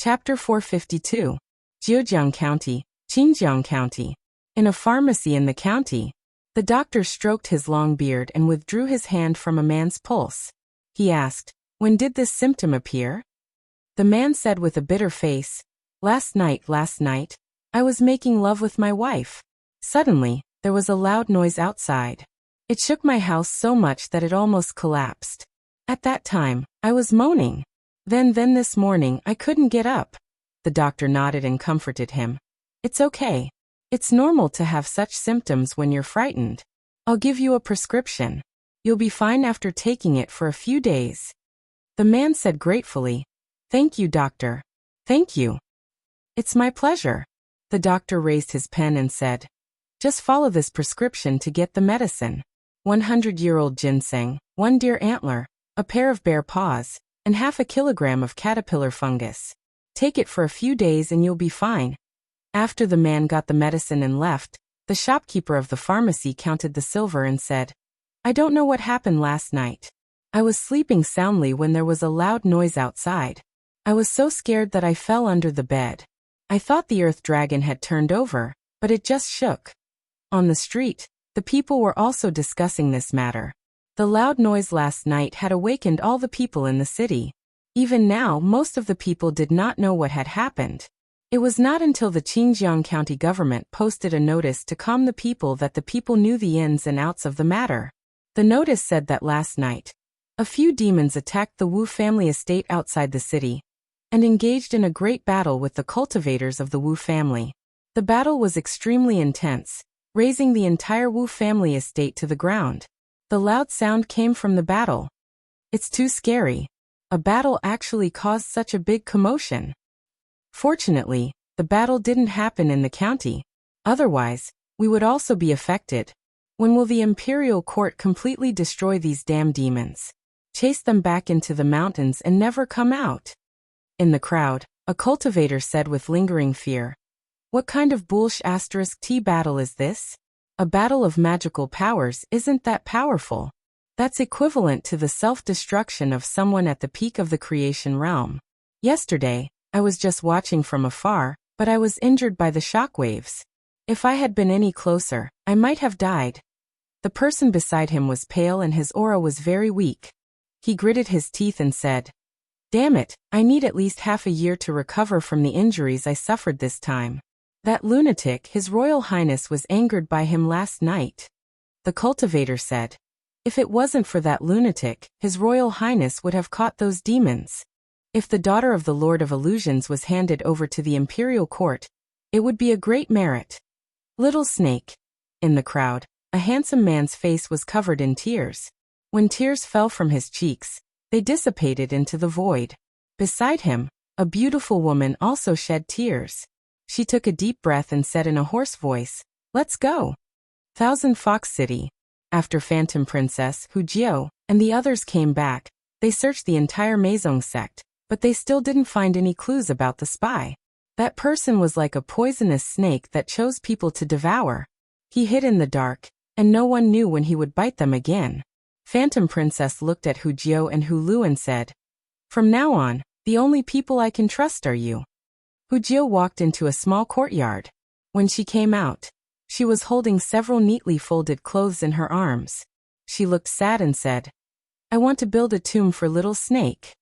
Chapter 452. Jiujiang County, Qinjiang County. In a pharmacy in the county, the doctor stroked his long beard and withdrew his hand from a man's pulse. He asked, "When did this symptom appear?" The man said with a bitter face, Last night, I was making love with my wife. Suddenly, there was a loud noise outside. It shook my house so much that it almost collapsed. At that time, I was moaning. Then this morning I couldn't get up." The doctor nodded and comforted him. "It's okay. It's normal to have such symptoms when you're frightened. I'll give you a prescription. You'll be fine after taking it for a few days." The man said gratefully, "Thank you, doctor. Thank you." "It's my pleasure." The doctor raised his pen and said, "Just follow this prescription to get the medicine. 100-year-old ginseng, 1 deer antler, a pair of bear paws, and half a kilogram of caterpillar fungus. Take it for a few days and you'll be fine." After the man got the medicine and left, the shopkeeper of the pharmacy counted the silver and said, "I don't know what happened last night. I was sleeping soundly when there was a loud noise outside. I was so scared that I fell under the bed. I thought the earth dragon had turned over, but it just shook." On the street, the people were also discussing this matter. The loud noise last night had awakened all the people in the city. Even now, most of the people did not know what had happened. It was not until the Qinjiang County government posted a notice to calm the people that the people knew the ins and outs of the matter. The notice said that last night, a few demons attacked the Wu family estate outside the city and engaged in a great battle with the cultivators of the Wu family. The battle was extremely intense, raising the entire Wu family estate to the ground. The loud sound came from the battle. It's too scary. A battle actually caused such a big commotion. Fortunately, the battle didn't happen in the county. Otherwise, we would also be affected. When will the imperial court completely destroy these damn demons? Chase them back into the mountains and never come out? In the crowd, a cultivator said with lingering fear, "What kind of *T battle is this? A battle of magical powers isn't that powerful. That's equivalent to the self-destruction of someone at the peak of the creation realm. Yesterday, I was just watching from afar, but I was injured by the shockwaves. If I had been any closer, I might have died." The person beside him was pale and his aura was very weak. He gritted his teeth and said, "Damn it, I need at least half a year to recover from the injuries I suffered this time. That lunatic, His Royal Highness, was angered by him last night." The cultivator said, "If it wasn't for that lunatic, His Royal Highness would have caught those demons. If the daughter of the Lord of Illusions was handed over to the imperial court, it would be a great merit." Little Snake. In the crowd, a handsome man's face was covered in tears. When tears fell from his cheeks, they dissipated into the void. Beside him, a beautiful woman also shed tears. She took a deep breath and said in a hoarse voice, "Let's go." Thousand Fox City. After Phantom Princess, Hu Jiao, and the others came back, they searched the entire Meizong sect, but they still didn't find any clues about the spy. That person was like a poisonous snake that chose people to devour. He hid in the dark, and no one knew when he would bite them again. Phantom Princess looked at Hu Jiao and Hu Lu and said, "From now on, the only people I can trust are you." Hu Jiao walked into a small courtyard. When she came out, she was holding several neatly folded clothes in her arms. She looked sad and said, "I want to build a tomb for Little Snake."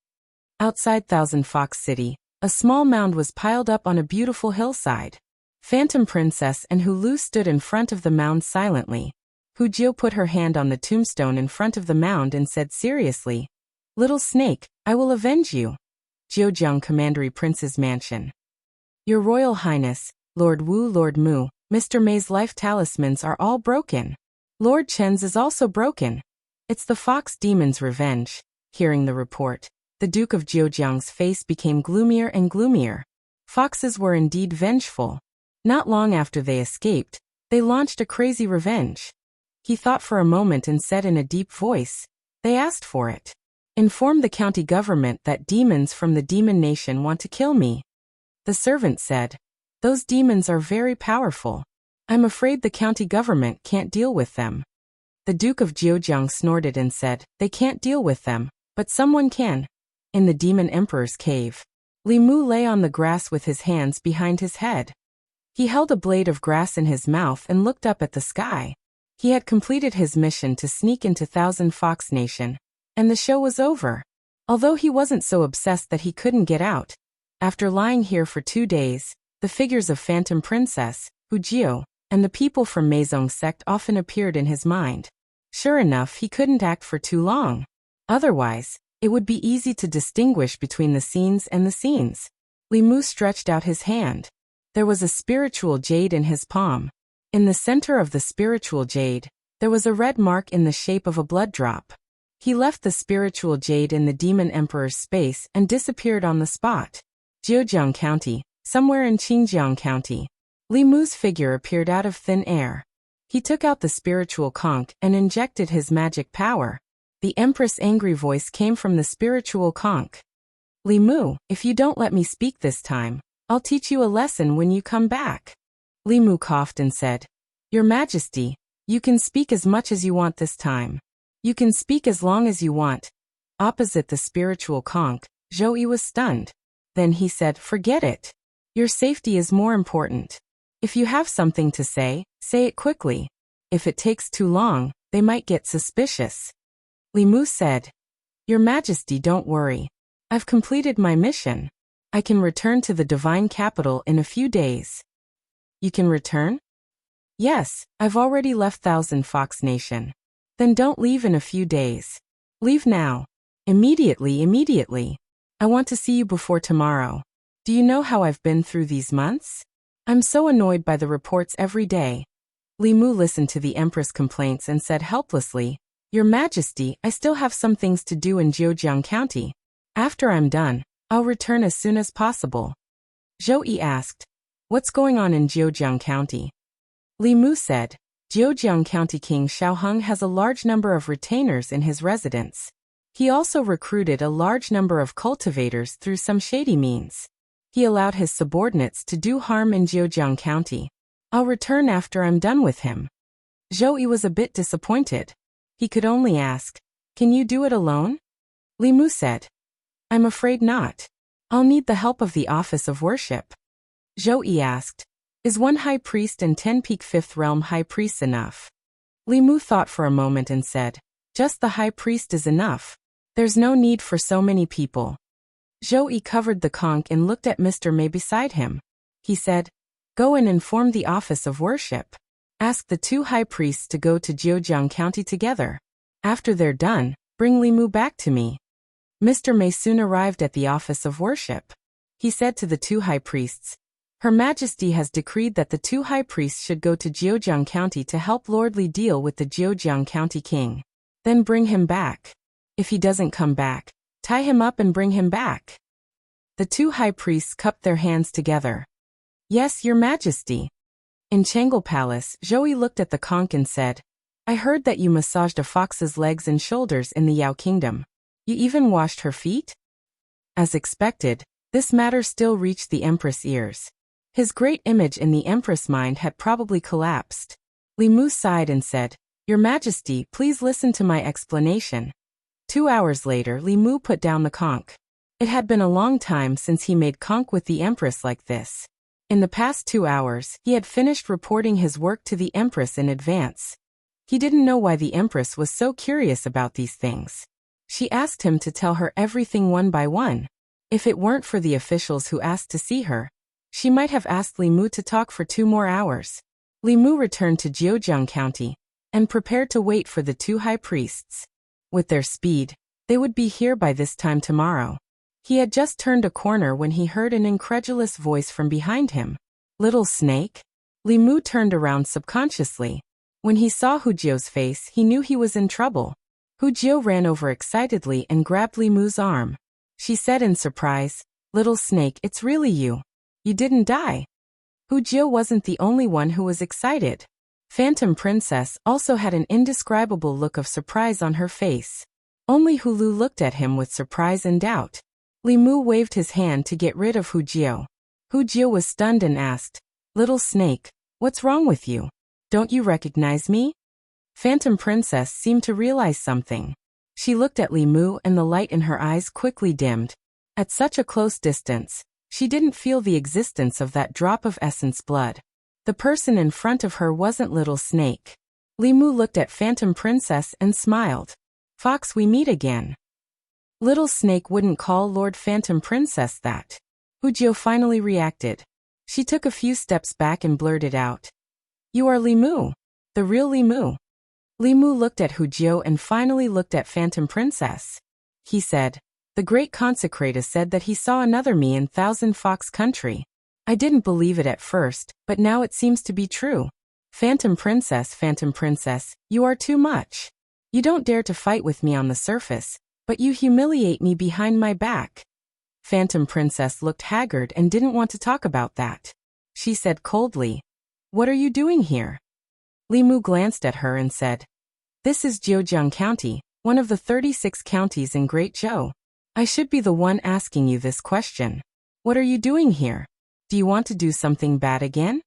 Outside Thousand Fox City, a small mound was piled up on a beautiful hillside. Phantom Princess and Hu Lu stood in front of the mound silently. Hu Jiao put her hand on the tombstone in front of the mound and said seriously, "Little Snake, I will avenge you." Jiujiang Commandery Prince's Mansion. Your Royal Highness, Lord Wu, Lord Mu, Mr. May's life talismans are all broken. Lord Chen's is also broken. It's the fox demon's revenge. Hearing the report, the Duke of Jiujiang's face became gloomier and gloomier. Foxes were indeed vengeful. Not long after they escaped, they launched a crazy revenge. He thought for a moment and said in a deep voice, "They asked for it. Inform the county government that demons from the demon nation want to kill me." The servant said, "Those demons are very powerful. I'm afraid the county government can't deal with them." The Duke of Jiujiang snorted and said, "They can't deal with them, but someone can. In the Demon Emperor's cave, Li Mu lay on the grass with his hands behind his head. He held a blade of grass in his mouth and looked up at the sky. He had completed his mission to sneak into Thousand Fox Nation, and the show was over. Although he wasn't so obsessed that he couldn't get out. After lying here for 2 days, the figures of Phantom Princess, Hu Jiu, and the people from Meizong sect often appeared in his mind. Sure enough, he couldn't act for too long. Otherwise, it would be easy to distinguish between the scenes and the scenes. Li Mu stretched out his hand. There was a spiritual jade in his palm. In the center of the spiritual jade, there was a red mark in the shape of a blood drop. He left the spiritual jade in the Demon Emperor's space and disappeared on the spot. Jiujiang County, somewhere in Qingjiang County. Li Mu's figure appeared out of thin air. He took out the spiritual conch and injected his magic power. The Empress' angry voice came from the spiritual conch. Li Mu, if you don't let me speak this time, I'll teach you a lesson when you come back. Li Mu coughed and said, Your Majesty, you can speak as much as you want this time. You can speak as long as you want. Opposite the spiritual conch, Zhou Yi was stunned. Then he said, Forget it. Your safety is more important. If you have something to say it quickly. If it takes too long, they might get suspicious. Li Mu said, Your Majesty, don't worry. I've completed my mission. I can return to the divine capital in a few days. You can return? Yes, I've already left Thousand Fox Nation. Then don't leave in a few days. Leave now. Immediately. I want to see you before tomorrow. Do you know how I've been through these months? I'm so annoyed by the reports every day. Li Mu listened to the Empress' complaints and said helplessly, Your Majesty, I still have some things to do in Jiujiang County. After I'm done, I'll return as soon as possible. Zhou Yi asked, What's going on in Jiujiang County? Li Mu said, Jiujiang County King Xiaoheng has a large number of retainers in his residence. He also recruited a large number of cultivators through some shady means. He allowed his subordinates to do harm in Jiujiang County. I'll return after I'm done with him. Zhou Yi was a bit disappointed. He could only ask, Can you do it alone? Li Mu said, I'm afraid not. I'll need the help of the Office of Worship. Zhou Yi asked, Is one high priest and 10 peak 5th realm high priests enough? Li Mu thought for a moment and said, Just the high priest is enough. There's no need for so many people. Zhou Yi covered the conch and looked at Mr. Mei beside him. He said, Go and inform the Office of Worship. Ask the 2 high priests to go to Jiujiang County together. After they're done, bring Li Mu back to me. Mr. Mei soon arrived at the Office of Worship. He said to the 2 high priests, Her Majesty has decreed that the 2 high priests should go to Jiujiang County to help Lord Li deal with the Jiujiang County king. Then bring him back. If he doesn't come back, tie him up and bring him back. The 2 high priests cupped their hands together. Yes, Your Majesty. In Changle Palace, Zhou Yi looked at the conch and said, I heard that you massaged a fox's legs and shoulders in the Yao Kingdom. You even washed her feet? As expected, this matter still reached the Empress' ears. His great image in the Empress' mind had probably collapsed. Li Mu sighed and said, Your Majesty, please listen to my explanation. 2 hours later, Li Mu put down the conch. It had been a long time since he made conch with the Empress like this. In the past 2 hours, he had finished reporting his work to the Empress in advance. He didn't know why the Empress was so curious about these things. She asked him to tell her everything one by one. If it weren't for the officials who asked to see her, she might have asked Li Mu to talk for 2 more hours. Li Mu returned to Jiujiang County and prepared to wait for the 2 high priests. With their speed, they would be here by this time tomorrow. He had just turned a corner when he heard an incredulous voice from behind him. Little snake? Li Mu turned around subconsciously. When he saw Hu Jiu's face, he knew he was in trouble. Hu Jiu ran over excitedly and grabbed Li Mu's arm. She said in surprise, Little snake, it's really you. You didn't die. Hu Jiu wasn't the only one who was excited. Phantom Princess also had an indescribable look of surprise on her face. Only Hu Lu looked at him with surprise and doubt. Li Mu waved his hand to get rid of Hu Jiu. Hu Jiu was stunned and asked, Little snake, what's wrong with you? Don't you recognize me? Phantom Princess seemed to realize something. She looked at Li Mu and the light in her eyes quickly dimmed. At such a close distance, she didn't feel the existence of that drop of essence blood. The person in front of her wasn't Little Snake. Li Mu looked at Phantom Princess and smiled. "Fox, we meet again." Little Snake wouldn't call Lord Phantom Princess that. Hu Jiu finally reacted. She took a few steps back and blurted out, "You are Li Mu. The real Li Mu." Li Mu looked at Hu Jiu and finally looked at Phantom Princess. He said, "The great consecrator said that he saw another me in Thousand Fox Country. I didn't believe it at first, but now it seems to be true. Phantom Princess, you are too much. You don't dare to fight with me on the surface, but you humiliate me behind my back." Phantom Princess looked haggard and didn't want to talk about that. She said coldly, "What are you doing here?" Li Mu glanced at her and said, "This is Jiujiang County, one of the 36 counties in Great Zhou. I should be the one asking you this question. What are you doing here? Do you want to do something bad again?"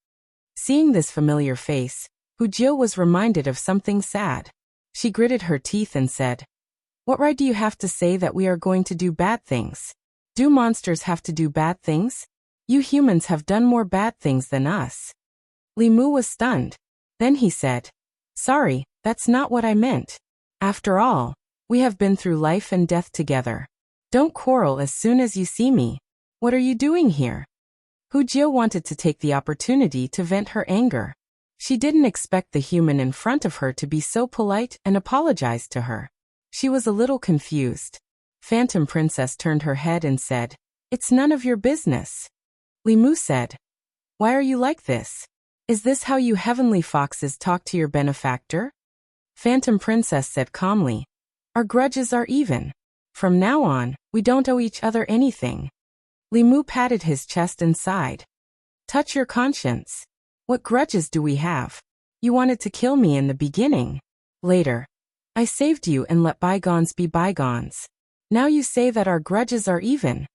Seeing this familiar face, Hu Jiu was reminded of something sad. She gritted her teeth and said, "What right do you have to say that we are going to do bad things? Do monsters have to do bad things? You humans have done more bad things than us." Li Mu was stunned. Then he said, "Sorry, that's not what I meant. After all, we have been through life and death together. Don't quarrel as soon as you see me. What are you doing here?" Hu Jiu wanted to take the opportunity to vent her anger. She didn't expect the human in front of her to be so polite and apologize to her. She was a little confused. Phantom Princess turned her head and said, "It's none of your business." Li Mu said, "Why are you like this? Is this how you heavenly foxes talk to your benefactor?" Phantom Princess said calmly, "Our grudges are even. From now on, we don't owe each other anything." Li Mu patted his chest and sighed. "Touch your conscience. What grudges do we have? You wanted to kill me in the beginning. Later, I saved you and let bygones be bygones. Now you say that our grudges are even."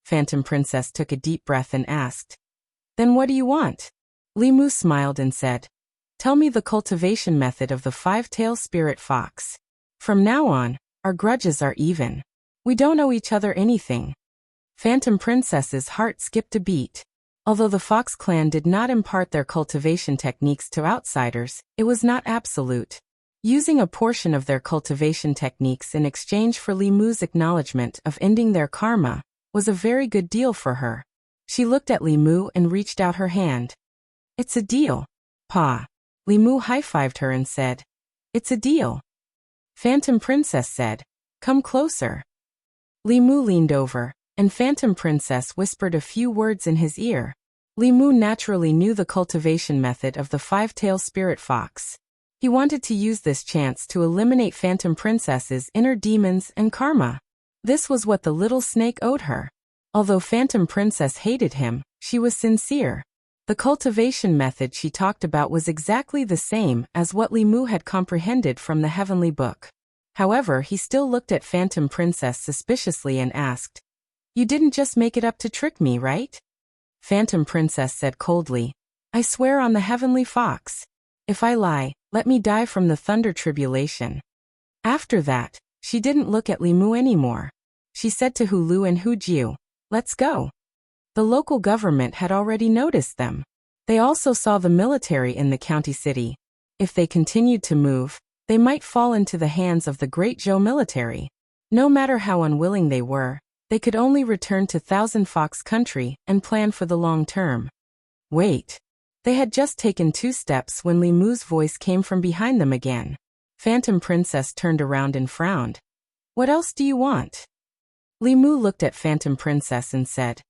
Phantom Princess took a deep breath and asked, "Then what do you want?" Li Mu smiled and said, "Tell me the cultivation method of the five-tailed spirit fox. From now on, our grudges are even. We don't owe each other anything." Phantom Princess's heart skipped a beat. Although the Fox clan did not impart their cultivation techniques to outsiders, it was not absolute. Using a portion of their cultivation techniques in exchange for Li Mu's acknowledgement of ending their karma was a very good deal for her. She looked at Li Mu and reached out her hand. "It's a deal, Pa." Li Mu high-fived her and said, "It's a deal." Phantom Princess said, "Come closer." Li Mu leaned over, and Phantom Princess whispered a few words in his ear. Li Mu naturally knew the cultivation method of the five-tailed spirit fox. He wanted to use this chance to eliminate Phantom Princess's inner demons and karma. This was what the little snake owed her. Although Phantom Princess hated him, she was sincere. The cultivation method she talked about was exactly the same as what Li Mu had comprehended from the Heavenly Book. However, he still looked at Phantom Princess suspiciously and asked, "You didn't just make it up to trick me, right?" Phantom Princess said coldly, "I swear on the Heavenly Fox. If I lie, let me die from the thunder tribulation." After that, she didn't look at Li Mu anymore. She said to Hu Lu and Hu Jiu, "Let's go." The local government had already noticed them. They also saw the military in the county city. If they continued to move, they might fall into the hands of the Great Zhou military. No matter how unwilling they were, they could only return to Thousand Fox Country and plan for the long term. Wait. They had just taken 2 steps when Li Mu's voice came from behind them again. Phantom Princess turned around and frowned. "What else do you want?" Li Mu looked at Phantom Princess and said,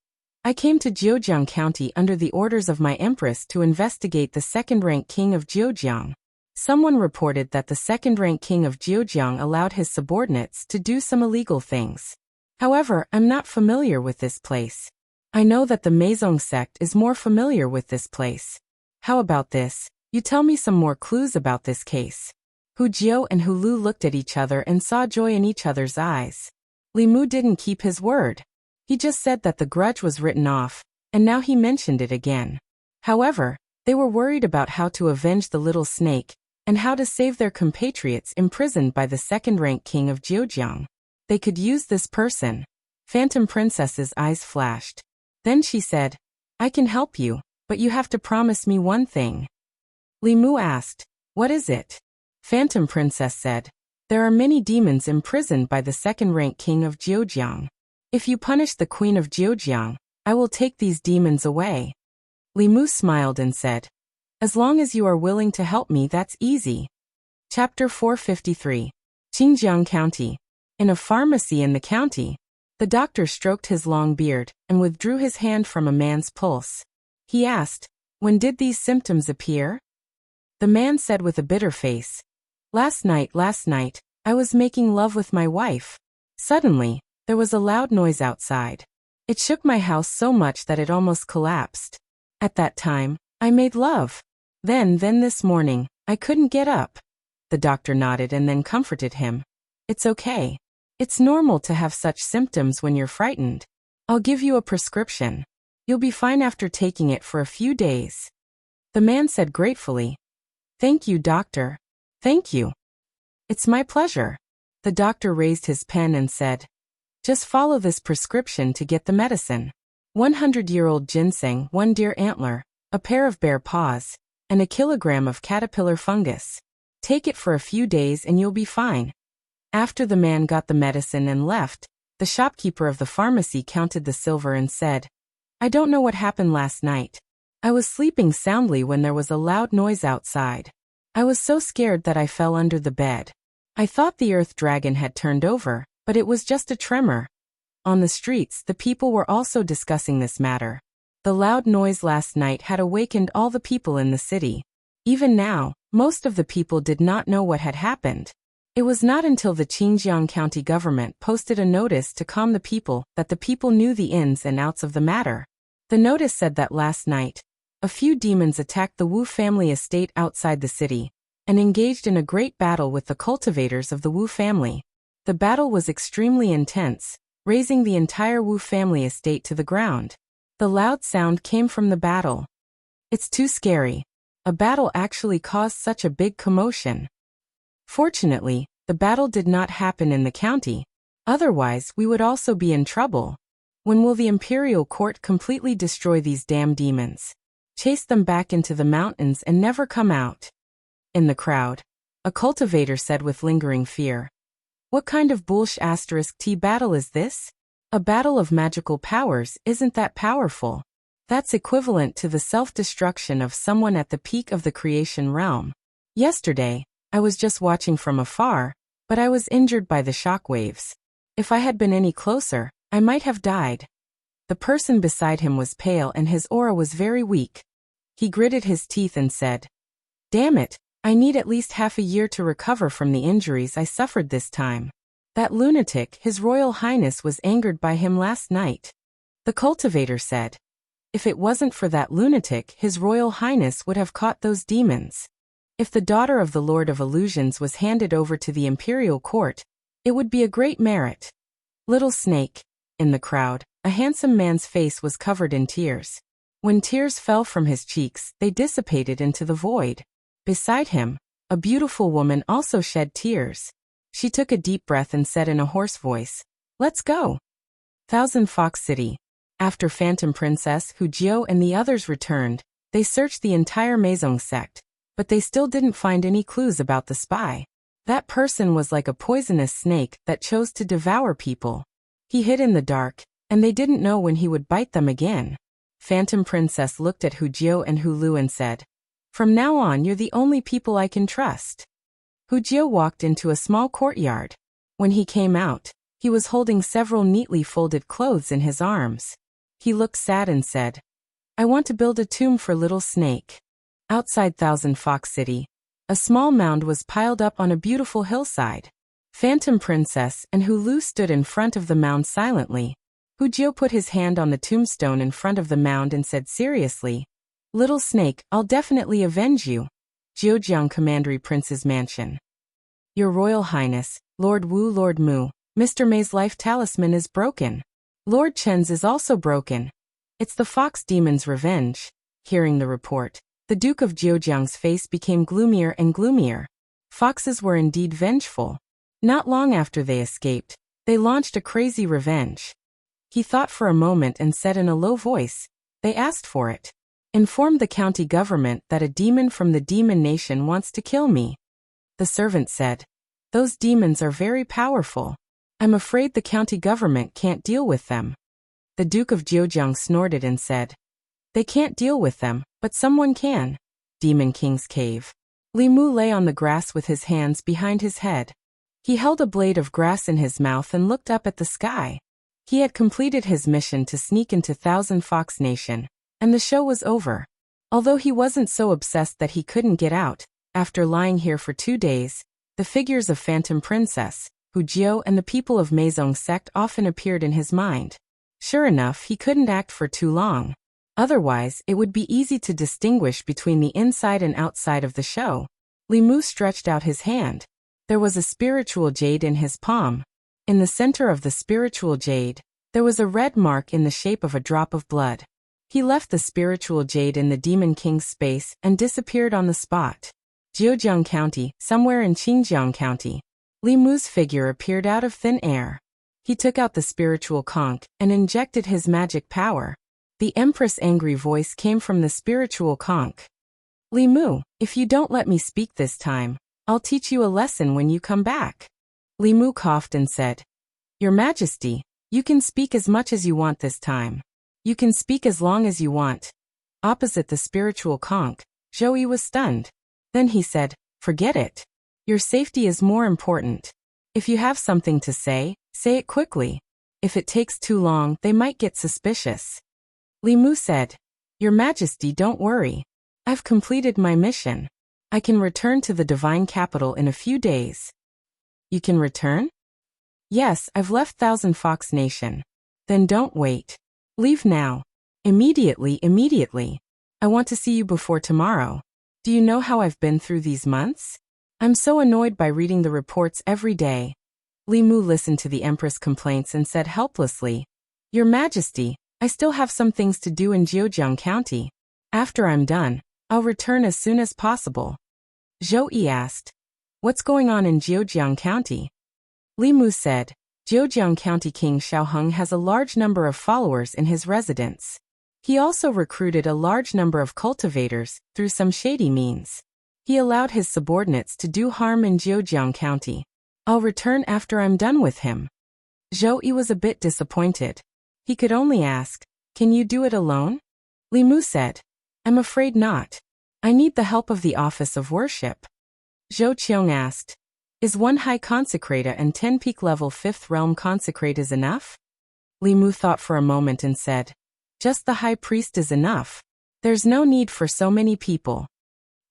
"I came to Jiujiang County under the orders of my empress to investigate the second-rank king of Jiujiang. Someone reported that the second-rank king of Jiujiang allowed his subordinates to do some illegal things. However, I'm not familiar with this place. I know that the Meizong sect is more familiar with this place. How about this? You tell me some more clues about this case." Hu Jiu and Hu Lu looked at each other and saw joy in each other's eyes. Li Mu didn't keep his word. He just said that the grudge was written off, and now he mentioned it again. However, they were worried about how to avenge the little snake, and how to save their compatriots imprisoned by the second-rank king of Jiujiang. They could use this person. Phantom Princess's eyes flashed. Then she said, I can help you, but you have to promise me one thing. Li Mu asked, what is it? Phantom Princess said, there are many demons imprisoned by the second-rank king of Jiujiang. If you punish the queen of Jiujiang, I will take these demons away. Li Mu smiled and said, as long as you are willing to help me, that's easy. Chapter 453. Xinjiang County. In a pharmacy in the county, the doctor stroked his long beard and withdrew his hand from a man's pulse. He asked, when did these symptoms appear? The man said with a bitter face, last night, I was making love with my wife. Suddenly, there was a loud noise outside. It shook my house so much that it almost collapsed. At that time, I made love. Then this morning, I couldn't get up. The doctor nodded and then comforted him. It's okay. It's normal to have such symptoms when you're frightened. I'll give you a prescription. You'll be fine after taking it for a few days. The man said gratefully, thank you, doctor. Thank you. It's my pleasure. The doctor raised his pen and said, just follow this prescription to get the medicine. 100-year-old ginseng, 1 deer antler, a pair of bear paws, and a kilogram of caterpillar fungus. Take it for a few days and you'll be fine. After the man got the medicine and left, the shopkeeper of the pharmacy counted the silver and said, I don't know what happened last night. I was sleeping soundly when there was a loud noise outside. I was so scared that I fell under the bed. I thought the earth dragon had turned over, but it was just a tremor. On the streets, the people were also discussing this matter. The loud noise last night had awakened all the people in the city. Even now, most of the people did not know what had happened. It was not until the Xinjiang County government posted a notice to calm the people that the people knew the ins and outs of the matter. The notice said that last night, a few demons attacked the Wu family estate outside the city and engaged in a great battle with the cultivators of the Wu family. The battle was extremely intense, raising the entire Wu family estate to the ground. The loud sound came from the battle. It's too scary. A battle actually caused such a big commotion. Fortunately, the battle did not happen in the county. Otherwise, we would also be in trouble. When will the imperial court completely destroy these damn demons? Chase them back into the mountains and never come out. In the crowd, a cultivator said with lingering fear, what kind of *T battle is this? A battle of magical powers isn't that powerful. That's equivalent to the self-destruction of someone at the peak of the creation realm. Yesterday, I was just watching from afar, but I was injured by the shockwaves. If I had been any closer, I might have died. The person beside him was pale and his aura was very weak. He gritted his teeth and said, damn it, I need at least half a year to recover from the injuries I suffered this time. That lunatic, His Royal Highness, was angered by him last night. The cultivator said, if it wasn't for that lunatic, His Royal Highness would have caught those demons. If the daughter of the Lord of Illusions was handed over to the imperial court, it would be a great merit. Little Snake. In the crowd, a handsome man's face was covered in tears. When tears fell from his cheeks, they dissipated into the void. Beside him, a beautiful woman also shed tears. She took a deep breath and said in a hoarse voice, let's go. Thousand Fox City. After Phantom Princess, Hu Jiu and the others returned, they searched the entire Maison sect, but they still didn't find any clues about the spy. That person was like a poisonous snake that chose to devour people. He hid in the dark, and they didn't know when he would bite them again. Phantom Princess looked at Hu Jiu and Hu Lu and said, from now on you're the only people I can trust. Hu Jiu walked into a small courtyard. When he came out, he was holding several neatly folded clothes in his arms. He looked sad and said, I want to build a tomb for Little Snake. Outside Thousand Fox City, a small mound was piled up on a beautiful hillside. Phantom Princess and Hu Lu stood in front of the mound silently. Hu Jiu put his hand on the tombstone in front of the mound and said seriously, Little Snake, I'll definitely avenge you. Jiujiang Commandery Prince's Mansion. Your Royal Highness, Lord Wu, Lord Mu, Mr. May's life talisman is broken. Lord Chen's is also broken. It's the fox demon's revenge. Hearing the report, the Duke of Jiujiang's face became gloomier and gloomier. Foxes were indeed vengeful. Not long after they escaped, they launched a crazy revenge. He thought for a moment and said in a low voice, "They asked for it. Inform the county government that a demon from the demon nation wants to kill me." The servant said, "Those demons are very powerful. I'm afraid the county government can't deal with them." The Duke of Jiujiang snorted and said, "They can't deal with them, but someone can." Demon King's Cave. Li Mu lay on the grass with his hands behind his head. He held a blade of grass in his mouth and looked up at the sky. He had completed his mission to sneak into Thousand Fox Nation, and the show was over. Although he wasn't so obsessed that he couldn't get out, after lying here for 2 days, the figures of Phantom Princess, Hu Jiu and the people of Meizong sect often appeared in his mind. Sure enough, he couldn't act for too long. Otherwise, it would be easy to distinguish between the inside and outside of the show. Li Mu stretched out his hand. There was a spiritual jade in his palm. In the center of the spiritual jade, there was a red mark in the shape of a drop of blood. He left the spiritual jade in the Demon King's space and disappeared on the spot. Jiujiang County, somewhere in Xinjiang County. Li Mu's figure appeared out of thin air. He took out the spiritual conch and injected his magic power. The Empress' angry voice came from the spiritual conch. "Li Mu, if you don't let me speak this time, I'll teach you a lesson when you come back." Li Mu coughed and said, "Your Majesty, you can speak as much as you want this time. You can speak as long as you want." Opposite the spiritual conch, Zhou Yi was stunned. Then he said, "Forget it. Your safety is more important. If you have something to say it quickly. If it takes too long, they might get suspicious." Li Mu said, "Your Majesty, don't worry. I've completed my mission. I can return to the divine capital in a few days." "You can return?" "Yes, I've left Thousand Fox Nation." "Then don't wait. Leave now. Immediately. I want to see you before tomorrow. Do you know how I've been through these months? I'm so annoyed by reading the reports every day." Li Mu listened to the Empress' complaints and said helplessly, "Your Majesty, I still have some things to do in Jiujiang County. After I'm done, I'll return as soon as possible." Zhou Yi asked, "What's going on in Jiujiang County?" Li Mu said, "Jiujiang County King Xiaoheng has a large number of followers in his residence. He also recruited a large number of cultivators through some shady means. He allowed his subordinates to do harm in Jiujiang County. I'll return after I'm done with him." Zhou Yi was a bit disappointed. He could only ask, "Can you do it alone?" Li Mu said, "I'm afraid not. I need the help of the Office of Worship." Zhou Qiong asked, "Is one high consecrata and 10 peak level 5th realm consecrates enough?" Li Mu thought for a moment and said, "Just the high priest is enough. There's no need for so many people."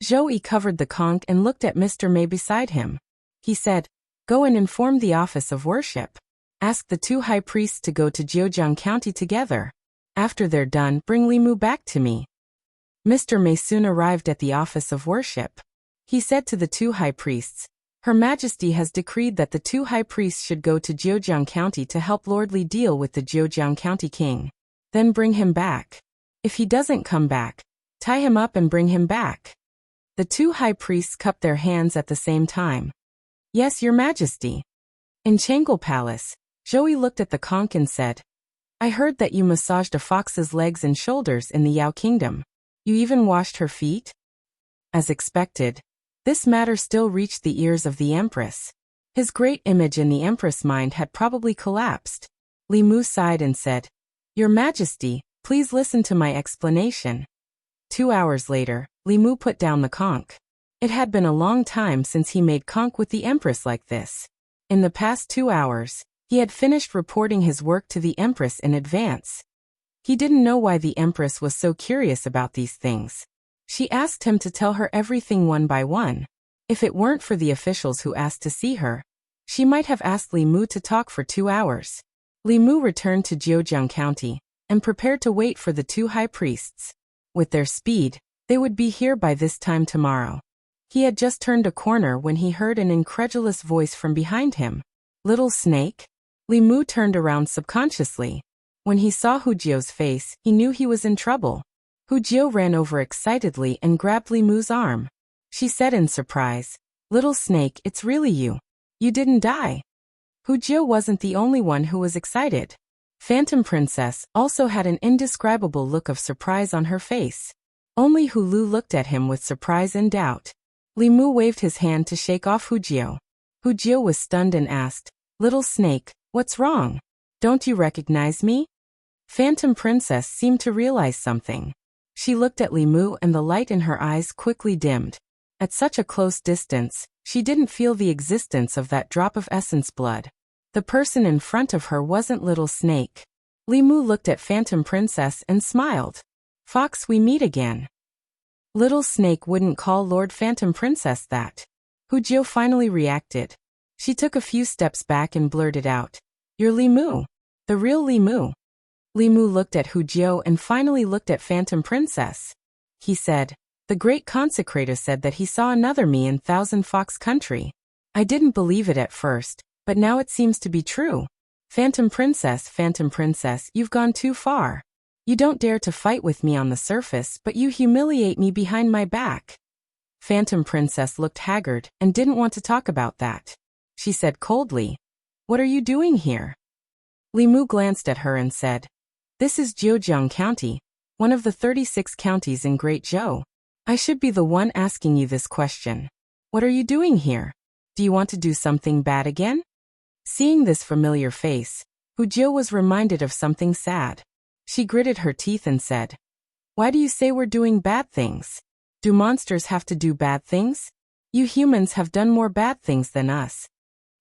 Zhou Yi covered the conch and looked at Mr. Mei beside him. He said, "Go and inform the Office of Worship. Ask the 2 high priests to go to Jiujiang County together. After they're done, bring Li Mu back to me." Mr. Mei soon arrived at the Office of Worship. He said to the 2 high priests, "Her Majesty has decreed that the 2 high priests should go to Jiujiang County to help Lord Li deal with the Jiujiang County king. Then bring him back. If he doesn't come back, tie him up and bring him back." The 2 high priests cupped their hands at the same time. "Yes, Your Majesty." In Changel Palace, Zhou Yi looked at the conch and said, "I heard that you massaged a fox's legs and shoulders in the Yao Kingdom. You even washed her feet?" As expected, this matter still reached the ears of the Empress. His great image in the Empress' mind had probably collapsed. Li Mu sighed and said, "Your Majesty, please listen to my explanation." 2 hours later, Li Mu put down the conch. It had been a long time since he made conch with the Empress like this. In the past 2 hours, he had finished reporting his work to the Empress in advance. He didn't know why the Empress was so curious about these things. She asked him to tell her everything one by one. If it weren't for the officials who asked to see her, she might have asked Li Mu to talk for 2 hours. Li Mu returned to Jiujiang County and prepared to wait for the 2 high priests. With their speed, they would be here by this time tomorrow. He had just turned a corner when he heard an incredulous voice from behind him. "Little snake?" Li Mu turned around subconsciously. When he saw Hu Jiu's face, he knew he was in trouble. Hu Jiu ran over excitedly and grabbed Li Mu's arm. She said in surprise, "Little snake, it's really you. You didn't die." Hu Jiu wasn't the only one who was excited. Phantom Princess also had an indescribable look of surprise on her face. Only Hu Lu looked at him with surprise and doubt. Li Mu waved his hand to shake off Hu Jiu. Hu Jiu was stunned and asked, "Little snake, what's wrong? Don't you recognize me?" Phantom Princess seemed to realize something. She looked at Li Mu and the light in her eyes quickly dimmed. At such a close distance, she didn't feel the existence of that drop of essence blood. The person in front of her wasn't Little Snake. Li Mu looked at Phantom Princess and smiled. "Fox, we meet again." Little Snake wouldn't call Lord Phantom Princess that. Hu Jiu finally reacted. She took a few steps back and blurted out, "You're Li Mu. The real Li Mu." Li Mu looked at Hu Jiu and finally looked at Phantom Princess. He said, "The great consecrator said that he saw another me in Thousand Fox Country. I didn't believe it at first, but now it seems to be true. Phantom Princess, you've gone too far. You don't dare to fight with me on the surface, but you humiliate me behind my back." Phantom Princess looked haggard and didn't want to talk about that. She said coldly, "What are you doing here?" Li Mu glanced at her and said, "This is Zhejiang County, one of the 36 counties in Great Zhou. I should be the one asking you this question. What are you doing here? Do you want to do something bad again?" Seeing this familiar face, Hu Jiu was reminded of something sad. She gritted her teeth and said, "Why do you say we're doing bad things? Do monsters have to do bad things? You humans have done more bad things than us."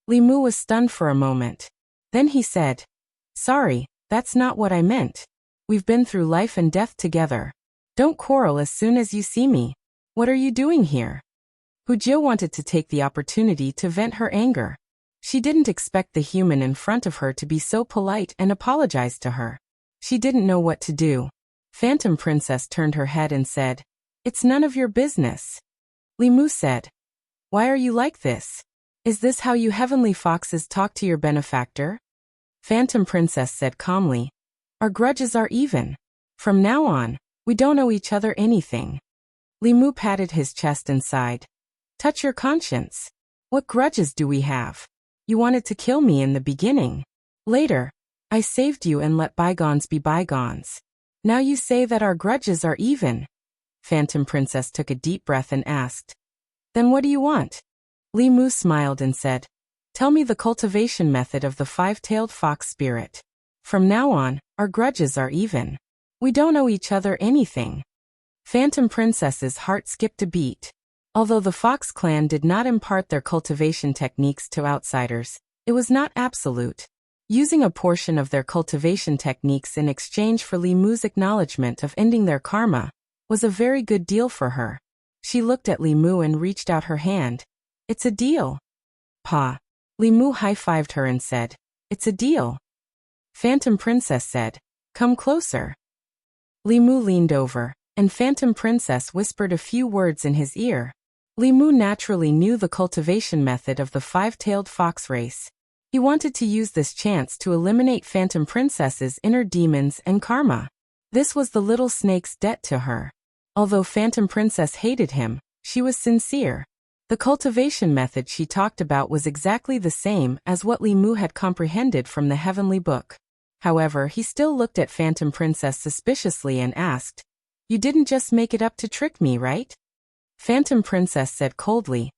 Li Mu was stunned for a moment. Then he said, "Sorry, that's not what I meant. We've been through life and death together. Don't quarrel as soon as you see me. What are you doing here?" Hu Jiu wanted to take the opportunity to vent her anger. She didn't expect the human in front of her to be so polite and apologize to her. She didn't know what to do. Phantom Princess turned her head and said, "It's none of your business." Li Mu said, "Why are you like this? Is this how you heavenly foxes talk to your benefactor?" Phantom Princess said calmly, "Our grudges are even. From now on, we don't owe each other anything." Li Mu patted his chest and sighed. "Touch your conscience. What grudges do we have? You wanted to kill me in the beginning. Later, I saved you and let bygones be bygones. Now you say that our grudges are even." Phantom Princess took a deep breath and asked, "Then what do you want?" Li Mu smiled and said, "Tell me the cultivation method of the five-tailed fox spirit. From now on, our grudges are even. We don't owe each other anything." Phantom Princess's heart skipped a beat. Although the Fox clan did not impart their cultivation techniques to outsiders, it was not absolute. Using a portion of their cultivation techniques in exchange for Li Mu's acknowledgement of ending their karma was a very good deal for her. She looked at Li Mu and reached out her hand. "It's a deal." "Pa." Li Mu high-fived her and said, "It's a deal." Phantom Princess said, "Come closer." Li Mu leaned over, and Phantom Princess whispered a few words in his ear. Li Mu naturally knew the cultivation method of the five-tailed fox race. He wanted to use this chance to eliminate Phantom Princess's inner demons and karma. This was the little snake's debt to her. Although Phantom Princess hated him, she was sincere. The cultivation method she talked about was exactly the same as what Li Mu had comprehended from the heavenly book. However, he still looked at Phantom Princess suspiciously and asked, "You didn't just make it up to trick me, right?" Phantom Princess said coldly,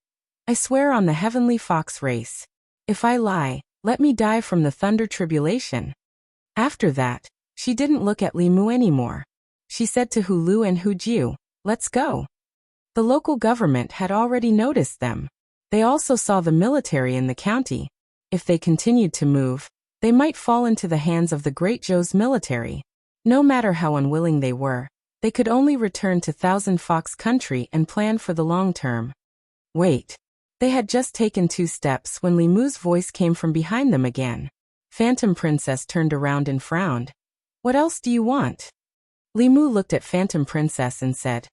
"I swear on the heavenly fox race. If I lie, let me die from the thunder tribulation." After that, she didn't look at Li Mu anymore. She said to Hu Lu and Hu Jiu, "Let's go." The local government had already noticed them. They also saw the military in the county. If they continued to move, they might fall into the hands of the Great Zhou's military. No matter how unwilling they were, they could only return to Thousand Fox Country and plan for the long term. Wait. They had just taken 2 steps when Li Mu's voice came from behind them again. Phantom Princess turned around and frowned. "What else do you want?" Li Mu looked at Phantom Princess and said,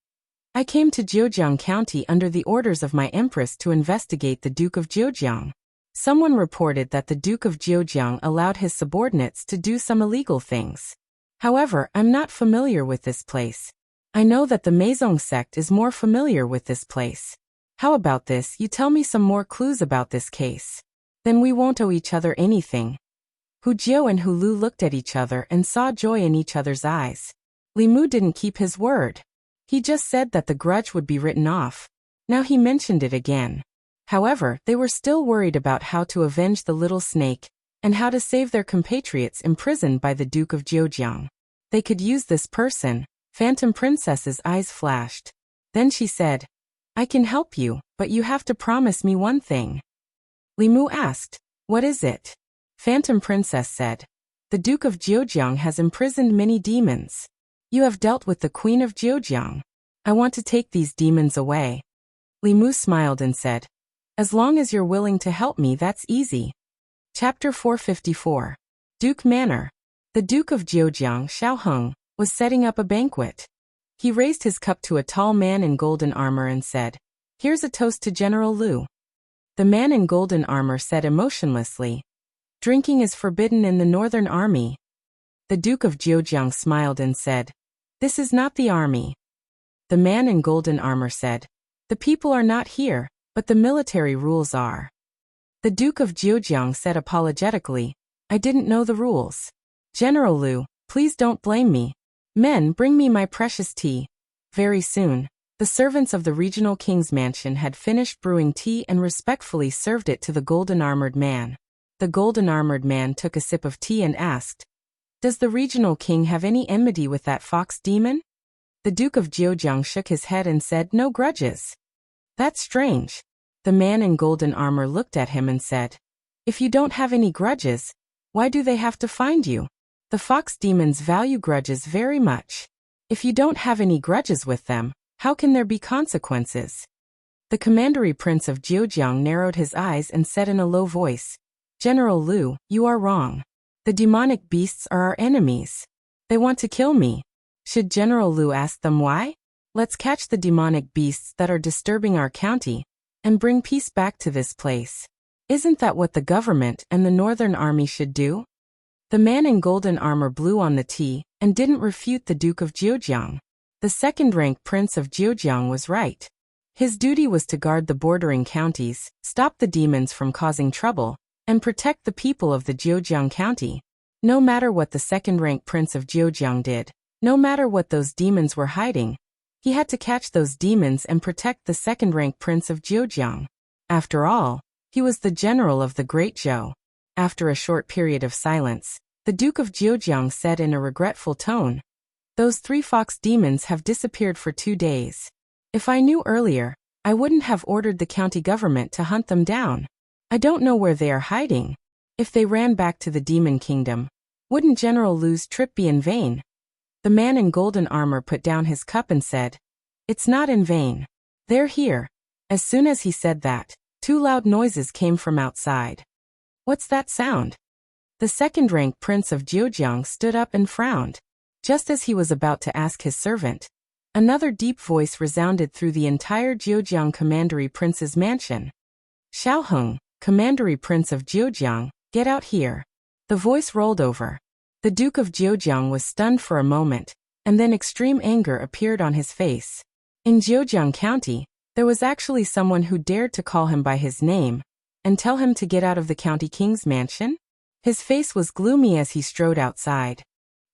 "I came to Zhejiang County under the orders of my empress to investigate the Duke of Zhejiang. Someone reported that the Duke of Zhejiang allowed his subordinates to do some illegal things. However, I'm not familiar with this place. I know that the Maison sect is more familiar with this place. How about this, you tell me some more clues about this case? Then we won't owe each other anything." Hu Jiao and Hu Lu looked at each other and saw joy in each other's eyes. Li Mu didn't keep his word. He just said that the grudge would be written off. Now he mentioned it again. However, they were still worried about how to avenge the little snake and how to save their compatriots imprisoned by the Duke of Zhejiang. They could use this person. Phantom Princess's eyes flashed. Then she said, I can help you, but you have to promise me one thing. Li Mu asked, what is it? Phantom Princess said, the Duke of Zhejiang has imprisoned many demons. You have dealt with the Queen of Zhejiang. I want to take these demons away. Li Mu smiled and said, as long as you're willing to help me, that's easy. Chapter 454. Duke Manor. The Duke of Zhejiang, Xiaoheng, was setting up a banquet. He raised his cup to a tall man in golden armor and said, here's a toast to General Lu. The man in golden armor said emotionlessly, drinking is forbidden in the Northern Army. The Duke of Zhejiang smiled and said, this is not the army. The man in golden armor said, the people are not here, but the military rules are. The Duke of Zhejiang said apologetically, I didn't know the rules. General Lu, please don't blame me. Men, bring me my precious tea. Very soon, the servants of the regional king's mansion had finished brewing tea and respectfully served it to the golden-armored man. The golden-armored man took a sip of tea and asked, does the regional king have any enmity with that fox demon? The Duke of Zhejiang shook his head and said, no grudges. That's strange. The man in golden armor looked at him and said, if you don't have any grudges, why do they have to find you? The fox demons value grudges very much. If you don't have any grudges with them, how can there be consequences? The commandery prince of Zhejiang narrowed his eyes and said in a low voice, General Lu, you are wrong. The demonic beasts are our enemies. They want to kill me. Should General Lu ask them why? Let's catch the demonic beasts that are disturbing our county and bring peace back to this place. Isn't that what the government and the Northern Army should do? The man in golden armor blew on the tea and didn't refute the Duke of Zhejiang. The second-rank prince of Zhejiang was right. His duty was to guard the bordering counties, stop the demons from causing trouble, and protect the people of the Zhejiang county. No matter what the second-rank prince of Zhejiang did, no matter what those demons were hiding, he had to catch those demons and protect the second-rank prince of Zhejiang. After all, he was the general of the Great Zhou. After a short period of silence, the Duke of Zhejiang said in a regretful tone, those 3 fox demons have disappeared for 2 days. If I knew earlier, I wouldn't have ordered the county government to hunt them down. I don't know where they are hiding. If they ran back to the demon kingdom, wouldn't General Lu's trip be in vain? The man in golden armor put down his cup and said, it's not in vain. They're here. As soon as he said that, 2 loud noises came from outside. What's that sound? The second-rank prince of Zhejiang stood up and frowned. Just as he was about to ask his servant, another deep voice resounded through the entire Zhejiang commandery prince's mansion. Xiaoheng, commandery prince of Zhejiang, get out here. The voice rolled over. The Duke of Zhejiang was stunned for a moment, and then extreme anger appeared on his face. In Zhejiang County, there was actually someone who dared to call him by his name and tell him to get out of the county king's mansion? His face was gloomy as he strode outside.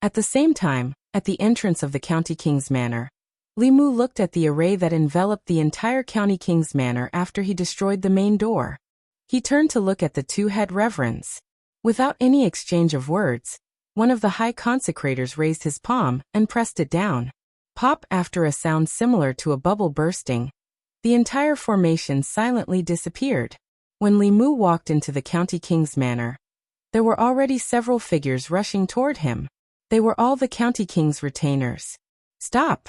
At the same time, at the entrance of the county king's manor, Li Mu looked at the array that enveloped the entire county king's manor after he destroyed the main door. He turned to look at the 2 head reverends. Without any exchange of words, one of the high consecrators raised his palm and pressed it down. Pop, after a sound similar to a bubble bursting, the entire formation silently disappeared. When Li Mu walked into the county king's manor, there were already several figures rushing toward him. They were all the county king's retainers. Stop!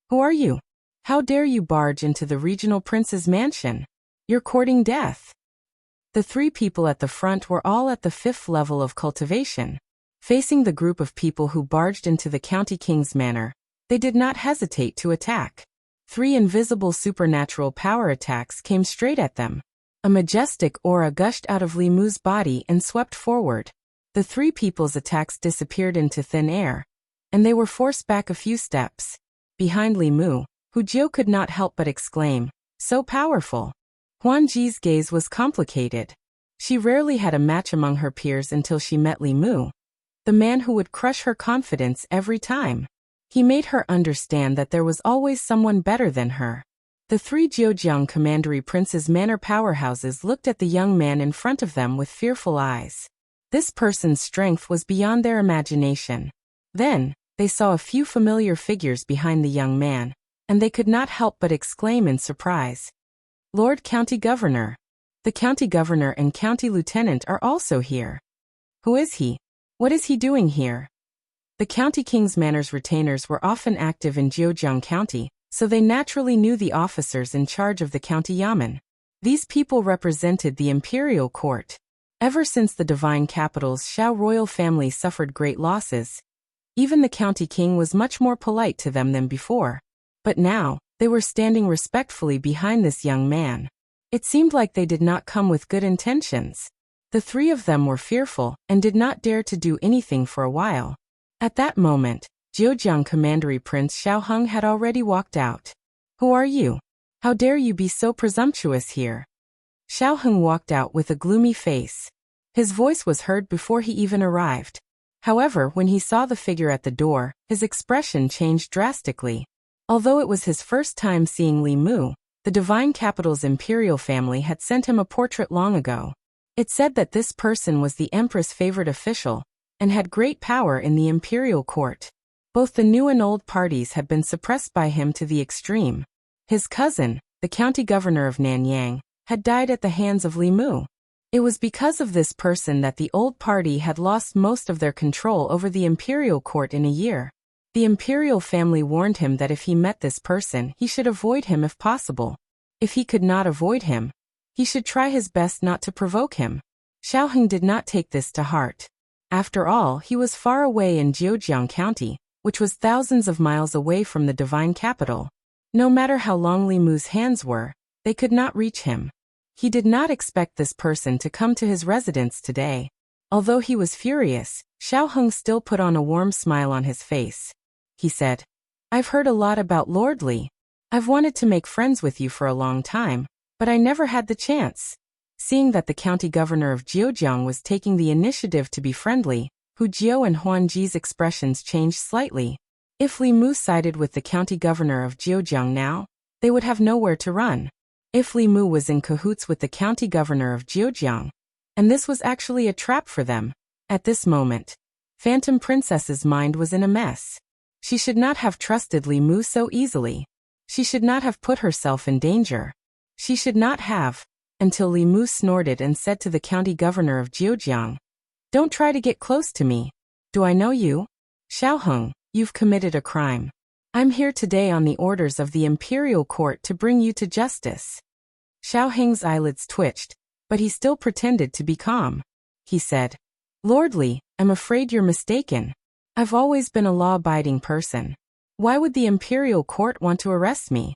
Who are you? How dare you barge into the regional prince's mansion? You're courting death. The 3 people at the front were all at the 5th level of cultivation. Facing the group of people who barged into the county king's manor, they did not hesitate to attack. 3 invisible supernatural power attacks came straight at them. A majestic aura gushed out of Li Mu's body and swept forward. The 3 people's attacks disappeared into thin air, and they were forced back a few steps. Behind Li Mu, Hu Jiao could not help but exclaim, so powerful. Huan Ji's gaze was complicated. She rarely had a match among her peers until she met Li Mu, the man who would crush her confidence every time. He made her understand that there was always someone better than her. The three Zhejiang commandery princes' manor powerhouses looked at the young man in front of them with fearful eyes. This person's strength was beyond their imagination. Then, they saw a few familiar figures behind the young man, and they could not help but exclaim in surprise. Lord County Governor. The County Governor and County Lieutenant are also here. Who is he? What is he doing here? The County King's Manor's retainers were often active in Zhejiang County, so they naturally knew the officers in charge of the county yamen. These people represented the imperial court. Ever since the divine capital's Xiao royal family suffered great losses, even the county king was much more polite to them than before. But now, they were standing respectfully behind this young man. It seemed like they did not come with good intentions. The three of them were fearful and did not dare to do anything for a while. At that moment, Zhejiang Commandery Prince Xiaoheng had already walked out. Who are you? How dare you be so presumptuous here? Xiaoheng walked out with a gloomy face. His voice was heard before he even arrived. However, when he saw the figure at the door, his expression changed drastically. Although it was his first time seeing Li Mu, the divine capital's imperial family had sent him a portrait long ago. It said that this person was the empress' favorite official, and had great power in the imperial court. Both the new and old parties had been suppressed by him to the extreme. His cousin, the county governor of Nanyang, had died at the hands of Li Mu. It was because of this person that the old party had lost most of their control over the imperial court in a year. The imperial family warned him that if he met this person, he should avoid him if possible. If he could not avoid him, he should try his best not to provoke him. Xiaoheng did not take this to heart. After all, he was far away in Zhejiang County, which was thousands of miles away from the divine capital. No matter how long Li Mu's hands were, they could not reach him. He did not expect this person to come to his residence today. Although he was furious, Xiaoheng still put on a warm smile on his face. He said, "I've heard a lot about Lord Li. I've wanted to make friends with you for a long time, but I never had the chance." Seeing that the county governor of Zhejiang was taking the initiative to be friendly, Hu Jiao and Huan Ji's expressions changed slightly. If Li Mu sided with the county governor of Zhejiang now, they would have nowhere to run. If Li Mu was in cahoots with the county governor of Zhejiang, and this was actually a trap for them, at this moment, Phantom Princess's mind was in a mess. She should not have trusted Li Mu so easily. She should not have put herself in danger. She should not have, until Li Mu snorted and said to the county governor of Zhejiang, "Don't try to get close to me. Do I know you? Xiaoheng, you've committed a crime. I'm here today on the orders of the imperial court to bring you to justice." Xiaoheng's eyelids twitched, but he still pretended to be calm. He said, "Lord Li, I'm afraid you're mistaken. I've always been a law-abiding person. Why would the imperial court want to arrest me?"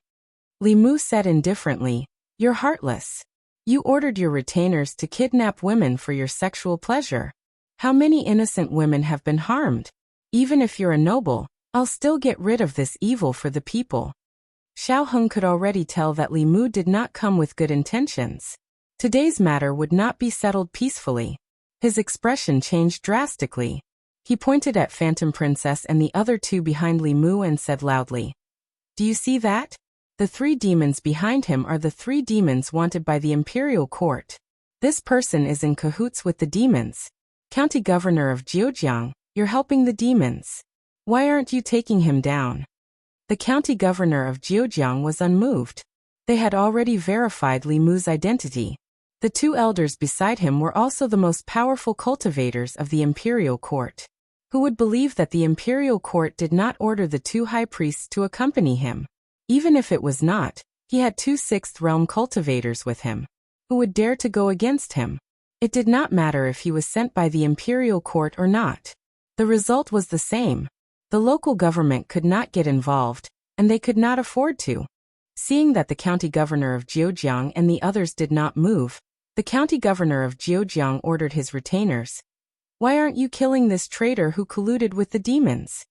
Li Mu said indifferently, "You're heartless. You ordered your retainers to kidnap women for your sexual pleasure. How many innocent women have been harmed? Even if you're a noble, I'll still get rid of this evil for the people." Xiaoheng could already tell that Li Mu did not come with good intentions. Today's matter would not be settled peacefully. His expression changed drastically. He pointed at Phantom Princess and the other two behind Li Mu and said loudly, "Do you see that? The three demons behind him are the three demons wanted by the imperial court. This person is in cahoots with the demons. County Governor of Zhejiang, you're helping the demons. Why aren't you taking him down?" The county governor of Zhejiang was unmoved. They had already verified Li Mu's identity. The two elders beside him were also the most powerful cultivators of the imperial court. Who would believe that the imperial court did not order the two high priests to accompany him? Even if it was not, he had two sixth realm cultivators with him. Who would dare to go against him? It did not matter if he was sent by the imperial court or not. The result was the same. The local government could not get involved, and they could not afford to. Seeing that the county governor of Zhejiang and the others did not move, the county governor of Zhejiang ordered his retainers, "Why aren't you killing this traitor who colluded with the demons?"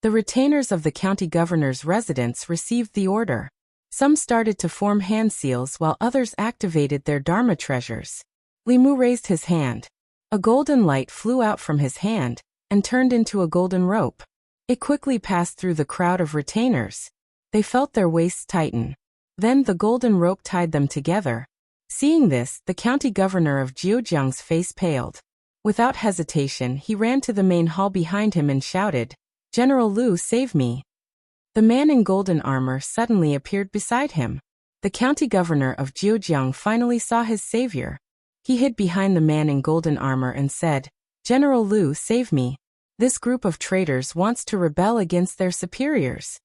The retainers of the county governor's residence received the order. Some started to form hand seals while others activated their dharma treasures. Li Mu raised his hand. A golden light flew out from his hand and turned into a golden rope. It quickly passed through the crowd of retainers. They felt their waists tighten. Then the golden rope tied them together. Seeing this, the county governor of Zhejiang's face paled. Without hesitation, he ran to the main hall behind him and shouted, "General Liu, save me!" The man in golden armor suddenly appeared beside him. The county governor of Zhejiang finally saw his savior. He hid behind the man in golden armor and said, "General Liu, save me. This group of traitors wants to rebel against their superiors."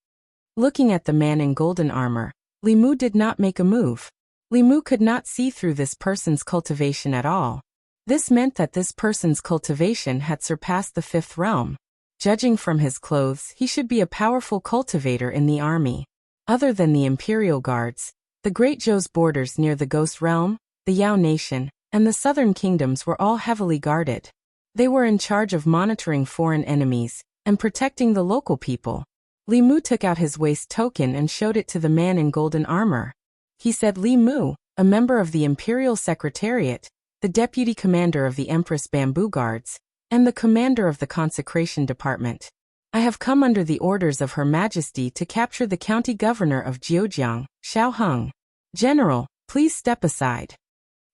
Looking at the man in golden armor, Li Mu did not make a move. Li Mu could not see through this person's cultivation at all. This meant that this person's cultivation had surpassed the fifth realm. Judging from his clothes, he should be a powerful cultivator in the army. Other than the Imperial Guards, the Great Zhou's borders near the Ghost Realm, the Yao Nation, and the southern kingdoms were all heavily guarded. They were in charge of monitoring foreign enemies and protecting the local people. Li Mu took out his waist token and showed it to the man in golden armor. He said, "Li Mu, a member of the Imperial Secretariat, the deputy commander of the Empress Bamboo Guards, and the commander of the Consecration Department. I have come under the orders of Her Majesty to capture the county governor of Zhejiang, Xiao Heng. General, please step aside."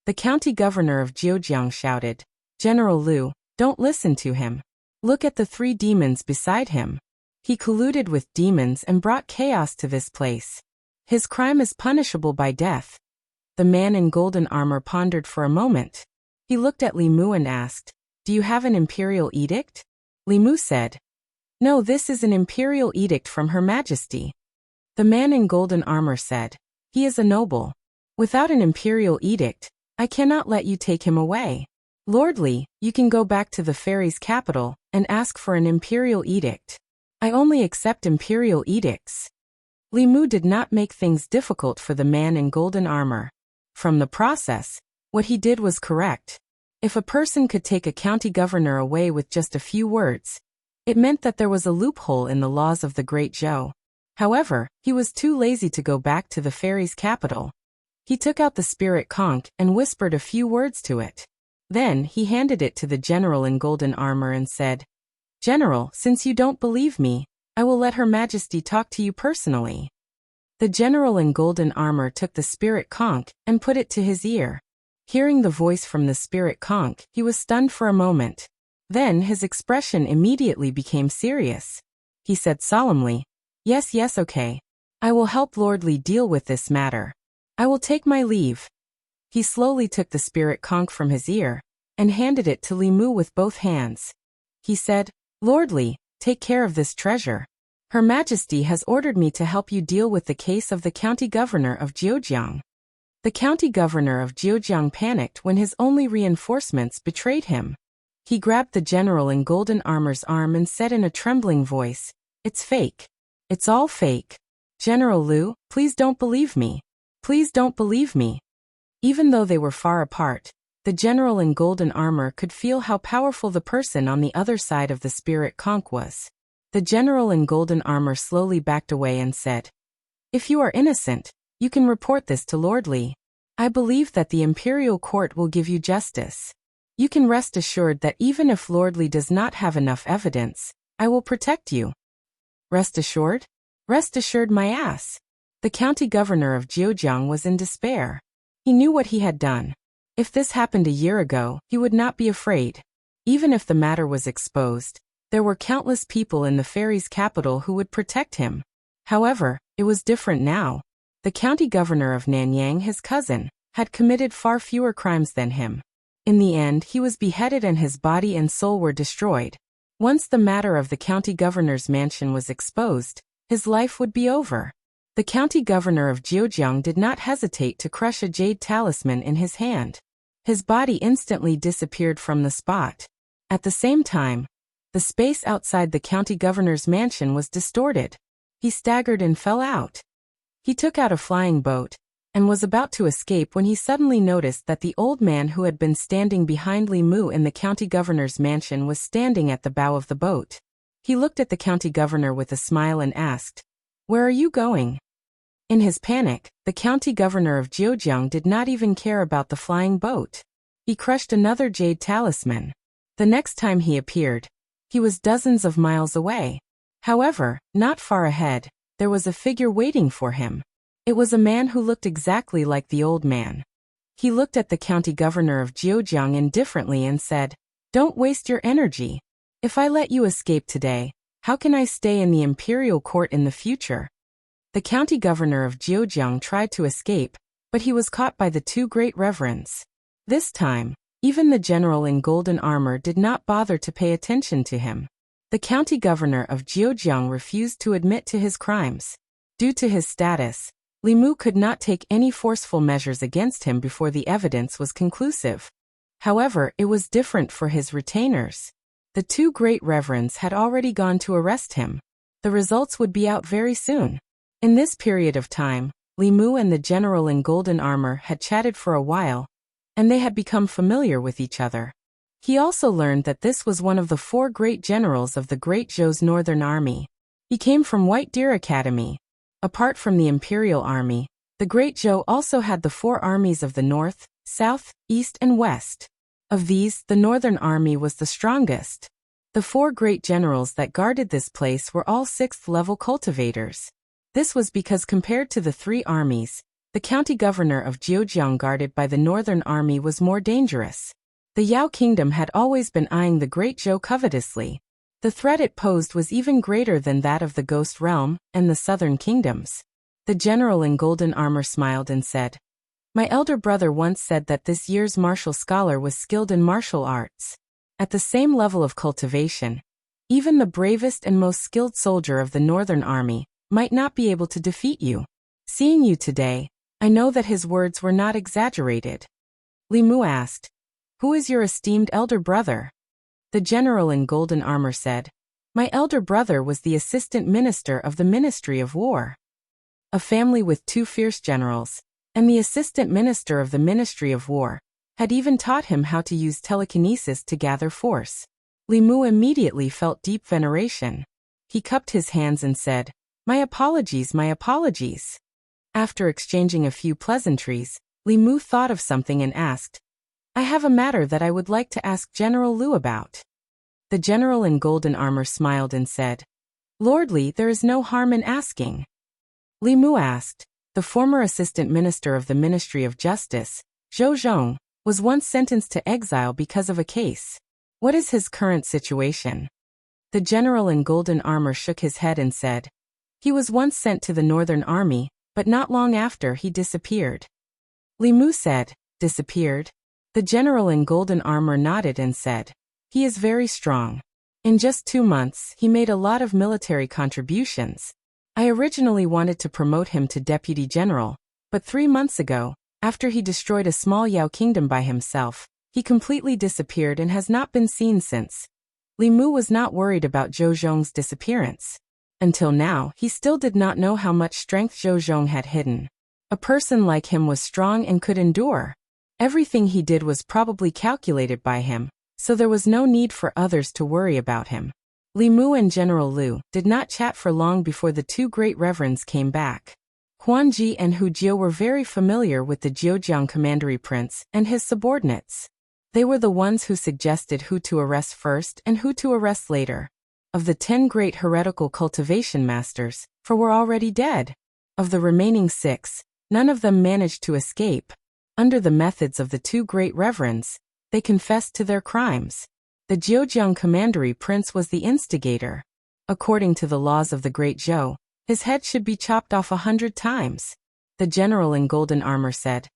The county governor of Zhejiang shouted, "General Liu, don't listen to him. Look at the 3 demons beside him. He colluded with demons and brought chaos to this place. His crime is punishable by death." The man in golden armor pondered for a moment. He looked at Li Mu and asked, "Do you have an imperial edict?" Li Mu said, "No, this is an imperial edict from Her Majesty." The man in golden armor said, "He is a noble. Without an imperial edict, I cannot let you take him away. Lord Li, you can go back to the fairy's capital and ask for an imperial edict. I only accept imperial edicts." Li Mu did not make things difficult for the man in golden armor. From the process, what he did was correct. If a person could take a county governor away with just a few words, it meant that there was a loophole in the laws of the Great Zhou. However, he was too lazy to go back to the fairy's capital. He took out the spirit conch and whispered a few words to it. Then he handed it to the general in golden armor and said, "General, since you don't believe me, I will let Her Majesty talk to you personally." The general in golden armor took the spirit conch and put it to his ear. Hearing the voice from the spirit conch, he was stunned for a moment. Then his expression immediately became serious. He said solemnly, Yes, okay. I will help Lord Li deal with this matter. I will take my leave." He slowly took the spirit conch from his ear and handed it to Li Mu with both hands. He said, "Lord Li, take care of this treasure. Her Majesty has ordered me to help you deal with the case of the county governor of Zhejiang." The county governor of Zhejiang panicked when his only reinforcements betrayed him. He grabbed the general in golden armor's arm and said in a trembling voice, "It's fake. It's all fake. General Liu, please don't believe me. Please don't believe me." Even though they were far apart, the general in golden armor could feel how powerful the person on the other side of the spirit conch was. The general in golden armor slowly backed away and said, "If you are innocent, you can report this to Lord Li. I believe that the imperial court will give you justice. You can rest assured that even if Lord Li does not have enough evidence, I will protect you." Rest assured? Rest assured my ass. The county governor of Zhejiang was in despair. He knew what he had done. If this happened a year ago, he would not be afraid. Even if the matter was exposed, there were countless people in the fairy's capital who would protect him. However, it was different now. The county governor of Nanyang, his cousin, had committed far fewer crimes than him. In the end, he was beheaded and his body and soul were destroyed. Once the matter of the county governor's mansion was exposed, his life would be over. The county governor of Zhejiang did not hesitate to crush a jade talisman in his hand. His body instantly disappeared from the spot. At the same time, the space outside the county governor's mansion was distorted. He staggered and fell out. He took out a flying boat and was about to escape when he suddenly noticed that the old man who had been standing behind Li Mu in the county governor's mansion was standing at the bow of the boat. He looked at the county governor with a smile and asked, "Where are you going?" In his panic, the county governor of Zhejiang did not even care about the flying boat. He crushed another jade talisman. The next time he appeared, he was dozens of miles away. However, not far ahead, there was a figure waiting for him. It was a man who looked exactly like the old man. He looked at the county governor of Zhejiang indifferently and said, "Don't waste your energy. If I let you escape today, how can I stay in the imperial court in the future?" The county governor of Zhejiang tried to escape, but he was caught by the two great reverends. This time, even the general in golden armor did not bother to pay attention to him. The county governor of Zhejiang refused to admit to his crimes. Due to his status, Li Mu could not take any forceful measures against him before the evidence was conclusive. However, it was different for his retainers. The two great reverends had already gone to arrest him. The results would be out very soon. In this period of time, Li Mu and the general in golden armor had chatted for a while, and they had become familiar with each other. He also learned that this was one of the four great generals of the Great Zhou's northern army. He came from White Deer Academy. Apart from the Imperial Army, the Great Zhou also had the four armies of the north, south, east and west. Of these, the northern army was the strongest. The four great generals that guarded this place were all 6th-level cultivators. This was because compared to the three armies, the county governor of Zhejiang guarded by the northern army was more dangerous. The Yao kingdom had always been eyeing the Great Zhou covetously. The threat it posed was even greater than that of the Ghost Realm and the southern kingdoms. The general in golden armor smiled and said, "My elder brother once said that this year's martial scholar was skilled in martial arts. At the same level of cultivation, even the bravest and most skilled soldier of the northern army might not be able to defeat you. Seeing you today, I know that his words were not exaggerated." Li Mu asked, "Who is your esteemed elder brother?" The general in golden armor said, "My elder brother was the assistant minister of the Ministry of War. A family with two fierce generals, and the assistant minister of the Ministry of War, had even taught him how to use telekinesis to gather force." Li Mu immediately felt deep veneration. He cupped his hands and said, my apologies." After exchanging a few pleasantries, Li Mu thought of something and asked, "I have a matter that I would like to ask General Liu about." The general in golden armor smiled and said, "Lord Li, there is no harm in asking." Li Mu asked, "The former assistant minister of the Ministry of Justice, Zhou Zhong, was once sentenced to exile because of a case. What is his current situation?" The general in golden armor shook his head and said, "He was once sent to the northern army, but not long after he disappeared." Li Mu said, "Disappeared?" The general in golden armor nodded and said, "He is very strong. In just 2 months, he made a lot of military contributions. I originally wanted to promote him to deputy general, but 3 months ago, after he destroyed a small Yao kingdom by himself, he completely disappeared and has not been seen since." Li Mu was not worried about Zhou Zhong's disappearance. Until now, he still did not know how much strength Zhou Zhong had hidden. A person like him was strong and could endure. Everything he did was probably calculated by him, so there was no need for others to worry about him. Li Mu and General Liu did not chat for long before the two great reverends came back. Huan Ji and Hu Jiu were very familiar with the Zhejiang commandery prince and his subordinates. They were the ones who suggested who to arrest first and who to arrest later. Of the 10 great heretical cultivation masters, 4 were already dead. Of the remaining 6, none of them managed to escape. Under the methods of the two great reverends, they confessed to their crimes. The Zhejiang commandery prince was the instigator. According to the laws of the Great Zhou, his head should be chopped off 100 times. The general in golden armor said,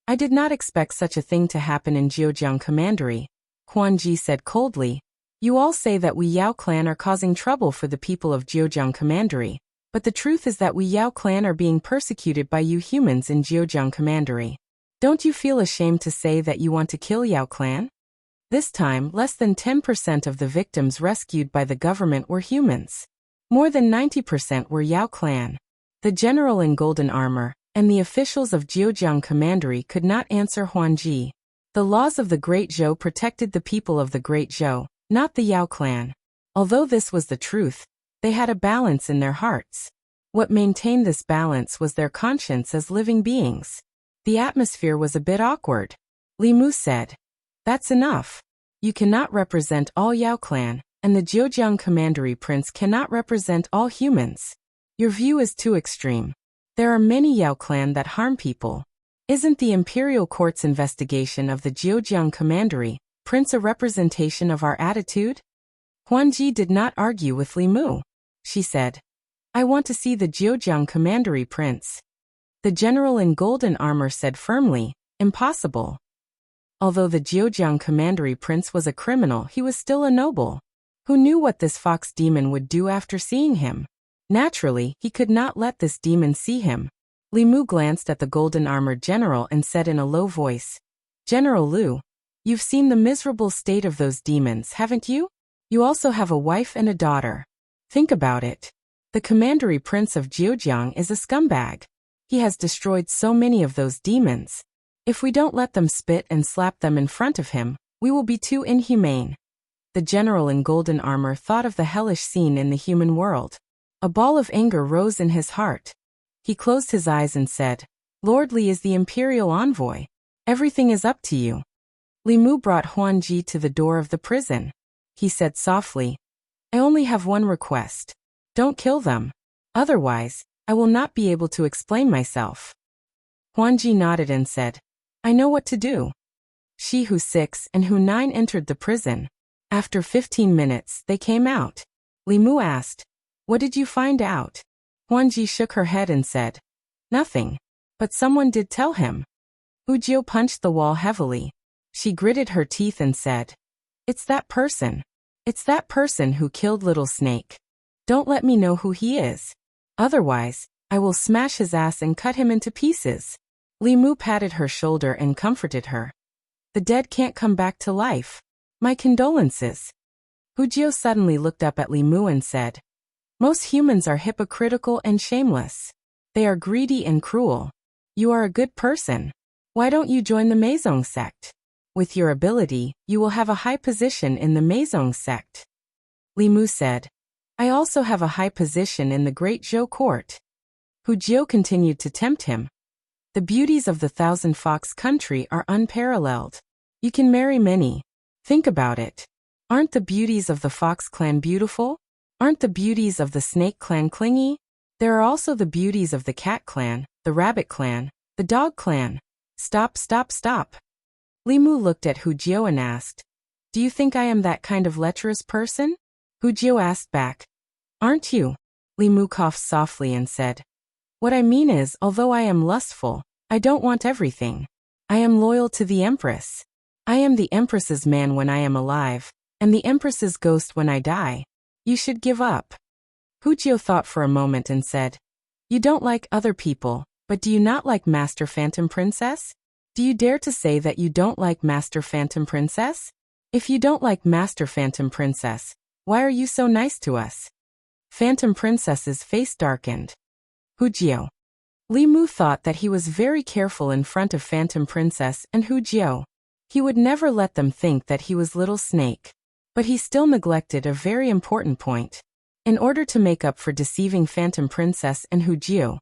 "I did not expect such a thing to happen in Zhejiang commandery." Huan Ji said coldly, "You all say that we Yao clan are causing trouble for the people of Zhejiang commandery, but the truth is that we Yao clan are being persecuted by you humans in Zhejiang commandery. Don't you feel ashamed to say that you want to kill Yao clan?" This time, less than 10% of the victims rescued by the government were humans. More than 90% were Yao clan. The general in golden armor and the officials of Zhejiang commandery could not answer Huan Ji. The laws of the Great Zhou protected the people of the Great Zhou, not the Yao clan. Although this was the truth, they had a balance in their hearts. What maintained this balance was their conscience as living beings. The atmosphere was a bit awkward. Li Mu said, That's enough. You cannot represent all Yao clan, and the Zhejiang Commandery Prince cannot represent all humans. Your view is too extreme. There are many Yao clan that harm people. Isn't the Imperial Court's investigation of the Zhejiang Commandery Prince a representation of our attitude? Huanji did not argue with Li Mu. She said, I want to see the Zhejiang Commandery Prince. The general in golden armor said firmly, impossible. Although the Zhejiang Commandery Prince was a criminal, he was still a noble. Who knew what this fox demon would do after seeing him? Naturally, he could not let this demon see him. Li Mu glanced at the golden-armored general and said in a low voice, General Liu, you've seen the miserable state of those demons, haven't you? You also have a wife and a daughter. Think about it. The Commandery Prince of Zhejiang is a scumbag. He has destroyed so many of those demons. If we don't let them spit and slap them in front of him, we will be too inhumane. The general in golden armor thought of the hellish scene in the human world. A ball of anger rose in his heart. He closed his eyes and said, Lord Li is the imperial envoy. Everything is up to you. Li Mu brought Huanji to the door of the prison. He said softly, I only have one request. Don't kill them. Otherwise, I will not be able to explain myself. Huanji nodded and said, I know what to do. Shi Hu 6 and Hu 9 entered the prison. After 15 minutes, they came out. Li Mu asked, What did you find out? Huanji shook her head and said, Nothing. But someone did tell him. Hu Jiu punched the wall heavily. She gritted her teeth and said, It's that person. It's that person who killed Little Snake. Don't let me know who he is. Otherwise, I will smash his ass and cut him into pieces. Li Mu patted her shoulder and comforted her. The dead can't come back to life. My condolences. Hu Jiu suddenly looked up at Li Mu and said, Most humans are hypocritical and shameless. They are greedy and cruel. You are a good person. Why don't you join the Meizong sect? With your ability, you will have a high position in the Meizong sect. Li Mu said, I also have a high position in the Great Zhou court. Hu Jiu continued to tempt him. The beauties of the Thousand Fox country are unparalleled. You can marry many. Think about it. Aren't the beauties of the Fox clan beautiful? Aren't the beauties of the Snake clan clingy? There are also the beauties of the Cat clan, the Rabbit clan, the Dog clan. Stop, stop, stop. Li Mu looked at Hu Jiu and asked, Do you think I am that kind of lecherous person? Hu Jiu asked back, Aren't you? Li Mu coughed softly and said, What I mean is, although I am lustful, I don't want everything. I am loyal to the Empress. I am the Empress's man when I am alive, and the Empress's ghost when I die. You should give up. Hu Jiu thought for a moment and said, You don't like other people, but do you not like Master Phantom Princess? Do you dare to say that you don't like Master Phantom Princess? If you don't like Master Phantom Princess, why are you so nice to us? Phantom Princess's face darkened. Hu Jiu. Li Mu thought that he was very careful in front of Phantom Princess and Hu Jiu. He would never let them think that he was Little Snake. But he still neglected a very important point. In order to make up for deceiving Phantom Princess and Hu Jiu,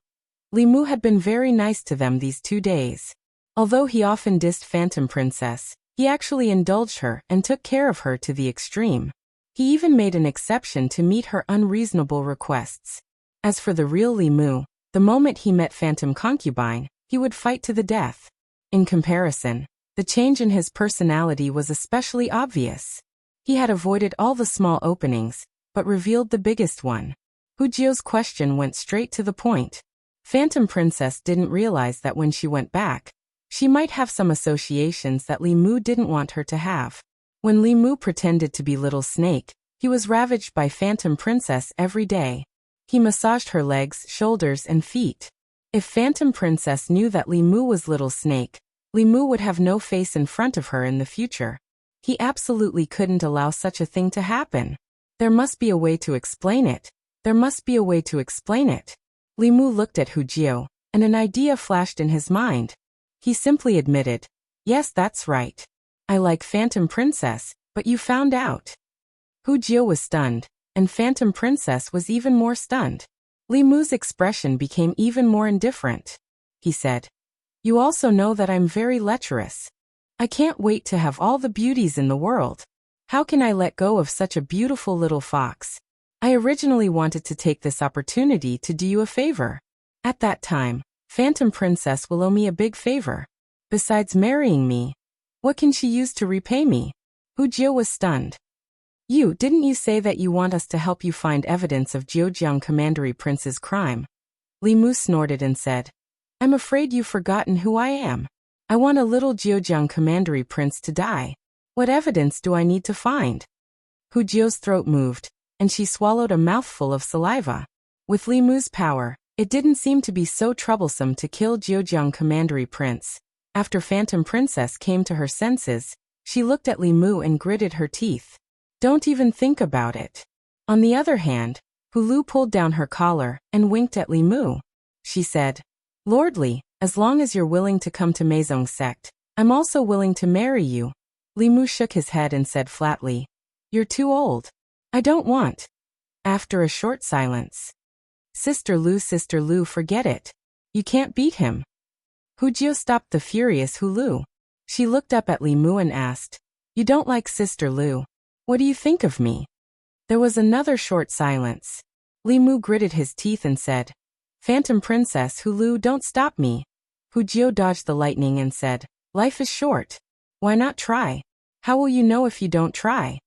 Li Mu had been very nice to them these 2 days. Although he often dissed Phantom Princess, he actually indulged her and took care of her to the extreme. He even made an exception to meet her unreasonable requests. As for the real Li Mu, the moment he met Phantom Concubine, he would fight to the death. In comparison, the change in his personality was especially obvious. He had avoided all the small openings, but revealed the biggest one. Hu Jiu's question went straight to the point. Phantom Princess didn't realize that when she went back, she might have some associations that Li Mu didn't want her to have. When Li Mu pretended to be Little Snake, he was ravaged by Phantom Princess every day. He massaged her legs, shoulders, and feet. If Phantom Princess knew that Li Mu was Little Snake, Li Mu would have no face in front of her in the future. He absolutely couldn't allow such a thing to happen. There must be a way to explain it. There must be a way to explain it. Li Mu looked at Hu Jiu, and an idea flashed in his mind. He simply admitted, Yes, that's right. I like Phantom Princess, but you found out. Hu Jiu was stunned, and Phantom Princess was even more stunned. Li Mu's expression became even more indifferent. He said, You also know that I'm very lecherous. I can't wait to have all the beauties in the world. How can I let go of such a beautiful little fox? I originally wanted to take this opportunity to do you a favor. At that time, Phantom Princess will owe me a big favor. Besides marrying me, what can she use to repay me? Hu Jio was stunned. Didn't you say that you want us to help you find evidence of Jiujiang Commandery Prince's crime? Li Mu snorted and said, I'm afraid you've forgotten who I am. I want a little Jiujiang Commandery Prince to die. What evidence do I need to find? Hu Jio's throat moved, and she swallowed a mouthful of saliva. With Li Mu's power, it didn't seem to be so troublesome to kill Jiujiang Commandery Prince. After Phantom Princess came to her senses, she looked at Li Mu and gritted her teeth. Don't even think about it. On the other hand, Hu Lu pulled down her collar and winked at Li Mu. She said, Lordly, as long as you're willing to come to Meizong sect, I'm also willing to marry you. Li Mu shook his head and said flatly, You're too old. I don't want. After a short silence, Sister Lu, forget it. You can't beat him. Hu Jio stopped the furious Hu Lu. She looked up at Li Mu and asked, You don't like Sister Lu? What do you think of me? There was another short silence. Li Mu gritted his teeth and said, Phantom Princess Hu Lu, don't stop me. Hu Jio dodged the lightning and said, Life is short. Why not try? How will you know if you don't try?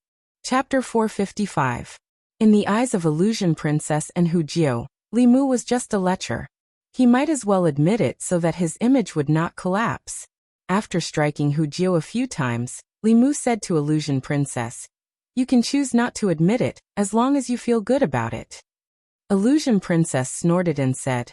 Chapter 455. In the eyes of Illusion Princess and Hu Jio, Li Mu was just a lecher. He might as well admit it so that his image would not collapse. After striking Hu Jio a few times, Li Mu said to Illusion Princess, You can choose not to admit it, as long as you feel good about it. Illusion Princess snorted and said,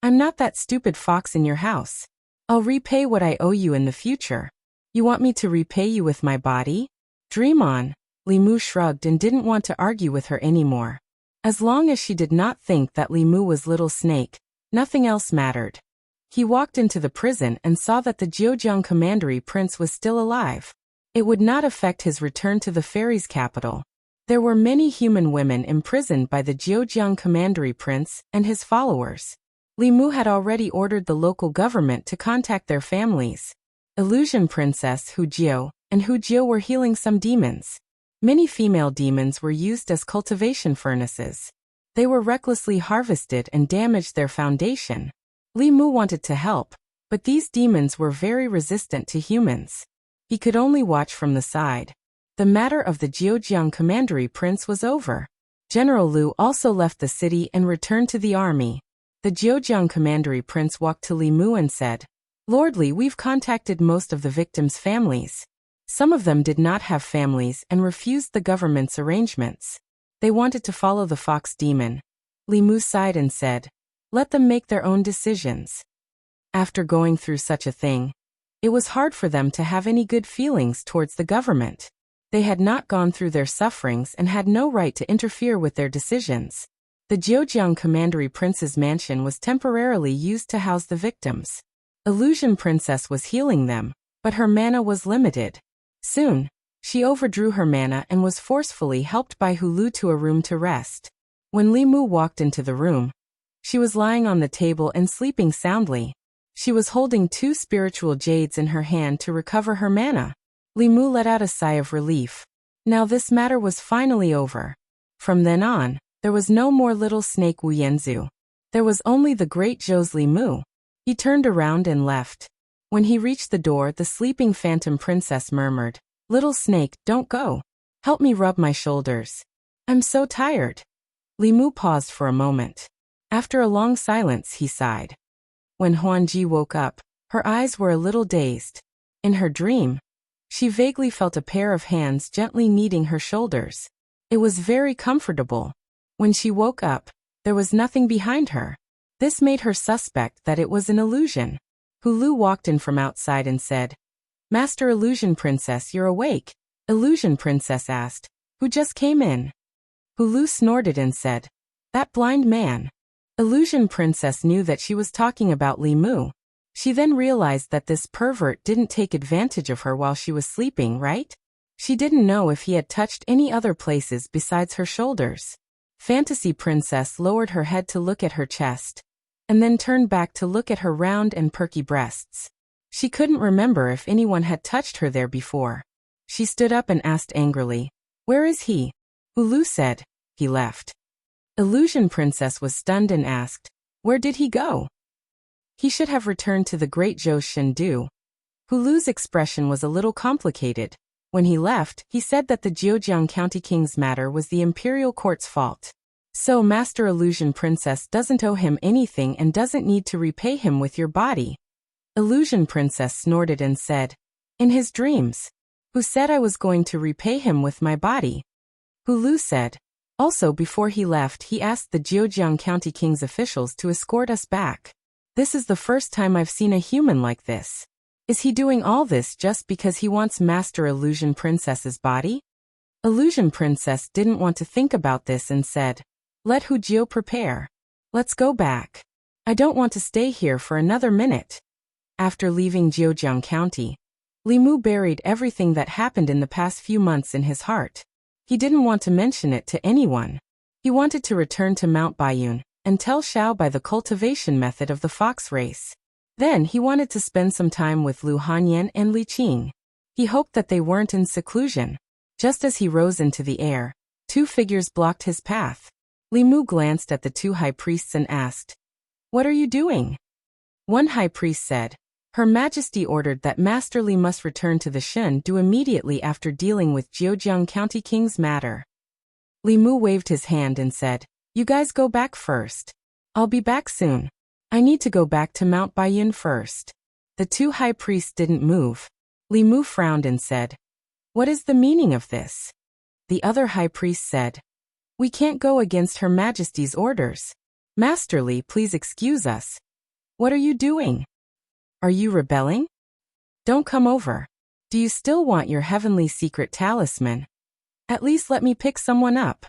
I'm not that stupid fox in your house. I'll repay what I owe you in the future. You want me to repay you with my body? Dream on. Li Mu shrugged and didn't want to argue with her anymore. As long as she did not think that Li Mu was Little Snake, nothing else mattered. He walked into the prison and saw that the Jiujiang Commandery Prince was still alive. It would not affect his return to the fairies' capital. There were many human women imprisoned by the Jiujiang Commandery Prince and his followers. Li Mu had already ordered the local government to contact their families. Illusion Princess Hu Jio and Hu Jio were healing some demons. Many female demons were used as cultivation furnaces. They were recklessly harvested and damaged their foundation. Li Mu wanted to help, but these demons were very resistant to humans. He could only watch from the side. The matter of the Jiujiang Commandery Prince was over. General Liu also left the city and returned to the army. The Jiujiang Commandery Prince walked to Li Mu and said, Lordly, we've contacted most of the victims' families. Some of them did not have families and refused the government's arrangements. They wanted to follow the fox demon. Li Mu sighed and said, Let them make their own decisions. After going through such a thing, it was hard for them to have any good feelings towards the government. They had not gone through their sufferings and had no right to interfere with their decisions. The Jiujiang Commandery Prince's mansion was temporarily used to house the victims. Illusion Princess was healing them, but her mana was limited. Soon, she overdrew her mana and was forcefully helped by Hu Lu to a room to rest. When Li Mu walked into the room, she was lying on the table and sleeping soundly. She was holding 2 spiritual jades in her hand to recover her mana. Li Mu let out a sigh of relief. Now this matter was finally over. From then on, there was no more Little Snake Wu Yanzu. There was only the great Zhou's Li Mu. He turned around and left. When he reached the door, the sleeping Phantom Princess murmured, Little Snake, don't go. Help me rub my shoulders. I'm so tired. Li Mu paused for a moment. After a long silence, he sighed. When Huanji woke up, her eyes were a little dazed. In her dream, she vaguely felt a pair of hands gently kneading her shoulders. It was very comfortable. When she woke up, there was nothing behind her. This made her suspect that it was an illusion. Hu Lu walked in from outside and said, Master Illusion Princess, you're awake. Illusion Princess asked, Who just came in? Hu Lu snorted and said, That blind man. Illusion Princess knew that she was talking about Li Mu. She then realized that this pervert didn't take advantage of her while she was sleeping, right? She didn't know if he had touched any other places besides her shoulders. Fantasy Princess lowered her head to look at her chest, and then turned back to look at her round and perky breasts. She couldn't remember if anyone had touched her there before. She stood up and asked angrily, "Where is he?" Ulu said, "He left." Illusion Princess was stunned and asked, "Where did he go?" "He should have returned to the great Zhou Shendu." Hulu's expression was a little complicated. When he left, he said that the Zhejiang County King's matter was the imperial court's fault. So Master Illusion Princess doesn't owe him anything and doesn't need to repay him with your body. Illusion Princess snorted and said, "In his dreams. Who said I was going to repay him with my body?" Hulu said. Also before he left he asked the Zhejiang County King's officials to escort us back. "This is the first time I've seen a human like this. Is he doing all this just because he wants Master Illusion Princess's body?" Illusion Princess didn't want to think about this and said, "Let Hu Jiao prepare. Let's go back. I don't want to stay here for another minute." After leaving Zhejiang County, Li Mu buried everything that happened in the past few months in his heart. He didn't want to mention it to anyone. He wanted to return to Mount Baiyun and tell Xiao by the cultivation method of the fox race. Then he wanted to spend some time with Lu Hanyan and Li Qing. He hoped that they weren't in seclusion. Just as he rose into the air, two figures blocked his path. Li Mu glanced at the two high priests and asked, "What are you doing?" One high priest said, "Her Majesty ordered that Master Li must return to the Shendu immediately after dealing with Zhejiang County King's matter." Li Mu waved his hand and said, "You guys go back first. I'll be back soon. I need to go back to Mount Baiyun first." The two high priests didn't move. Li Mu frowned and said, "What is the meaning of this?" The other high priest said, "We can't go against Her Majesty's orders. Master Li, please excuse us. What are you doing? Are you rebelling? Don't come over. Do you still want your heavenly secret talisman? At least let me pick someone up."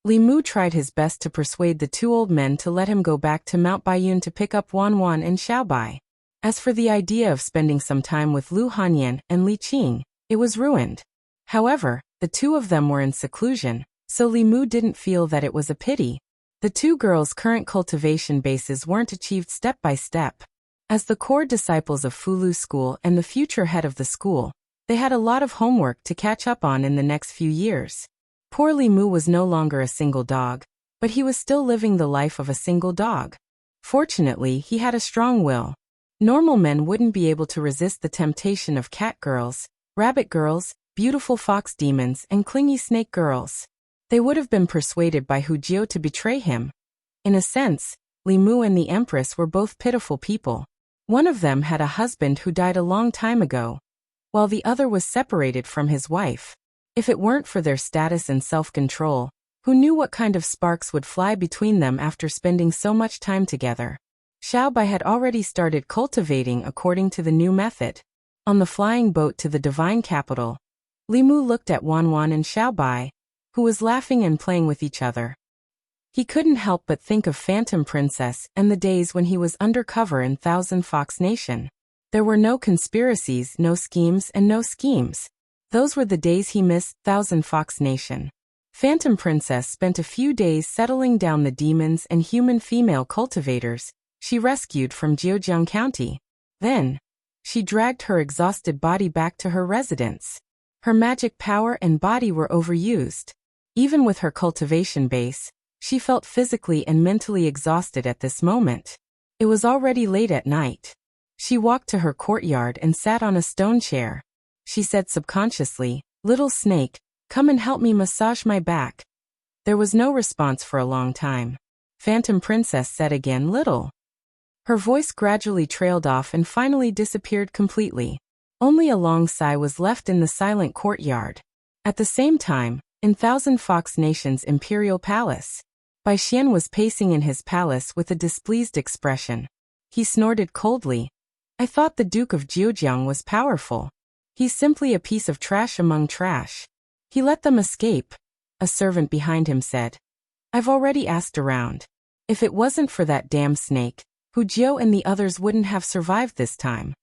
Li Mu tried his best to persuade the two old men to let him go back to Mount Baiyun to pick up Wan Wan and Xiaobai. As for the idea of spending some time with Lu Hanyan and Li Qing, it was ruined. However, the two of them were in seclusion, so Li Mu didn't feel that it was a pity. The two girls' current cultivation bases weren't achieved step by step. As the core disciples of Fulu School and the future head of the school, they had a lot of homework to catch up on in the next few years. Poor Li Mu was no longer a single dog, but he was still living the life of a single dog. Fortunately, he had a strong will. Normal men wouldn't be able to resist the temptation of cat girls, rabbit girls, beautiful fox demons, and clingy snake girls. They would have been persuaded by Hu Jiao to betray him. In a sense, Li Mu and the Empress were both pitiful people. One of them had a husband who died a long time ago, while the other was separated from his wife. If it weren't for their status and self-control, who knew what kind of sparks would fly between them after spending so much time together? Xiaobai had already started cultivating according to the new method. On the flying boat to the divine capital, Li Mu looked at Wan Wan and Xiaobai, who was laughing and playing with each other. He couldn't help but think of Phantom Princess and the days when he was undercover in Thousand Fox Nation. There were no conspiracies, no schemes, and no schemes. Those were the days he missed. Thousand Fox Nation. Phantom Princess spent a few days settling down the demons and human female cultivators she rescued from Zhejiang County. Then, she dragged her exhausted body back to her residence. Her magic power and body were overused. Even with her cultivation base, she felt physically and mentally exhausted at this moment. It was already late at night. She walked to her courtyard and sat on a stone chair. She said subconsciously, "Little snake, come and help me massage my back." There was no response for a long time. Phantom Princess said again, "Little." Her voice gradually trailed off and finally disappeared completely. Only a long sigh was left in the silent courtyard. At the same time, in Thousand Fox Nation's imperial palace, Bai Xian was pacing in his palace with a displeased expression. He snorted coldly. "I thought the Duke of Zhejiang was powerful. He's simply a piece of trash among trash. He let them escape," a servant behind him said. "I've already asked around. If it wasn't for that damn snake, Hu Jiao and the others wouldn't have survived this time."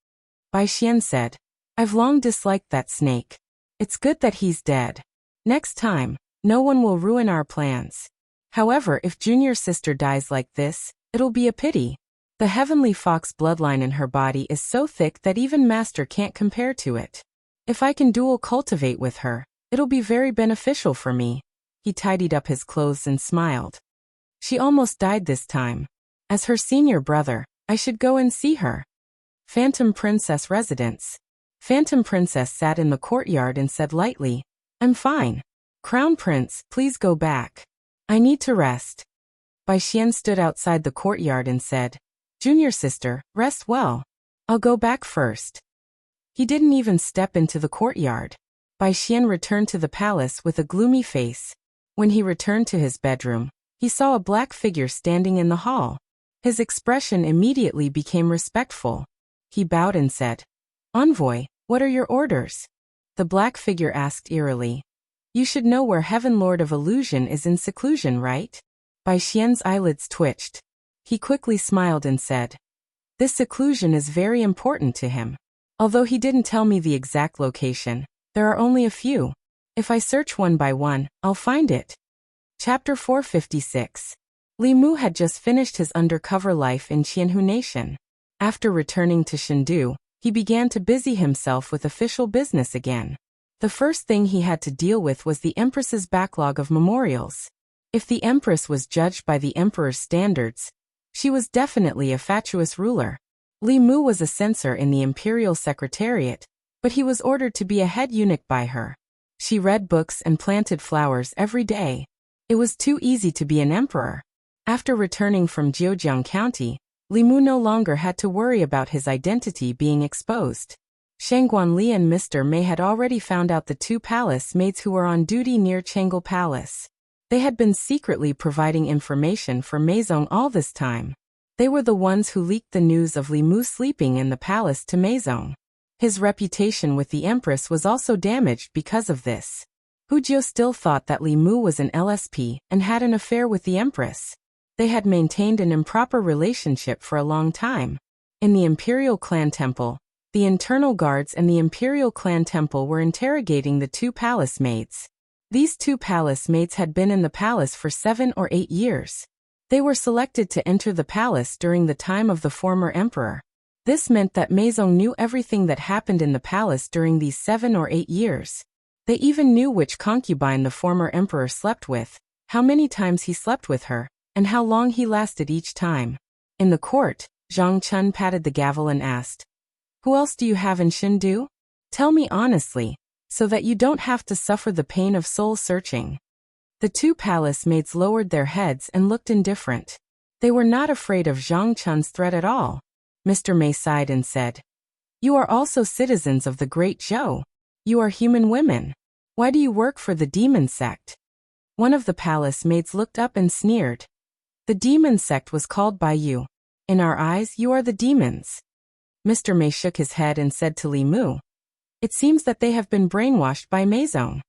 Bai Xian said, "I've long disliked that snake. It's good that he's dead. Next time, no one will ruin our plans. However, if Junior sister dies like this, it'll be a pity." The heavenly fox bloodline in her body is so thick that even master can't compare to it. If I can dual cultivate with her, it'll be very beneficial for me. He tidied up his clothes and smiled. She almost died this time. As her senior brother, I should go and see her. Phantom Princess residence. Phantom Princess sat in the courtyard and said lightly, I'm fine. Crown Prince, please go back. I need to rest. Bai Xian stood outside the courtyard and said, Junior sister, rest well. I'll go back first. He didn't even step into the courtyard. Bai Xian returned to the palace with a gloomy face. When he returned to his bedroom, he saw a black figure standing in the hall. His expression immediately became respectful. He bowed and said, Envoy, what are your orders? The black figure asked eerily. You should know where Heaven Lord of Illusion is in seclusion, right? Bai Xian's eyelids twitched. He quickly smiled and said, This seclusion is very important to him. Although he didn't tell me the exact location, there are only a few. If I search one by one, I'll find it. Chapter 456. Li Mu had just finished his undercover life in Qianhu Nation. After returning to Chengdu, he began to busy himself with official business again. The first thing he had to deal with was the Empress's backlog of memorials. If the Empress was judged by the Emperor's standards, she was definitely a fatuous ruler. Li Mu was a censor in the Imperial Secretariat, but he was ordered to be a head eunuch by her. She read books and planted flowers every day. It was too easy to be an emperor. After returning from Jiujiang County, Li Mu no longer had to worry about his identity being exposed. Shangguan Li and Mr. Mei had already found out the two palace maids who were on duty near Chang'e Palace. They had been secretly providing information for Meizong all this time. They were the ones who leaked the news of Li Mu sleeping in the palace to Meizong. His reputation with the Empress was also damaged because of this. Hu Jiu still thought that Li Mu was an LSP and had an affair with the Empress. They had maintained an improper relationship for a long time. In the Imperial Clan Temple, the internal guards and the Imperial Clan Temple were interrogating the two palace maids. These two palace maids had been in the palace for 7 or 8 years. They were selected to enter the palace during the time of the former emperor. This meant that Meizong knew everything that happened in the palace during these 7 or 8 years. They even knew which concubine the former emperor slept with, how many times he slept with her, and how long he lasted each time. In the court, Zhang Chun patted the gavel and asked, Who else do you have in Chengdu? Tell me honestly, so that you don't have to suffer the pain of soul searching. The two palace maids lowered their heads and looked indifferent. They were not afraid of Zhang Chun's threat at all. Mr. Mei sighed and said, You are also citizens of the Great Zhou. You are human women. Why do you work for the demon sect? One of the palace maids looked up and sneered. The demon sect was called by you. In our eyes, you are the demons. Mr. Mei shook his head and said to Li Mu, It seems that they have been brainwashed by Meizong.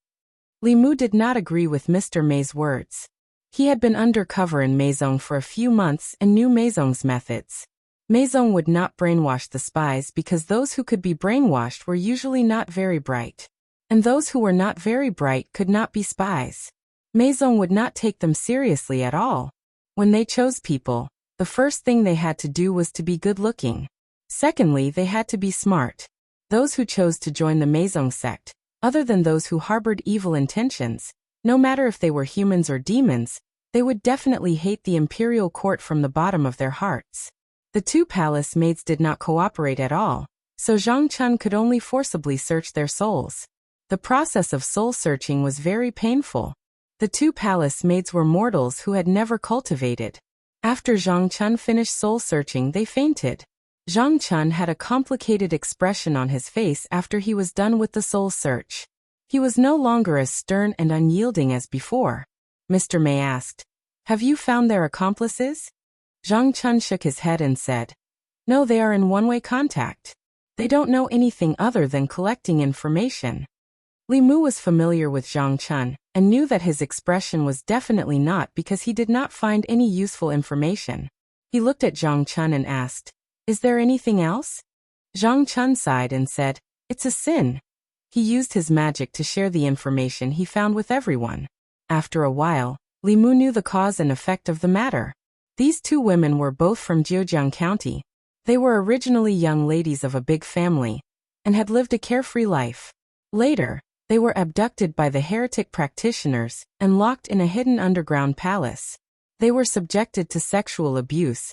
Li Mu did not agree with Mr. Mei's words. He had been undercover in Meizong for a few months and knew Meizong's methods. Meizong would not brainwash the spies because those who could be brainwashed were usually not very bright. And those who were not very bright could not be spies. Meizong would not take them seriously at all. When they chose people, the first thing they had to do was to be good-looking. Secondly, they had to be smart. Those who chose to join the Meizong sect, other than those who harbored evil intentions, no matter if they were humans or demons, they would definitely hate the imperial court from the bottom of their hearts. The two palace maids did not cooperate at all, so Zhang Chun could only forcibly search their souls. The process of soul searching was very painful. The two palace maids were mortals who had never cultivated. After Zhang Chun finished soul searching, they fainted. Zhang Chun had a complicated expression on his face after he was done with the soul search. He was no longer as stern and unyielding as before. Mr. Mei asked, Have you found their accomplices? Zhang Chun shook his head and said, No, they are in one-way contact. They don't know anything other than collecting information. Li Mu was familiar with Zhang Chun and knew that his expression was definitely not because he did not find any useful information. He looked at Zhang Chun and asked, Is there anything else? Zhang Chun sighed and said, It's a sin. He used his magic to share the information he found with everyone. After a while, Li Mu knew the cause and effect of the matter. These two women were both from Zhejiang County. They were originally young ladies of a big family and had lived a carefree life. Later, they were abducted by the heretic practitioners and locked in a hidden underground palace. They were subjected to sexual abuse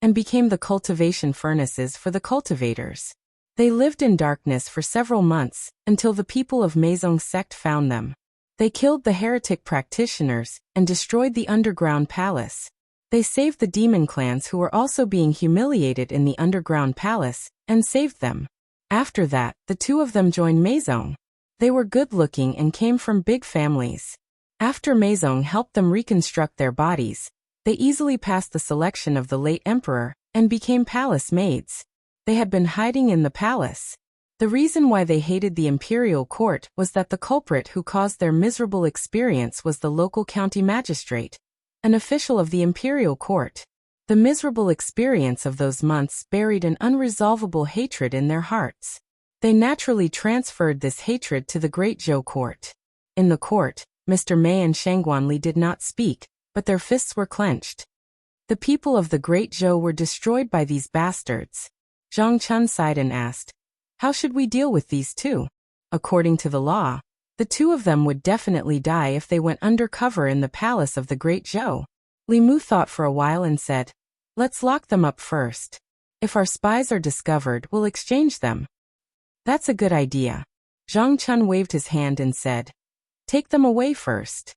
and became the cultivation furnaces for the cultivators. They lived in darkness for several months until the people of Meizong sect found them. They killed the heretic practitioners and destroyed the underground palace. They saved the demon clans who were also being humiliated in the underground palace and saved them. After that, the two of them joined Meizong. They were good-looking and came from big families. After Meizong helped them reconstruct their bodies, they easily passed the selection of the late emperor and became palace maids. They had been hiding in the palace. The reason why they hated the imperial court was that the culprit who caused their miserable experience was the local county magistrate, an official of the imperial court. The miserable experience of those months buried an unresolvable hatred in their hearts. They naturally transferred this hatred to the Great Zhou court. In the court, Mr. Mei and Shangguanli did not speak, but their fists were clenched. The people of the Great Zhou were destroyed by these bastards. Zhang Chun sighed and asked, "How should we deal with these two?" According to the law, the two of them would definitely die if they went undercover in the palace of the Great Zhou. Li Mu thought for a while and said, "Let's lock them up first. If our spies are discovered, we'll exchange them." "That's a good idea." Zhang Chun waved his hand and said, "Take them away first."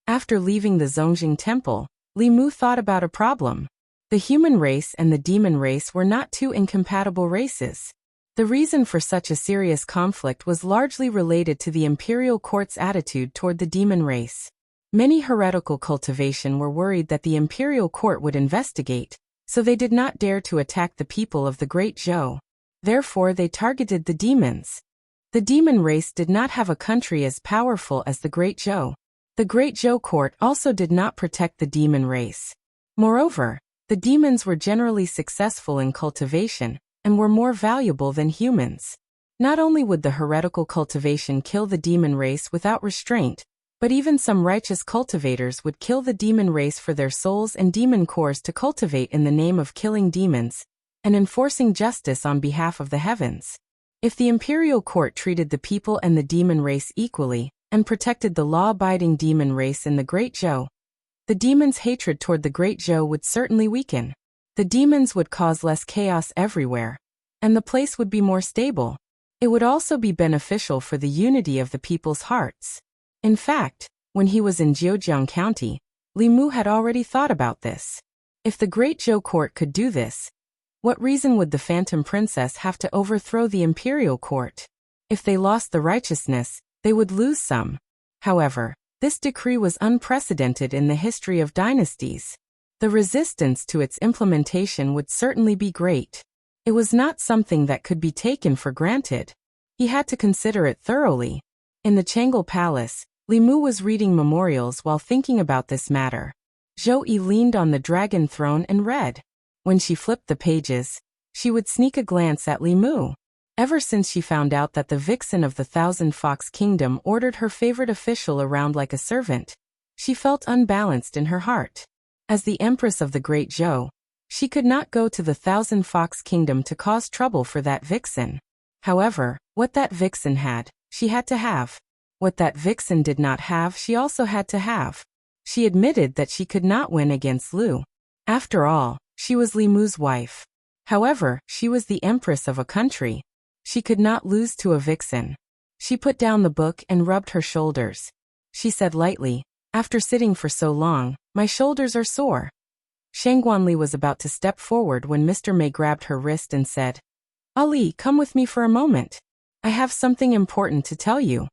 After leaving the Zongjing temple, Li Mu thought about a problem. The human race and the demon race were not two incompatible races. The reason for such a serious conflict was largely related to the imperial court's attitude toward the demon race. Many heretical cultivation were worried that the imperial court would investigate, so they did not dare to attack the people of the Great Zhou. Therefore, they targeted the demons. The demon race did not have a country as powerful as the Great Zhou. The Great Zhou court also did not protect the demon race. Moreover, the demons were generally successful in cultivation and were more valuable than humans. Not only would the heretical cultivation kill the demon race without restraint, but even some righteous cultivators would kill the demon race for their souls and demon cores to cultivate in the name of killing demons and enforcing justice on behalf of the heavens. If the imperial court treated the people and the demon race equally and protected the law-abiding demon race in the Great Zhou, the demons' hatred toward the Great Zhou would certainly weaken. The demons would cause less chaos everywhere, and the place would be more stable. It would also be beneficial for the unity of the people's hearts. In fact, when he was in Zhejiang County, Li Mu had already thought about this. If the Great Zhou court could do this, what reason would the Phantom Princess have to overthrow the imperial court? If they lost the righteousness, they would lose some. However, this decree was unprecedented in the history of dynasties. The resistance to its implementation would certainly be great. It was not something that could be taken for granted. He had to consider it thoroughly. In the Changle Palace, Li Mu was reading memorials while thinking about this matter. Zhou Yi leaned on the dragon throne and read. When she flipped the pages, she would sneak a glance at Li Mu. Ever since she found out that the vixen of the Thousand Fox Kingdom ordered her favorite official around like a servant, she felt unbalanced in her heart. As the Empress of the Great Zhou, she could not go to the Thousand Fox Kingdom to cause trouble for that vixen. However, what that vixen had, she had to have. What that vixen did not have, she also had to have. She admitted that she could not win against Lu. After all, she was Li Mu's wife. However, she was the empress of a country. She could not lose to a vixen. She put down the book and rubbed her shoulders. She said lightly, "After sitting for so long, my shoulders are sore." Shangguanli was about to step forward when Mr. Mei grabbed her wrist and said, "Ali, come with me for a moment. I have something important to tell you."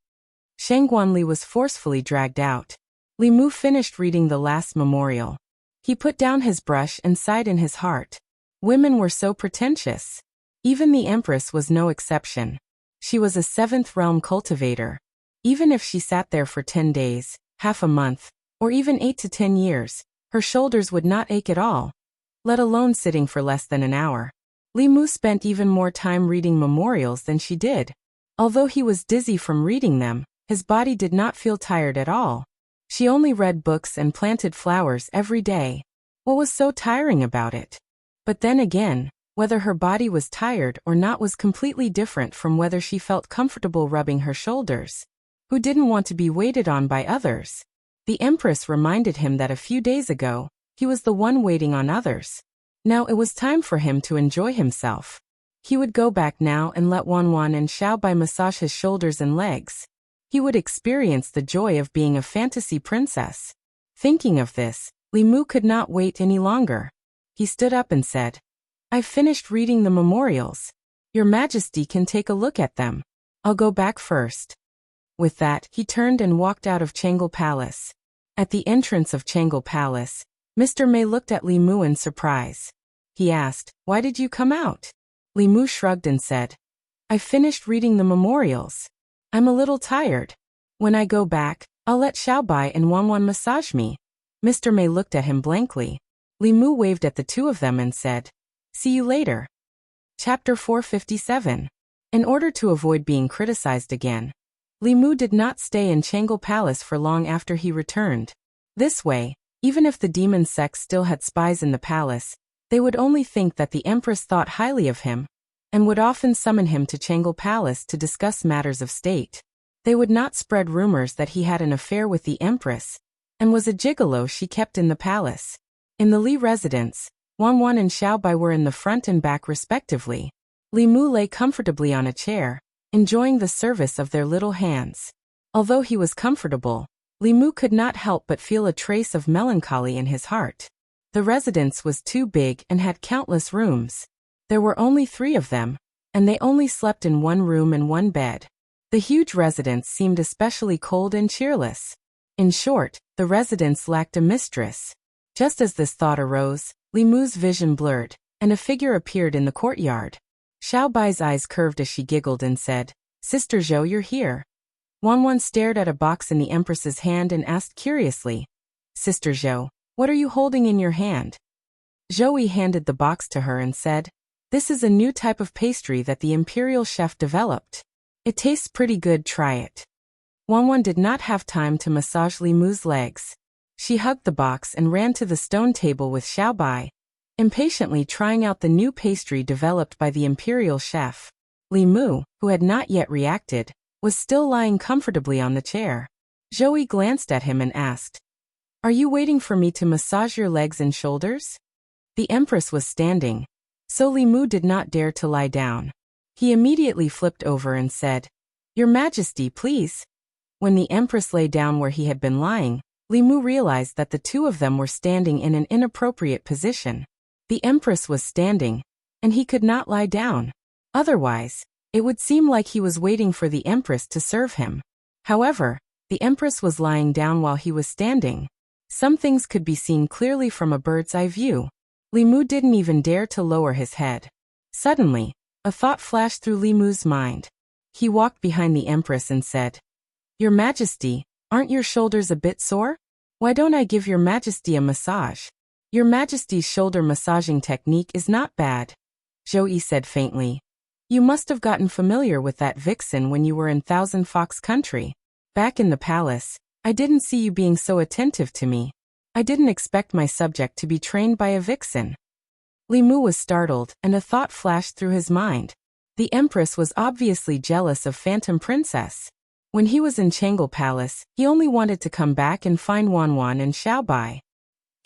Shangguanli was forcefully dragged out. Li Mu finished reading the last memorial. He put down his brush and sighed in his heart. Women were so pretentious. Even the Empress was no exception. She was a seventh realm cultivator. Even if she sat there for 10 days, half a month, or even 8 to 10 years, her shoulders would not ache at all, let alone sitting for less than an hour. Li Mu spent even more time reading memorials than she did. Although he was dizzy from reading them, his body did not feel tired at all. She only read books and planted flowers every day. What was so tiring about it? But then again, whether her body was tired or not was completely different from whether she felt comfortable rubbing her shoulders. Who didn't want to be waited on by others? The Empress reminded him that a few days ago, he was the one waiting on others. Now it was time for him to enjoy himself. He would go back now and let Wanwan and Xiaobai massage his shoulders and legs. He would experience the joy of being a fantasy princess. Thinking of this, Li Mu could not wait any longer. He stood up and said, "I've finished reading the memorials. Your Majesty can take a look at them. I'll go back first." With that, he turned and walked out of Changle Palace. At the entrance of Changle Palace, Mr. Mei looked at Li Mu in surprise. He asked, "Why did you come out?" Li Mu shrugged and said, "I've finished reading the memorials. I'm a little tired. When I go back, I'll let Xiaobai and Wanwan massage me." Mr. Mei looked at him blankly. Li Mu waved at the two of them and said, "See you later." Chapter 457. In order to avoid being criticized again, Li Mu did not stay in Changle Palace for long after he returned. This way, even if the demon sect still had spies in the palace, they would only think that the Empress thought highly of him, and would often summon him to Changle Palace to discuss matters of state. They would not spread rumors that he had an affair with the Empress, and was a gigolo she kept in the palace. In the Li residence, Wanwan and Xiaobai were in the front and back respectively. Li Mu lay comfortably on a chair, enjoying the service of their little hands. Although he was comfortable, Li Mu could not help but feel a trace of melancholy in his heart. The residence was too big and had countless rooms. There were only 3 of them, and they only slept in one room and one bed. The huge residence seemed especially cold and cheerless. In short, the residence lacked a mistress. Just as this thought arose, Li Mu's vision blurred, and a figure appeared in the courtyard. Xiaobai's eyes curved as she giggled and said, "Sister Zhou, you're here." Wanwan stared at a box in the Empress's hand and asked curiously, "Sister Zhou, what are you holding in your hand?" Zhou handed the box to her and said, "This is a new type of pastry that the imperial chef developed. It tastes pretty good, try it." Wanwan did not have time to massage Li Mu's legs. She hugged the box and ran to the stone table with Xiaobai, impatiently trying out the new pastry developed by the imperial chef. Li Mu, who had not yet reacted, was still lying comfortably on the chair. Zhou glanced at him and asked, "Are you waiting for me to massage your legs and shoulders?" The Empress was standing, so Li Mu did not dare to lie down. He immediately flipped over and said, "Your Majesty, please." When the Empress lay down where he had been lying, Li Mu realized that the two of them were standing in an inappropriate position. The Empress was standing, and he could not lie down. Otherwise, it would seem like he was waiting for the Empress to serve him. However, the Empress was lying down while he was standing. Some things could be seen clearly from a bird's eye view. Li Mu didn't even dare to lower his head. Suddenly, a thought flashed through Li Mu's mind. He walked behind the Empress and said, "Your Majesty, aren't your shoulders a bit sore? Why don't I give your Majesty a massage? Your Majesty's shoulder massaging technique is not bad." Zhou said faintly, "You must have gotten familiar with that vixen when you were in Thousand Fox Country. Back in the palace, I didn't see you being so attentive to me. I didn't expect my subject to be trained by a vixen." Li Mu was startled, and a thought flashed through his mind. The Empress was obviously jealous of Phantom Princess. When he was in Changle Palace, he only wanted to come back and find Wanwan and Xiaobai.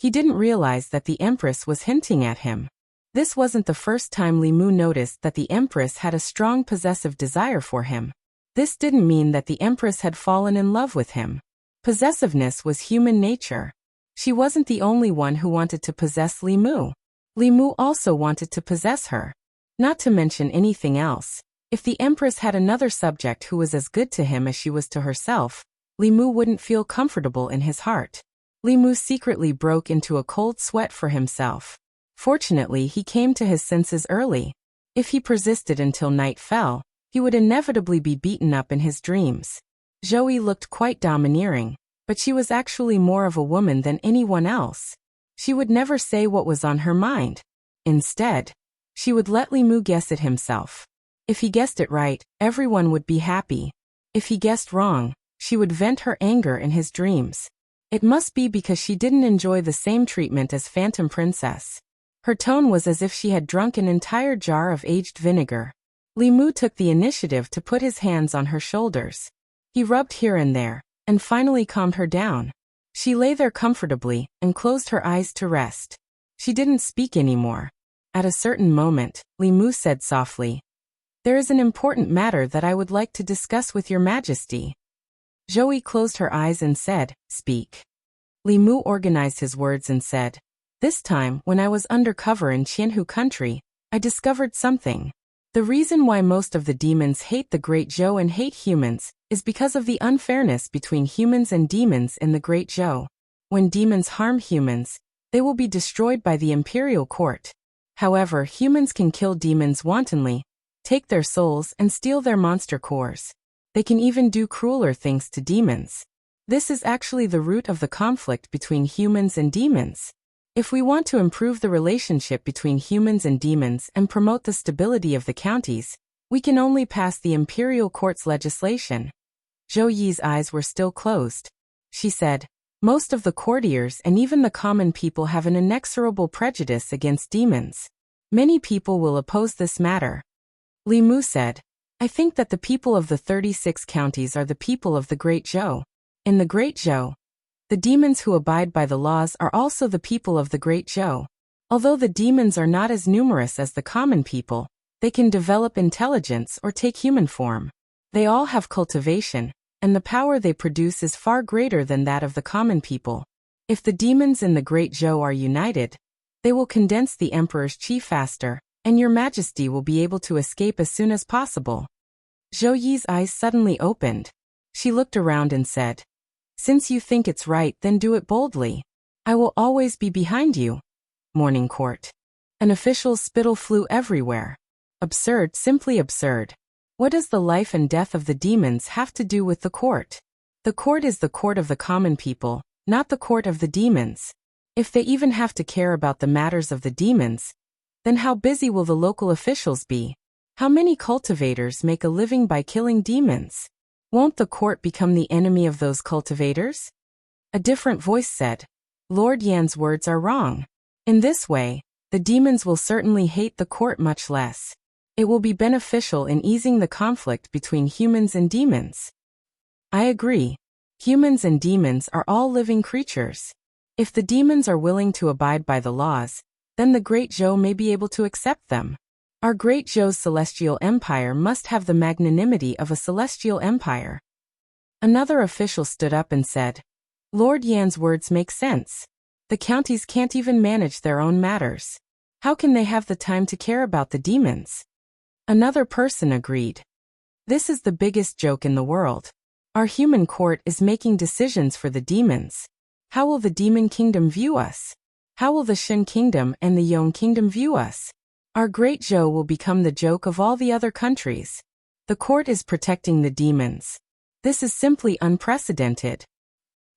He didn't realize that the Empress was hinting at him. This wasn't the first time Li Mu noticed that the Empress had a strong possessive desire for him. This didn't mean that the Empress had fallen in love with him. Possessiveness was human nature. She wasn't the only one who wanted to possess Li Mu. Li Mu also wanted to possess her. Not to mention anything else, if the Empress had another subject who was as good to him as she was to herself, Li Mu wouldn't feel comfortable in his heart. Li Mu secretly broke into a cold sweat for himself. Fortunately, he came to his senses early. If he persisted until night fell, he would inevitably be beaten up in his dreams. Zhou looked quite domineering, but she was actually more of a woman than anyone else. She would never say what was on her mind. Instead, she would let Li Mu guess it himself. If he guessed it right, everyone would be happy. If he guessed wrong, she would vent her anger in his dreams. It must be because she didn't enjoy the same treatment as Phantom Princess. Her tone was as if she had drunk an entire jar of aged vinegar. Li Mu took the initiative to put his hands on her shoulders. He rubbed here and there, and finally calmed her down. She lay there comfortably, and closed her eyes to rest. She didn't speak anymore. At a certain moment, Li Mu said softly, "There is an important matter that I would like to discuss with your majesty." Zhou closed her eyes and said, "Speak." Li Mu organized his words and said, "This time, when I was undercover in Qianhu country, I discovered something. The reason why most of the demons hate the Great Zhou and hate humans is because of the unfairness between humans and demons in the Great Zhou. When demons harm humans, they will be destroyed by the imperial court. However, humans can kill demons wantonly, take their souls and steal their monster cores. They can even do crueler things to demons. This is actually the root of the conflict between humans and demons. If we want to improve the relationship between humans and demons and promote the stability of the counties, we can only pass the imperial court's legislation." Zhou Yi's eyes were still closed. She said, "Most of the courtiers and even the common people have an inexorable prejudice against demons. Many people will oppose this matter." Li Mu said, "I think that the people of the 36 counties are the people of the Great Zhou. In the Great Zhou, the demons who abide by the laws are also the people of the Great Zhou. Although the demons are not as numerous as the common people, they can develop intelligence or take human form. They all have cultivation, and the power they produce is far greater than that of the common people. If the demons in the Great Zhou are united, they will condense the Emperor's chi faster, and your majesty will be able to escape as soon as possible." Zhou Yi's eyes suddenly opened. She looked around and said, "Since you think it's right, then do it boldly. I will always be behind you." Morning court. An official's spittle flew everywhere. Absurd, simply absurd. What does the life and death of the demons have to do with the court? The court is the court of the common people, not the court of the demons. If they even have to care about the matters of the demons, then how busy will the local officials be? How many cultivators make a living by killing demons? Won't the court become the enemy of those cultivators? A different voice said, "Lord Yan's words are wrong. In this way, the demons will certainly hate the court much less. It will be beneficial in easing the conflict between humans and demons." "I agree. Humans and demons are all living creatures. If the demons are willing to abide by the laws, then the Great Zhou may be able to accept them. Our Great Zhou's celestial empire must have the magnanimity of a celestial empire." Another official stood up and said, "Lord Yan's words make sense. The counties can't even manage their own matters. How can they have the time to care about the demons?" Another person agreed. "This is the biggest joke in the world. Our human court is making decisions for the demons. How will the demon kingdom view us? How will the Shen kingdom and the Yong kingdom view us? Our Great Zhou will become the joke of all the other countries. The court is protecting the demons. This is simply unprecedented."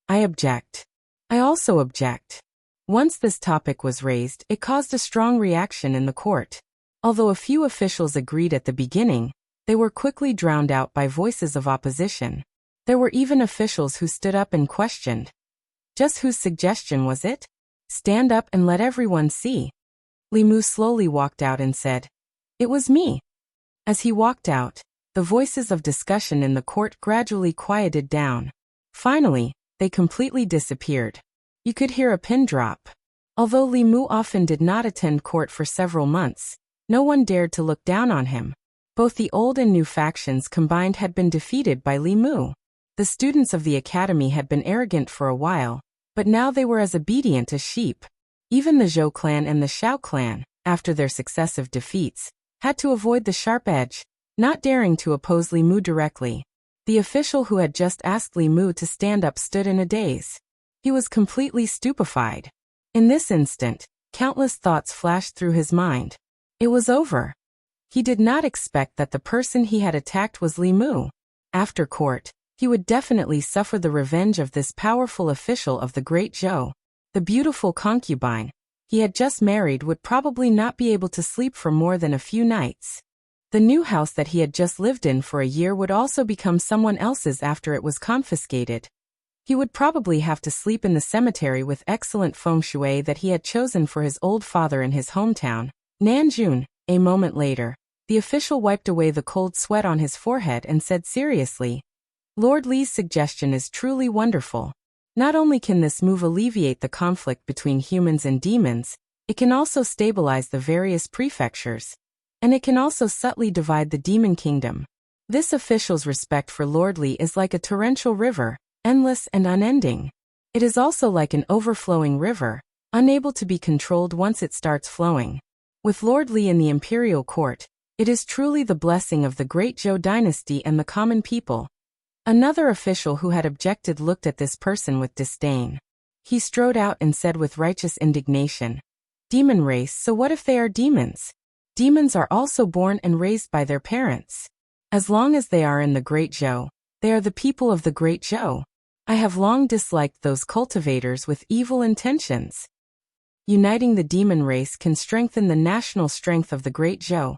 "I object." "I also object." Once this topic was raised, it caused a strong reaction in the court. Although a few officials agreed at the beginning, they were quickly drowned out by voices of opposition. There were even officials who stood up and questioned. Just whose suggestion was it? Stand up and let everyone see. Li Mu slowly walked out and said, "It was me." As he walked out, the voices of discussion in the court gradually quieted down. Finally, they completely disappeared. You could hear a pin drop. Although Li Mu often did not attend court for several months, no one dared to look down on him. Both the old and new factions combined had been defeated by Li Mu. The students of the academy had been arrogant for a while, but now they were as obedient as sheep. Even the Zhou clan and the Xiao clan, after their successive defeats, had to avoid the sharp edge, not daring to oppose Li Mu directly. The official who had just asked Li Mu to stand up stood in a daze. He was completely stupefied. In this instant, countless thoughts flashed through his mind. It was over. He did not expect that the person he had attacked was Li Mu. After court, he would definitely suffer the revenge of this powerful official of the Great Zhou. The beautiful concubine he had just married would probably not be able to sleep for more than a few nights. The new house that he had just lived in for a year would also become someone else's after it was confiscated. He would probably have to sleep in the cemetery with excellent feng shui that he had chosen for his old father in his hometown, Nanjun. A moment later, the official wiped away the cold sweat on his forehead and said seriously, Lord Li's suggestion is truly wonderful. Not only can this move alleviate the conflict between humans and demons, it can also stabilize the various prefectures. And it can also subtly divide the demon kingdom. This official's respect for Lord Li is like a torrential river, endless and unending. It is also like an overflowing river, unable to be controlled once it starts flowing. With Lord Li in the imperial court, it is truly the blessing of the great Zhou dynasty and the common people. Another official who had objected looked at this person with disdain. He strode out and said with righteous indignation, Demon race, so what if they are demons? Demons are also born and raised by their parents. As long as they are in the Great Zhou, they are the people of the Great Zhou. I have long disliked those cultivators with evil intentions. Uniting the demon race can strengthen the national strength of the Great Zhou.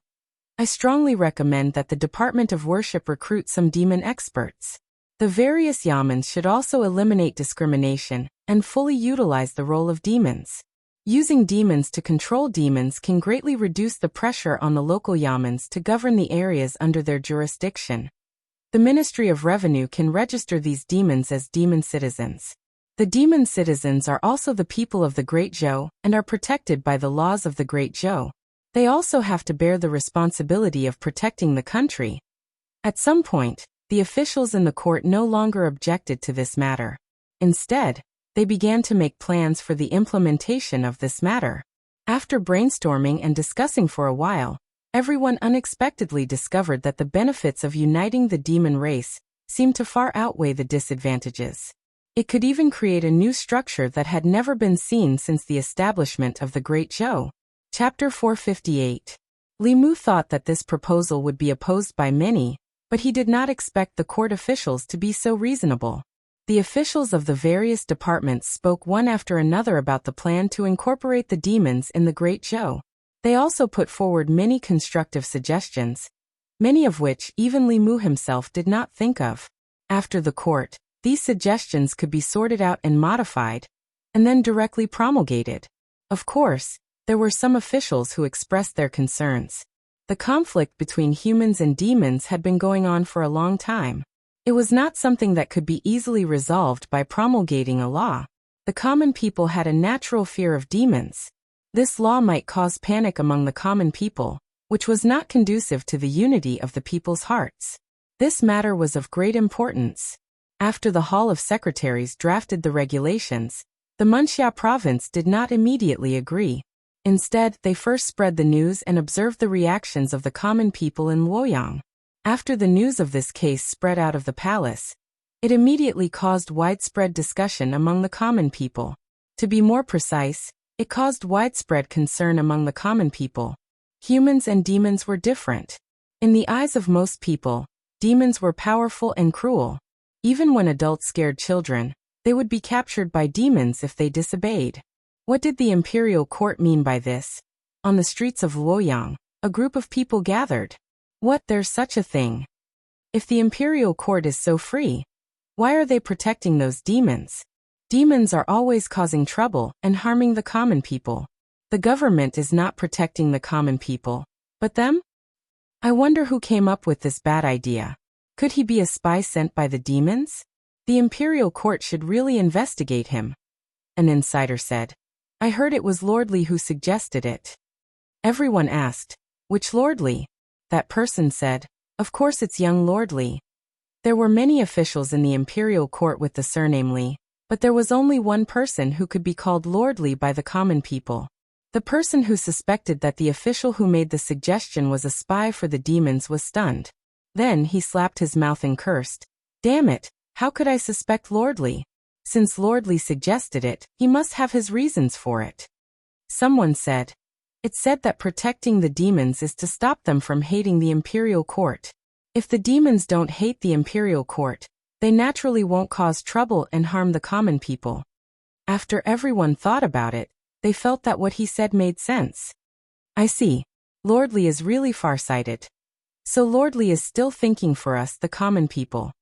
I strongly recommend that the Department of Worship recruit some demon experts. The various yamens should also eliminate discrimination and fully utilize the role of demons. Using demons to control demons can greatly reduce the pressure on the local yamens to govern the areas under their jurisdiction. The Ministry of Revenue can register these demons as demon citizens. The demon citizens are also the people of the Great Zhou and are protected by the laws of the Great Zhou. They also have to bear the responsibility of protecting the country. At some point, the officials in the court no longer objected to this matter. Instead, they began to make plans for the implementation of this matter. After brainstorming and discussing for a while, everyone unexpectedly discovered that the benefits of uniting the demon race seemed to far outweigh the disadvantages. It could even create a new structure that had never been seen since the establishment of the Great Zhou. Chapter 458. Li Mu thought that this proposal would be opposed by many, but he did not expect the court officials to be so reasonable. The officials of the various departments spoke one after another about the plan to incorporate the demons in the Great Zhou. They also put forward many constructive suggestions, many of which even Li Mu himself did not think of. After the court, these suggestions could be sorted out and modified, and then directly promulgated. Of course, there were some officials who expressed their concerns. The conflict between humans and demons had been going on for a long time. It was not something that could be easily resolved by promulgating a law. The common people had a natural fear of demons. This law might cause panic among the common people, which was not conducive to the unity of the people's hearts. This matter was of great importance. After the Hall of Secretaries drafted the regulations, the Munxia province did not immediately agree. Instead, they first spread the news and observed the reactions of the common people in Luoyang. After the news of this case spread out of the palace, it immediately caused widespread discussion among the common people. To be more precise, it caused widespread concern among the common people. Humans and demons were different. In the eyes of most people, demons were powerful and cruel. Even when adults scared children, they would be captured by demons if they disobeyed. What did the imperial court mean by this? On the streets of Luoyang, a group of people gathered. What, there's such a thing? If the imperial court is so free, why are they protecting those demons? Demons are always causing trouble and harming the common people. The government is not protecting the common people, but them? I wonder who came up with this bad idea. Could he be a spy sent by the demons? The imperial court should really investigate him. An insider said. I heard it was Lord Li who suggested it. Everyone asked, which Lord Li? That person said, of course it's young Lord Li. There were many officials in the imperial court with the surname Li, but there was only one person who could be called Lord Li by the common people. The person who suspected that the official who made the suggestion was a spy for the demons was stunned. Then he slapped his mouth and cursed. Damn it, how could I suspect Lord Li? Since Lord Li suggested it, he must have his reasons for it. Someone said. It said that protecting the demons is to stop them from hating the imperial court. If the demons don't hate the imperial court, they naturally won't cause trouble and harm the common people. After everyone thought about it, they felt that what he said made sense. I see. Lord Li is really farsighted. So Lord Li is still thinking for us, the common people.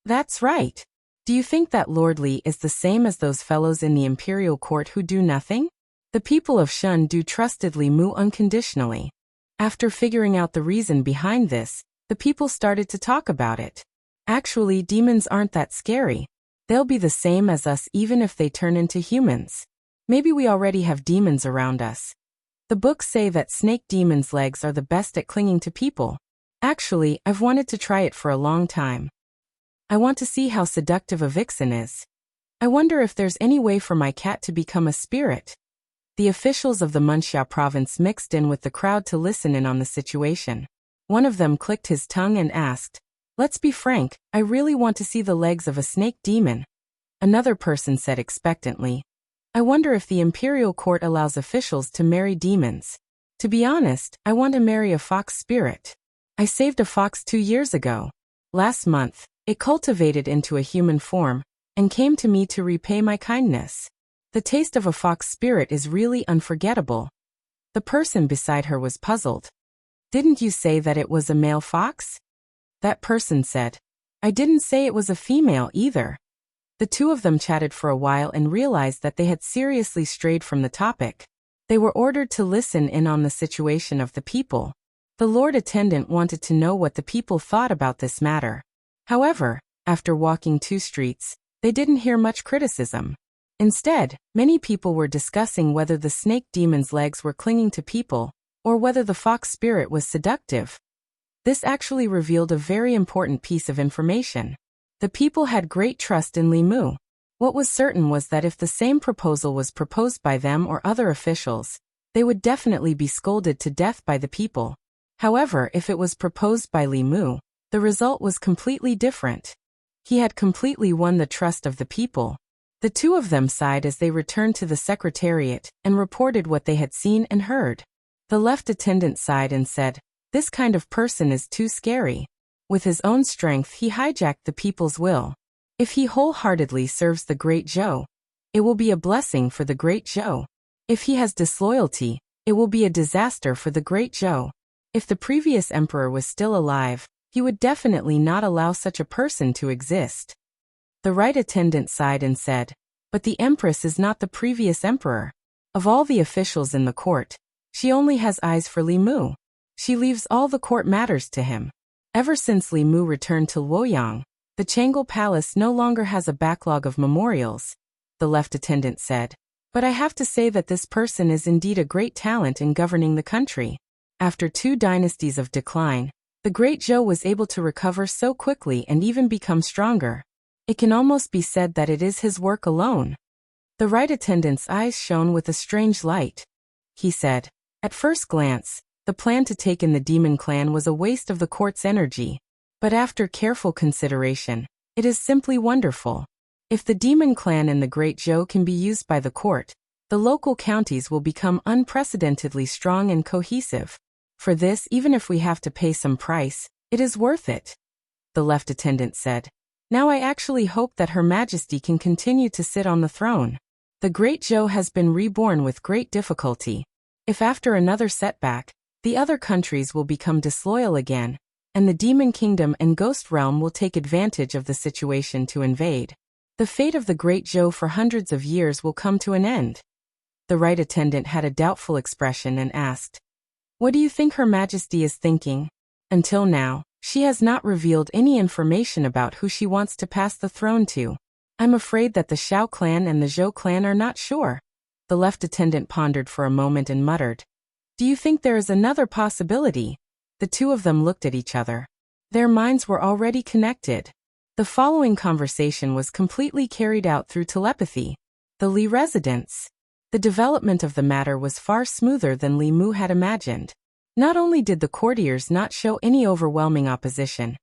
That's right. Do you think that Lord Li is the same as those fellows in the imperial court who do nothing? The people of Shun do trusted Li Mu unconditionally. After figuring out the reason behind this, the people started to talk about it. Actually, demons aren't that scary. They'll be the same as us even if they turn into humans. Maybe we already have demons around us. The books say that snake demons' legs are the best at clinging to people. Actually, I've wanted to try it for a long time. I want to see how seductive a vixen is. I wonder if there's any way for my cat to become a spirit. The officials of the Munxia province mixed in with the crowd to listen in on the situation. One of them clicked his tongue and asked, "Let's be frank, I really want to see the legs of a snake demon." Another person said expectantly, "I wonder if the imperial court allows officials to marry demons. To be honest, I want to marry a fox spirit. I saved a fox 2 years ago. Last month, it cultivated into a human form and came to me to repay my kindness. The taste of a fox spirit is really unforgettable." The person beside her was puzzled. "Didn't you say that it was a male fox?" That person said, "I didn't say it was a female either." The two of them chatted for a while and realized that they had seriously strayed from the topic. They were ordered to listen in on the situation of the people. The Lord Attendant wanted to know what the people thought about this matter. However, after walking 2 streets, they didn't hear much criticism. Instead, many people were discussing whether the snake demon's legs were clinging to people, or whether the fox spirit was seductive. This actually revealed a very important piece of information. The people had great trust in Li Mu. What was certain was that if the same proposal was proposed by them or other officials, they would definitely be scolded to death by the people. However, if it was proposed by Li Mu, the result was completely different. He had completely won the trust of the people. The two of them sighed as they returned to the secretariat and reported what they had seen and heard. The left attendant sighed and said, "This kind of person is too scary. With his own strength he hijacked the people's will. If he wholeheartedly serves the Great Zhou, it will be a blessing for the Great Zhou. If he has disloyalty, it will be a disaster for the Great Zhou. If the previous emperor was still alive, he would definitely not allow such a person to exist." The right attendant sighed and said, "But the empress is not the previous emperor. Of all the officials in the court, she only has eyes for Li Mu. She leaves all the court matters to him. Ever since Li Mu returned to Luoyang, the Chang'e Palace no longer has a backlog of memorials," the left attendant said. "But I have to say that this person is indeed a great talent in governing the country. After 2 dynasties of decline, the Great Zhou was able to recover so quickly and even become stronger. It can almost be said that it is his work alone." The right attendant's eyes shone with a strange light. He said, "At first glance, the plan to take in the demon clan was a waste of the court's energy. But after careful consideration, it is simply wonderful. If the demon clan and the Great Zhou can be used by the court, the local counties will become unprecedentedly strong and cohesive. For this, even if we have to pay some price, it is worth it," the left attendant said. "Now I actually hope that Her Majesty can continue to sit on the throne. The Great Zhou has been reborn with great difficulty. If after another setback, the other countries will become disloyal again, and the Demon Kingdom and Ghost Realm will take advantage of the situation to invade, the fate of the Great Zhou for hundreds of years will come to an end." The right attendant had a doubtful expression and asked, "What do you think Her Majesty is thinking?" Until now, she has not revealed any information about who she wants to pass the throne to. "I'm afraid that the Xiao clan and the Zhou clan are not sure." The left attendant pondered for a moment and muttered, "Do you think there is another possibility?" The two of them looked at each other. Their minds were already connected. The following conversation was completely carried out through telepathy. The Li residence. The development of the matter was far smoother than Li Mu had imagined. Not only did the courtiers not show any overwhelming opposition,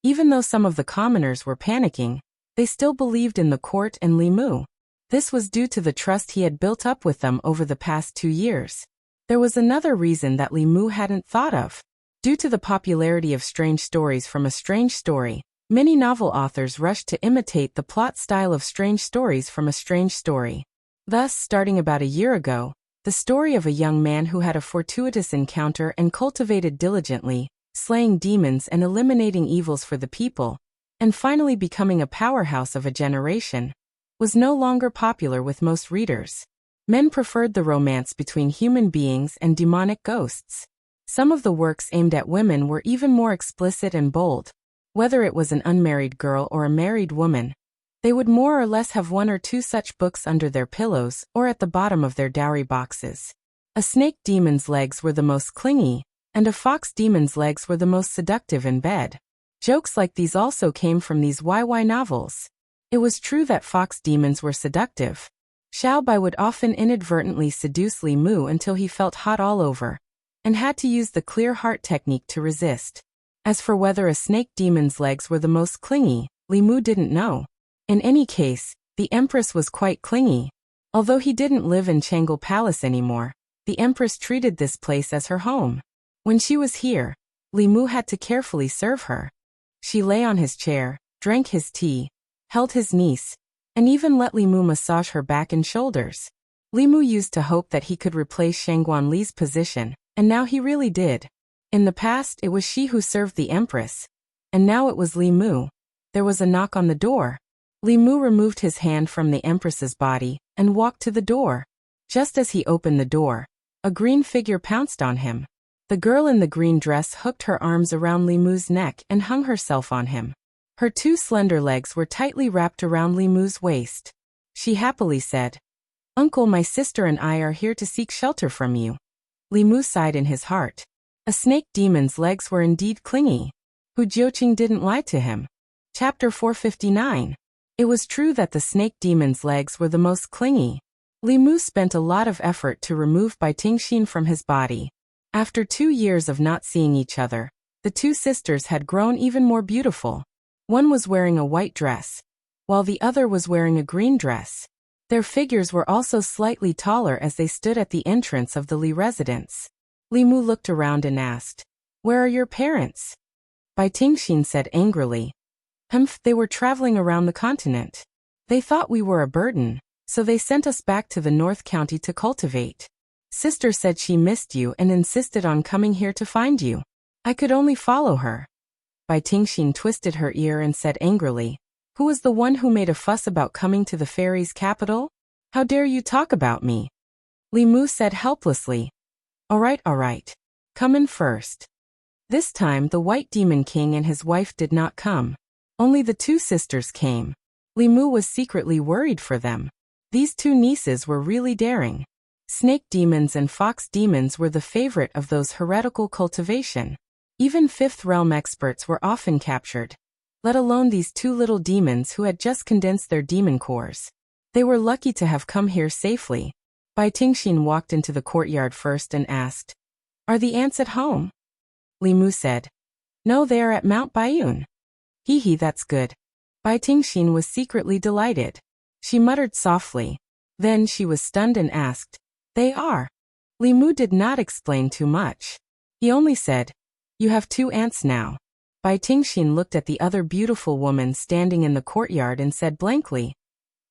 even though some of the commoners were panicking, they still believed in the court and Li Mu. This was due to the trust he had built up with them over the past 2 years. There was another reason that Li Mu hadn't thought of. Due to the popularity of strange stories from A Strange Story, many novel authors rushed to imitate the plot style of strange stories from A Strange Story. Thus, starting about a year ago, the story of a young man who had a fortuitous encounter and cultivated diligently, slaying demons and eliminating evils for the people, and finally becoming a powerhouse of a generation, was no longer popular with most readers. Men preferred the romance between human beings and demonic ghosts. Some of the works aimed at women were even more explicit and bold. Whether it was an unmarried girl or a married woman, they would more or less have one or two such books under their pillows or at the bottom of their dowry boxes. A snake demon's legs were the most clingy, and a fox demon's legs were the most seductive in bed. Jokes like these also came from these YY novels. It was true that fox demons were seductive. Xiao Bai would often inadvertently seduce Li Mu until he felt hot all over, and had to use the clear heart technique to resist. As for whether a snake demon's legs were the most clingy, Li Mu didn't know. In any case, the Empress was quite clingy. Although he didn't live in Chang'an Palace anymore, the Empress treated this place as her home. When she was here, Li Mu had to carefully serve her. She lay on his chair, drank his tea, held his niece, and even let Li Mu massage her back and shoulders. Li Mu used to hope that he could replace Shangguan Li's position, and now he really did. In the past it was she who served the Empress, and now it was Li Mu. There was a knock on the door. Li Mu removed his hand from the Empress's body and walked to the door. Just as he opened the door, a green figure pounced on him. The girl in the green dress hooked her arms around Li Mu's neck and hung herself on him. Her two slender legs were tightly wrapped around Li Mu's waist. She happily said, "Uncle, my sister and I are here to seek shelter from you." Li Mu sighed in his heart. A snake demon's legs were indeed clingy. Hu Jiuqing didn't lie to him. Chapter 459. It was true that the snake demon's legs were the most clingy. Li Mu spent a lot of effort to remove Bai Tingxin from his body. After 2 years of not seeing each other, the two sisters had grown even more beautiful. One was wearing a white dress, while the other was wearing a green dress. Their figures were also slightly taller as they stood at the entrance of the Li residence. Li Mu looked around and asked, "Where are your parents?" Bai Tingxin said angrily, They were traveling around the continent. They thought we were a burden, so they sent us back to the North County to cultivate. Sister said she missed you and insisted on coming here to find you. I could only follow her." Bai Tingxin twisted her ear and said angrily, "Who was the one who made a fuss about coming to the fairies' capital? How dare you talk about me?" Li Mu said helplessly, All right. Come in first." This time the White Demon King and his wife did not come. Only the two sisters came. Li Mu was secretly worried for them. These two nieces were really daring. Snake demons and fox demons were the favorite of those heretical cultivation. Even Fifth Realm experts were often captured, let alone these two little demons who had just condensed their demon cores. They were lucky to have come here safely. Bai Tingxin walked into the courtyard first and asked, "Are the ants at home?" Li Mu said, "No, they are at Mount Baiyun." Hee, that's good." Bai Tingxin was secretly delighted. She muttered softly. Then she was stunned and asked, "They are?" Li Mu did not explain too much. He only said, "You have 2 aunts now." Bai Tingxin looked at the other beautiful woman standing in the courtyard and said blankly,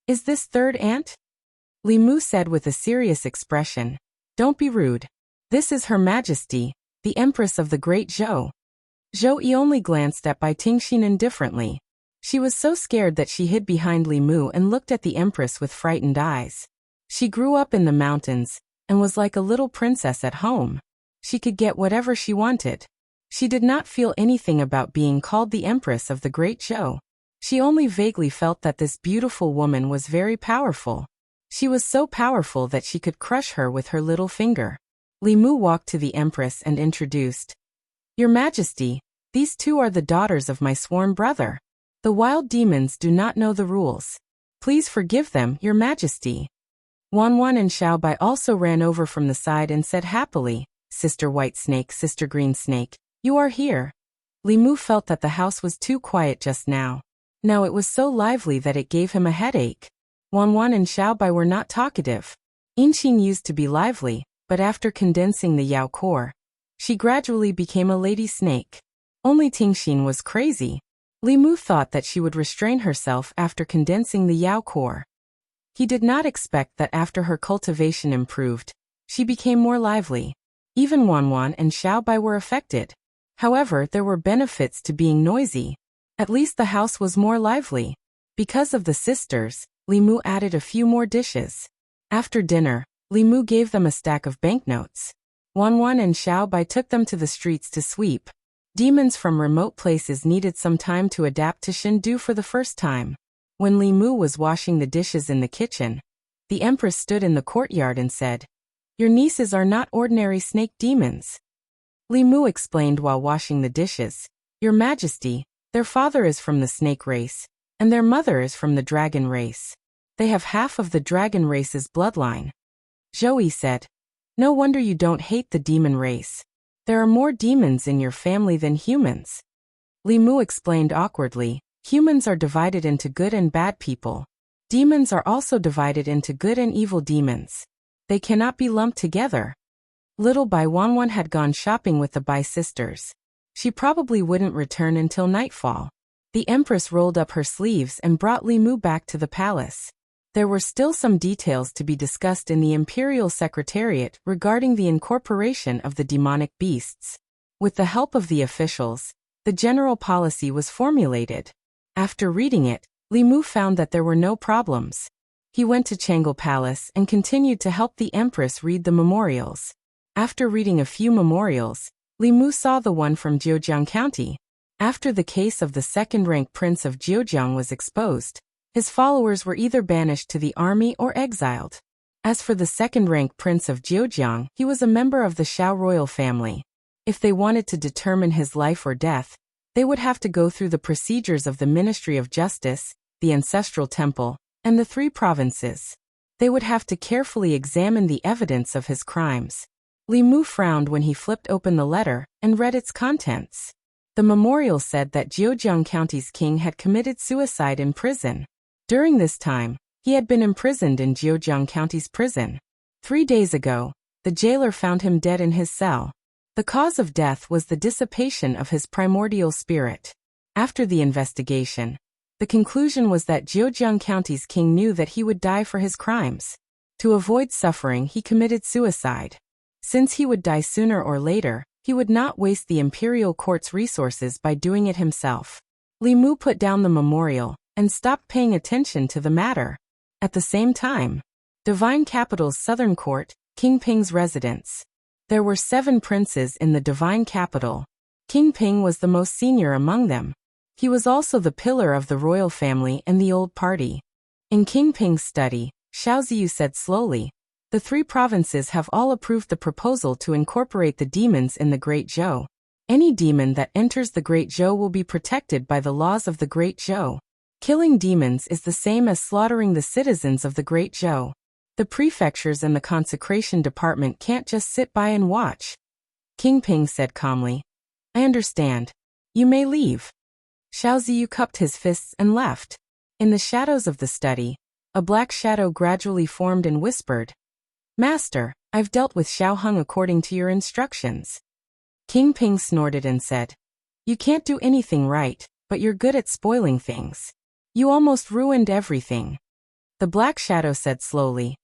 "Is this 3rd aunt?" Li Mu said with a serious expression, "Don't be rude. This is Her Majesty, the Empress of the Great Zhou." Zhou Yi only glanced at Bai Tingxin indifferently. She was so scared that she hid behind Li Mu and looked at the Empress with frightened eyes. She grew up in the mountains and was like a little princess at home. She could get whatever she wanted. She did not feel anything about being called the Empress of the Great Zhou. She only vaguely felt that this beautiful woman was very powerful. She was so powerful that she could crush her with her little finger. Li Mu walked to the Empress and introduced, "Your Majesty, these 2 are the daughters of my sworn brother. The wild demons do not know the rules. Please forgive them, Your Majesty." Wan and Xiao Bai also ran over from the side and said happily, "Sister White Snake, Sister Green Snake, you are here." Li Mu felt that the house was too quiet just now. Now it was so lively that it gave him a headache. Wan and Xiao Bai were not talkative. Inqing used to be lively, but after condensing the Yao core, she gradually became a lady snake. Only Tingxin was crazy. Li Mu thought that she would restrain herself after condensing the Yao core. He did not expect that after her cultivation improved, she became more lively. Even Wan and Xiao Bai were affected. However, there were benefits to being noisy. At least the house was more lively. Because of the sisters, Li Mu added a few more dishes. After dinner, Li Mu gave them a stack of banknotes. Wanwan and Xiao Bai took them to the streets to sweep. Demons from remote places needed some time to adapt to Shindu for the first time. When Li Mu was washing the dishes in the kitchen, the Empress stood in the courtyard and said, "Your nieces are not ordinary snake demons." Li Mu explained while washing the dishes, "Your Majesty, their father is from the snake race, and their mother is from the dragon race. They have half of the dragon race's bloodline." Zhou said, "No wonder you don't hate the demon race. There are more demons in your family than humans." Li Mu explained awkwardly, "Humans are divided into good and bad people. Demons are also divided into good and evil demons. They cannot be lumped together." Little Bai Wanwan had gone shopping with the Bai sisters. She probably wouldn't return until nightfall. The Empress rolled up her sleeves and brought Li Mu back to the palace. There were still some details to be discussed in the Imperial Secretariat regarding the incorporation of the demonic beasts. With the help of the officials, the general policy was formulated. After reading it, Li Mu found that there were no problems. He went to Changle Palace and continued to help the Empress read the memorials. After reading a few memorials, Li Mu saw the one from Jiujiang County. After the case of the second-rank prince of Jiujiang was exposed, his followers were either banished to the army or exiled. As for the second-rank prince of Jiujiang, he was a member of the Shao royal family. If they wanted to determine his life or death, they would have to go through the procedures of the Ministry of Justice, the Ancestral Temple, and the 3 provinces. They would have to carefully examine the evidence of his crimes. Li Mu frowned when he flipped open the letter and read its contents. The memorial said that Jiujiang County's king had committed suicide in prison. During this time, he had been imprisoned in Jiujiang County's prison. 3 days ago, the jailer found him dead in his cell. The cause of death was the dissipation of his primordial spirit. After the investigation, the conclusion was that Jiujiang County's king knew that he would die for his crimes. To avoid suffering, he committed suicide. Since he would die sooner or later, he would not waste the imperial court's resources by doing it himself. Li Mu put down the memorial and stopped paying attention to the matter. At the same time, Divine Capital's southern court, King Ping's residence. There were 7 princes in the Divine Capital. King Ping was the most senior among them. He was also the pillar of the royal family and the old party. In King Ping's study, Xiaoziyu said slowly, "The 3 provinces have all approved the proposal to incorporate the demons in the Great Zhou. Any demon that enters the Great Zhou will be protected by the laws of the Great Zhou. Killing demons is the same as slaughtering the citizens of the Great Zhou. The prefectures and the consecration department can't just sit by and watch." King Ping said calmly, "I understand. You may leave." Xiaoziyu cupped his fists and left. In the shadows of the study, a black shadow gradually formed and whispered, "Master, I've dealt with Xiao Heng according to your instructions." King Ping snorted and said, "You can't do anything right, but you're good at spoiling things. You almost ruined everything." The black shadow said slowly,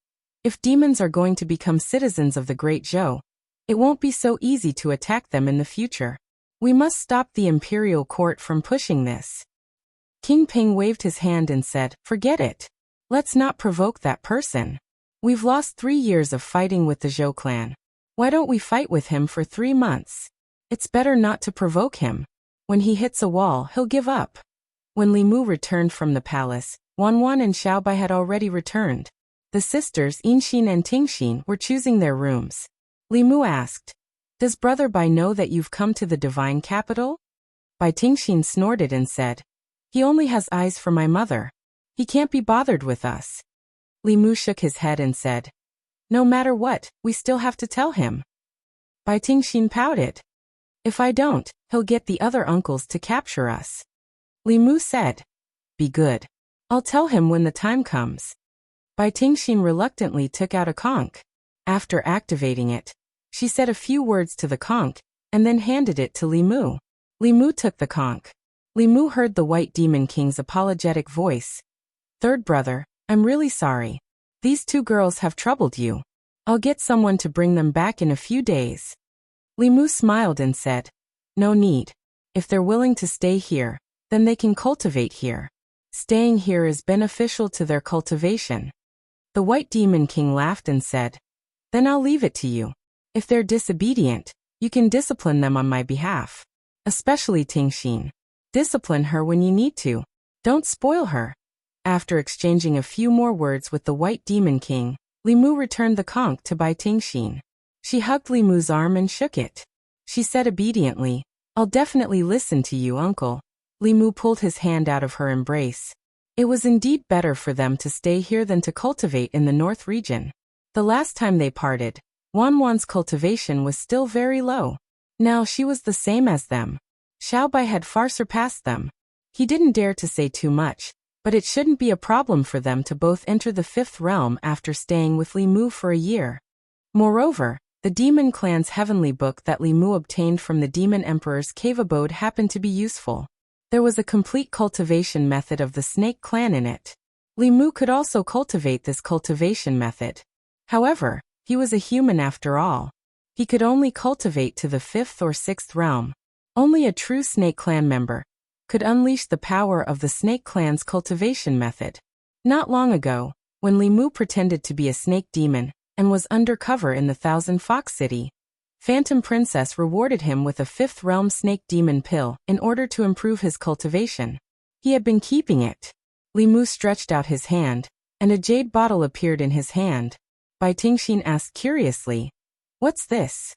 "If demons are going to become citizens of the Great Zhou, it won't be so easy to attack them in the future. We must stop the imperial court from pushing this." King Ping waved his hand and said, "Forget it. Let's not provoke that person. We've lost 3 years of fighting with the Zhou clan. Why don't we fight with him for 3 months? It's better not to provoke him. When he hits a wall, he'll give up." When Li Mu returned from the palace, Wanwan and Xiao Bai had already returned. The sisters Yinxin and Tingxin were choosing their rooms. Li Mu asked, "Does Brother Bai know that you've come to the Divine Capital?" Bai Tingxin snorted and said, "He only has eyes for my mother. He can't be bothered with us." Li Mu shook his head and said, "No matter what, we still have to tell him." Bai Tingxin pouted. "If I don't, he'll get the other uncles to capture us." Li Mu said, "Be good. I'll tell him when the time comes." Bai Tingxin reluctantly took out a conch. After activating it, she said a few words to the conch, and then handed it to Li Mu. Li Mu took the conch. Li Mu heard the White Demon King's apologetic voice. "Third brother, I'm really sorry. These 2 girls have troubled you. I'll get someone to bring them back in a few days." Li Mu smiled and said, "No need. If they're willing to stay here, Then they can cultivate here. Staying here is beneficial to their cultivation. The White Demon King laughed and said, Then I'll leave it to you. If they're disobedient, you can discipline them on my behalf. Especially Tingxin. Discipline her when you need to. Don't spoil her. After exchanging a few more words with the White Demon King, Li Mu returned the conch to Bai Tingxin. She hugged Li Mu's arm and shook it. She said obediently, I'll definitely listen to you, uncle. Li Mu pulled his hand out of her embrace. It was indeed better for them to stay here than to cultivate in the north region. The last time they parted, Wanwan's cultivation was still very low. Now she was the same as them. Xiaobai had far surpassed them. He didn't dare to say too much, but it shouldn't be a problem for them to both enter the fifth realm after staying with Li Mu for a year. Moreover, the demon clan's heavenly book that Li Mu obtained from the demon emperor's cave abode happened to be useful. There was a complete cultivation method of the snake clan in it. Li Mu could also cultivate this cultivation method. However, he was a human after all. He could only cultivate to the fifth or sixth realm. Only a true snake clan member could unleash the power of the snake clan's cultivation method. Not long ago, when Li Mu pretended to be a snake demon and was undercover in the Thousand Fox City, Phantom Princess rewarded him with a fifth realm snake demon pill in order to improve his cultivation. He had been keeping it. Li Mu stretched out his hand, and a jade bottle appeared in his hand. Bai Tingxin asked curiously, What's this?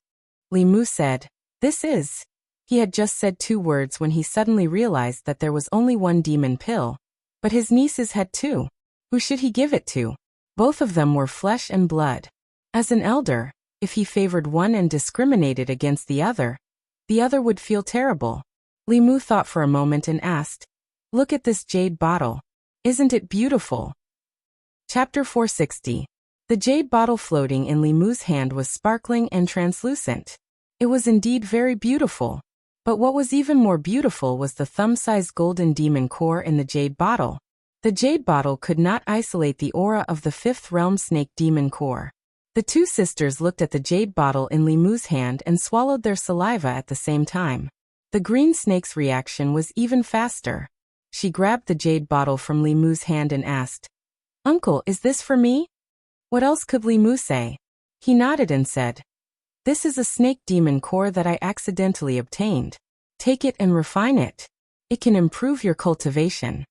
Li Mu said, This is. He had just said 2 words when he suddenly realized that there was only 1 demon pill. But his nieces had 2. Who should he give it to? Both of them were flesh and blood. As an elder, if he favored one and discriminated against the other would feel terrible. Li Mu thought for a moment and asked, Look at this jade bottle. Isn't it beautiful? Chapter 460. The jade bottle floating in Li Mu's hand was sparkling and translucent. It was indeed very beautiful. But what was even more beautiful was the thumb-sized golden demon core in the jade bottle. The jade bottle could not isolate the aura of the fifth realm snake demon core. The 2 sisters looked at the jade bottle in Li Mu's hand and swallowed their saliva at the same time. The green snake's reaction was even faster. She grabbed the jade bottle from Li Mu's hand and asked, Uncle, is this for me? What else could Li Mu say? He nodded and said, This is a snake demon core that I accidentally obtained. Take it and refine it. It can improve your cultivation.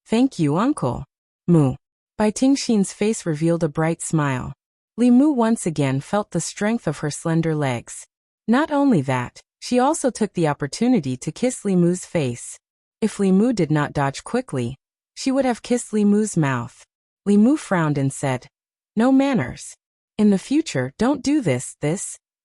Thank you, Uncle. Mu. Bai Tingxin's face revealed a bright smile. Li Mu once again felt the strength of her slender legs. Not only that, she also took the opportunity to kiss Li Mu's face. If Li Mu did not dodge quickly, she would have kissed Li Mu's mouth. Li Mu frowned and said, No manners. In the future, don't do this.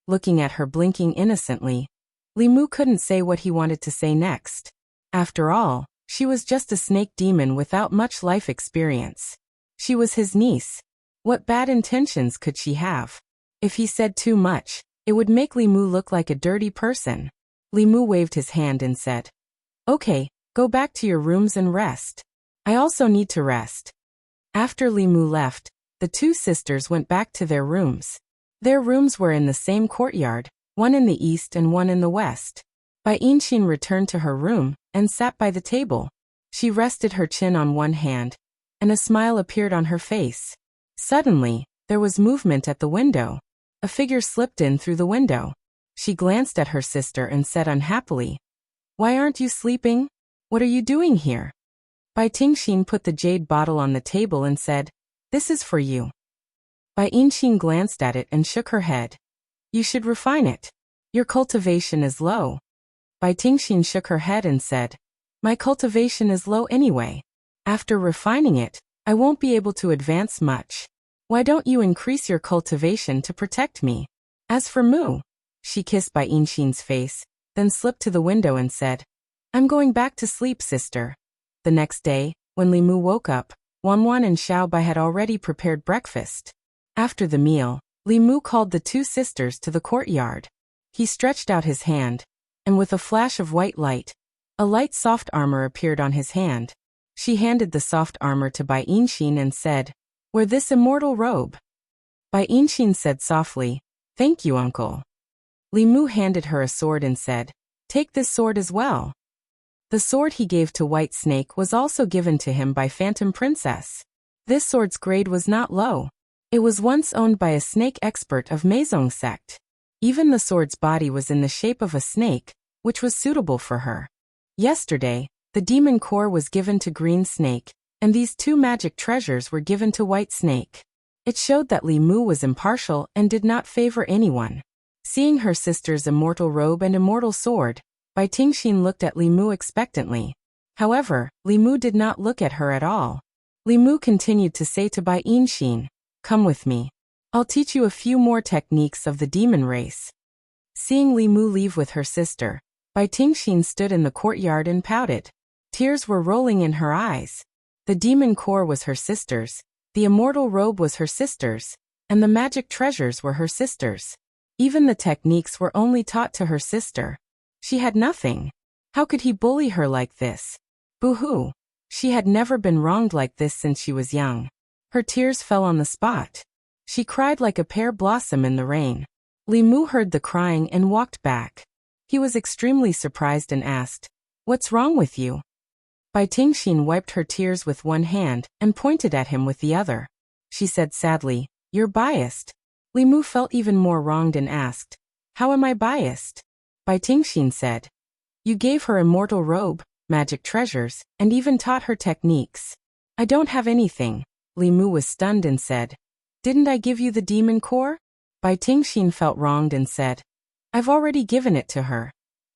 Looking at her blinking innocently, Li Mu couldn't say what he wanted to say next. After all, she was just a snake demon without much life experience. She was his niece. What bad intentions could she have? If he said too much, it would make Li Mu look like a dirty person. Li Mu waved his hand and said, Okay, go back to your rooms and rest. I also need to rest. After Li Mu left, the 2 sisters went back to their rooms. Their rooms were in the same courtyard, one in the east and one in the west. Bai Tingxin returned to her room and sat by the table. She rested her chin on one hand, and a smile appeared on her face. Suddenly, there was movement at the window. A figure slipped in through the window. She glanced at her sister and said unhappily, Why aren't you sleeping? What are you doing here? Bai Tingxin put the jade bottle on the table and said, This is for you. Bai Tingxin glanced at it and shook her head. You should refine it. Your cultivation is low. Bai Tingxin shook her head and said, My cultivation is low anyway. After refining it, I won't be able to advance much. Why don't you increase your cultivation to protect me? As for Mu, she kissed Bai Tingxin's face, then slipped to the window and said, I'm going back to sleep, sister. The next day, when Li Mu woke up, Wanwan and Xiaobai had already prepared breakfast. After the meal, Li Mu called the 2 sisters to the courtyard. He stretched out his hand, and with a flash of white light, a light soft armor appeared on his hand. She handed the soft armor to Bai Tingxin and said, Wear this immortal robe. Bai Tingxin said softly, Thank you, uncle. Li Mu handed her a sword and said, Take this sword as well. The sword he gave to White Snake was also given to him by Phantom Princess. This sword's grade was not low. It was once owned by a snake expert of Maisong sect. Even the sword's body was in the shape of a snake, which was suitable for her. Yesterday, the demon core was given to Green Snake, and these two magic treasures were given to White Snake. It showed that Li Mu was impartial and did not favor anyone. Seeing her sister's immortal robe and immortal sword, Bai Tingxin looked at Li Mu expectantly. However, Li Mu did not look at her at all. Li Mu continued to say to Bai Yinxin, "Come with me. I'll teach you a few more techniques of the demon race." Seeing Li Mu leave with her sister, Bai Tingxin stood in the courtyard and pouted. Tears were rolling in her eyes. The demon core was her sister's, the immortal robe was her sister's, and the magic treasures were her sister's. Even the techniques were only taught to her sister. She had nothing. How could he bully her like this? Boo-hoo. She had never been wronged like this since she was young. Her tears fell on the spot. She cried like a pear blossom in the rain. Li Mu heard the crying and walked back. He was extremely surprised and asked, "What's wrong with you?" Bai Tingxin wiped her tears with one hand and pointed at him with the other. She said sadly, "You're biased." Li Mu felt even more wronged and asked, "How am I biased?" Bai Tingxin said, "You gave her immortal robe, magic treasures, and even taught her techniques." "I don't have anything." Li Mu was stunned and said, "Didn't I give you the demon core?" Bai Tingxin felt wronged and said, "I've already given it to her."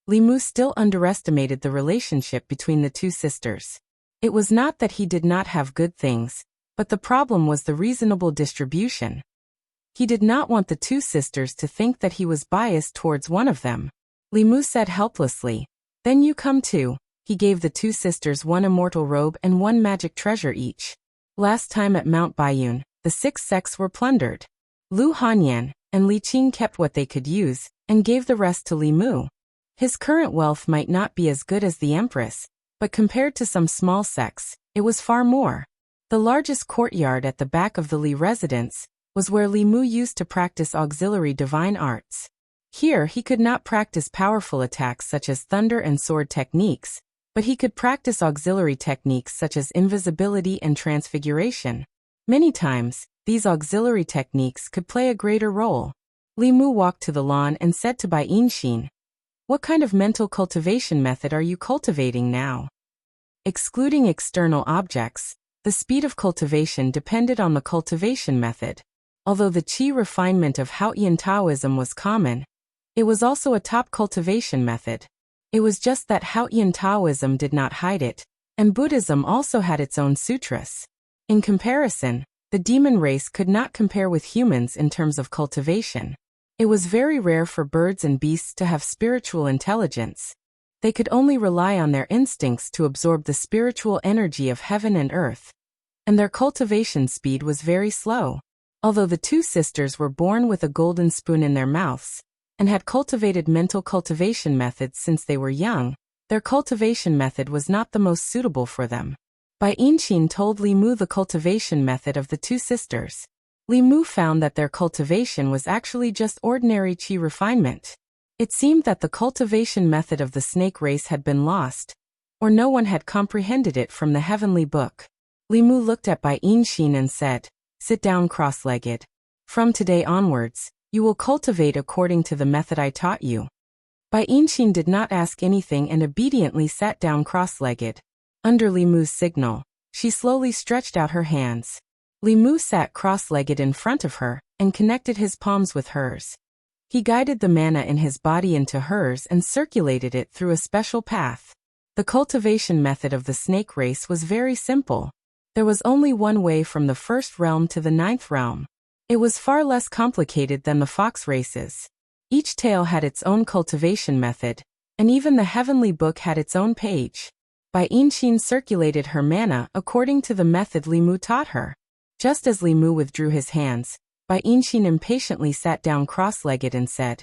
Li Mu still underestimated the relationship between the two sisters. It was not that he did not have good things, but the problem was the reasonable distribution. He did not want the two sisters to think that he was biased towards one of them. Li Mu said helplessly, "Then you come too." He gave the two sisters one immortal robe and one magic treasure each. Last time at Mount Baiyun, the 6 sects were plundered. Lu Hanyan and Li Qing kept what they could use, and gave the rest to Li Mu. His current wealth might not be as good as the Empress, but compared to some small sects, it was far more. The largest courtyard at the back of the Li residence was where Li Mu used to practice auxiliary divine arts. Here he could not practice powerful attacks such as thunder and sword techniques, but he could practice auxiliary techniques such as invisibility and transfiguration. Many times, these auxiliary techniques could play a greater role. Li Mu walked to the lawn and said to Bai Yinxin, "What kind of mental cultivation method are you cultivating now?" Excluding external objects, the speed of cultivation depended on the cultivation method. Although the qi refinement of Haoyan Taoism was common, it was also a top cultivation method. It was just that Haoyan Taoism did not hide it, and Buddhism also had its own sutras. In comparison, the demon race could not compare with humans in terms of cultivation. It was very rare for birds and beasts to have spiritual intelligence. They could only rely on their instincts to absorb the spiritual energy of heaven and earth. And their cultivation speed was very slow. Although the two sisters were born with a golden spoon in their mouths, and had cultivated mental cultivation methods since they were young, their cultivation method was not the most suitable for them. Bai Yinxin told Li Mu the cultivation method of the two sisters. Li Mu found that their cultivation was actually just ordinary qi refinement. It seemed that the cultivation method of the snake race had been lost, or no one had comprehended it from the heavenly book. Li Mu looked at Bai Yinxin and said, "Sit down cross-legged. From today onwards, you will cultivate according to the method I taught you." Bai Yinxin did not ask anything and obediently sat down cross-legged. Under Li Mu's signal, she slowly stretched out her hands. Li Mu sat cross-legged in front of her and connected his palms with hers. He guided the mana in his body into hers and circulated it through a special path. The cultivation method of the snake race was very simple. There was only one way from the 1st realm to the 9th realm. It was far less complicated than the fox races. Each tale had its own cultivation method, and even the heavenly book had its own page. Bai Yinxin circulated her mana according to the method Li Mu taught her. Just as Li Mu withdrew his hands, Bai Yinxin impatiently sat down cross-legged and said,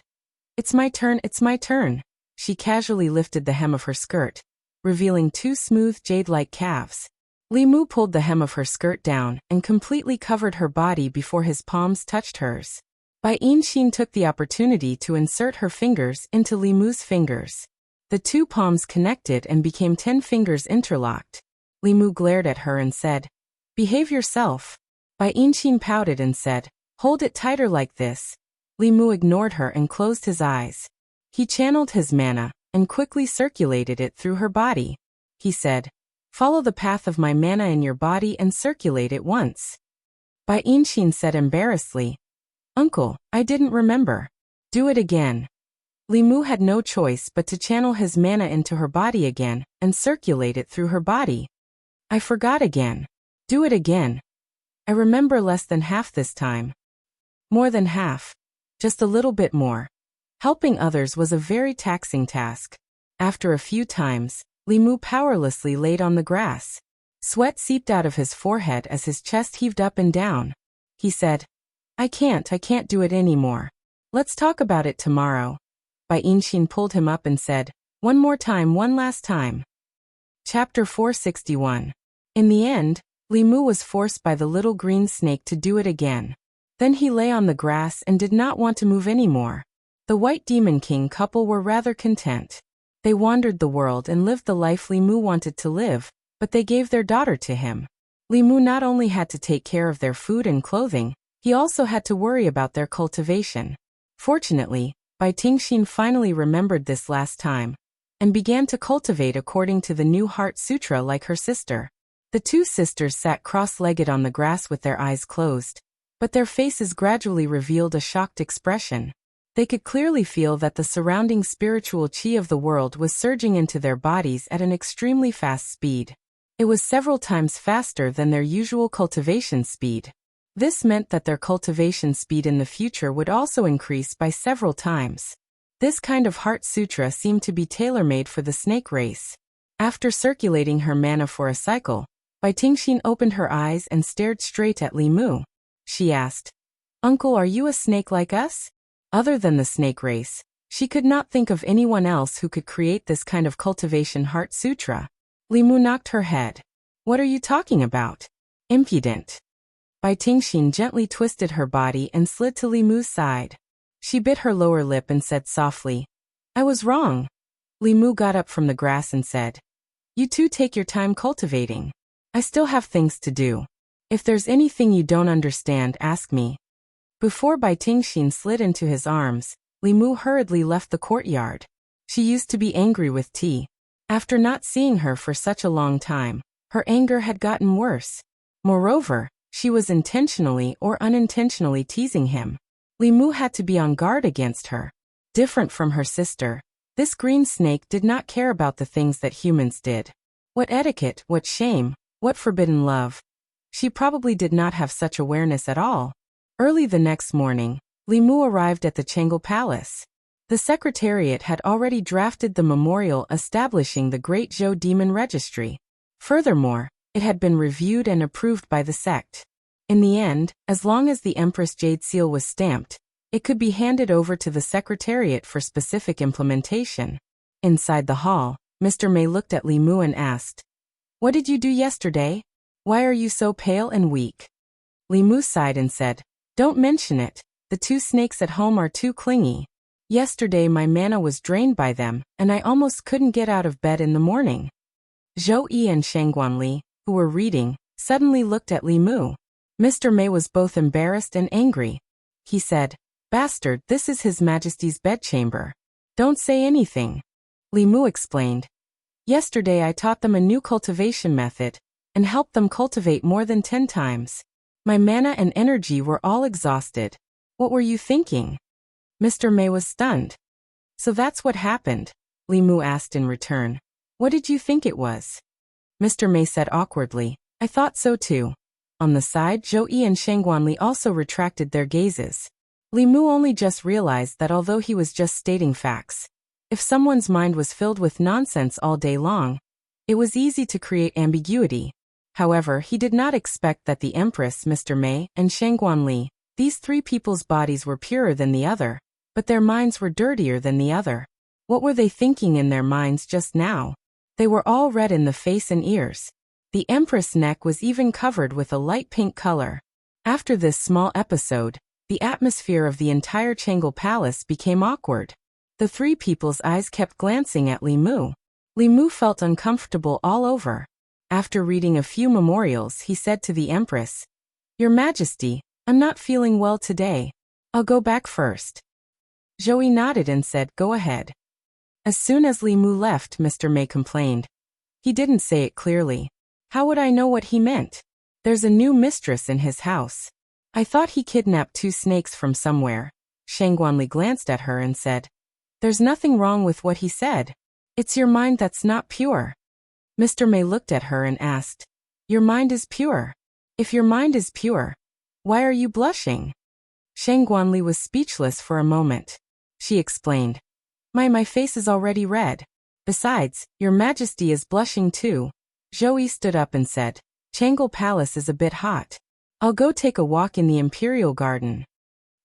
"It's my turn, it's my turn." She casually lifted the hem of her skirt, revealing 2 smooth jade-like calves. Li Mu pulled the hem of her skirt down and completely covered her body before his palms touched hers. Bai Yinxin took the opportunity to insert her fingers into Li Mu's fingers. The two palms connected and became 10 fingers interlocked. Li Mu glared at her and said, "Behave yourself." Bai Yinshin pouted and said, "Hold it tighter like this." Li Mu ignored her and closed his eyes. He channeled his mana and quickly circulated it through her body. He said, "Follow the path of my mana in your body and circulate it once." Bai Yinshin said embarrassedly, "Uncle, I didn't remember." "Do it again." Li Mu had no choice but to channel his mana into her body again and circulate it through her body. "I forgot again." "Do it again." "I remember less than half this time." "More than half. Just a little bit more." Helping others was a very taxing task. After a few times, Li Mu powerlessly laid on the grass. Sweat seeped out of his forehead as his chest heaved up and down. He said, I can't do it anymore. Let's talk about it tomorrow." Bai Yinshin pulled him up and said, "One more time, one last time." Chapter 461. In the end, Li Mu was forced by the little green snake to do it again. Then he lay on the grass and did not want to move anymore. The White Demon King couple were rather content. They wandered the world and lived the life Li Mu wanted to live, but they gave their daughter to him. Li Mu not only had to take care of their food and clothing, he also had to worry about their cultivation. Fortunately, Bai Tingxin finally remembered this last time, and began to cultivate according to the new Heart Sutra like her sister. The two sisters sat cross-legged on the grass with their eyes closed, but their faces gradually revealed a shocked expression. They could clearly feel that the surrounding spiritual qi of the world was surging into their bodies at an extremely fast speed. It was several times faster than their usual cultivation speed. This meant that their cultivation speed in the future would also increase by several times. This kind of Heart Sutra seemed to be tailor-made for the snake race. After circulating her mana for a cycle, Bai Tingxin opened her eyes and stared straight at Li Mu. She asked, "Uncle, are you a snake like us?" Other than the snake race, she could not think of anyone else who could create this kind of cultivation Heart Sutra. Li Mu knocked her head. "What are you talking about? Impudent." Bai Tingxin gently twisted her body and slid to Li Mu's side. She bit her lower lip and said softly, "I was wrong." Li Mu got up from the grass and said, "You two take your time cultivating. I still have things to do. If there's anything you don't understand, ask me." Before Bai Tingxin slid into his arms, Li Mu hurriedly left the courtyard. She used to be angry with Ti. After not seeing her for such a long time, her anger had gotten worse. Moreover, she was intentionally or unintentionally teasing him. Li Mu had to be on guard against her. Different from her sister, this green snake did not care about the things that humans did. What etiquette, what shame, what forbidden love. She probably did not have such awareness at all. Early the next morning, Li Mu arrived at the Chengel Palace. The Secretariat had already drafted the memorial establishing the Great Zhou Demon Registry. Furthermore, it had been reviewed and approved by the sect. In the end, as long as the Empress Jade Seal was stamped, it could be handed over to the Secretariat for specific implementation. Inside the hall, Mr. Mei looked at Li Mu and asked, "What did you do yesterday? Why are you so pale and weak?" Li Mu sighed and said, "Don't mention it. The two snakes at home are too clingy. Yesterday my mana was drained by them, and I almost couldn't get out of bed in the morning." Zhou Yi and Shangguan Li, who were reading, suddenly looked at Li Mu. Mr. Mei was both embarrassed and angry. He said, "Bastard, this is His Majesty's bedchamber. Don't say anything." Li Mu explained, "Yesterday I taught them a new cultivation method, and helped them cultivate more than 10 times. My mana and energy were all exhausted. What were you thinking?" Mr. Mei was stunned. "So that's what happened?" Li Mu asked in return. "What did you think it was?" Mr. Mei said awkwardly, "I thought so too." On the side, Zhou Yi and Shangguan Li also retracted their gazes. Li Mu only just realized that although he was just stating facts, if someone's mind was filled with nonsense all day long, it was easy to create ambiguity. However, he did not expect that the Empress, Mr. Mei, and Shangguan Li, these three people's bodies were purer than the other, but their minds were dirtier than the other. What were they thinking in their minds just now? They were all red in the face and ears. The Empress' neck was even covered with a light pink color. After this small episode, the atmosphere of the entire Chengel Palace became awkward. The three people's eyes kept glancing at Li Mu. Li Mu felt uncomfortable all over. After reading a few memorials, he said to the Empress, "Your Majesty, I'm not feeling well today. I'll go back first." Zhou nodded and said, "Go ahead." As soon as Li Mu left, Mr. Mei complained. He didn't say it clearly. How would I know what he meant? There's a new mistress in his house. I thought he kidnapped 2 snakes from somewhere. Shang Guanli glanced at her and said, "There's nothing wrong with what he said. It's your mind that's not pure." Mr. Mei looked at her and asked, "Your mind is pure? If your mind is pure, why are you blushing?" Shang Guanli was speechless for a moment. She explained, My face is already red. Besides, your Majesty is blushing too." Zhou stood up and said, "Changle Palace is a bit hot. I'll go take a walk in the Imperial Garden."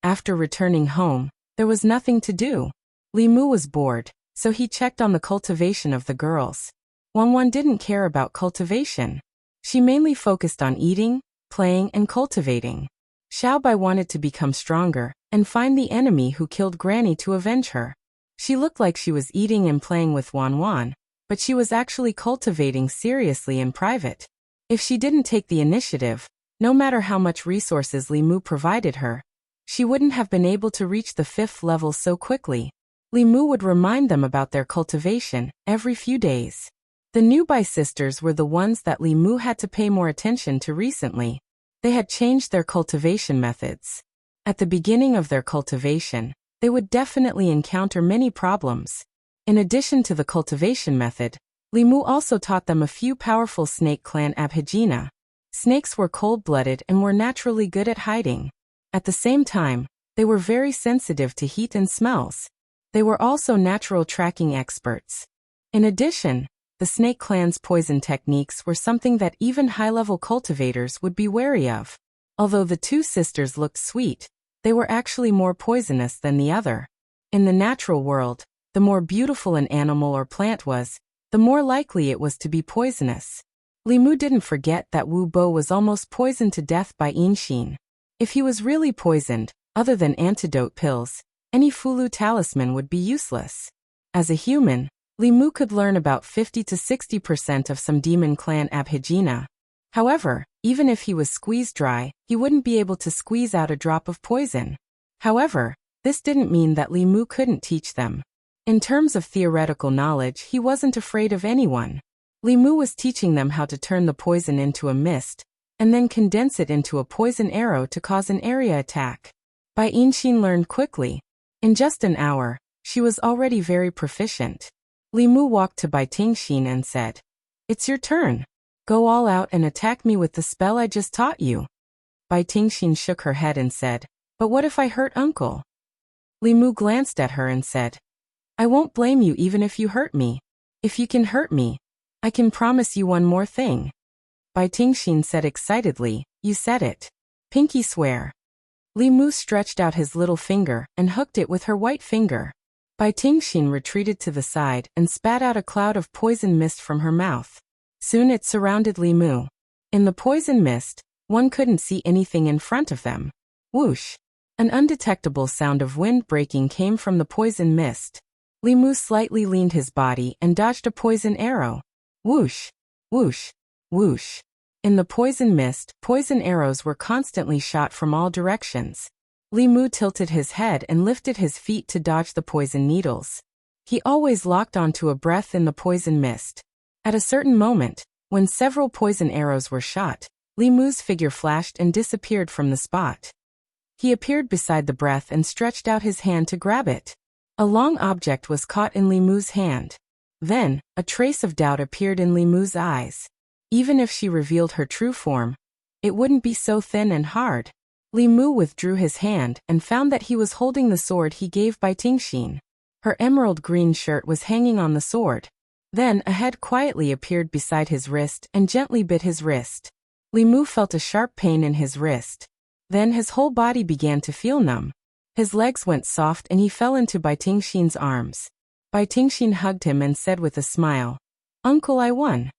After returning home, there was nothing to do. Li Mu was bored, so he checked on the cultivation of the girls. Wan didn't care about cultivation. She mainly focused on eating, playing, and cultivating. Xiaobai wanted to become stronger and find the enemy who killed Granny to avenge her. She looked like she was eating and playing with Wan, but she was actually cultivating seriously in private. If she didn't take the initiative, no matter how much resources Li Mu provided her, she wouldn't have been able to reach the 5th level so quickly. Li Mu would remind them about their cultivation every few days. The new Bai sisters were the ones that Li Mu had to pay more attention to recently. They had changed their cultivation methods. At the beginning of their cultivation, they would definitely encounter many problems. In addition to the cultivation method, Li Mu also taught them a few powerful snake clan abhijna. Snakes were cold-blooded and were naturally good at hiding. At the same time, they were very sensitive to heat and smells. They were also natural tracking experts. In addition, the snake clan's poison techniques were something that even high-level cultivators would be wary of. Although the 2 sisters looked sweet, they were actually more poisonous than the other. In the natural world, the more beautiful an animal or plant was, the more likely it was to be poisonous. Li Mu didn't forget that Wu Bo was almost poisoned to death by Yinxin. If he was really poisoned, other than antidote pills, any Fulu talisman would be useless. As a human, Li Mu could learn about 50 to 60% of some demon clan abhijna. However, even if he was squeezed dry, he wouldn't be able to squeeze out a drop of poison. However, this didn't mean that Li Mu couldn't teach them. In terms of theoretical knowledge, he wasn't afraid of anyone. Li Mu was teaching them how to turn the poison into a mist, and then condense it into a poison arrow to cause an area attack. Bai Yinxin learned quickly. In just an hour, she was already very proficient. Li Mu walked to Bai Tingxin and said, "It's your turn. Go all out and attack me with the spell I just taught you." Bai Tingxin shook her head and said, "But what if I hurt Uncle?" Li Mu glanced at her and said, "I won't blame you even if you hurt me. If you can hurt me, I can promise you one more thing." Bai Tingxin said excitedly, "You said it. Pinky swear." Li Mu stretched out his little finger and hooked it with her white finger. Bai Tingxin retreated to the side and spat out a cloud of poison mist from her mouth. Soon it surrounded Li Mu. In the poison mist, one couldn't see anything in front of them. Whoosh! An undetectable sound of wind breaking came from the poison mist. Li Mu slightly leaned his body and dodged a poison arrow. Whoosh! Whoosh! Whoosh! In the poison mist, poison arrows were constantly shot from all directions. Li Mu tilted his head and lifted his feet to dodge the poison needles. He always locked onto a breath in the poison mist. At a certain moment, when several poison arrows were shot, Li Mu's figure flashed and disappeared from the spot. He appeared beside the breath and stretched out his hand to grab it. A long object was caught in Li Mu's hand. Then, a trace of doubt appeared in Li Mu's eyes. Even if she revealed her true form, it wouldn't be so thin and hard. Li Mu withdrew his hand and found that he was holding the sword he gave Bai Tingxin. Her emerald green shirt was hanging on the sword. Then a head quietly appeared beside his wrist and gently bit his wrist. Li Mu felt a sharp pain in his wrist. Then his whole body began to feel numb. His legs went soft and he fell into Bai Tingxin's arms. Bai Tingxin hugged him and said with a smile, "Uncle, I won."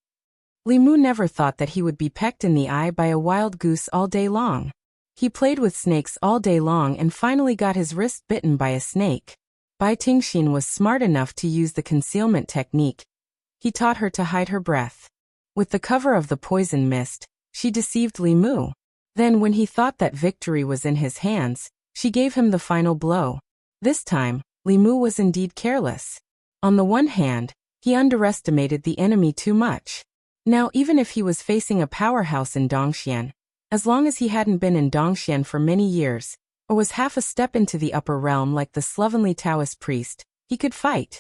Li Mu never thought that he would be pecked in the eye by a wild goose all day long. He played with snakes all day long and finally got his wrist bitten by a snake. Bai Tingxin was smart enough to use the concealment technique. He taught her to hide her breath. With the cover of the poison mist, she deceived Li Mu. Then when he thought that victory was in his hands, she gave him the final blow. This time, Li Mu was indeed careless. On the one hand, he underestimated the enemy too much. Now even if he was facing a powerhouse in Dongxian, as long as he hadn't been in Dongxian for many years, or was half a step into the upper realm like the slovenly Taoist priest, he could fight.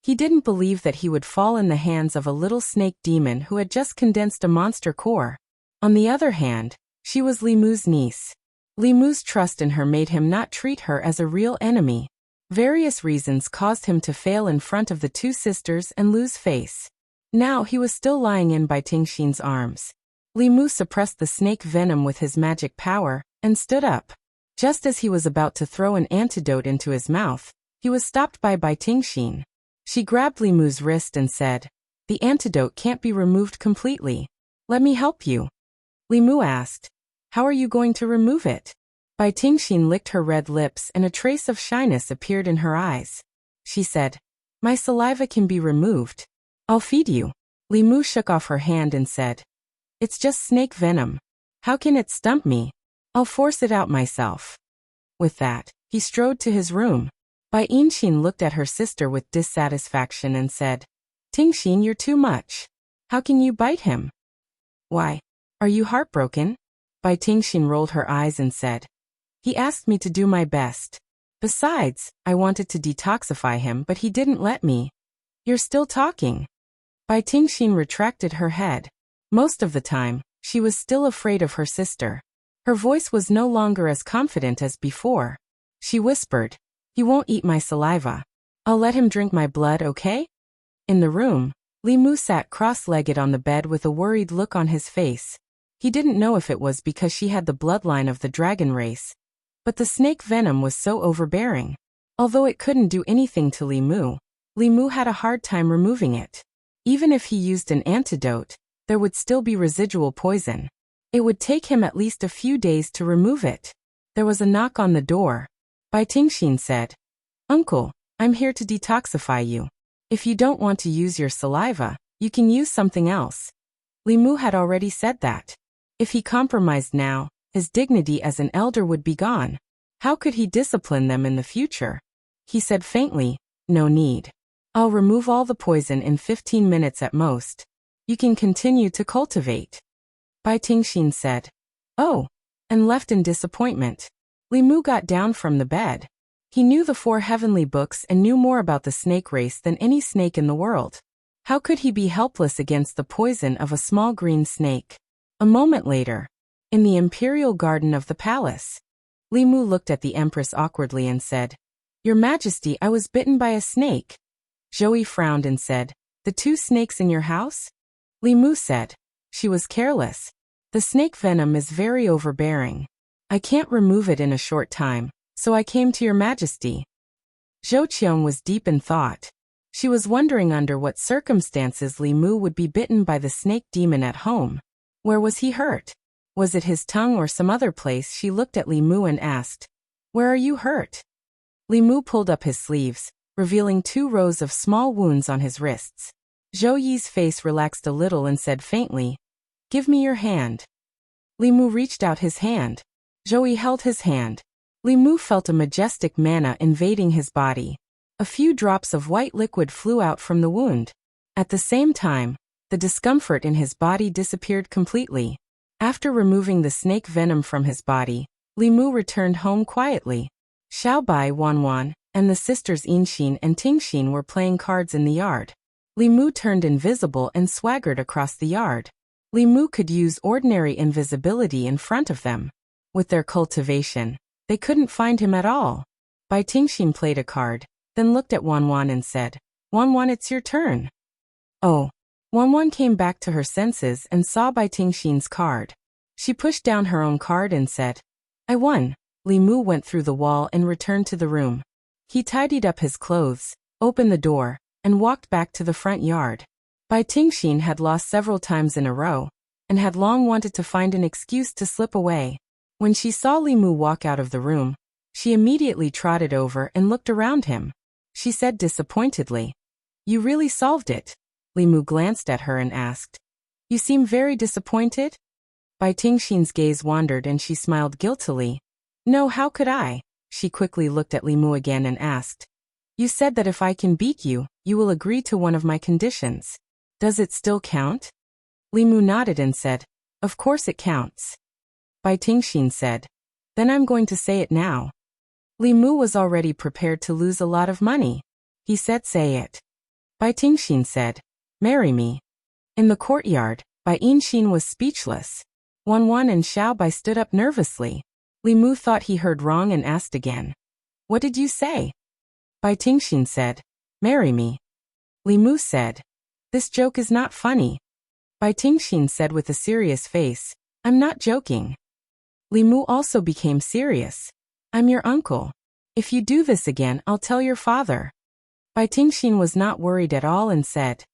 He didn't believe that he would fall in the hands of a little snake demon who had just condensed a monster core. On the other hand, she was Li Mu's niece. Li Mu's trust in her made him not treat her as a real enemy. Various reasons caused him to fail in front of the two sisters and lose face. Now he was still lying in Bai Tingxin's arms. Li Mu suppressed the snake venom with his magic power and stood up. Just as he was about to throw an antidote into his mouth, he was stopped by Bai Tingxin. She grabbed Li Mu's wrist and said, "The antidote can't be removed completely. Let me help you." Li Mu asked, "How are you going to remove it?" Bai Tingxin licked her red lips and a trace of shyness appeared in her eyes. She said, "My saliva can be removed. I'll feed you." Li Mu shook off her hand and said, "It's just snake venom. How can it stump me? I'll force it out myself." With that, he strode to his room. Bai Tingxin looked at her sister with dissatisfaction and said, "Tingxin, you're too much. How can you bite him? Why? Are you heartbroken?" Bai Tingxin rolled her eyes and said, "He asked me to do my best. Besides, I wanted to detoxify him but he didn't let me." "You're still talking." Bai Tingxin retracted her head. Most of the time, she was still afraid of her sister. Her voice was no longer as confident as before. She whispered, "He won't eat my saliva. I'll let him drink my blood, okay?" In the room, Li Mu sat cross-legged on the bed with a worried look on his face. He didn't know if it was because she had the bloodline of the dragon race, but the snake venom was so overbearing. Although it couldn't do anything to Li Mu had a hard time removing it. Even if he used an antidote, there would still be residual poison. It would take him at least a few days to remove it. There was a knock on the door. Bai Tingxin said, "Uncle, I'm here to detoxify you. If you don't want to use your saliva, you can use something else." Li Mu had already said that. If he compromised now, his dignity as an elder would be gone. How could he discipline them in the future? He said faintly, "No need. I'll remove all the poison in 15 minutes at most. You can continue to cultivate." Bai Tingxin said, "Oh," and left in disappointment. Li Mu got down from the bed. He knew the 4 heavenly books and knew more about the snake race than any snake in the world. How could he be helpless against the poison of a small green snake? A moment later, in the imperial garden of the palace, Li Mu looked at the empress awkwardly and said, "Your Majesty, I was bitten by a snake." Zhou frowned and said, "The 2 snakes in your house?" Li Mu said, "She was careless. The snake venom is very overbearing. I can't remove it in a short time, so I came to your Majesty." Zhou Qiong was deep in thought. She was wondering under what circumstances Li Mu would be bitten by the snake demon at home. Where was he hurt? Was it his tongue or some other place? She looked at Li Mu and asked, "Where are you hurt?" Li Mu pulled up his sleeves, revealing 2 rows of small wounds on his wrists. Zhou Yi's face relaxed a little and said faintly, "Give me your hand." Li Mu reached out his hand. Zhou Yi held his hand. Li Mu felt a majestic mana invading his body. A few drops of white liquid flew out from the wound. At the same time, the discomfort in his body disappeared completely. After removing the snake venom from his body, Li Mu returned home quietly. Xiao Bai, Wanwan, and the sisters Inxin and Tingxin were playing cards in the yard. Li Mu turned invisible and swaggered across the yard. Li Mu could use ordinary invisibility in front of them. With their cultivation, they couldn't find him at all. Bai Tingxin played a card, then looked at Wanwan and said, "Wanwan, it's your turn." Oh. Wanwan came back to her senses and saw Bai Tingxin's card. She pushed down her own card and said, "I won." Li Mu went through the wall and returned to the room. He tidied up his clothes, opened the door, and walked back to the front yard. Bai Tingxin had lost several times in a row, and had long wanted to find an excuse to slip away. When she saw Li Mu walk out of the room, she immediately trotted over and looked around him. she said disappointedly. You really solved it. Li Mu glanced at her and asked. You seem very disappointed? Bai Tingxin's gaze wandered and she smiled guiltily. No, how could I? She quickly looked at Li Mu again and asked. You said that if I can beat you, you will agree to one of my conditions. Does it still count? Li Mu nodded and said, Of course it counts. Bai Tingxin said, Then I'm going to say it now. Li Mu was already prepared to lose a lot of money. He said, Say it. Bai Tingxin said, Marry me. In the courtyard, Bai Yinxin was speechless. Wan and Xiao Bai stood up nervously. Li Mu thought he heard wrong and asked again. What did you say? Bai Tingxin said, Marry me. Li Mu said, This joke is not funny. Bai Tingxin said with a serious face, I'm not joking. Li Mu also became serious. I'm your uncle. If you do this again, I'll tell your father. Bai Tingxin was not worried at all and said,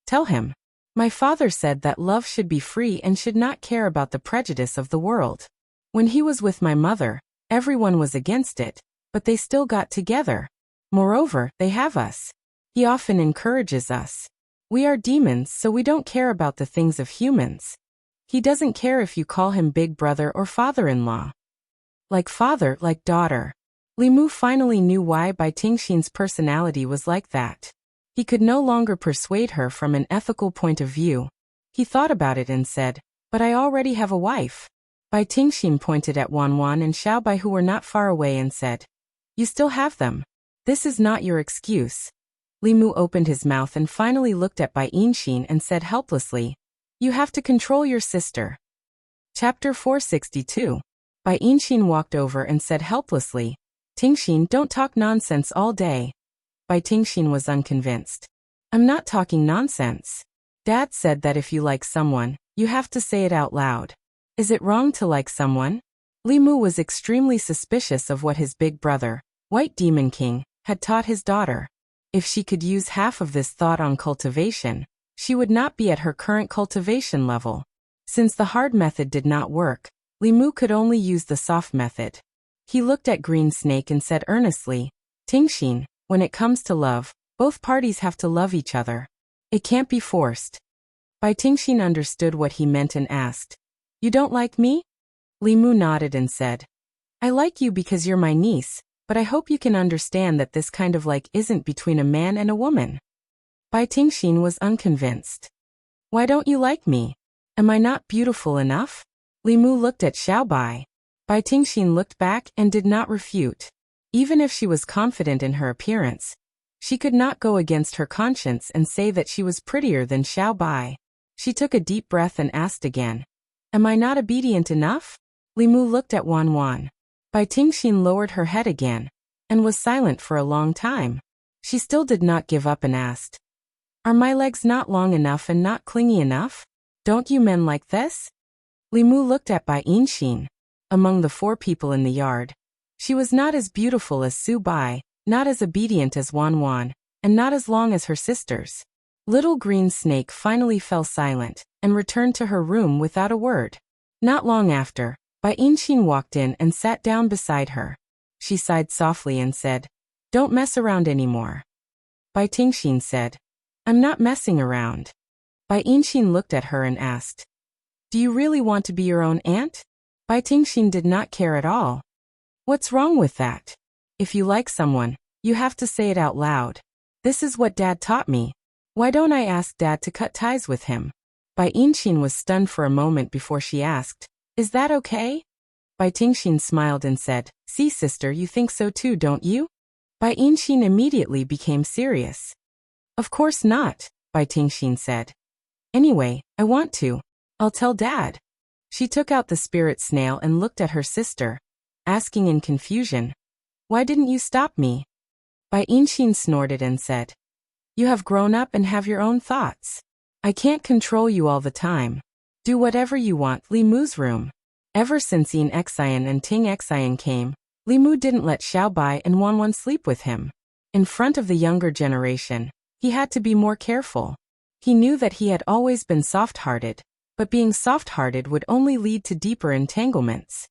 Tell him. My father said that love should be free and should not care about the prejudice of the world. When he was with my mother, everyone was against it, but they still got together. Moreover, they have us. He often encourages us. We are demons, so we don't care about the things of humans. He doesn't care if you call him big brother or father-in-law. Like father, like daughter. Li Mu finally knew why Bai Tingxin's personality was like that. He could no longer persuade her from an ethical point of view. He thought about it and said, But I already have a wife. Bai Tingxin pointed at Wan and Xiao Bai who were not far away and said, You still have them. This is not your excuse. Li Mu opened his mouth and finally looked at Bai Yinxin and said helplessly, You have to control your sister. Chapter 462. Bai Yinxin walked over and said helplessly, Tingxin, don't talk nonsense all day. Bai Tingxin was unconvinced. I'm not talking nonsense. Dad said that if you like someone, you have to say it out loud. Is it wrong to like someone? Li Mu was extremely suspicious of what his big brother, White Demon King, had taught his daughter. If she could use half of this thought on cultivation, she would not be at her current cultivation level. Since the hard method did not work, Li Mu could only use the soft method. He looked at Green Snake and said earnestly, Tingxin, when it comes to love, both parties have to love each other. It can't be forced. Bai Tingxin understood what he meant and asked, You don't like me? Li Mu nodded and said, I like you because you're my niece, but I hope you can understand that this kind of like isn't between a man and a woman. Bai Tingxin was unconvinced. Why don't you like me? Am I not beautiful enough? Li Mu looked at Xiao Bai. Bai Tingxin looked back and did not refute. Even if she was confident in her appearance, she could not go against her conscience and say that she was prettier than Xiao Bai. She took a deep breath and asked again, Am I not obedient enough? Li Mu looked at Wan. Bai Tingxin lowered her head again, and was silent for a long time. She still did not give up and asked, Are my legs not long enough and not clingy enough? Don't you men like this? Li Mu looked at Bai Yinxin. Among the 4 people in the yard, she was not as beautiful as Su Bai, not as obedient as Wan, and not as long as her sisters. Little Green Snake finally fell silent, and returned to her room without a word. Not long after, Bai Yinxin walked in and sat down beside her. She sighed softly and said, Don't mess around anymore. Bai Tingxin said, I'm not messing around. Bai Yinxin looked at her and asked, Do you really want to be your own aunt? Bai Tingxin did not care at all. What's wrong with that? If you like someone, you have to say it out loud. This is what Dad taught me. Why don't I ask Dad to cut ties with him? Bai Yinxin was stunned for a moment before she asked, Is that okay? Bai Tingxin smiled and said, See sister, you think so too, don't you? Bai Yinxin immediately became serious. Of course not, Bai Tingxin said. Anyway, I want to. I'll tell Dad. She took out the spirit snail and looked at her sister, asking in confusion, Why didn't you stop me? Bai Yinxin snorted and said, You have grown up and have your own thoughts. I can't control you all the time. Do whatever you want. Li Mu's room. Ever since Yin Xian and Ting Xian came, Li Mu didn't let Xiao Bai and Wan sleep with him. In front of the younger generation, he had to be more careful. He knew that he had always been soft-hearted, but being soft-hearted would only lead to deeper entanglements.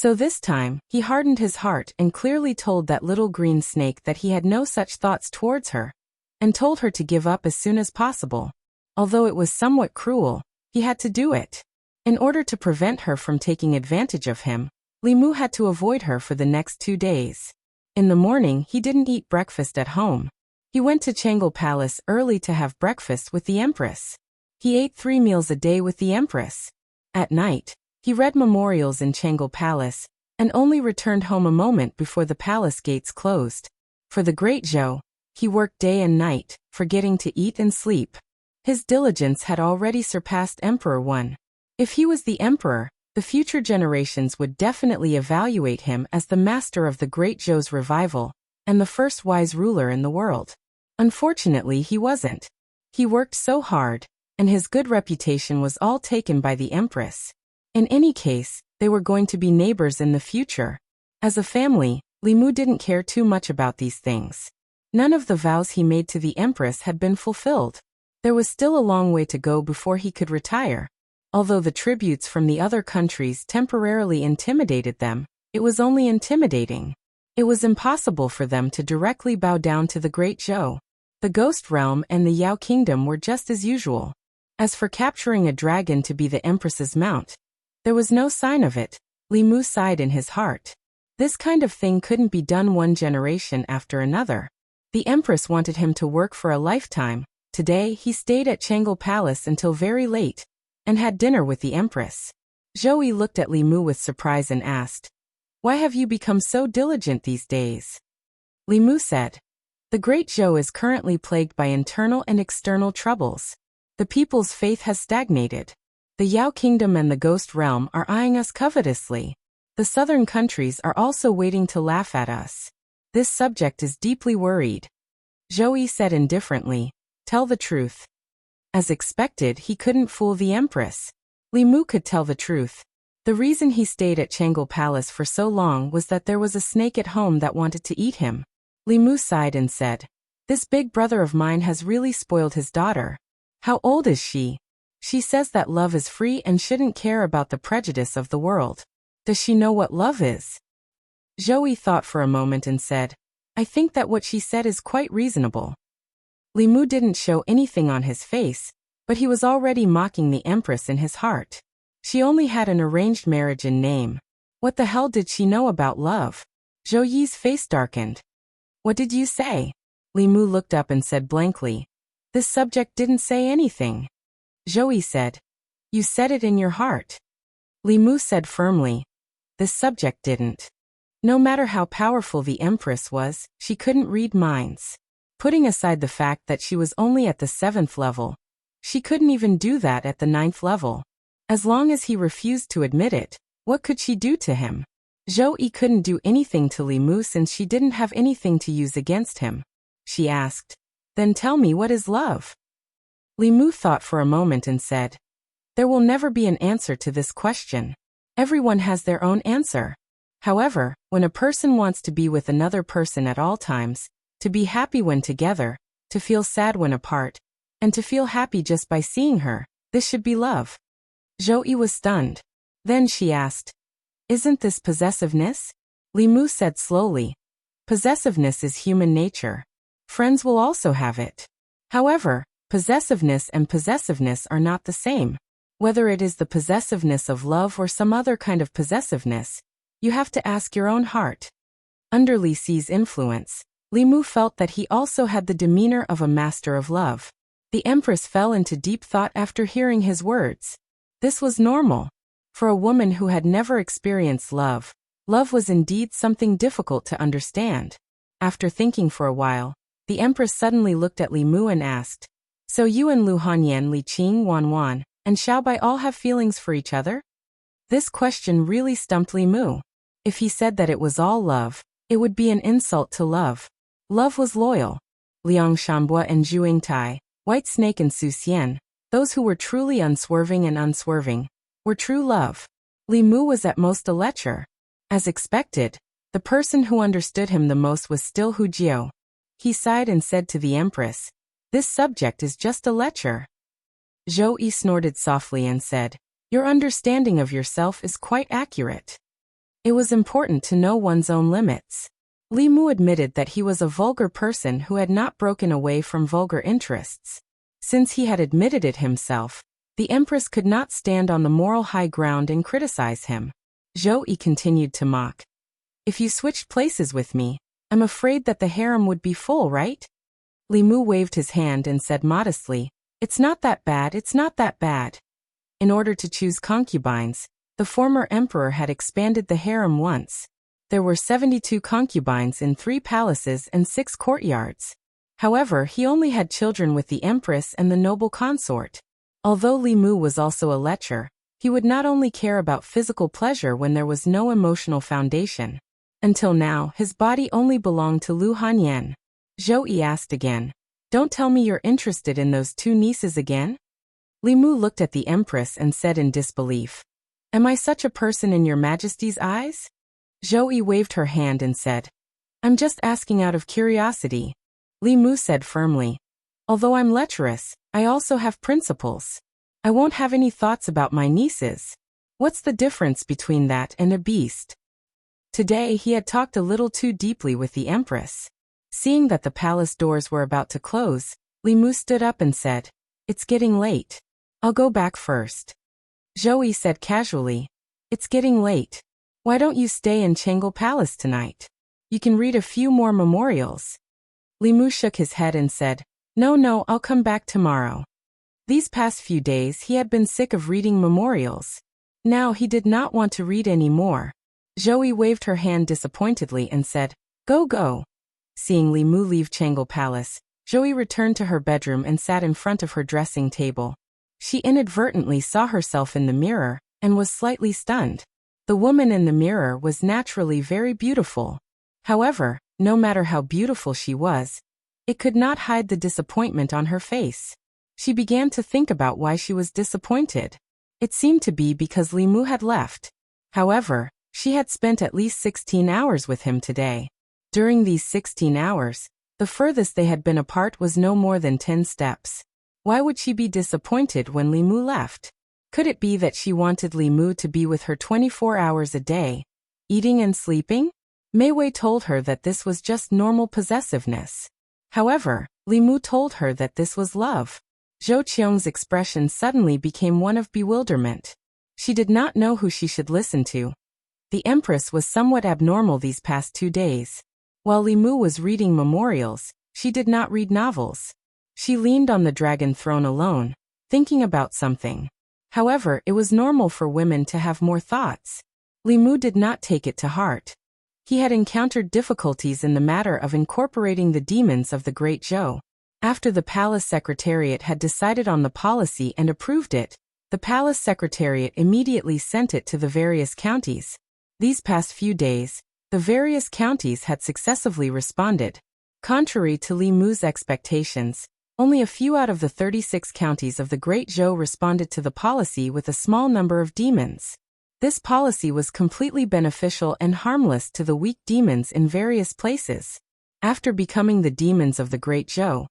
So this time, he hardened his heart and clearly told that little green snake that he had no such thoughts towards her, and told her to give up as soon as possible. Although it was somewhat cruel, he had to do it. In order to prevent her from taking advantage of him, Li Mu had to avoid her for the next 2 days. In the morning, he didn't eat breakfast at home. He went to Changle Palace early to have breakfast with the Empress. He ate 3 meals a day with the Empress. At night, he read memorials in Changle Palace, and only returned home a moment before the palace gates closed. For the great Zhou, he worked day and night, forgetting to eat and sleep. His diligence had already surpassed Emperor One. If he was the emperor, the future generations would definitely evaluate him as the master of the great Zhou's revival, and the first wise ruler in the world. Unfortunately, he wasn't. He worked so hard, and his good reputation was all taken by the Empress. In any case, they were going to be neighbors in the future. As a family, Li Mu didn't care too much about these things. None of the vows he made to the Empress had been fulfilled. There was still a long way to go before he could retire. Although the tributes from the other countries temporarily intimidated them, it was only intimidating. It was impossible for them to directly bow down to the great Zhou. The Ghost Realm and the Yao Kingdom were just as usual. As for capturing a dragon to be the Empress's mount, there was no sign of it. Li Mu sighed in his heart. This kind of thing couldn't be done one generation after another. The Empress wanted him to work for a lifetime. Today, he stayed at Changle Palace until very late, and had dinner with the Empress. Zhou looked at Li Mu with surprise and asked, "Why have you become so diligent these days?" Li Mu said, "The great Zhou is currently plagued by internal and external troubles. The people's faith has stagnated. The Yao Kingdom and the Ghost Realm are eyeing us covetously. The southern countries are also waiting to laugh at us. This subject is deeply worried." Zhou said indifferently, "Tell the truth." As expected, he couldn't fool the Empress. Li Mu could tell the truth. The reason he stayed at Changle Palace for so long was that there was a snake at home that wanted to eat him. Li Mu sighed and said, "This big brother of mine has really spoiled his daughter. How old is she? She says that love is free and shouldn't care about the prejudice of the world. Does she know what love is?" Zhou thought for a moment and said, "I think that what she said is quite reasonable." Li Mu didn't show anything on his face, but he was already mocking the Empress in his heart. She only had an arranged marriage in name. What the hell did she know about love? Zhou face darkened. "What did you say?" Li Mu looked up and said blankly, "This subject didn't say anything." Zhou said, "You said it in your heart." Li Mu said firmly, "This subject didn't." No matter how powerful the Empress was, she couldn't read minds. Putting aside the fact that she was only at the 7th level, she couldn't even do that at the 9th level. As long as he refused to admit it, what could she do to him? Zhou couldn't do anything to Li Mu since she didn't have anything to use against him. She asked, "Then tell me, what is love?" Li Mu thought for a moment and said, "There will never be an answer to this question. Everyone has their own answer. However, when a person wants to be with another person at all times, to be happy when together, to feel sad when apart, and to feel happy just by seeing her, this should be love." Zhou was stunned. Then she asked, "Isn't this possessiveness?" Li Mu said slowly, "Possessiveness is human nature. Friends will also have it. However, possessiveness and possessiveness are not the same. Whether it is the possessiveness of love or some other kind of possessiveness, you have to ask your own heart." Under Li Si's influence, Li Mu felt that he also had the demeanor of a master of love. The Empress fell into deep thought after hearing his words. This was normal. For a woman who had never experienced love, love was indeed something difficult to understand. After thinking for a while, the Empress suddenly looked at Li Mu and asked, "So you and Lu Hanyan, Li Qing, Wan, and Xiaobai all have feelings for each other?" This question really stumped Li Mu. If he said that it was all love, it would be an insult to love. Love was loyal. Liang Shanbua and Zhu Tai, White Snake and Su Xian, those who were truly unswerving and unswerving, were true love. Li Mu was at most a lecher. As expected, the person who understood him the most was still Hu Jiao. He sighed and said to the Empress, "This subject is just a lecher." Zhou snorted softly and said, "Your understanding of yourself is quite accurate." It was important to know one's own limits. Li Mu admitted that he was a vulgar person who had not broken away from vulgar interests. Since he had admitted it himself, the Empress could not stand on the moral high ground and criticize him. Zhou Yi continued to mock. If you switched places with me, I'm afraid that the harem would be full, right? Li Mu waved his hand and said modestly, it's not that bad, it's not that bad. In order to choose concubines, the former emperor had expanded the harem once. There were 72 concubines in 3 palaces and 6 courtyards. However, he only had children with the empress and the noble consort. Although Li Mu was also a lecher, he would not only care about physical pleasure when there was no emotional foundation. Until now, his body only belonged to Lu Hanyan. Zhou Yi asked again, don't tell me you're interested in those 2 nieces again? Li Mu looked at the empress and said in disbelief, am I such a person in your majesty's eyes? Zhou Yi waved her hand and said, I'm just asking out of curiosity. Li Mu said firmly, although I'm lecherous, I also have principles. I won't have any thoughts about my nieces. What's the difference between that and a beast? Today he had talked a little too deeply with the empress. Seeing that the palace doors were about to close, Li Mu stood up and said, it's getting late. I'll go back first. Zhou Yi said casually, it's getting late. Why don't you stay in Chang'e Palace tonight? You can read a few more memorials. Li Mu shook his head and said, no, I'll come back tomorrow. These past few days he had been sick of reading memorials. Now he did not want to read any more. Zhou Yi waved her hand disappointedly and said, go. Seeing Li Mu leave Chang'e Palace, Zhou Yi returned to her bedroom and sat in front of her dressing table. She inadvertently saw herself in the mirror and was slightly stunned. The woman in the mirror was naturally very beautiful. However, no matter how beautiful she was, it could not hide the disappointment on her face. She began to think about why she was disappointed. It seemed to be because Li Mu had left. However, she had spent at least 16 hours with him today. During these 16 hours, the furthest they had been apart was no more than 10 steps. Why would she be disappointed when Li Mu left? Could it be that she wanted Li Mu to be with her 24 hours a day, eating and sleeping? Mei Wei told her that this was just normal possessiveness. However, Li Mu told her that this was love. Zhou Qiong's expression suddenly became one of bewilderment. She did not know who she should listen to. The Empress was somewhat abnormal these past 2 days. While Li Mu was reading memorials, she did not read novels. She leaned on the dragon throne alone, thinking about something. However, it was normal for women to have more thoughts. Li Mu did not take it to heart. He had encountered difficulties in the matter of incorporating the demons of the Great Zhou. After the palace secretariat had decided on the policy and approved it, the palace secretariat immediately sent it to the various counties. These past few days, the various counties had successively responded. Contrary to Li Mu's expectations, only a few out of the 36 counties of the Great Zhou responded to the policy with a small number of demons. This policy was completely beneficial and harmless to the weak demons in various places. After becoming the demons of the Great Zhou,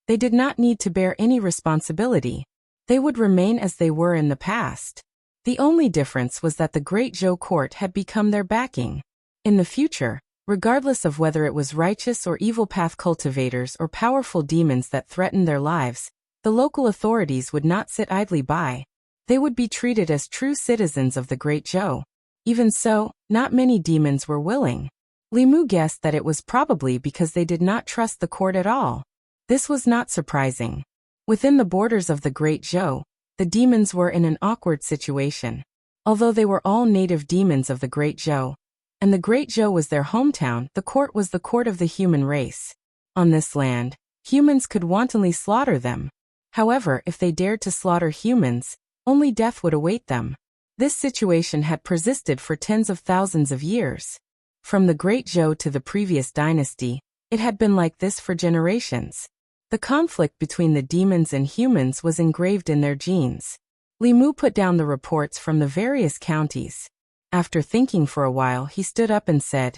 they did not need to bear any responsibility. They would remain as they were in the past. The only difference was that the Great Zhou court had become their backing. In the future, regardless of whether it was righteous or evil path cultivators or powerful demons that threatened their lives, the local authorities would not sit idly by. They would be treated as true citizens of the Great Zhou. Even so, not many demons were willing. Li Mu guessed that it was probably because they did not trust the court at all. This was not surprising. Within the borders of the Great Zhou, the demons were in an awkward situation. Although they were all native demons of the Great Zhou, and the Great Zhou was their hometown, the court was the court of the human race. On this land, humans could wantonly slaughter them. However, if they dared to slaughter humans, only death would await them. This situation had persisted for tens of thousands of years. From the Great Zhou to the previous dynasty, it had been like this for generations. The conflict between the demons and humans was engraved in their genes. Li Mu put down the reports from the various counties. After thinking for a while, he stood up and said,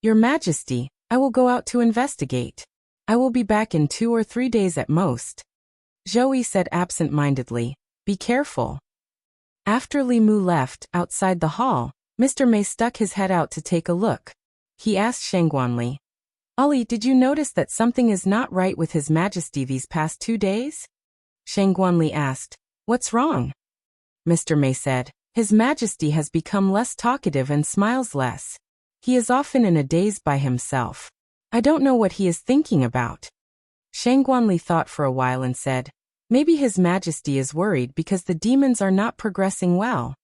"Your Majesty, I will go out to investigate. I will be back in 2 or 3 days at most." Zhou Yi said absent-mindedly, "Be careful." After Li Mu left, outside the hall, Mr. May stuck his head out to take a look. He asked Shangguanli, "Ali, did you notice that something is not right with His Majesty these past 2 days?" Shangguanli asked, "What's wrong?" Mr. May said, "His Majesty has become less talkative and smiles less. He is often in a daze by himself. I don't know what he is thinking about." Shangguanli thought for a while and said, "Maybe His Majesty is worried because the demons are not progressing well."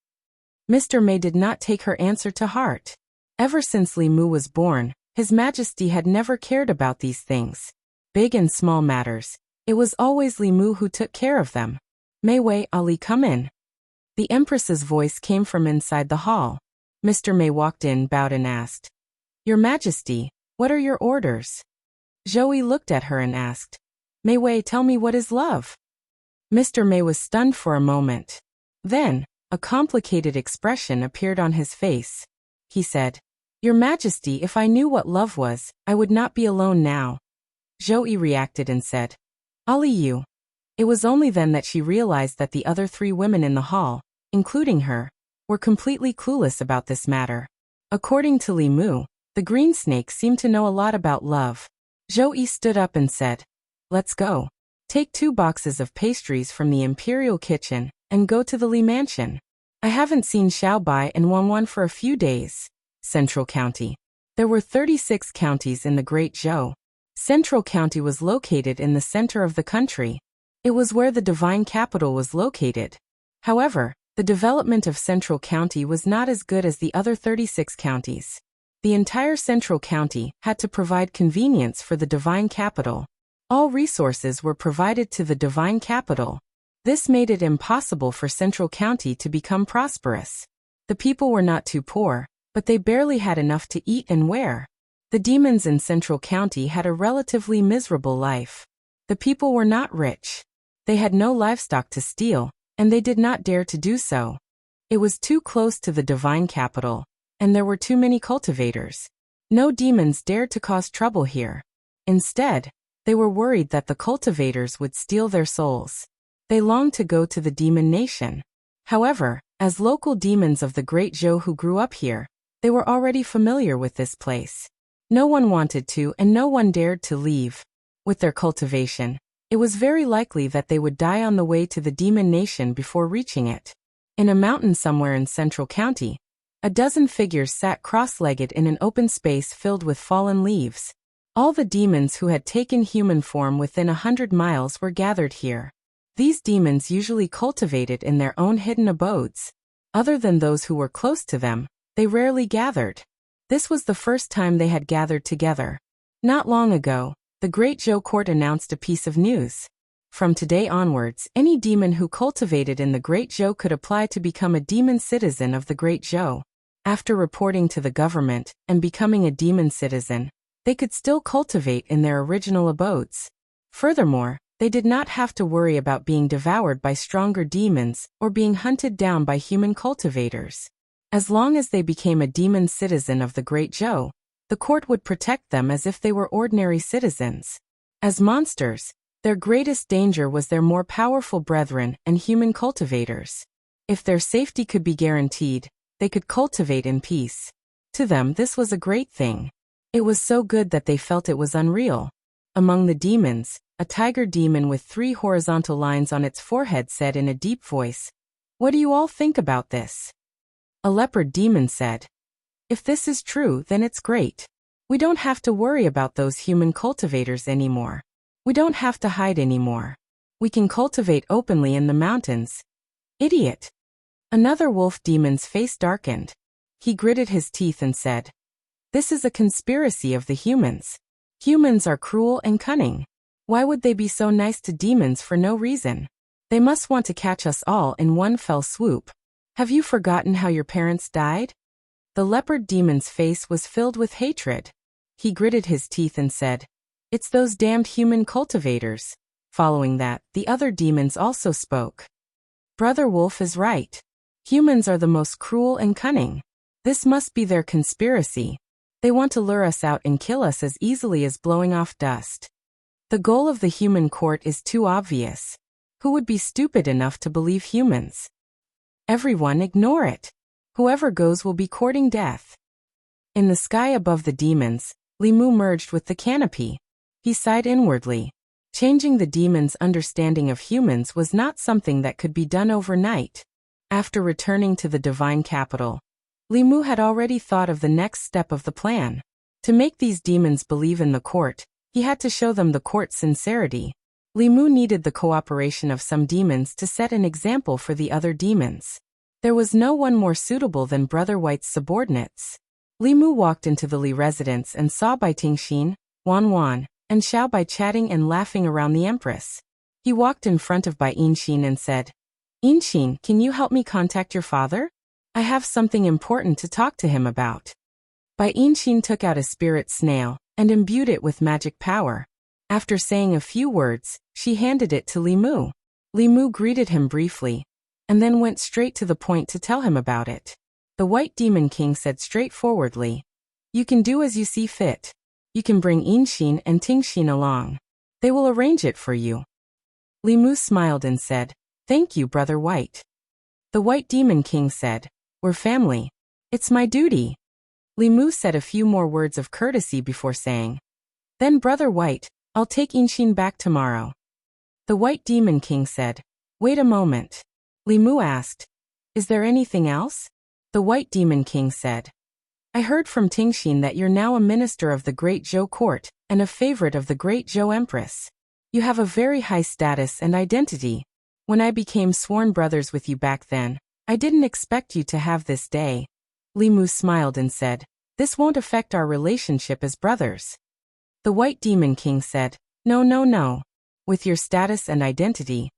Mr. May did not take her answer to heart. Ever since Li Mu was born, His Majesty had never cared about these things. Big and small matters. It was always Li Mu who took care of them. "Mei Wei, Ali, come in." The Empress's voice came from inside the hall. Mr. May walked in, bowed and asked, "Your Majesty, what are your orders?" Zhou looked at her and asked, "Mei Wei, tell me, what is love?" Mr. May was stunned for a moment. Then, a complicated expression appeared on his face. He said, "Your Majesty, if I knew what love was, I would not be alone now." Zhou reacted and said, "Ali, you." It was only then that she realized that the other 3 women in the hall, including her, were completely clueless about this matter. According to Li Mu, the green snake seemed to know a lot about love. Zhou stood up and said, "Let's go. Take 2 boxes of pastries from the imperial kitchen and go to the Li mansion. I haven't seen Xiaobai and Wanwan for a few days." Central County. There were 36 counties in the Great Zhou. Central County was located in the center of the country. It was where the divine capital was located. However, the development of Central County was not as good as the other 36 counties. The entire Central County had to provide convenience for the divine capital. All resources were provided to the divine capital. This made it impossible for Central County to become prosperous. The people were not too poor, but they barely had enough to eat and wear. The demons in Central County had a relatively miserable life. The people were not rich. They had no livestock to steal, and they did not dare to do so. It was too close to the divine capital, and there were too many cultivators. No demons dared to cause trouble here. Instead, they were worried that the cultivators would steal their souls. They longed to go to the demon nation. However, as local demons of the Great Zhou who grew up here, they were already familiar with this place. No one wanted to and no one dared to leave. With their cultivation, it was very likely that they would die on the way to the demon nation before reaching it. In a mountain somewhere in Central County, a dozen figures sat cross-legged in an open space filled with fallen leaves. All the demons who had taken human form within 100 miles were gathered here. These demons usually cultivated in their own hidden abodes. Other than those who were close to them, they rarely gathered. This was the first time they had gathered together. Not long ago, the Great Zhou Court announced a piece of news. From today onwards, any demon who cultivated in the Great Zhou could apply to become a demon citizen of the Great Zhou. After reporting to the government and becoming a demon citizen, they could still cultivate in their original abodes. Furthermore, they did not have to worry about being devoured by stronger demons or being hunted down by human cultivators. As long as they became a demon citizen of the Great Zhou, the court would protect them as if they were ordinary citizens. As monsters, their greatest danger was their more powerful brethren and human cultivators. If their safety could be guaranteed, they could cultivate in peace. To them, this was a great thing. It was so good that they felt it was unreal. Among the demons, a tiger demon with 3 horizontal lines on its forehead said in a deep voice, "What do you all think about this?" A leopard demon said, "If this is true, then it's great. We don't have to worry about those human cultivators anymore. We don't have to hide anymore. We can cultivate openly in the mountains." "Idiot." Another wolf demon's face darkened. He gritted his teeth and said, "This is a conspiracy of the humans. Humans are cruel and cunning. Why would they be so nice to demons for no reason? They must want to catch us all in one fell swoop. Have you forgotten how your parents died?" The leopard demon's face was filled with hatred. He gritted his teeth and said, "It's those damned human cultivators." Following that, the other demons also spoke. "Brother Wolf is right. Humans are the most cruel and cunning. This must be their conspiracy. They want to lure us out and kill us as easily as blowing off dust. The goal of the human court is too obvious. Who would be stupid enough to believe humans? Everyone ignore it. Whoever goes will be courting death. In the sky above the demons, Li Mu merged with the canopy. He sighed inwardly. Changing the demons' understanding of humans was not something that could be done overnight. After returning to the divine capital, Li Mu had already thought of the next step of the plan. To make these demons believe in the court, he had to show them the court's sincerity. Li Mu needed the cooperation of some demons to set an example for the other demons. There was no one more suitable than Brother White's subordinates. Li Mu walked into the Li residence and saw Bai Tingxin, Wan Wan, and Xiao Bai chatting and laughing around the Empress. He walked in front of Bai Yinxin and said, "Yinxin, can you help me contact your father? I have something important to talk to him about." Bai Yinxin took out a spirit snail and imbued it with magic power. After saying a few words, she handed it to Li Mu. Li Mu greeted him briefly, and then went straight to the point to tell him about it. The White Demon King said straightforwardly, "You can do as you see fit. You can bring Yinxin and Tingxin along. They will arrange it for you." Li Mu smiled and said, "Thank you, Brother White." The White Demon King said, "We're family. It's my duty." Li Mu said a few more words of courtesy before saying, "Then Brother White, I'll take Yinxin back tomorrow." The White Demon King said, "Wait a moment." Li Mu asked, "Is there anything else?" The White Demon King said, "I heard from Tingxin that you're now a minister of the Great Zhou Court and a favorite of the Great Zhou Empress. You have a very high status and identity. When I became sworn brothers with you back then, I didn't expect you to have this day." Li Mu smiled and said, "This won't affect our relationship as brothers." The White Demon King said, "No, no, no. With your status and identity,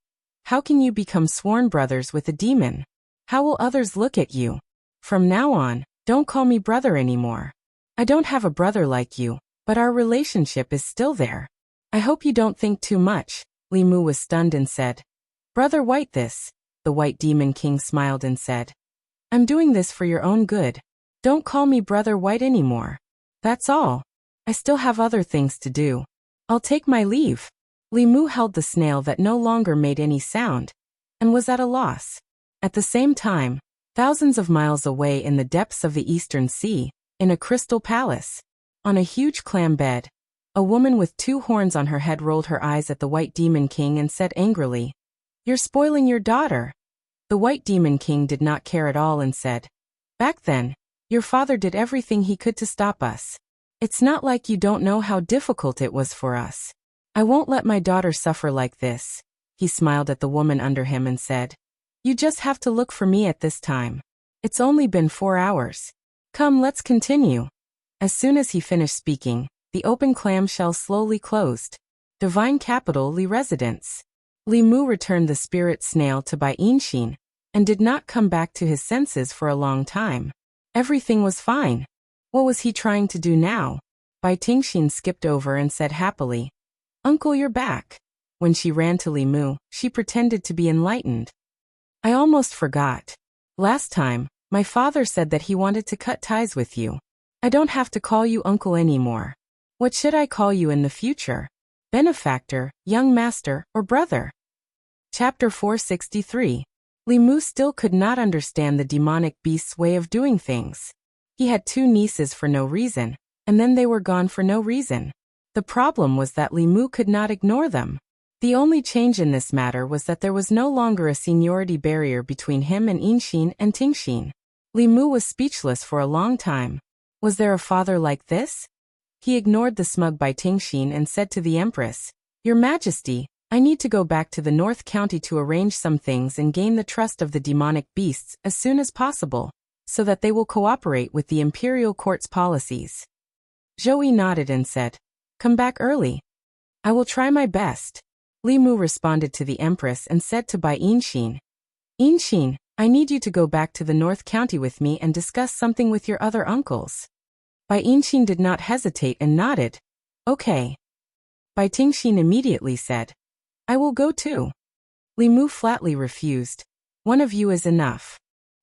how can you become sworn brothers with a demon? How will others look at you? From now on, don't call me brother anymore. I don't have a brother like you, but our relationship is still there. I hope you don't think too much." Li Mu was stunned and said, "Brother White, this." The White Demon King smiled and said, "I'm doing this for your own good. Don't call me Brother White anymore. That's all. I still have other things to do. I'll take my leave." Li Mu held the snail that no longer made any sound, and was at a loss. At the same time, thousands of miles away in the depths of the Eastern Sea, in a crystal palace, on a huge clam bed, a woman with 2 horns on her head rolled her eyes at the White Demon King and said angrily, "You're spoiling your daughter." The White Demon King did not care at all and said, "Back then, your father did everything he could to stop us. It's not like you don't know how difficult it was for us. I won't let my daughter suffer like this." He smiled at the woman under him and said, "You just have to look for me at this time. It's only been 4 hours. Come, let's continue." As soon as he finished speaking, the open clamshell slowly closed. Divine Capital Li Residence. Li Mu returned the spirit snail to Bai Yinxin, and did not come back to his senses for a long time. Everything was fine. What was he trying to do now? Bai Tingxin skipped over and said happily, "Uncle, you're back." When she ran to Li Mu, she pretended to be enlightened. "I almost forgot. Last time, my father said that he wanted to cut ties with you. I don't have to call you uncle anymore. What should I call you in the future? Benefactor, young master, or brother?" Chapter 463. Li Mu still could not understand the demonic beast's way of doing things. He had 2 nieces for no reason, and then they were gone for no reason. The problem was that Li Mu could not ignore them. The only change in this matter was that there was no longer a seniority barrier between him and Yinxin and Tingxin. Li Mu was speechless for a long time. Was there a father like this? He ignored the smug Bai Tingxin and said to the Empress, "Your Majesty, I need to go back to the North County to arrange some things and gain the trust of the demonic beasts as soon as possible, so that they will cooperate with the Imperial Court's policies." Zhou nodded and said, "Come back early." "I will try my best." Li Mu responded to the Empress and said to Bai Yinxin, "Yinxin, I need you to go back to the North County with me and discuss something with your other uncles." Bai Yinxin did not hesitate and nodded. "Okay." Bai Tingxin immediately said, "I will go too." Li Mu flatly refused. "One of you is enough."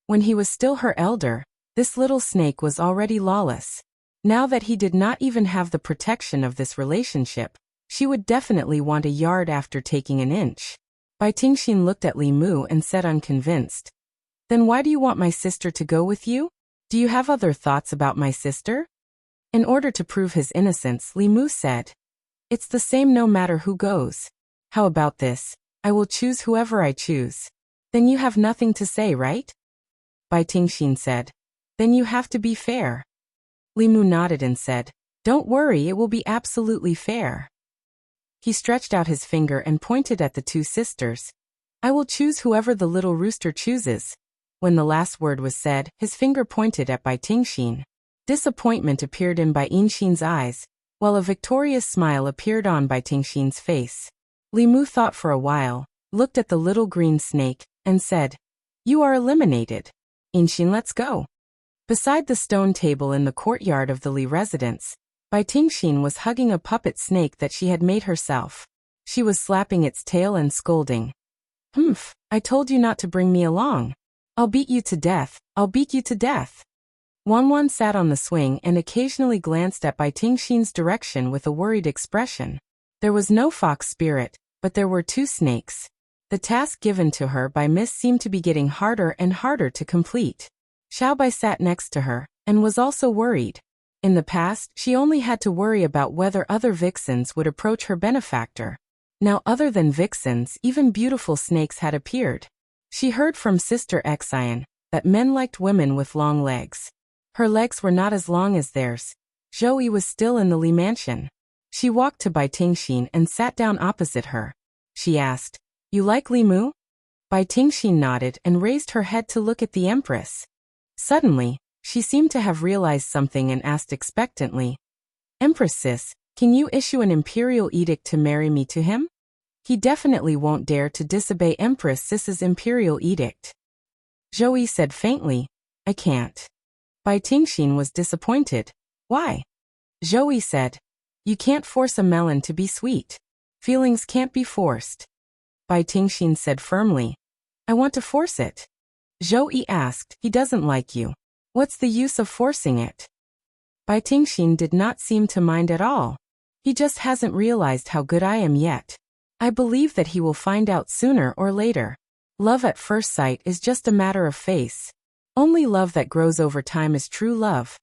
When he was still her elder, this little snake was already lawless. Now that he did not even have the protection of this relationship, she would definitely want a yard after taking an inch. Bai Tingxin looked at Li Mu and said unconvinced, Then why do you want my sister to go with you? Do you have other thoughts about my sister? In order to prove his innocence, Li Mu said, It's the same no matter who goes. How about this? I will choose whoever I choose. Then you have nothing to say, right? Bai Tingxin said, Then you have to be fair. Li Mu nodded and said, Don't worry, it will be absolutely fair. He stretched out his finger and pointed at the two sisters. I will choose whoever the little rooster chooses. When the last word was said, his finger pointed at Bai Tingxin. Disappointment appeared in Bai Yinxin's eyes, while a victorious smile appeared on Bai Tingxin's face. Li Mu thought for a while, looked at the little green snake, and said, You are eliminated. Yinxin, let's go. Beside the stone table in the courtyard of the Li residence, Bai Tingxin was hugging a puppet snake that she had made herself. She was slapping its tail and scolding. Humph, I told you not to bring me along. I'll beat you to death, I'll beat you to death. Wanwan sat on the swing and occasionally glanced at Bai Tingxin's direction with a worried expression. There was no fox spirit, but there were two snakes. The task given to her by Miss seemed to be getting harder and harder to complete. Xiaobai sat next to her, and was also worried. In the past, she only had to worry about whether other vixens would approach her benefactor. Now other than vixens, even beautiful snakes had appeared. She heard from Sister Xian that men liked women with long legs. Her legs were not as long as theirs. Zhou was still in the Li mansion. She walked to Bai Tingxin and sat down opposite her. She asked, You like Li Mu? Bai Tingxin nodded and raised her head to look at the Empress. Suddenly, she seemed to have realized something and asked expectantly, Empress sis, can you issue an imperial edict to marry me to him? He definitely won't dare to disobey Empress Sis's imperial edict. Zhou said faintly, I can't. Bai Tingxin was disappointed. Why? Zhou said, You can't force a melon to be sweet. Feelings can't be forced. Bai Tingxin said firmly, I want to force it. Zhou asked, He doesn't like you. What's the use of forcing it? Bai Tingxin did not seem to mind at all. He just hasn't realized how good I am yet. I believe that he will find out sooner or later. Love at first sight is just a matter of face. Only love that grows over time is true love.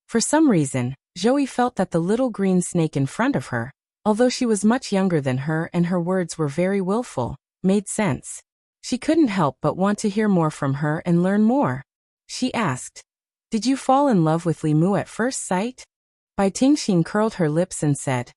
For some reason, Zhou felt that the little green snake in front of her, although she was much younger than her and her words were very willful, made sense. She couldn't help but want to hear more from her and learn more. She asked, Did you fall in love with Li Mu at first sight? Bai Tingxin curled her lips and said,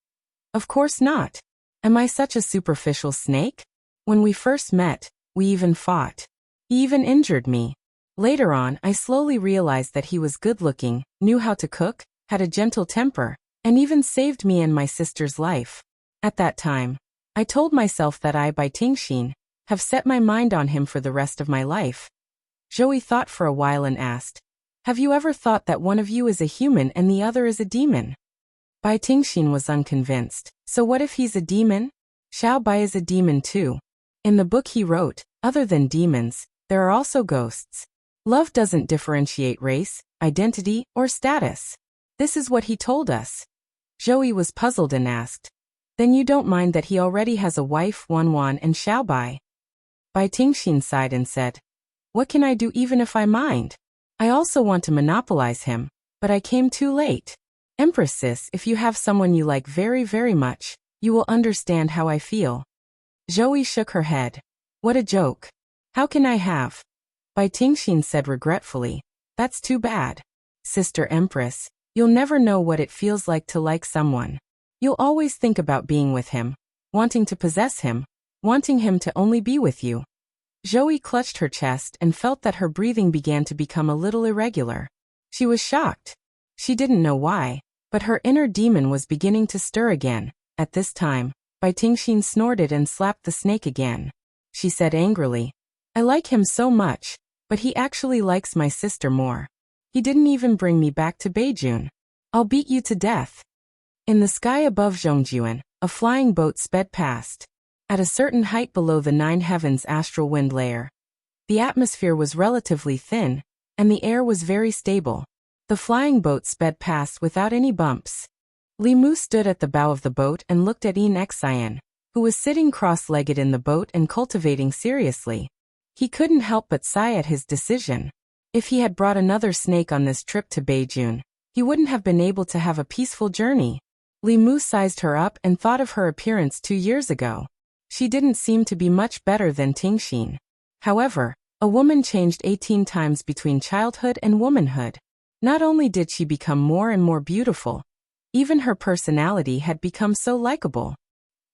Of course not. Am I such a superficial snake? When we first met, we even fought. He even injured me. Later on, I slowly realized that he was good-looking, knew how to cook, had a gentle temper, and even saved me and my sister's life. At that time, I told myself that I, Bai Tingxin, have set my mind on him for the rest of my life. Zhou thought for a while and asked, Have you ever thought that one of you is a human and the other is a demon? Bai Tingxin was unconvinced. So what if he's a demon? Xiao Bai is a demon too. In the book he wrote, other than demons, there are also ghosts. Love doesn't differentiate race, identity, or status. This is what he told us. Zhou was puzzled and asked, Then you don't mind that he already has a wife, Wanwan and Xiao Bai? Bai Tingxin sighed and said, What can I do even if I mind? I also want to monopolize him, but I came too late. Empress sis, if you have someone you like very, very much, you will understand how I feel. Zhou shook her head. What a joke. How can I have? Bai Tingxin said regretfully, That's too bad. Sister Empress, you'll never know what it feels like to like someone. You'll always think about being with him, wanting to possess him, wanting him to only be with you. Zhou clutched her chest and felt that her breathing began to become a little irregular. She was shocked. She didn't know why, but her inner demon was beginning to stir again. At this time, Bai Tingxin snorted and slapped the snake again. She said angrily, I like him so much, but he actually likes my sister more. He didn't even bring me back to Beijun. I'll beat you to death. In the sky above Zhongjuan, a flying boat sped past. At a certain height below the 9 heavens astral wind layer, the atmosphere was relatively thin, and the air was very stable. The flying boat sped past without any bumps. Li Mu stood at the bow of the boat and looked at Xian, who was sitting cross-legged in the boat and cultivating seriously. He couldn't help but sigh at his decision. If he had brought another snake on this trip to Beijun, he wouldn't have been able to have a peaceful journey. Li Mu sized her up and thought of her appearance 2 years ago. She didn't seem to be much better than Tingxin. However, a woman changed 18 times between childhood and womanhood. Not only did she become more and more beautiful, even her personality had become so likable.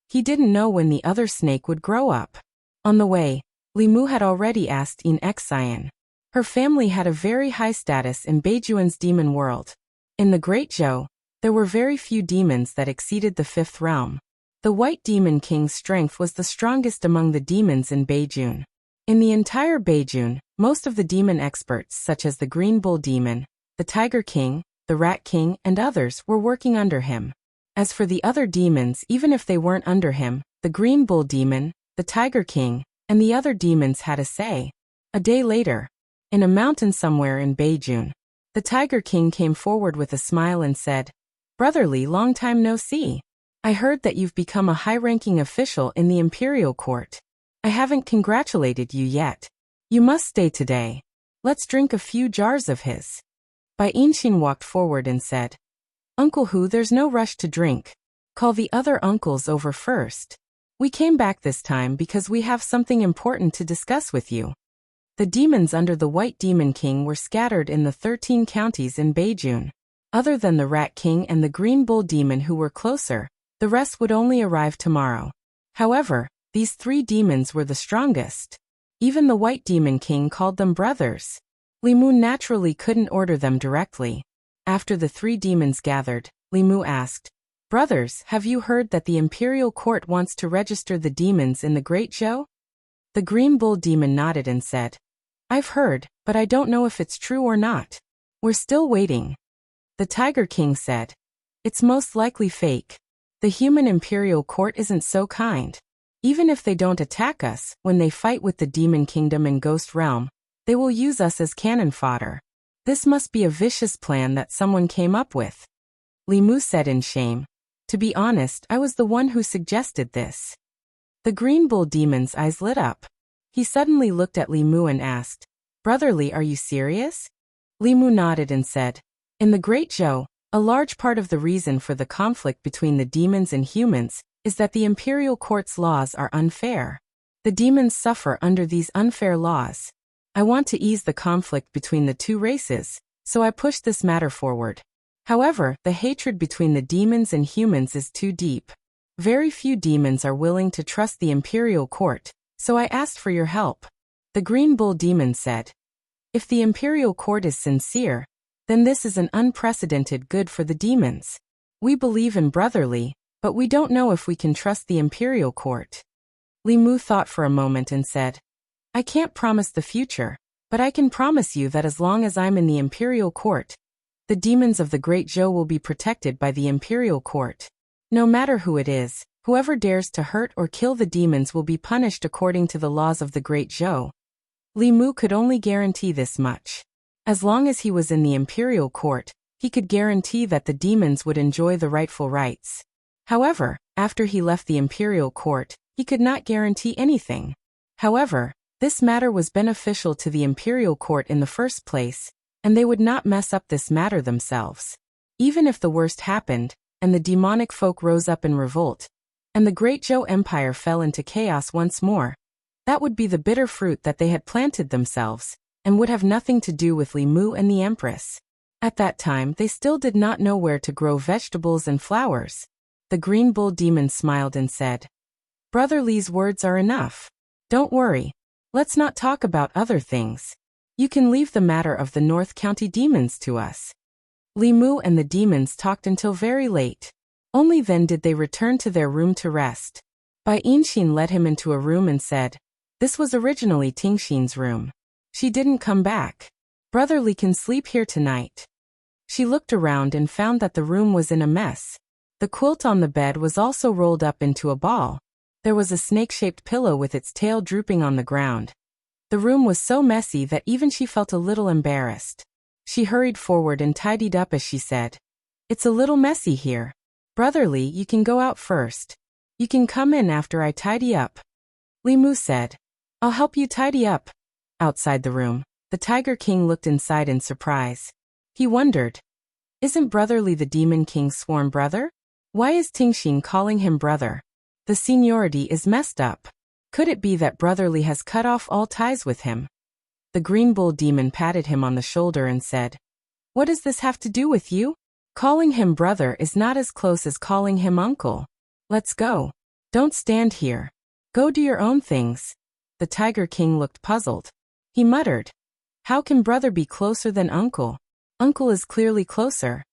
He didn't know when the other snake would grow up. On the way, Li Mu had already asked In Xian. Her family had a very high status in Beijuan's demon world. In the Great Zhou, there were very few demons that exceeded the 5th realm. The White Demon King's strength was the strongest among the demons in Beijun. In the entire Beijun, most of the demon experts such as the Green Bull Demon, the Tiger King, the Rat King and others were working under him. As for the other demons, even if they weren't under him, the Green Bull Demon, the Tiger King, and the other demons had a say. A day later, in a mountain somewhere in Beijun, the Tiger King came forward with a smile and said, "Brotherly, long time no see. I heard that you've become a high-ranking official in the imperial court. I haven't congratulated you yet. You must stay today. Let's drink a few jars of his." Bai Yinxin walked forward and said, "Uncle Hu, there's no rush to drink. Call the other uncles over first. We came back this time because we have something important to discuss with you." The demons under the White Demon King were scattered in the 13 counties in Beijun. Other than the Rat King and the Green Bull Demon who were closer, the rest would only arrive tomorrow. However, these 3 demons were the strongest. Even the White Demon King called them brothers. Li Mu naturally couldn't order them directly. After the 3 demons gathered, Li Mu asked, "Brothers, have you heard that the imperial court wants to register the demons in the Great Zhou?" The Green Bull Demon nodded and said, "I've heard, but I don't know if it's true or not. We're still waiting." The Tiger King said, "It's most likely fake. The human imperial court isn't so kind. Even if they don't attack us, when they fight with the Demon Kingdom and Ghost Realm, they will use us as cannon fodder. This must be a vicious plan that someone came up with." Li Mu said in shame, "To be honest, I was the one who suggested this." The Green Bull Demon's eyes lit up. He suddenly looked at Li Mu and asked, "Brotherly, are you serious?" Li Mu nodded and said, "In the Great Zhou, a large part of the reason for the conflict between the demons and humans is that the imperial court's laws are unfair. The demons suffer under these unfair laws. I want to ease the conflict between the 2 races, so I push this matter forward. However, the hatred between the demons and humans is too deep. Very few demons are willing to trust the imperial court, so I asked for your help." The Green Bull Demon said, "If the imperial court is sincere, then this is an unprecedented good for the demons. We believe in brotherly, but we don't know if we can trust the imperial court." Li Mu thought for a moment and said, "I can't promise the future, but I can promise you that as long as I'm in the imperial court, the demons of the Great Zhou will be protected by the imperial court. No matter who it is, whoever dares to hurt or kill the demons will be punished according to the laws of the Great Zhou." Li Mu could only guarantee this much. As long as he was in the imperial court, he could guarantee that the demons would enjoy the rightful rights. However, after he left the imperial court, he could not guarantee anything. However, this matter was beneficial to the imperial court in the first place, and they would not mess up this matter themselves. Even if the worst happened, and the demonic folk rose up in revolt, and the Great Zhou Empire fell into chaos once more, that would be the bitter fruit that they had planted themselves, and would have nothing to do with Li Mu and the Empress. At that time they still did not know where to grow vegetables and flowers. The Green Bull Demon smiled and said, "Brother Li's words are enough. Don't worry. Let's not talk about other things. You can leave the matter of the North County demons to us." Li Mu and the demons talked until very late. Only then did they return to their room to rest. Bai Yinxin led him into a room and said, "This was originally Tingxin's room. She didn't come back. Brother Li can sleep here tonight." She looked around and found that the room was in a mess. The quilt on the bed was also rolled up into a ball. There was a snake-shaped pillow with its tail drooping on the ground. The room was so messy that even she felt a little embarrassed. She hurried forward and tidied up as she said, "It's a little messy here. Brother Li, you can go out first. You can come in after I tidy up." Li Mu said, I'll help you tidy up. Outside the room, the Tiger King looked inside in surprise. He wondered, isn't Brotherly the Demon King's sworn brother? Why is Tingxin calling him brother? The seniority is messed up. Could it be that Brotherly has cut off all ties with him? The Green Bull Demon patted him on the shoulder and said, what does this have to do with you? Calling him brother is not as close as calling him uncle. Let's go. Don't stand here. Go do your own things. The Tiger King looked puzzled. He muttered, how can brother be closer than uncle? Uncle is clearly closer.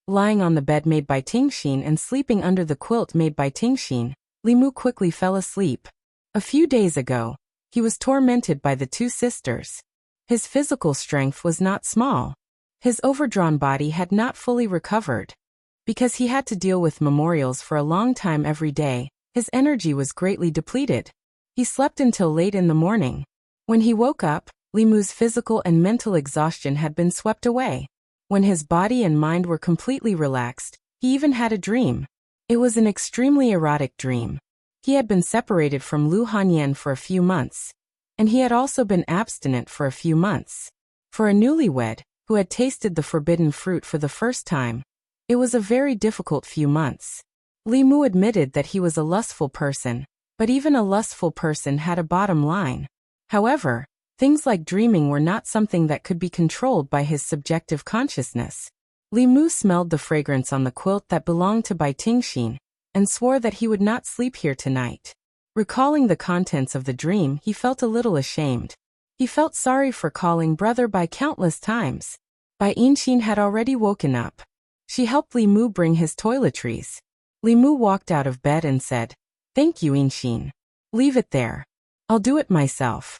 Lying on the bed made by Tingxin and sleeping under the quilt made by Tingxin, Li Mu quickly fell asleep. A few days ago, he was tormented by the two sisters. His physical strength was not small. His overdrawn body had not fully recovered. Because he had to deal with memorials for a long time every day, his energy was greatly depleted. He slept until late in the morning. When he woke up, Li Mu's physical and mental exhaustion had been swept away. When his body and mind were completely relaxed, he even had a dream. It was an extremely erotic dream. He had been separated from Lu Hanyan for a few months, and he had also been abstinent for a few months. For a newlywed, who had tasted the forbidden fruit for the first time, it was a very difficult few months. Li Mu admitted that he was a lustful person, but even a lustful person had a bottom line. However, things like dreaming were not something that could be controlled by his subjective consciousness. Li Mu smelled the fragrance on the quilt that belonged to Bai Tingxin, and swore that he would not sleep here tonight. Recalling the contents of the dream, he felt a little ashamed. He felt sorry for calling brother by countless times. Bai Yinxin had already woken up. She helped Li Mu bring his toiletries. Li Mu walked out of bed and said, thank you, Yinxin. Leave it there. I'll do it myself.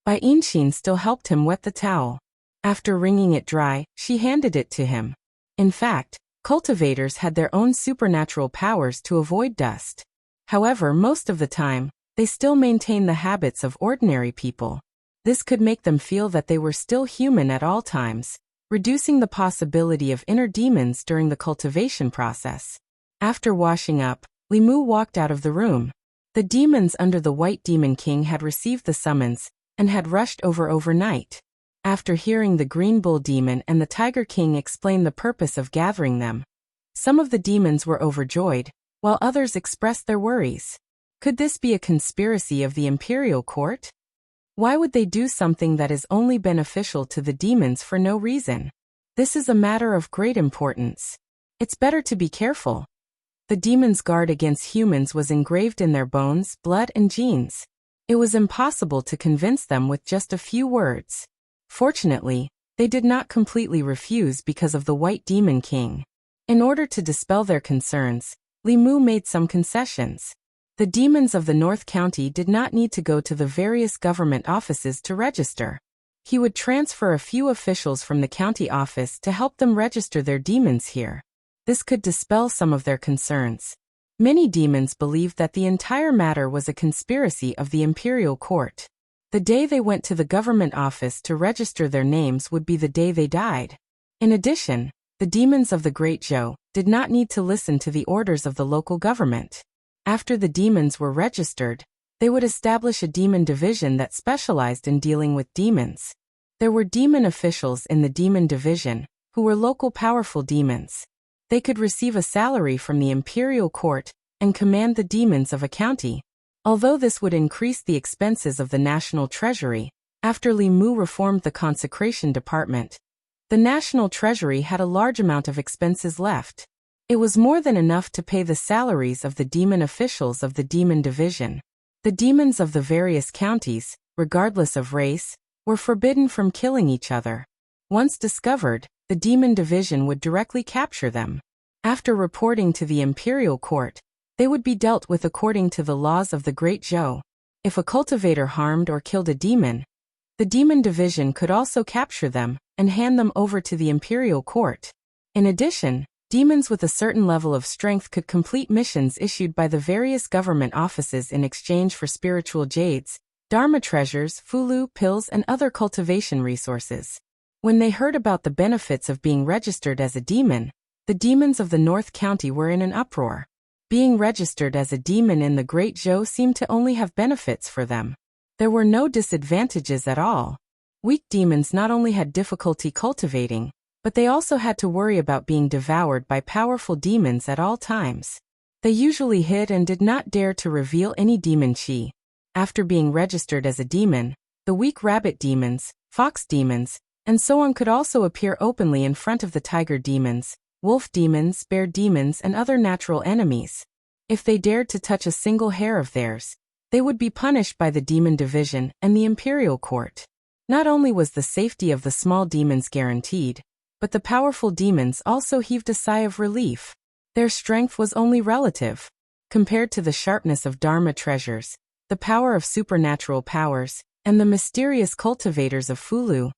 Bai Yinxin still helped him wet the towel. After wringing it dry, she handed it to him. In fact, cultivators had their own supernatural powers to avoid dust. However, most of the time, they still maintain the habits of ordinary people. This could make them feel that they were still human at all times, reducing the possibility of inner demons during the cultivation process. After washing up, Li Mu walked out of the room. The demons under the White Demon King had received the summons and had rushed over overnight. After hearing the Green Bull Demon and the Tiger King explain the purpose of gathering them, some of the demons were overjoyed, while others expressed their worries. Could this be a conspiracy of the imperial court? Why would they do something that is only beneficial to the demons for no reason? This is a matter of great importance. It's better to be careful. The demons' guard against humans was engraved in their bones, blood, and genes. It was impossible to convince them with just a few words. Fortunately, they did not completely refuse because of the White Demon King. In order to dispel their concerns, Li Mu made some concessions. The demons of the North County did not need to go to the various government offices to register. He would transfer a few officials from the county office to help them register their demons here. This could dispel some of their concerns. Many demons believed that the entire matter was a conspiracy of the imperial court. The day they went to the government office to register their names would be the day they died. In addition, the demons of the Great Zhou did not need to listen to the orders of the local government. After the demons were registered, they would establish a demon division that specialized in dealing with demons. There were demon officials in the demon division, who were local powerful demons. They could receive a salary from the imperial court and command the demons of a county. Although this would increase the expenses of the national treasury, after Li Mu reformed the consecration department, the national treasury had a large amount of expenses left. It was more than enough to pay the salaries of the demon officials of the demon division. The demons of the various counties, regardless of race, were forbidden from killing each other. Once discovered, the demon division would directly capture them. After reporting to the imperial court, they would be dealt with according to the laws of the Great Zhou. If a cultivator harmed or killed a demon, the demon division could also capture them and hand them over to the imperial court. In addition, demons with a certain level of strength could complete missions issued by the various government offices in exchange for spiritual jades, dharma treasures, fulu, pills, and other cultivation resources. When they heard about the benefits of being registered as a demon, the demons of the North County were in an uproar. Being registered as a demon in the Great Zhou seemed to only have benefits for them. There were no disadvantages at all. Weak demons not only had difficulty cultivating, but they also had to worry about being devoured by powerful demons at all times. They usually hid and did not dare to reveal any demon chi. After being registered as a demon, the weak rabbit demons, fox demons, and so on could also appear openly in front of the tiger demons, wolf demons, bear demons, and other natural enemies. If they dared to touch a single hair of theirs, they would be punished by the demon division and the imperial court. Not only was the safety of the small demons guaranteed, but the powerful demons also heaved a sigh of relief. Their strength was only relative. Compared to the sharpness of Dharma treasures, the power of supernatural powers, and the mysterious cultivators of Fulu,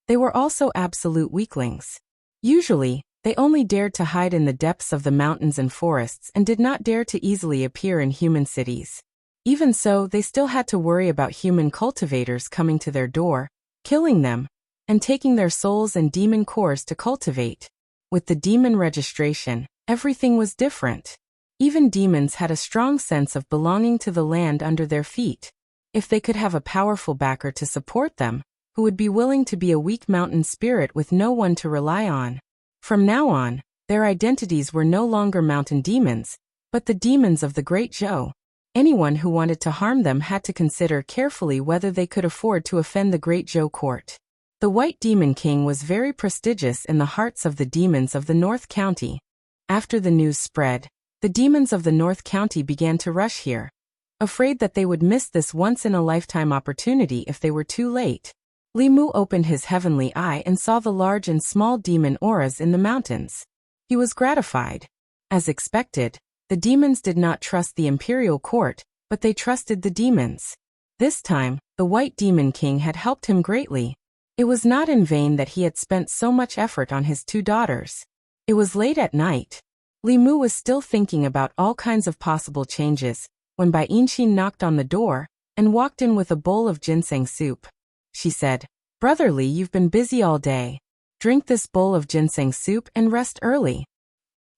they were also absolute weaklings. Usually, they only dared to hide in the depths of the mountains and forests and did not dare to easily appear in human cities. Even so, they still had to worry about human cultivators coming to their door, killing them, and taking their souls and demon cores to cultivate. With the demon registration, everything was different. Even demons had a strong sense of belonging to the land under their feet. If they could have a powerful backer to support them, who would be willing to be a weak mountain spirit with no one to rely on. From now on, their identities were no longer mountain demons, but the demons of the Great Zhou. Anyone who wanted to harm them had to consider carefully whether they could afford to offend the Great Zhou court. The White Demon King was very prestigious in the hearts of the demons of the North County. After the news spread, the demons of the North County began to rush here, afraid that they would miss this once-in-a-lifetime opportunity if they were too late. Li Mu opened his heavenly eye and saw the large and small demon auras in the mountains. He was gratified. As expected, the demons did not trust the imperial court, but they trusted the demons. This time, the White Demon King had helped him greatly. It was not in vain that he had spent so much effort on his two daughters. It was late at night. Li Mu was still thinking about all kinds of possible changes, when Bai Yinshin knocked on the door, and walked in with a bowl of ginseng soup. She said, "Brother Li, you've been busy all day. Drink this bowl of ginseng soup and rest early."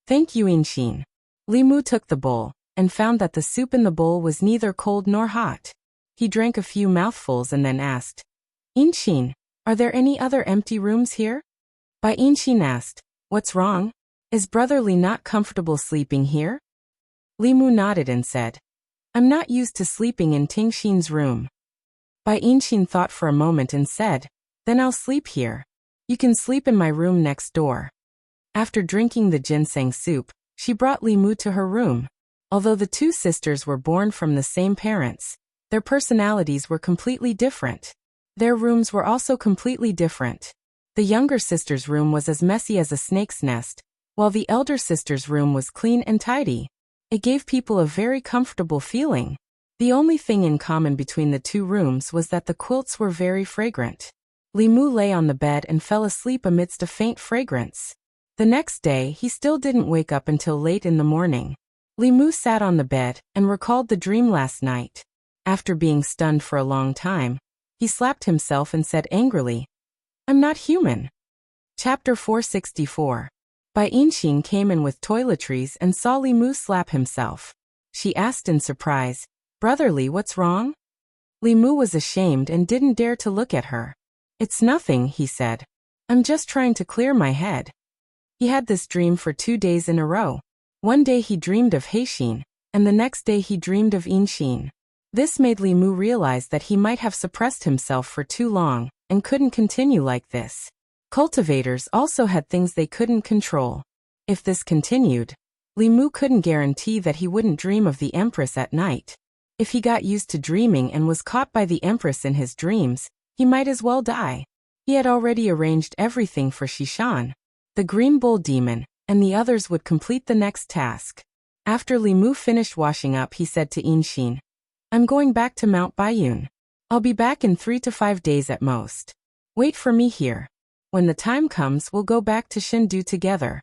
"Thank you, Yinshin." Li Mu took the bowl, and found that the soup in the bowl was neither cold nor hot. He drank a few mouthfuls and then asked, "Yinshin, are there any other empty rooms here?" Bai Yinshin asked, "What's wrong? Is Brother Li not comfortable sleeping here?" Li Mu nodded and said, "I'm not used to sleeping in Tingxin's room." Bai Yinshin thought for a moment and said, "Then I'll sleep here. You can sleep in my room next door." After drinking the ginseng soup, she brought Li Mu to her room. Although the two sisters were born from the same parents, their personalities were completely different. Their rooms were also completely different. The younger sister's room was as messy as a snake's nest, while the elder sister's room was clean and tidy. It gave people a very comfortable feeling. The only thing in common between the two rooms was that the quilts were very fragrant. Li Mu lay on the bed and fell asleep amidst a faint fragrance. The next day, he still didn't wake up until late in the morning. Li Mu sat on the bed and recalled the dream last night. After being stunned for a long time, he slapped himself and said angrily, "I'm not human." Chapter 464. Bai Yinshin came in with toiletries and saw Li Mu slap himself. She asked in surprise, "Brother Li, what's wrong?" Li Mu was ashamed and didn't dare to look at her. "It's nothing," he said. "I'm just trying to clear my head." He had this dream for 2 days in a row. One day he dreamed of Heixin, and the next day he dreamed of Yinshin. This made Li Mu realize that he might have suppressed himself for too long, and couldn't continue like this. Cultivators also had things they couldn't control. If this continued, Li Mu couldn't guarantee that he wouldn't dream of the Empress at night. If he got used to dreaming and was caught by the Empress in his dreams, he might as well die. He had already arranged everything for Shishan, the Green Bull Demon, and the others would complete the next task. After Li Mu finished washing up, he said to Yinshin, "I'm going back to Mount Baiyun. I'll be back in 3 to 5 days at most. Wait for me here. When the time comes, we'll go back to Shindu together."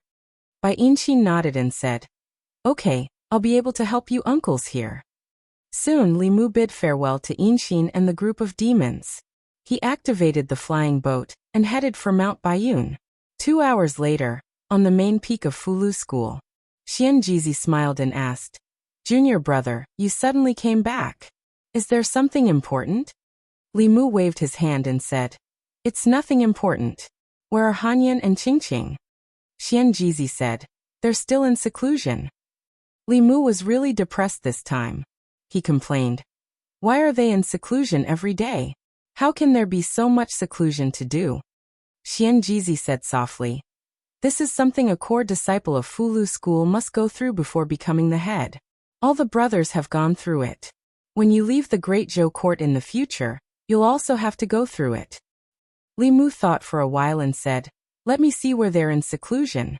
Bai Yinshin nodded and said, "Okay, I'll be able to help you uncles here." Soon Li Mu bid farewell to Yinshin and the group of demons. He activated the flying boat and headed for Mount Baiyun. 2 hours later, on the main peak of Fulu School, Xianjizi smiled and asked, "Junior brother, you suddenly came back. Is there something important?" Li Mu waved his hand and said, "It's nothing important. Where are Hanyan and Qingqing?" Xianjizi said, "They're still in seclusion." Li Mu was really depressed this time. He complained, "Why are they in seclusion every day? How can there be so much seclusion to do?" Xianjizi said softly, "This is something a core disciple of Fulu school must go through before becoming the head. All the brothers have gone through it. When you leave the Great Zhou court in the future, you'll also have to go through it." Li Mu thought for a while and said, "Let me see where they're in seclusion."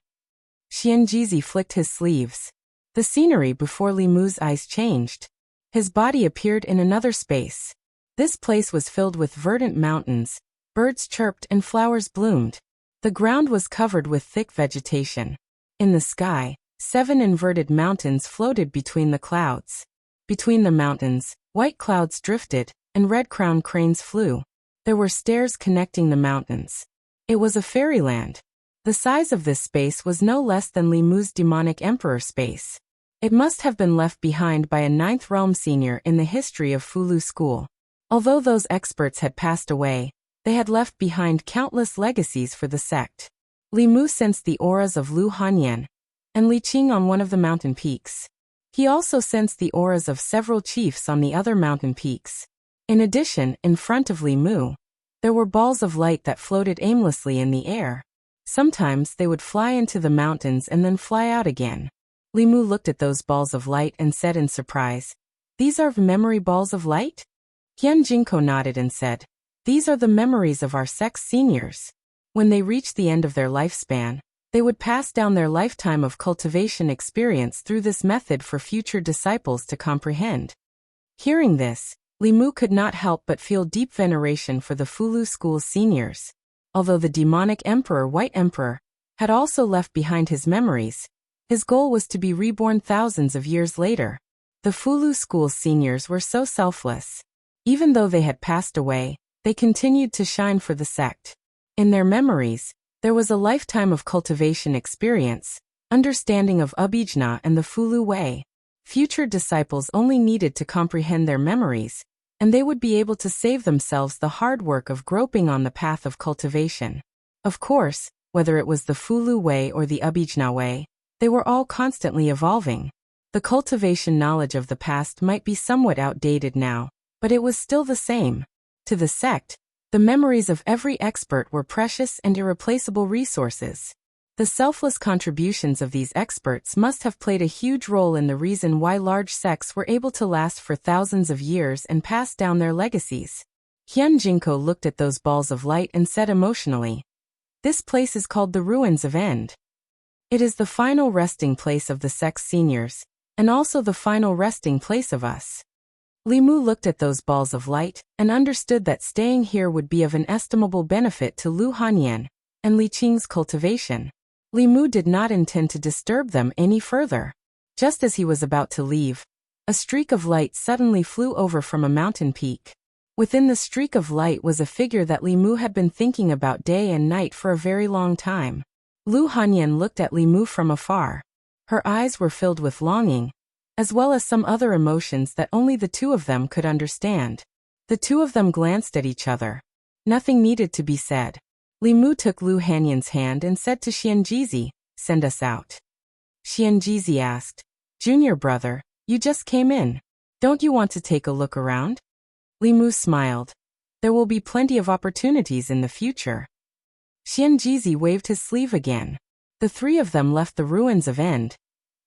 Xianjizi flicked his sleeves. The scenery before Li Mu's eyes changed. His body appeared in another space. This place was filled with verdant mountains, birds chirped and flowers bloomed. The ground was covered with thick vegetation. In the sky, 7 inverted mountains floated between the clouds. Between the mountains, white clouds drifted, and red-crowned cranes flew. There were stairs connecting the mountains. It was a fairyland. The size of this space was no less than Li Mu's demonic emperor space. It must have been left behind by a 9th realm senior in the history of Fulu school. Although those experts had passed away, they had left behind countless legacies for the sect. Li Mu sensed the auras of Lu Hanyan and Li Qing on one of the mountain peaks. He also sensed the auras of several chiefs on the other mountain peaks. In addition, in front of Li Mu, there were balls of light that floated aimlessly in the air. Sometimes they would fly into the mountains and then fly out again. Li Mu looked at those balls of light and said in surprise, "These are memory balls of light?" Yan Jingko nodded and said, "These are the memories of our sect's seniors. When they reached the end of their lifespan, they would pass down their lifetime of cultivation experience through this method for future disciples to comprehend." Hearing this, Li Mu could not help but feel deep veneration for the Fulu school's seniors. Although the demonic emperor, White Emperor, had also left behind his memories, his goal was to be reborn thousands of years later. The Fulu school's seniors were so selfless. Even though they had passed away, they continued to shine for the sect. In their memories, there was a lifetime of cultivation experience, understanding of Abhijna and the Fulu way. Future disciples only needed to comprehend their memories, and they would be able to save themselves the hard work of groping on the path of cultivation. Of course, whether it was the Fulu way or the Abhijna way, they were all constantly evolving. The cultivation knowledge of the past might be somewhat outdated now, but it was still the same. To the sect, the memories of every expert were precious and irreplaceable resources. The selfless contributions of these experts must have played a huge role in the reason why large sects were able to last for thousands of years and pass down their legacies. Hyun Jinko looked at those balls of light and said emotionally, "This place is called the Ruins of End. It is the final resting place of the sect's seniors, and also the final resting place of us." Li Mu looked at those balls of light and understood that staying here would be of an estimable benefit to Lu Hanyan and Li Qing's cultivation. Li Mu did not intend to disturb them any further. Just as he was about to leave, a streak of light suddenly flew over from a mountain peak. Within the streak of light was a figure that Li Mu had been thinking about day and night for a very long time. Lu Hanyan looked at Li Mu from afar. Her eyes were filled with longing, as well as some other emotions that only the two of them could understand. The two of them glanced at each other. Nothing needed to be said. Li Mu took Lu Hanyan's hand and said to Xianjizi, "Send us out." Xianjizi asked, "Junior brother, you just came in. Don't you want to take a look around?" Li Mu smiled. "There will be plenty of opportunities in the future." Xianjizi waved his sleeve again. The three of them left the Ruins of End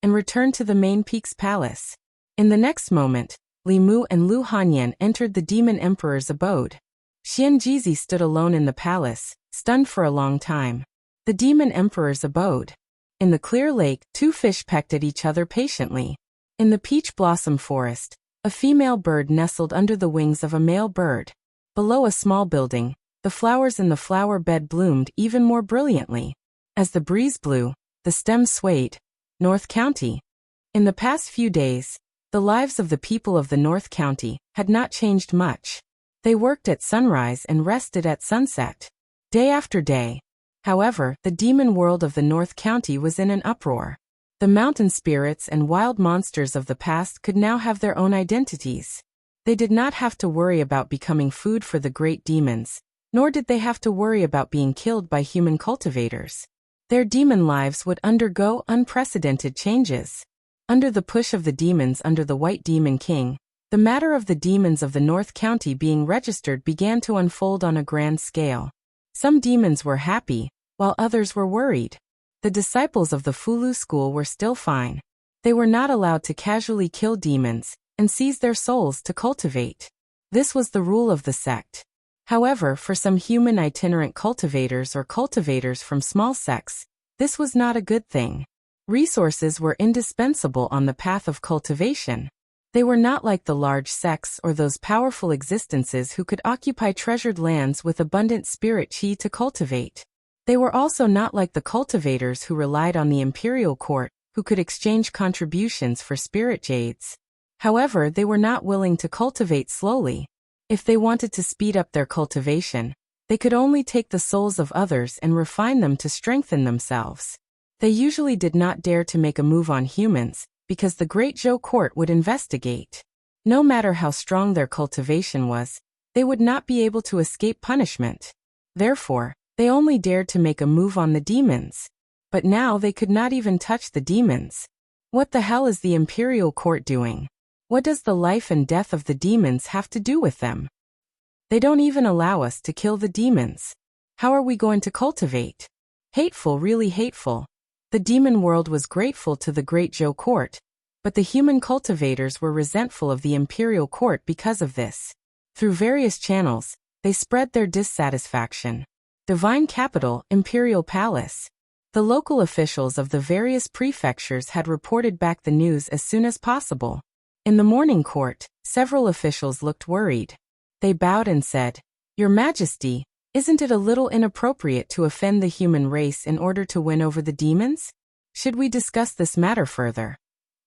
and returned to the main peak's palace. In the next moment, Li Mu and Lu Hanyan entered the Demon Emperor's abode. Xianjizi stood alone in the palace, stunned for a long time. The Demon Emperor's abode. In the clear lake, two fish pecked at each other patiently. In the peach blossom forest, a female bird nestled under the wings of a male bird. Below a small building, the flowers in the flower bed bloomed even more brilliantly. As the breeze blew, the stems swayed. North County. In the past few days, the lives of the people of the North County had not changed much. They worked at sunrise and rested at sunset. Day after day. However, the demon world of the North County was in an uproar. The mountain spirits and wild monsters of the past could now have their own identities. They did not have to worry about becoming food for the great demons, nor did they have to worry about being killed by human cultivators. Their demon lives would undergo unprecedented changes. Under the push of the demons under the White Demon King, the matter of the demons of the North County being registered began to unfold on a grand scale. Some demons were happy, while others were worried. The disciples of the Fulu school were still fine. They were not allowed to casually kill demons and seize their souls to cultivate. This was the rule of the sect. However, for some human itinerant cultivators or cultivators from small sects, this was not a good thing. Resources were indispensable on the path of cultivation. They were not like the large sects or those powerful existences who could occupy treasured lands with abundant spirit chi to cultivate. They were also not like the cultivators who relied on the imperial court, who could exchange contributions for spirit jades. However, they were not willing to cultivate slowly. If they wanted to speed up their cultivation, they could only take the souls of others and refine them to strengthen themselves. They usually did not dare to make a move on humans, because the Great Zhou court would investigate. No matter how strong their cultivation was, they would not be able to escape punishment. Therefore, they only dared to make a move on the demons. But now they could not even touch the demons. What the hell is the imperial court doing? What does the life and death of the demons have to do with them? They don't even allow us to kill the demons. How are we going to cultivate? Hateful, really hateful. The demon world was grateful to the Great Zhou court, but the human cultivators were resentful of the imperial court because of this. Through various channels, they spread their dissatisfaction. Divine capital, imperial palace. The local officials of the various prefectures had reported back the news as soon as possible. In the morning court, several officials looked worried. They bowed and said, "Your Majesty, isn't it a little inappropriate to offend the human race in order to win over the demons? Should we discuss this matter further?"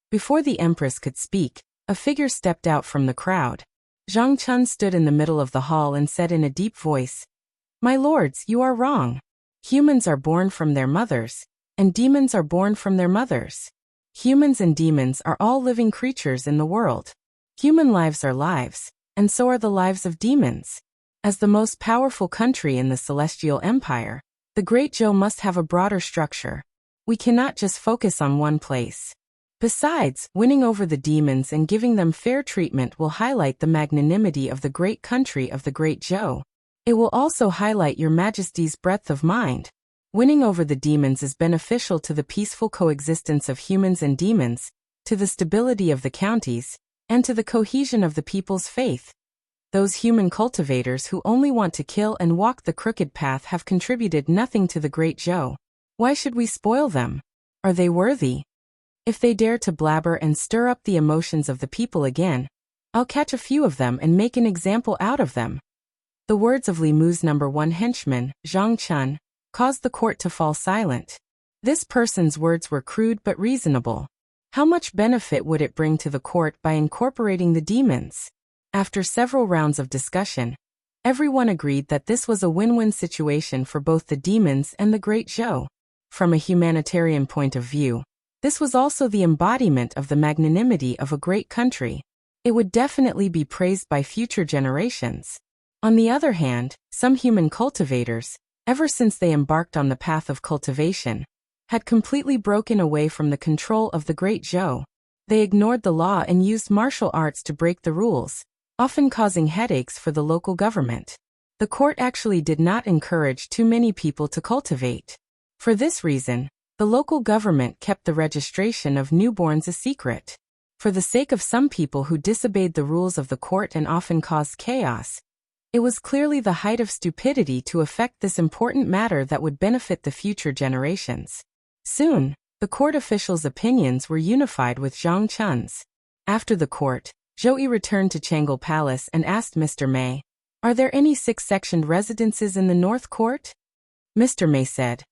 Before the Empress could speak, a figure stepped out from the crowd. Zhang Chun stood in the middle of the hall and said in a deep voice, "My lords, you are wrong. Humans are born from their mothers, and demons are born from their mothers. Humans and demons are all living creatures in the world. Human lives are lives, and so are the lives of demons. As the most powerful country in the Celestial Empire, the Great Zhou must have a broader structure. We cannot just focus on one place. Besides, winning over the demons and giving them fair treatment will highlight the magnanimity of the great country of the Great Zhou. It will also highlight Your Majesty's breadth of mind. Winning over the demons is beneficial to the peaceful coexistence of humans and demons, to the stability of the counties, and to the cohesion of the people's faith. Those human cultivators who only want to kill and walk the crooked path have contributed nothing to the Great Zhou. Why should we spoil them? Are they worthy? If they dare to blabber and stir up the emotions of the people again, I'll catch a few of them and make an example out of them." The words of Li Mu's #1 henchman, Zhang Chun, caused the court to fall silent. This person's words were crude but reasonable. How much benefit would it bring to the court by incorporating the demons? After several rounds of discussion, everyone agreed that this was a win-win situation for both the demons and the Great Zhou. From a humanitarian point of view, this was also the embodiment of the magnanimity of a great country. It would definitely be praised by future generations. On the other hand, some human cultivators, ever since they embarked on the path of cultivation, had completely broken away from the control of the Great Zhou. They ignored the law and used martial arts to break the rules, often causing headaches for the local government. The court actually did not encourage too many people to cultivate. For this reason, the local government kept the registration of newborns a secret. For the sake of some people who disobeyed the rules of the court and often caused chaos, it was clearly the height of stupidity to affect this important matter that would benefit the future generations. Soon, the court officials' opinions were unified with Zhang Chun's. After the court, Zhou returned to Changle Palace and asked Mr. Mei, "Are there any 6-sectioned residences in the North Court?" Mr. Mei said,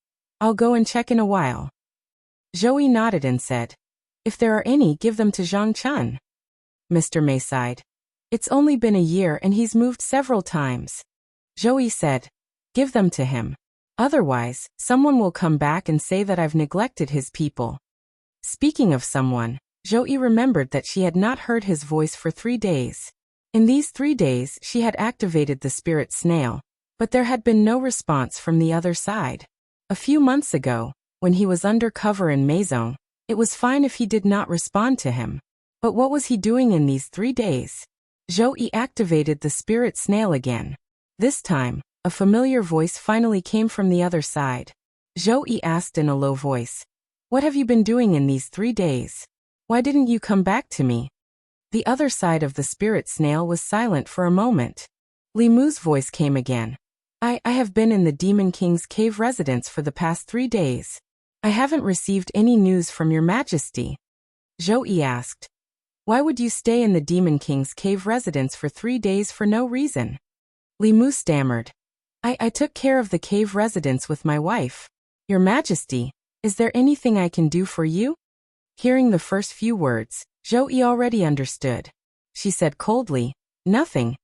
"I'll go and check in a while." Zhou nodded and said, "If there are any, give them to Zhang Chun." Mr. Mei sighed. "It's only been a year and he's moved several times." Zhou said, "Give them to him. Otherwise, someone will come back and say that I've neglected his people." Speaking of someone, Zhou remembered that she had not heard his voice for 3 days. In these 3 days she had activated the spirit snail, but there had been no response from the other side. A few months ago, when he was undercover in Maison, it was fine if he did not respond to him. But what was he doing in these 3 days? Zhou activated the spirit snail again. This time, a familiar voice finally came from the other side. Zhou asked in a low voice, "What have you been doing in these 3 days? Why didn't you come back to me?" The other side of the spirit snail was silent for a moment. Li Mu's voice came again. I have been in the Demon King's cave residence for the past 3 days. I haven't received any news from your majesty." Zhou asked, "Why would you stay in the Demon King's cave residence for 3 days for no reason?" Li Mu stammered, I took care of the cave residence with my wife. Your majesty, is there anything I can do for you?" Hearing the first few words, Zhou already understood. She said coldly, "Nothing,"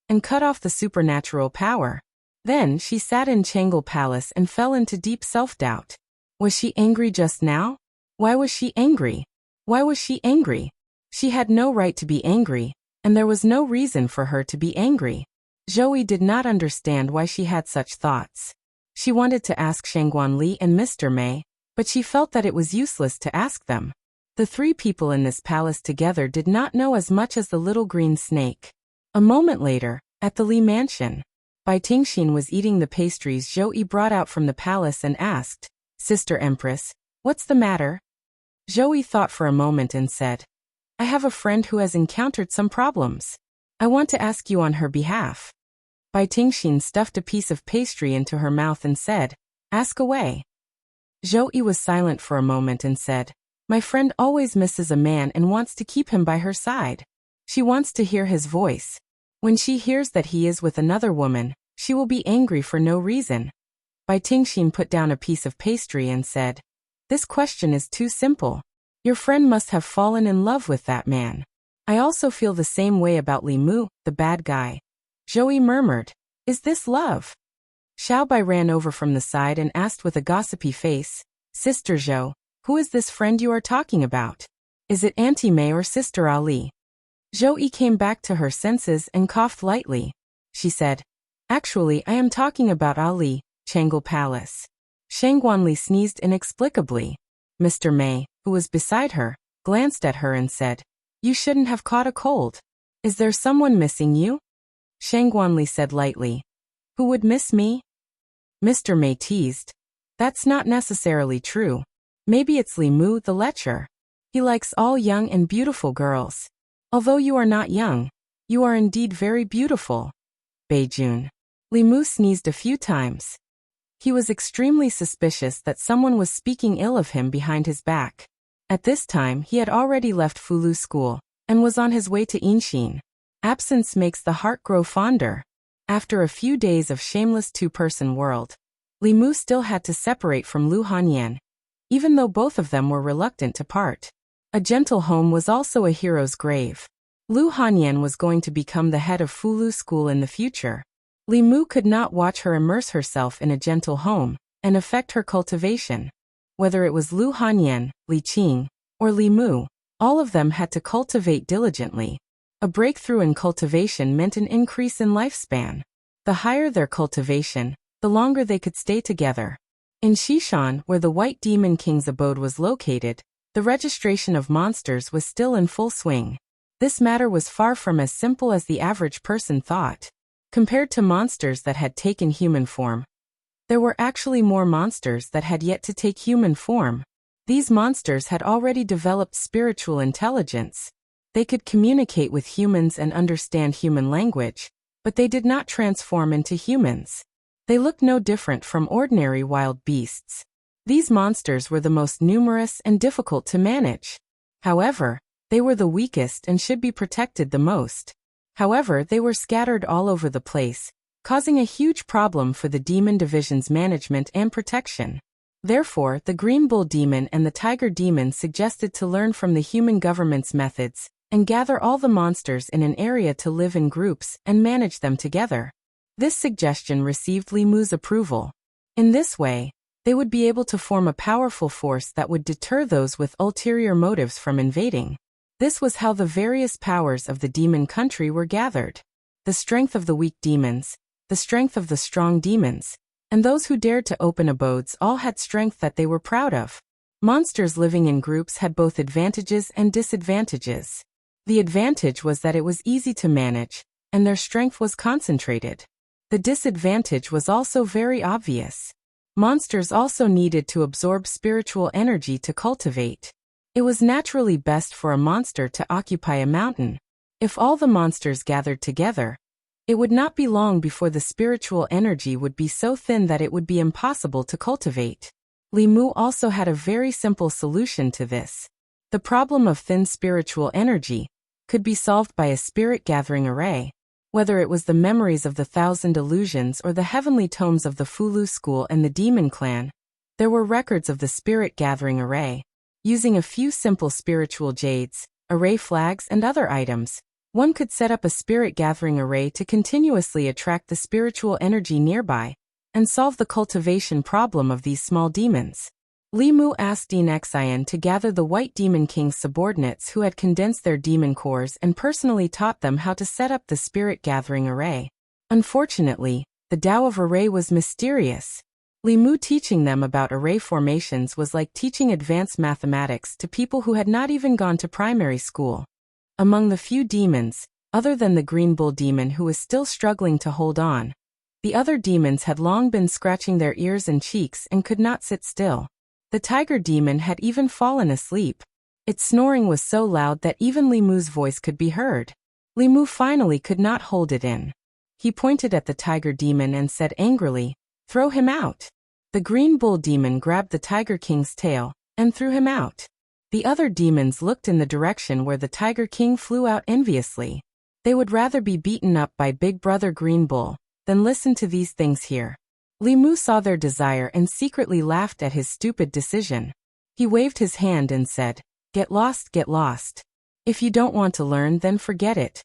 and cut off the supernatural power. Then she sat in Chang'e Palace and fell into deep self-doubt. Was she angry just now? Why was she angry? Why was she angry? She had no right to be angry, and there was no reason for her to be angry. Zhou did not understand why she had such thoughts. She wanted to ask Shangguanli and Mr. Mei, but she felt that it was useless to ask them. The 3 people in this palace together did not know as much as the little green snake. A moment later, at the Li mansion, Bai Tingxin was eating the pastries Zhou brought out from the palace and asked, "Sister Empress, what's the matter?" Zhou thought for a moment and said, "I have a friend who has encountered some problems. I want to ask you on her behalf." Bai Tingxin stuffed a piece of pastry into her mouth and said, "Ask away." Zhou was silent for a moment and said, "My friend always misses a man and wants to keep him by her side. She wants to hear his voice. When she hears that he is with another woman, she will be angry for no reason." Bai Tingxin put down a piece of pastry and said, "This question is too simple. Your friend must have fallen in love with that man. I also feel the same way about Li Mu, the bad guy." Zhou murmured, "Is this love?" Xiao Bai ran over from the side and asked with a gossipy face, "Sister Zhou, who is this friend you are talking about? Is it Auntie Mei or Sister Ali?" Zhou came back to her senses and coughed lightly. She said, "Actually, I am talking about Ali, Chang'e Palace." Shangguanli sneezed inexplicably. Mr. Mei, who was beside her, glanced at her and said, "You shouldn't have caught a cold. Is there someone missing you?" Shangguanli said lightly, "Who would miss me?" Mr. Mei teased, "That's not necessarily true. Maybe it's Li Mu the lecher. He likes all young and beautiful girls. Although you are not young, you are indeed very beautiful." Beijun. Li Mu sneezed a few times. He was extremely suspicious that someone was speaking ill of him behind his back. At this time he had already left Fulu school, and was on his way to Inxin. Absence makes the heart grow fonder. After a few days of shameless two-person world, Li Mu still had to separate from Lu Hanyan, even though both of them were reluctant to part. A gentle home was also a hero's grave. Lu Hanyan was going to become the head of Fulu school in the future. Li Mu could not watch her immerse herself in a gentle home, and affect her cultivation. Whether it was Lu Hanyan, Li Qing, or Li Mu, all of them had to cultivate diligently. A breakthrough in cultivation meant an increase in lifespan. The higher their cultivation, the longer they could stay together. In Xishan, where the White Demon King's abode was located, the registration of monsters was still in full swing. This matter was far from as simple as the average person thought. Compared to monsters that had taken human form, there were actually more monsters that had yet to take human form. These monsters had already developed spiritual intelligence. They could communicate with humans and understand human language, but they did not transform into humans. They looked no different from ordinary wild beasts. These monsters were the most numerous and difficult to manage. However, they were the weakest and should be protected the most. However, they were scattered all over the place, causing a huge problem for the demon division's management and protection. Therefore, the Green Bull Demon and the Tiger Demon suggested to learn from the human government's methods, and gather all the monsters in an area to live in groups and manage them together. This suggestion received Li Mu's approval. In this way, they would be able to form a powerful force that would deter those with ulterior motives from invading. This was how the various powers of the demon country were gathered. The strength of the weak demons, the strength of the strong demons, and those who dared to open abodes all had strength that they were proud of. Monsters living in groups had both advantages and disadvantages. The advantage was that it was easy to manage, and their strength was concentrated. The disadvantage was also very obvious. Monsters also needed to absorb spiritual energy to cultivate. It was naturally best for a monster to occupy a mountain. If all the monsters gathered together, it would not be long before the spiritual energy would be so thin that it would be impossible to cultivate. Li Mu also had a very simple solution to this. The problem of thin spiritual energy could be solved by a spirit-gathering array. Whether it was the memories of the thousand illusions or the heavenly tomes of the Fulu school and the demon clan, there were records of the spirit-gathering array. Using a few simple spiritual jades, array flags and other items, one could set up a spirit-gathering array to continuously attract the spiritual energy nearby and solve the cultivation problem of these small demons. Li Mu asked Yin Xian to gather the White Demon King's subordinates who had condensed their demon cores and personally taught them how to set up the spirit-gathering array. Unfortunately, the Tao of array was mysterious. Li Mu teaching them about array formations was like teaching advanced mathematics to people who had not even gone to primary school. Among the few demons, other than the Green Bull demon who was still struggling to hold on, the other demons had long been scratching their ears and cheeks and could not sit still. The tiger demon had even fallen asleep. Its snoring was so loud that even Li Mu's voice could be heard. Li Mu finally could not hold it in. He pointed at the tiger demon and said angrily, "Throw him out." The Green Bull demon grabbed the Tiger King's tail and threw him out. The other demons looked in the direction where the Tiger King flew out enviously. They would rather be beaten up by Big Brother Green Bull than listen to these things here. Li Mu saw their desire and secretly laughed at his stupid decision. He waved his hand and said, "Get lost, get lost. If you don't want to learn, then forget it."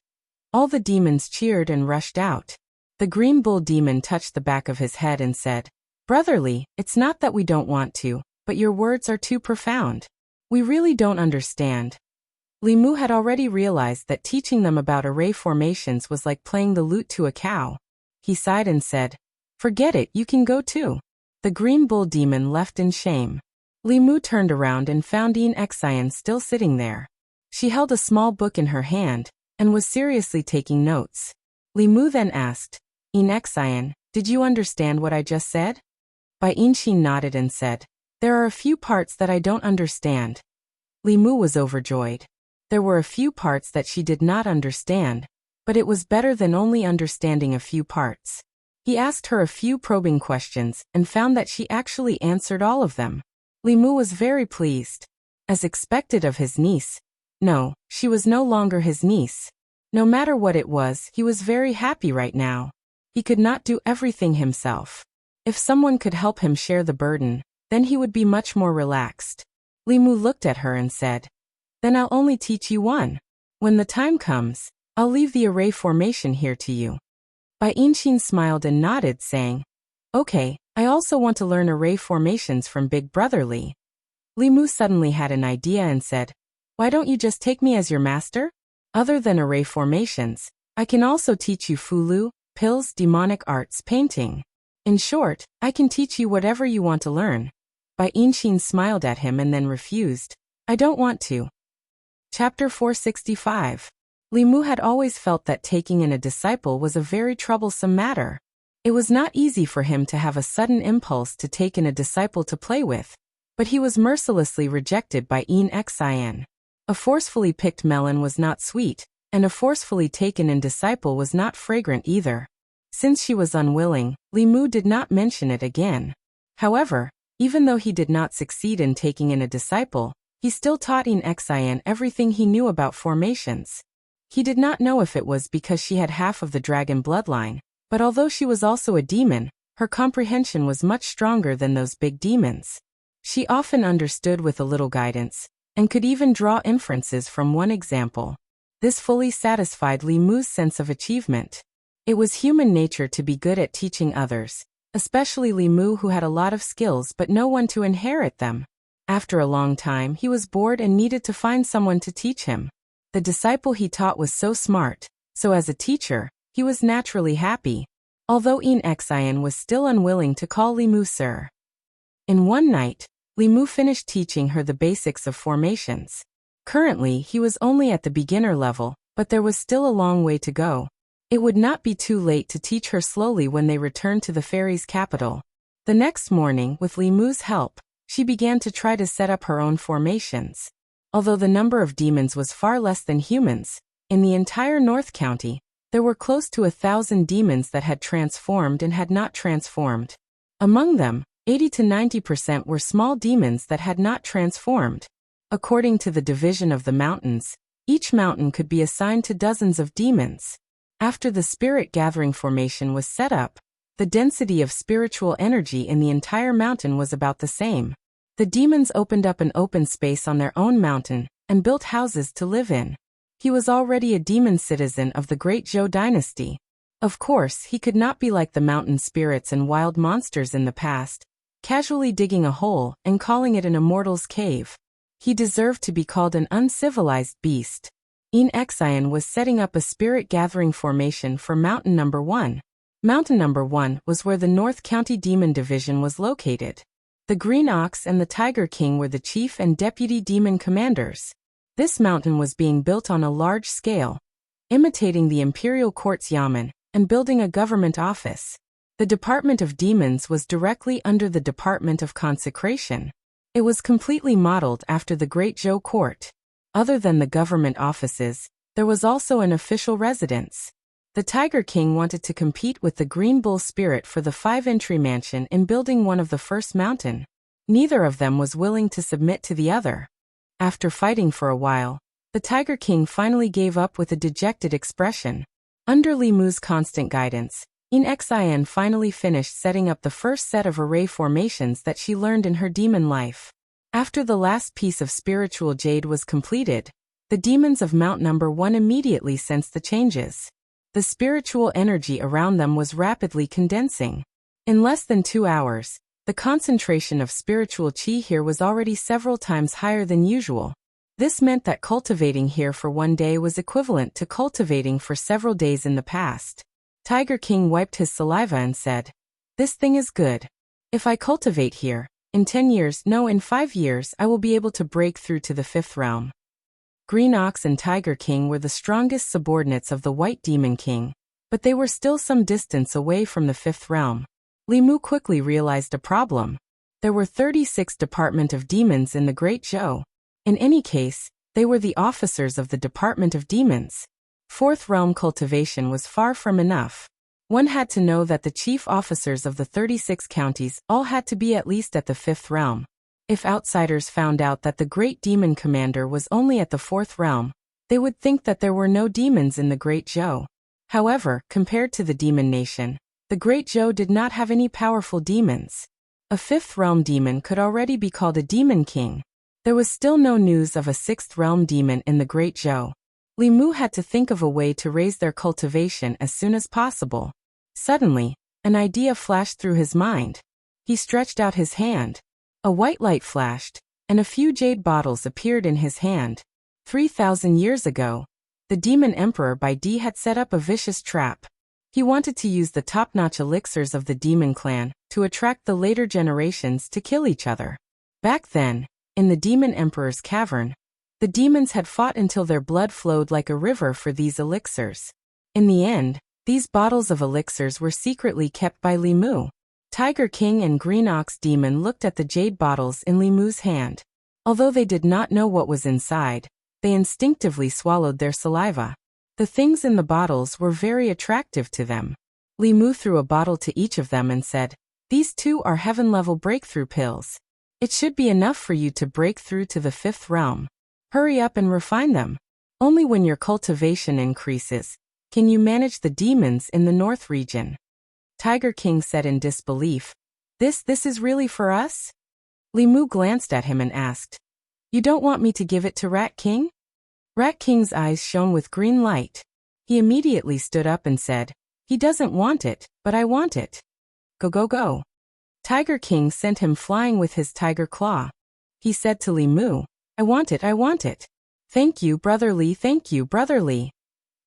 All the demons cheered and rushed out. The Green Bull demon touched the back of his head and said, "Brotherly, it's not that we don't want to, but your words are too profound. We really don't understand." Li Mu had already realized that teaching them about array formations was like playing the lute to a cow. He sighed and said, "Forget it, you can go too." The Green Bull demon left in shame. Li Mu turned around and found Yin Xian still sitting there. She held a small book in her hand and was seriously taking notes. Li Mu then asked, "Yin Xian, did you understand what I just said?" Bai Yinshin nodded and said, "There are a few parts that I don't understand." Li Mu was overjoyed. There were a few parts that she did not understand, but it was better than only understanding a few parts. He asked her a few probing questions and found that she actually answered all of them. Li Mu was very pleased. As expected of his niece. No, she was no longer his niece. No matter what it was, he was very happy right now. He could not do everything himself. If someone could help him share the burden, then he would be much more relaxed. Li Mu looked at her and said, "Then I'll only teach you one. When the time comes, I'll leave the array formation here to you." Bai Yinshin smiled and nodded, saying, "Okay, I also want to learn array formations from Big Brother Li." Li Mu suddenly had an idea and said, "Why don't you just take me as your master? Other than array formations, I can also teach you Fulu, pills, demonic arts, painting. In short, I can teach you whatever you want to learn." Bai Yinshin smiled at him and then refused, "I don't want to." Chapter 465. Li Mu had always felt that taking in a disciple was a very troublesome matter. It was not easy for him to have a sudden impulse to take in a disciple to play with, but he was mercilessly rejected by Yin Xian. A forcefully picked melon was not sweet, and a forcefully taken in disciple was not fragrant either. Since she was unwilling, Li Mu did not mention it again. However, even though he did not succeed in taking in a disciple, he still taught Yin Xian everything he knew about formations. He did not know if it was because she had half of the dragon bloodline, but although she was also a demon, her comprehension was much stronger than those big demons. She often understood with a little guidance, and could even draw inferences from one example. This fully satisfied Li Mu's sense of achievement. It was human nature to be good at teaching others, especially Li Mu who had a lot of skills but no one to inherit them. After a long time he was bored and needed to find someone to teach him. The disciple he taught was so smart, so as a teacher, he was naturally happy, although Xian was still unwilling to call Li Mu sir. In one night, Li Mu finished teaching her the basics of formations. Currently, he was only at the beginner level, but there was still a long way to go. It would not be too late to teach her slowly when they returned to the fairy's capital. The next morning, with Li Mu's help, she began to try to set up her own formations. Although the number of demons was far less than humans, in the entire North County, there were close to 1,000 demons that had transformed and had not transformed. Among them, 80 to 90% were small demons that had not transformed. According to the division of the mountains, each mountain could be assigned to dozens of demons. After the spirit gathering formation was set up, the density of spiritual energy in the entire mountain was about the same. The demons opened up an open space on their own mountain and built houses to live in. He was already a demon citizen of the Great Zhou dynasty. Of course, he could not be like the mountain spirits and wild monsters in the past, casually digging a hole and calling it an immortal's cave. He deserved to be called an uncivilized beast. Xian was setting up a spirit gathering formation for Mountain Number 1. Mountain Number 1 was where the North County Demon Division was located. The Green Ox and the Tiger King were the chief and deputy demon commanders. This mountain was being built on a large scale, imitating the Imperial Court's Yamen, and building a government office. The Department of Demons was directly under the Department of Consecration. It was completely modeled after the Great Zhou Court. Other than the government offices, there was also an official residence. The Tiger King wanted to compete with the Green Bull Spirit for the 5-entry mansion in building one of the first mountain. Neither of them was willing to submit to the other. After fighting for a while, the Tiger King finally gave up with a dejected expression. Under Li Mu's constant guidance, Xian finally finished setting up the first set of array formations that she learned in her demon life. After the last piece of spiritual jade was completed, the demons of Mount Number 1 immediately sensed the changes. The spiritual energy around them was rapidly condensing. In less than 2 hours, the concentration of spiritual qi here was already several times higher than usual. This meant that cultivating here for one day was equivalent to cultivating for several days in the past. Tiger King wiped his saliva and said, "This thing is good. If I cultivate here, in 10 years, no, in 5 years, I will be able to break through to the 5th realm." Green Ox and Tiger King were the strongest subordinates of the White Demon King, but they were still some distance away from the 5th realm. Li Mu quickly realized a problem. There were 36 Department of Demons in the Great Zhou. In any case, they were the officers of the Department of Demons. 4th realm cultivation was far from enough. One had to know that the chief officers of the 36 counties all had to be at least at the 5th realm. If outsiders found out that the Great Demon Commander was only at the 4th realm, they would think that there were no demons in the Great Zhou. However, compared to the Demon Nation, the Great Zhou did not have any powerful demons. A 5th realm demon could already be called a Demon King. There was still no news of a 6th realm demon in the Great Zhou. Li Mu had to think of a way to raise their cultivation as soon as possible. Suddenly, an idea flashed through his mind. He stretched out his hand. A white light flashed, and a few jade bottles appeared in his hand. 3,000 years ago, the Demon Emperor Bai Di had set up a vicious trap. He wanted to use the top-notch elixirs of the Demon Clan to attract the later generations to kill each other. Back then, in the Demon Emperor's cavern, the demons had fought until their blood flowed like a river for these elixirs. In the end, these bottles of elixirs were secretly kept by Li Mu. Tiger King and Green Ox Demon looked at the jade bottles in Li Mu's hand. Although they did not know what was inside, they instinctively swallowed their saliva. The things in the bottles were very attractive to them. Li Mu threw a bottle to each of them and said, "These two are heaven-level breakthrough pills. It should be enough for you to break through to the 5th realm. Hurry up and refine them. Only when your cultivation increases can you manage the demons in the North region." Tiger King said in disbelief, This is really for us?" Li Mu glanced at him and asked, "You don't want me to give it to Rat King?" Rat King's eyes shone with green light. He immediately stood up and said, "He doesn't want it, but I want it. Go, go, go." Tiger King sent him flying with his tiger claw. He said to Li Mu, I want it, I want it." Thank you, brotherly, thank you, brotherly.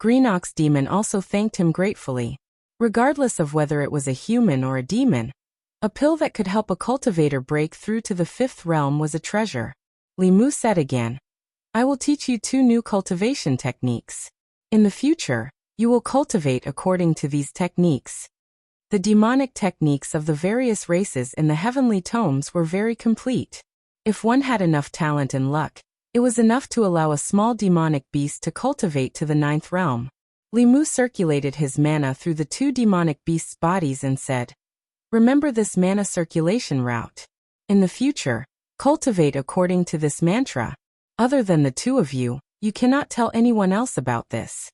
Green Ox Demon also thanked him gratefully. Regardless of whether it was a human or a demon, a pill that could help a cultivator break through to the fifth realm was a treasure. Li Mu said again, I will teach you 2 new cultivation techniques. In the future, you will cultivate according to these techniques. The demonic techniques of the various races in the heavenly tomes were very complete. If one had enough talent and luck, it was enough to allow a small demonic beast to cultivate to the 9th realm. Li Mu circulated his mana through the 2 demonic beasts' bodies and said, Remember this mana circulation route. In the future, cultivate according to this mantra. Other than the 2 of you, you cannot tell anyone else about this.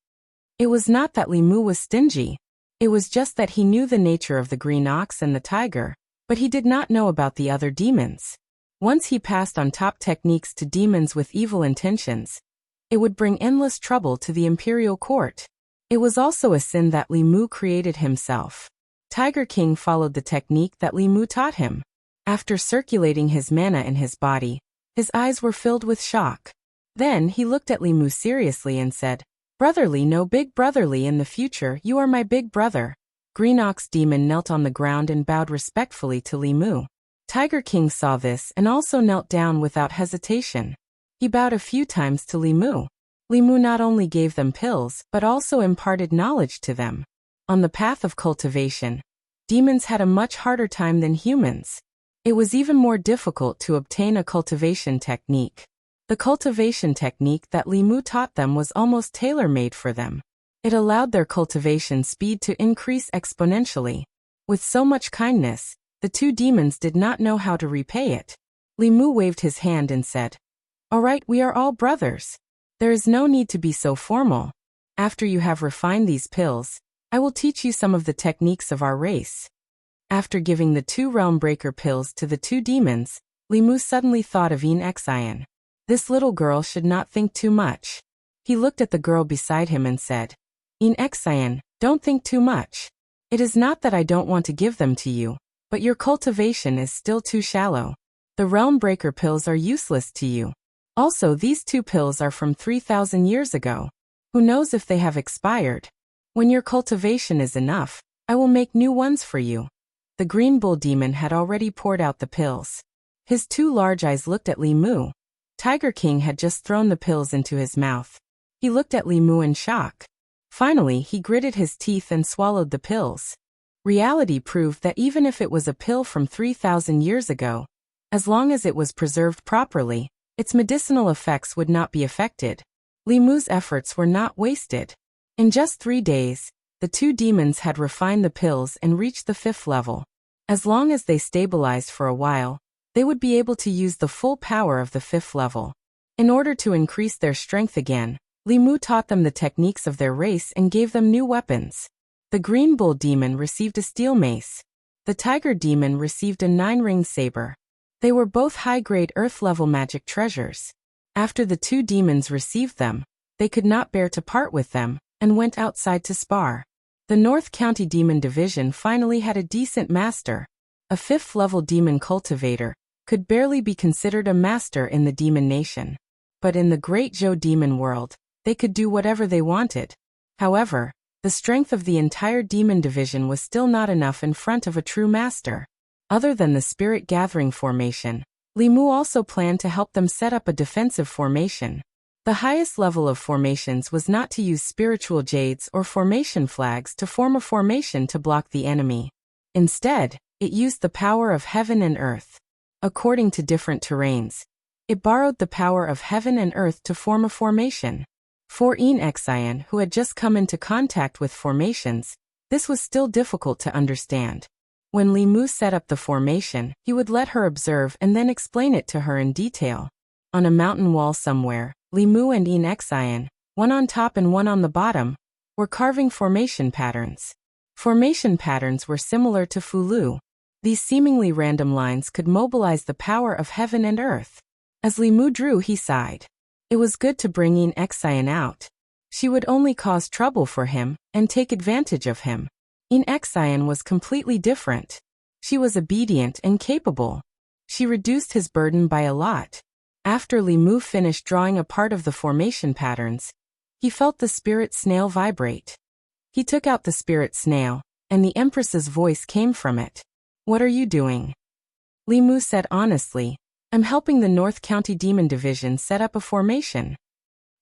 It was not that Li Mu was stingy. It was just that he knew the nature of the green ox and the tiger, but he did not know about the other demons. Once he passed on top techniques to demons with evil intentions, it would bring endless trouble to the imperial court. It was also a sin that Li Mu created himself. Tiger King followed the technique that Li Mu taught him. After circulating his mana in his body, his eyes were filled with shock. Then he looked at Li Mu seriously and said, Brotherly, no big brotherly, in the future you are my big brother. Green Ox Demon knelt on the ground and bowed respectfully to Li Mu. Tiger King saw this and also knelt down without hesitation. He bowed a few times to Li Mu. Li Mu not only gave them pills but also imparted knowledge to them. On the path of cultivation, demons had a much harder time than humans. It was even more difficult to obtain a cultivation technique. The cultivation technique that Li Mu taught them was almost tailor-made for them. It allowed their cultivation speed to increase exponentially. With so much kindness, the 2 demons did not know how to repay it. Li Mu waved his hand and said, All right, we are all brothers. There is no need to be so formal. After you have refined these pills, I will teach you some of the techniques of our race. After giving the 2 realm breaker pills to the 2 demons, Li Mu suddenly thought of Yin Xian. This little girl should not think too much. He looked at the girl beside him and said, Yin Xian, don't think too much. It is not that I don't want to give them to you, but your cultivation is still too shallow. The realm breaker pills are useless to you. Also, these 2 pills are from 3,000 years ago. Who knows if they have expired? When your cultivation is enough, I will make new ones for you. The green bull demon had already poured out the pills. His 2 large eyes looked at Li Mu. Tiger King had just thrown the pills into his mouth. He looked at Li Mu in shock. Finally, he gritted his teeth and swallowed the pills. Reality proved that even if it was a pill from 3,000 years ago, as long as it was preserved properly, its medicinal effects would not be affected. Li Mu's efforts were not wasted. In just 3 days, the 2 demons had refined the pills and reached the 5th level. As long as they stabilized for a while, they would be able to use the full power of the 5th level. In order to increase their strength again, Li Mu taught them the techniques of their race and gave them new weapons. The green bull demon received a steel mace. The tiger demon received a 9-ring saber. They were both high-grade earth-level magic treasures. After the 2 demons received them, they could not bear to part with them, and went outside to spar. The North County Demon Division finally had a decent master. A 5th-level demon cultivator could barely be considered a master in the demon nation. But in the Great Zhou demon world, they could do whatever they wanted. However, the strength of the entire demon division was still not enough in front of a true master. Other than the spirit gathering formation, Li Mu also planned to help them set up a defensive formation. The highest level of formations was not to use spiritual jades or formation flags to form a formation to block the enemy. Instead, it used the power of heaven and earth. According to different terrains, it borrowed the power of heaven and earth to form a formation. For Yin Xian, who had just come into contact with formations, this was still difficult to understand. When Li Mu set up the formation, he would let her observe and then explain it to her in detail. On a mountain wall somewhere, Li Mu and Yin Xian, one on top and one on the bottom, were carving formation patterns. Formation patterns were similar to Fulu. These seemingly random lines could mobilize the power of heaven and earth. As Li Mu drew, he sighed. It was good to bring Yin Xian out. She would only cause trouble for him and take advantage of him. Yin Xian was completely different. She was obedient and capable. She reduced his burden by a lot. After Li Mu finished drawing a part of the formation patterns, he felt the spirit snail vibrate. He took out the spirit snail, and the Empress's voice came from it. "What are you doing?" Li Mu said honestly, "I'm helping the North County Demon Division set up a formation."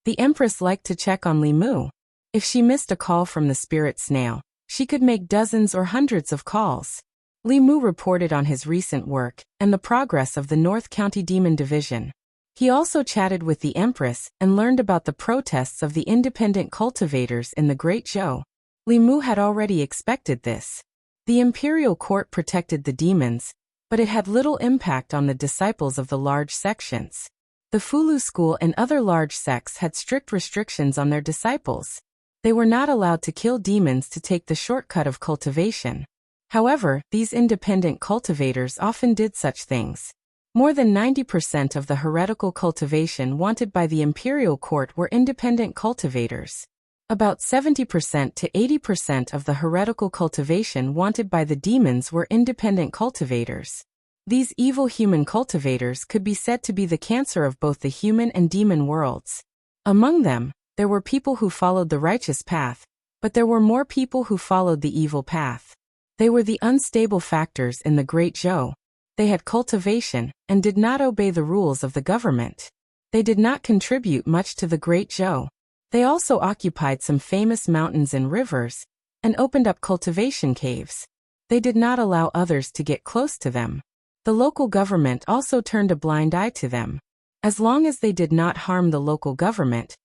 The Empress liked to check on Li Mu. If she missed a call from the spirit snail, she could make dozens or hundreds of calls. Li Mu reported on his recent work and the progress of the North County Demon Division. He also chatted with the Empress and learned about the protests of the independent cultivators in the Great Zhou. Li Mu had already expected this. The imperial court protected the demons, but it had little impact on the disciples of the large sections. The Fulu school and other large sects had strict restrictions on their disciples. They were not allowed to kill demons to take the shortcut of cultivation. However, these independent cultivators often did such things. More than 90% of the heretical cultivation wanted by the imperial court were independent cultivators. About 70% to 80% of the heretical cultivation wanted by the demons were independent cultivators. These evil human cultivators could be said to be the cancer of both the human and demon worlds. Among them, there were people who followed the righteous path, but there were more people who followed the evil path. They were the unstable factors in the Great Zhou. They had cultivation and did not obey the rules of the government. They did not contribute much to the Great Zhou. They also occupied some famous mountains and rivers and opened up cultivation caves. They did not allow others to get close to them. The local government also turned a blind eye to them. As long as they did not harm the local government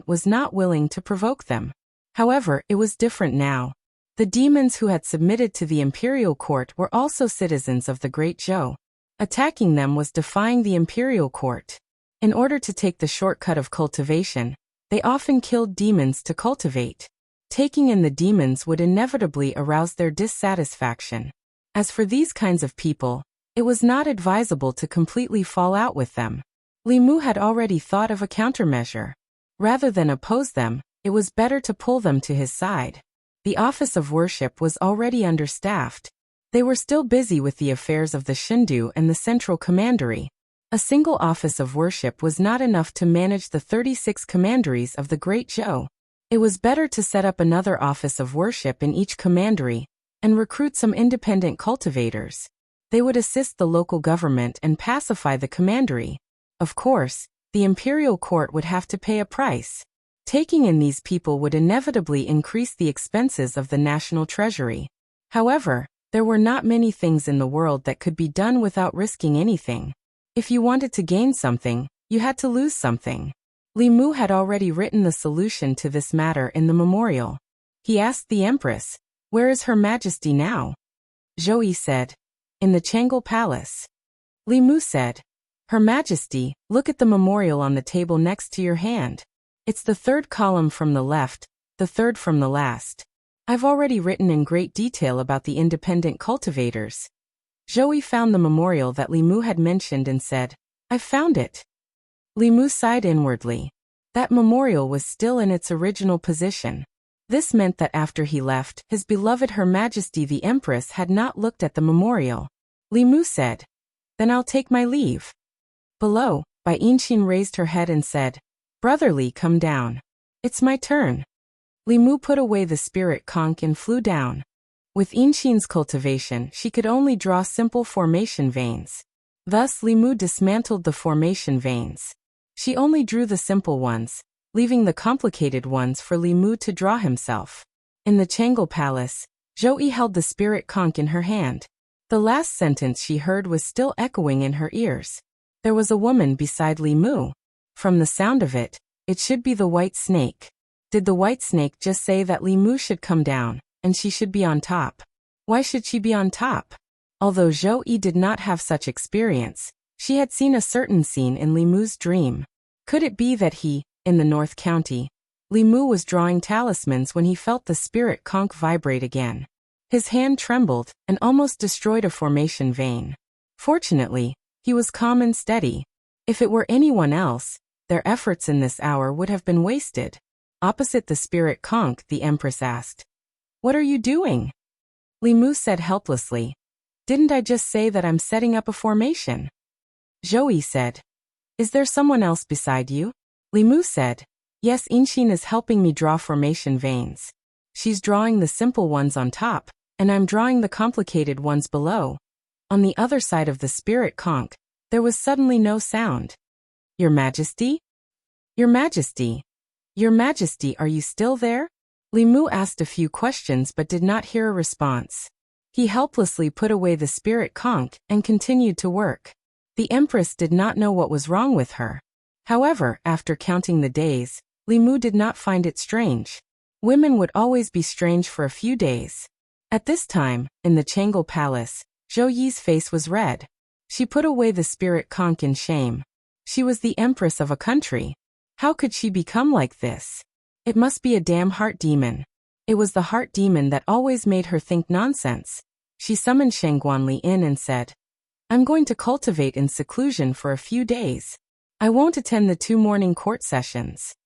was not willing to provoke them. However, it was different now. The demons who had submitted to the imperial court were also citizens of the Great Zhou. Attacking them was defying the imperial court. In order to take the shortcut of cultivation, they often killed demons to cultivate. Taking in the demons would inevitably arouse their dissatisfaction. As for these kinds of people, it was not advisable to completely fall out with them. Li Mu had already thought of a countermeasure. Rather than oppose them, it was better to pull them to his side. The office of worship was already understaffed. They were still busy with the affairs of the Shindu and the central commandery. A single office of worship was not enough to manage the 36 commanderies of the Great Zhou. It was better to set up another office of worship in each commandery and recruit some independent cultivators. They would assist the local government and pacify the commandery. Of course, the imperial court would have to pay a price. Taking in these people would inevitably increase the expenses of the national treasury. However, there were not many things in the world that could be done without risking anything. If you wanted to gain something, you had to lose something. Li Mu had already written the solution to this matter in the memorial. He asked the Empress, "Where is Her Majesty now?" Zhou Yi said, "In the Chang'an Palace." Li Mu said, "Her Majesty, look at the memorial on the table next to your hand. It's the third column from the left, the third from the last. I've already written in great detail about the independent cultivators." Zhou Yi found the memorial that Li Mu had mentioned and said, "I've found it." Li Mu sighed inwardly. That memorial was still in its original position. This meant that after he left, his beloved Her Majesty the Empress had not looked at the memorial. Li Mu said, "Then I'll take my leave." Below, Bai Yinshin raised her head and said, "Brother Li, come down. It's my turn." Li Mu put away the spirit conch and flew down. With Yinshin's cultivation, she could only draw simple formation veins. Thus Li Mu dismantled the formation veins. She only drew the simple ones, leaving the complicated ones for Li Mu to draw himself. In the Chang'an Palace, Zhou Yi held the spirit conch in her hand. The last sentence she heard was still echoing in her ears. There was a woman beside Li Mu. From the sound of it, it should be the white snake. Did the white snake just say that Li Mu should come down, and she should be on top? Why should she be on top? Although Zhou Yi did not have such experience, she had seen a certain scene in Li Mu's dream. Could it be that he, in the North County, Li Mu was drawing talismans when he felt the spirit conch vibrate again? His hand trembled and almost destroyed a formation vein. Fortunately, he was calm and steady. If it were anyone else, their efforts in this hour would have been wasted. Opposite the spirit conch, the Empress asked, "What are you doing?" Li Mu said helplessly, "Didn't I just say that I'm setting up a formation?" Zhou Yi said, Is there someone else beside you? Li Mu said. Yes, Inshin is helping me draw formation veins. She's drawing the simple ones on top, and I'm drawing the complicated ones below. On the other side of the spirit conch, there was suddenly no sound. Your Majesty? Your Majesty? Your Majesty, are you still there? Li Mu asked a few questions but did not hear a response. He helplessly put away the spirit conch and continued to work. The Empress did not know what was wrong with her. However, after counting the days, Li Mu did not find it strange. Women would always be strange for a few days. At this time, in the Changle Palace, Zhou Yi's face was red. She put away the spirit conch in shame. She was the Empress of a country. How could she become like this? It must be a damn heart demon. It was the heart demon that always made her think nonsense. She summoned Shangguanli in and said, I'm going to cultivate in seclusion for a few days. I won't attend the 2 morning court sessions.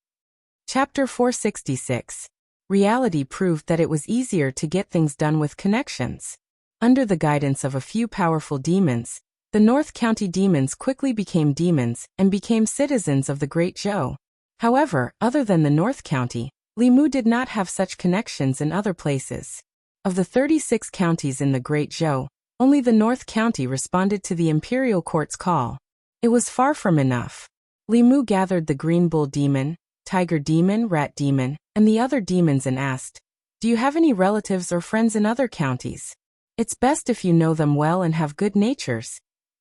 Chapter 466. Reality proved that it was easier to get things done with connections. Under the guidance of a few powerful demons, the North County demons quickly became demons and became citizens of the Great Zhou. However, other than the North County, Li Mu did not have such connections in other places. Of the 36 counties in the Great Zhou, only the North County responded to the Imperial Court's call. It was far from enough. Li Mu gathered the Green Bull Demon, Tiger Demon, Rat Demon, and the other demons and asked, Do you have any relatives or friends in other counties? It's best if you know them well and have good natures.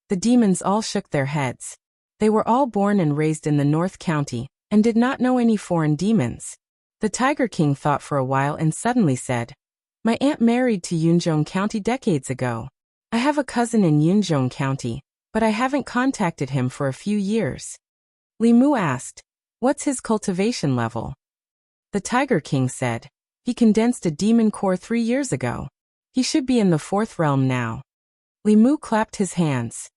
The demons all shook their heads. They were all born and raised in the North County, and did not know any foreign demons. The Tiger King thought for a while and suddenly said, My aunt married to Yunzhong County decades ago. I have a cousin in Yunzhong County, but I haven't contacted him for a few years. Li Mu asked, What's his cultivation level? The Tiger King said, He condensed a demon core 3 years ago. He should be in the 4th realm now. Li Mu clapped his hands.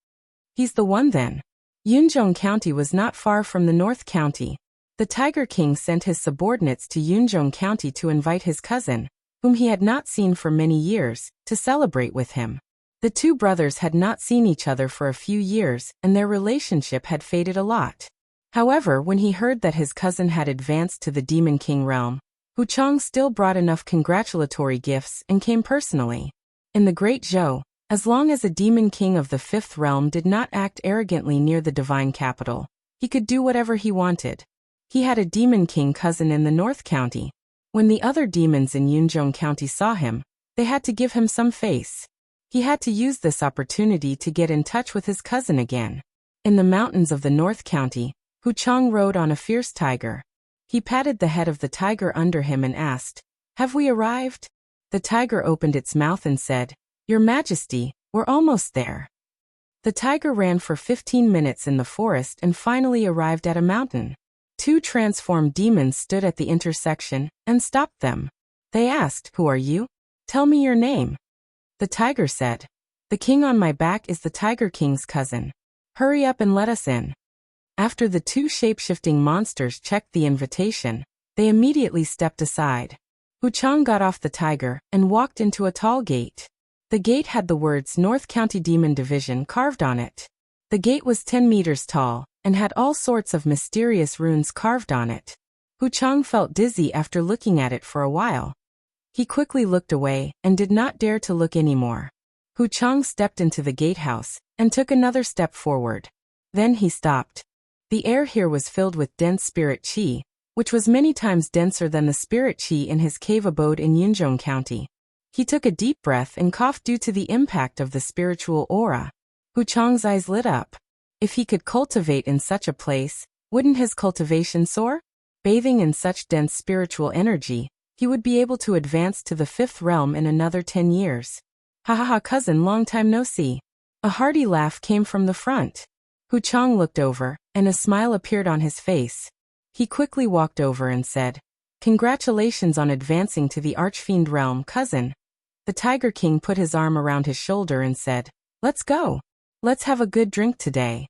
He's the one then. Yunzhong County was not far from the North County. The Tiger King sent his subordinates to Yunzhong County to invite his cousin, whom he had not seen for many years, to celebrate with him. The 2 brothers had not seen each other for a few years, and their relationship had faded a lot. However, when he heard that his cousin had advanced to the Demon King realm, Hu Chang still brought enough congratulatory gifts and came personally. In the Great Zhou, as long as a Demon King of the 5th realm did not act arrogantly near the divine capital, he could do whatever he wanted. He had a Demon King cousin in the North County. When the other demons in Yunzhong County saw him, they had to give him some face. He had to use this opportunity to get in touch with his cousin again. In the mountains of the North County, Hu Chang rode on a fierce tiger. He patted the head of the tiger under him and asked, Have we arrived? The tiger opened its mouth and said, Your Majesty, we're almost there. The tiger ran for 15 minutes in the forest and finally arrived at a mountain. 2 transformed demons stood at the intersection and stopped them. They asked, Who are you? Tell me your name. The tiger said, The king on my back is the Tiger King's cousin. Hurry up and let us in. After the 2 shape-shifting monsters checked the invitation, they immediately stepped aside. Hu Chang got off the tiger and walked into a tall gate. The gate had the words North County Demon Division carved on it. The gate was 10 meters tall and had all sorts of mysterious runes carved on it. Hu Chang felt dizzy after looking at it for a while. He quickly looked away and did not dare to look anymore. Hu Chang stepped into the gatehouse and took another step forward. Then he stopped. The air here was filled with dense spirit qi, which was many times denser than the spirit qi in his cave abode in Yunzhong County. He took a deep breath and coughed due to the impact of the spiritual aura. Hu Chang's eyes lit up. If he could cultivate in such a place, wouldn't his cultivation soar? Bathing in such dense spiritual energy, he would be able to advance to the 5th realm in another 10 years. Ha ha ha, cousin, long time no see. A hearty laugh came from the front. Hu Chang looked over, and a smile appeared on his face. He quickly walked over and said, Congratulations on advancing to the Archfiend realm, cousin. The Tiger King put his arm around his shoulder and said, Let's go. Let's have a good drink today.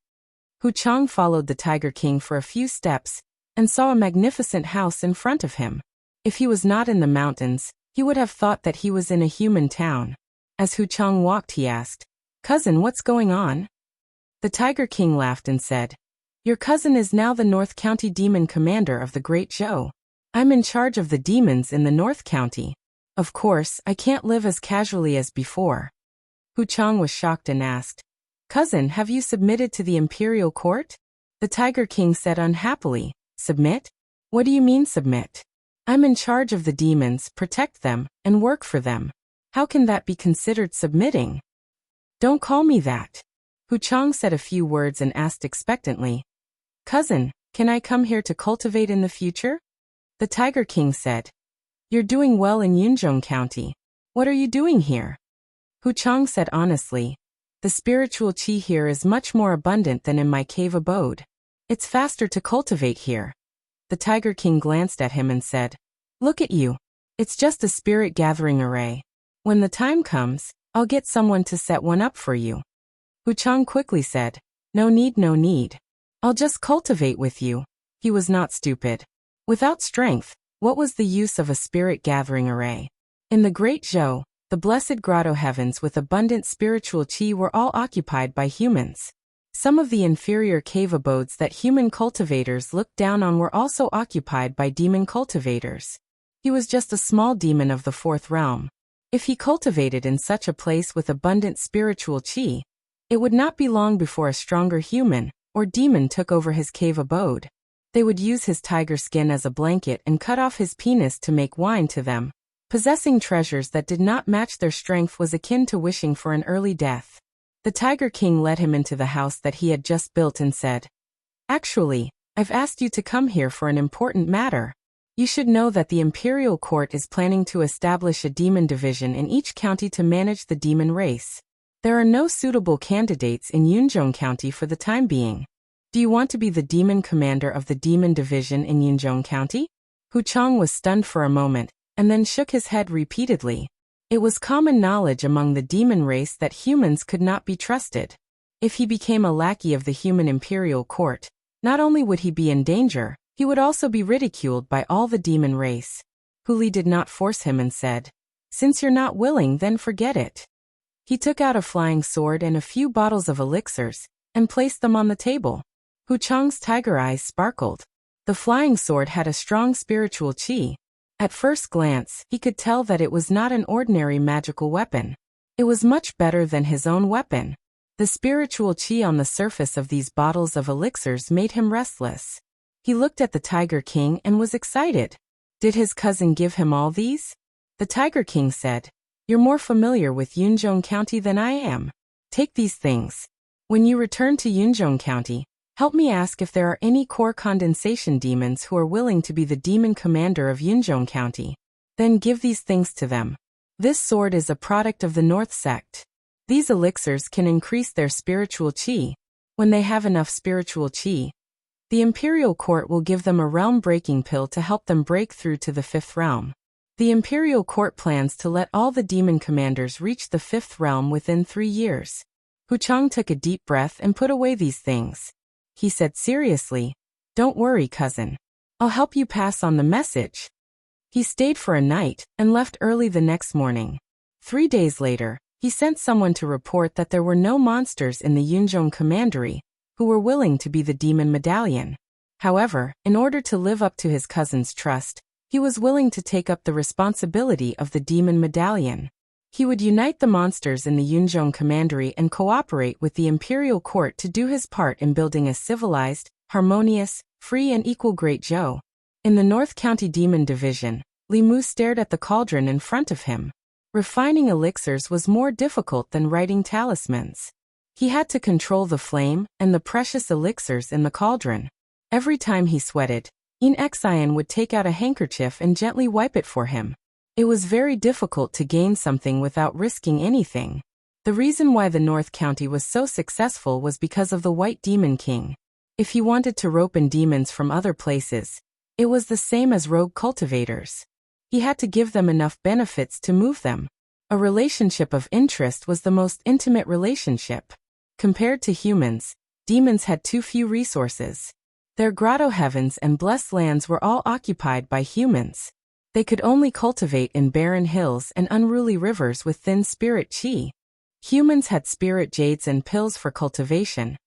Hu Chang followed the Tiger King for a few steps, and saw a magnificent house in front of him. If he was not in the mountains, he would have thought that he was in a human town. As Hu Chang walked, he asked, Cousin, what's going on? The Tiger King laughed and said, Your cousin is now the North County Demon Commander of the Great Zhou. I'm in charge of the demons in the North County. Of course, I can't live as casually as before." Hu Chang was shocked and asked, "Cousin, have you submitted to the imperial court?" The Tiger King said unhappily, "Submit? What do you mean submit? I'm in charge of the demons, protect them, and work for them. How can that be considered submitting?" "Don't call me that." Hu Chang said a few words and asked expectantly, "Cousin, can I come here to cultivate in the future?" The Tiger King said, "You're doing well in Yunzhong County. What are you doing here?" Hu Chang said honestly, "The spiritual qi here is much more abundant than in my cave abode. It's faster to cultivate here." The Tiger King glanced at him and said, "Look at you. It's just a spirit gathering array. When the time comes, I'll get someone to set one up for you." Hu Chang quickly said, "No need, no need. I'll just cultivate with you." He was not stupid. Without strength, what was the use of a spirit gathering array? In the Great Zhou, the blessed grotto heavens with abundant spiritual qi were all occupied by humans. Some of the inferior cave abodes that human cultivators looked down on were also occupied by demon cultivators. He was just a small demon of the fourth realm. If he cultivated in such a place with abundant spiritual qi, it would not be long before a stronger human or demon took over his cave abode. They would use his tiger skin as a blanket and cut off his penis to make wine to them. Possessing treasures that did not match their strength was akin to wishing for an early death. The Tiger King led him into the house that he had just built and said, "Actually, I've asked you to come here for an important matter. You should know that the Imperial Court is planning to establish a demon division in each county to manage the demon race. There are no suitable candidates in Yunzhong County for the time being. Do you want to be the demon commander of the demon division in Yunzhong County?" Hu Chang was stunned for a moment, and then shook his head repeatedly. It was common knowledge among the demon race that humans could not be trusted. If he became a lackey of the human imperial court, not only would he be in danger, he would also be ridiculed by all the demon race. Hu Li did not force him and said, "Since you're not willing, then forget it." He took out a flying sword and a few bottles of elixirs, and placed them on the table. Hu Chang's tiger eyes sparkled. The flying sword had a strong spiritual qi. At first glance, he could tell that it was not an ordinary magical weapon. It was much better than his own weapon. The spiritual qi on the surface of these bottles of elixirs made him restless. He looked at the Tiger King and was excited. Did his cousin give him all these? The Tiger King said, "You're more familiar with Yunzhong County than I am. Take these things. When you return to Yunzhong County, help me ask if there are any core condensation demons who are willing to be the demon commander of Yunzhong County. Then give these things to them. This sword is a product of the North Sect. These elixirs can increase their spiritual qi. When they have enough spiritual qi, the Imperial Court will give them a realm-breaking pill to help them break through to the fifth realm. The Imperial Court plans to let all the demon commanders reach the fifth realm within 3 years." Hu Chang took a deep breath and put away these things. He said seriously, "Don't worry, cousin. I'll help you pass on the message." He stayed for a night and left early the next morning. 3 days later, he sent someone to report that there were no monsters in the Yunzhong Commandery who were willing to be the demon medallion. However, in order to live up to his cousin's trust, he was willing to take up the responsibility of the demon medallion. He would unite the monsters in the Yunzhong Commandery and cooperate with the Imperial Court to do his part in building a civilized, harmonious, free and equal Great Zhou. In the North County Demon Division, Li Mu stared at the cauldron in front of him. Refining elixirs was more difficult than writing talismans. He had to control the flame and the precious elixirs in the cauldron. Every time he sweated, Xian would take out a handkerchief and gently wipe it for him. It was very difficult to gain something without risking anything. The reason why the North County was so successful was because of the White Demon King. If he wanted to rope in demons from other places, it was the same as rogue cultivators. He had to give them enough benefits to move them. A relationship of interest was the most intimate relationship. Compared to humans, demons had too few resources. Their grotto heavens and blessed lands were all occupied by humans. They could only cultivate in barren hills and unruly rivers with thin spirit qi. Humans had spirit jades and pills for cultivation,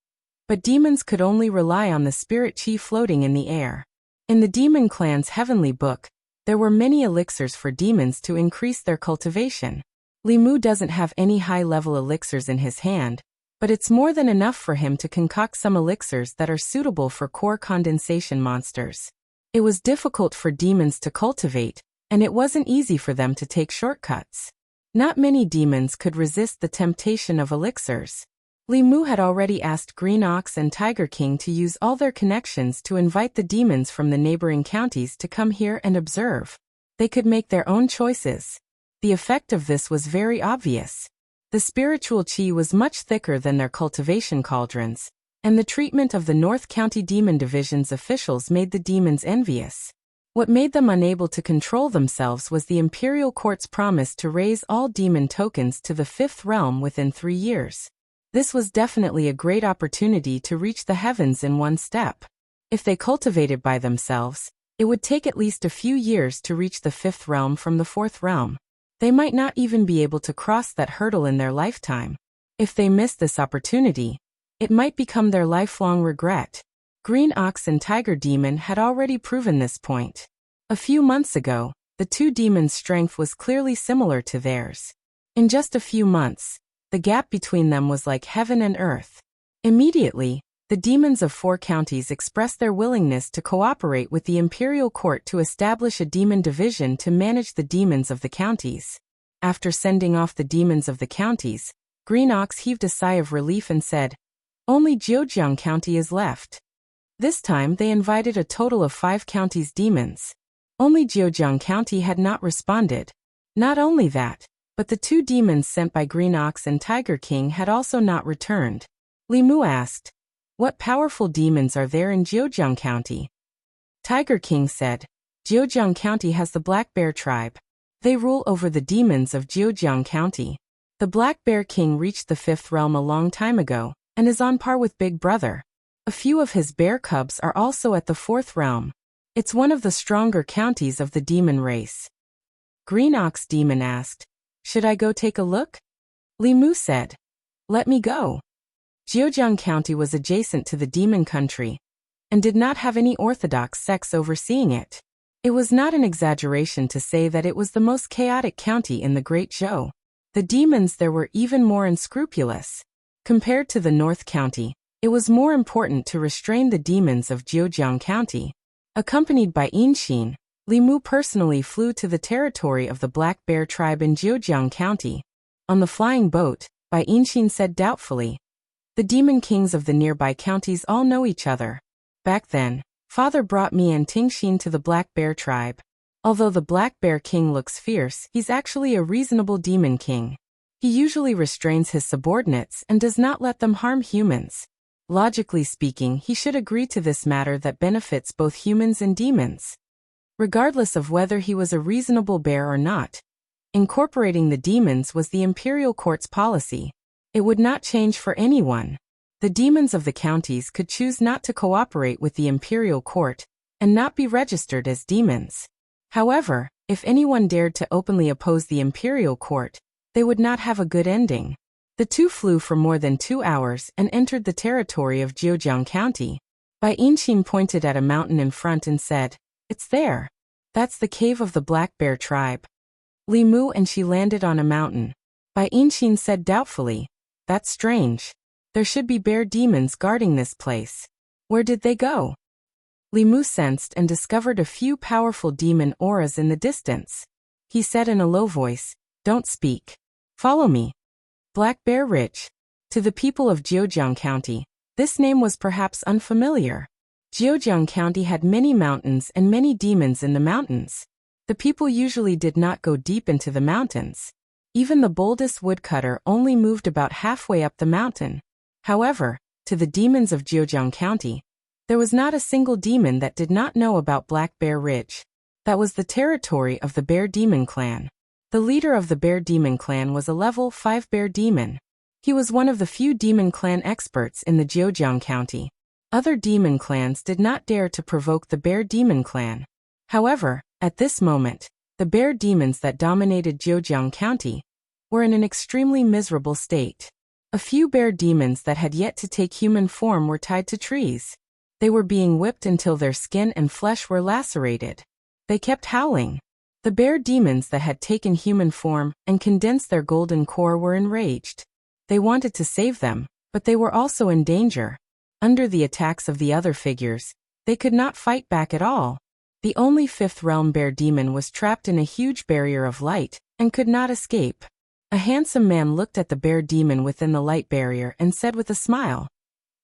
But demons could only rely on the spirit chi floating in the air. In the demon clan's heavenly book, there were many elixirs for demons to increase their cultivation. Li Mu doesn't have any high-level elixirs in his hand, but it's more than enough for him to concoct some elixirs that are suitable for core condensation monsters. It was difficult for demons to cultivate, and it wasn't easy for them to take shortcuts. Not many demons could resist the temptation of elixirs. Li Mu had already asked Green Ox and Tiger King to use all their connections to invite the demons from the neighboring counties to come here and observe. They could make their own choices. The effect of this was very obvious. The spiritual chi was much thicker than their cultivation cauldrons, and the treatment of the North County Demon Division's officials made the demons envious. What made them unable to control themselves was the Imperial Court's promise to raise all demon tokens to the 5th realm within 3 years. This was definitely a great opportunity to reach the heavens in one step. If they cultivated by themselves, it would take at least a few years to reach the 5th realm from the 4th realm. They might not even be able to cross that hurdle in their lifetime. If they missed this opportunity, it might become their lifelong regret. Green Ox and Tiger Demon had already proven this point. A few months ago, the two demons' strength was clearly similar to theirs. In just a few months, the gap between them was like heaven and earth. Immediately, the demons of 4 counties expressed their willingness to cooperate with the Imperial Court to establish a demon division to manage the demons of the counties. After sending off the demons of the counties, Green Ox heaved a sigh of relief and said, "Only Jiujiang County is left." This time they invited a total of 5 counties' demons. Only Jiujiang County had not responded. Not only that, but the 2 demons sent by Green Ox and Tiger King had also not returned. Li Mu asked, "What powerful demons are there in Jiujiang County?" Tiger King said, "Jiujiang County has the Black Bear tribe. They rule over the demons of Jiujiang County. The Black Bear King reached the 5th realm a long time ago, and is on par with Big Brother. A few of his bear cubs are also at the 4th realm. It's one of the stronger counties of the demon race." Green Ox Demon asked, "Should I go take a look?" Li Mu said, "Let me go." Jiujiang County was adjacent to the demon country, and did not have any orthodox sects overseeing it. It was not an exaggeration to say that it was the most chaotic county in the Great Zhou. The demons there were even more unscrupulous. Compared to the North County, it was more important to restrain the demons of Jiujiang County. Accompanied by Inxin, Li Mu personally flew to the territory of the Black Bear tribe in Jiujiang County. On the flying boat, Bai Inxin said doubtfully, "The demon kings of the nearby counties all know each other. Back then, Father brought me and Tingxin to the Black Bear tribe. Although the Black Bear King looks fierce, he's actually a reasonable demon king. He usually restrains his subordinates and does not let them harm humans. Logically speaking, he should agree to this matter that benefits both humans and demons. Regardless of whether he was a reasonable bear or not, incorporating the demons was the Imperial Court's policy. It would not change for anyone. The demons of the counties could choose not to cooperate with the Imperial Court and not be registered as demons. However, if anyone dared to openly oppose the Imperial Court, they would not have a good ending. The two flew for more than 2 hours and entered the territory of Jiujiang County. Bai Inxin pointed at a mountain in front and said, "It's there. That's the cave of the Black Bear tribe." Li Mu and she landed on a mountain. Bai Inxin said doubtfully, "That's strange. There should be bear demons guarding this place. Where did they go?" Li Mu sensed and discovered a few powerful demon auras in the distance. He said in a low voice, "Don't speak. Follow me." Black Bear Ridge. To the people of Jiujiang County, this name was perhaps unfamiliar. Jiujiang County had many mountains and many demons in the mountains. The people usually did not go deep into the mountains. Even the boldest woodcutter only moved about halfway up the mountain. However, to the demons of Jiujiang County, there was not a single demon that did not know about Black Bear Ridge. That was the territory of the Bear Demon Clan. The leader of the Bear Demon Clan was a level 5 Bear Demon. He was one of the few Demon Clan experts in the Jiujiang County. Other demon clans did not dare to provoke the Bear Demon Clan. However, at this moment, the bear demons that dominated Jiujiang County were in an extremely miserable state. A few bear demons that had yet to take human form were tied to trees. They were being whipped until their skin and flesh were lacerated. They kept howling. The bear demons that had taken human form and condensed their golden core were enraged. They wanted to save them, but they were also in danger. Under the attacks of the other figures, they could not fight back at all. The only fifth realm bear demon was trapped in a huge barrier of light and could not escape. A handsome man looked at the bear demon within the light barrier and said with a smile,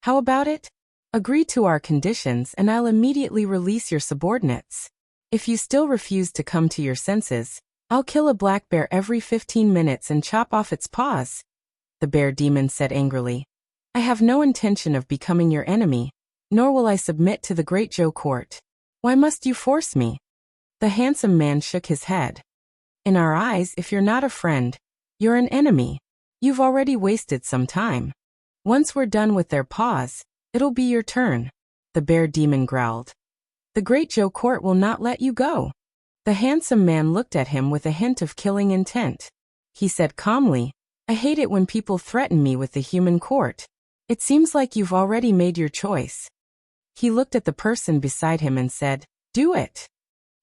"How about it? Agree to our conditions and I'll immediately release your subordinates. If you still refuse to come to your senses, I'll kill a black bear every 15 minutes and chop off its paws." The bear demon said angrily, "I have no intention of becoming your enemy, nor will I submit to the Great Joe Court. Why must you force me?" The handsome man shook his head. "In our eyes, if you're not a friend, you're an enemy. You've already wasted some time. Once we're done with their paws, it'll be your turn." The bear demon growled. "The Great Joe Court will not let you go." The handsome man looked at him with a hint of killing intent. He said calmly, "I hate it when people threaten me with the human court. It seems like you've already made your choice." He looked at the person beside him and said, "Do it."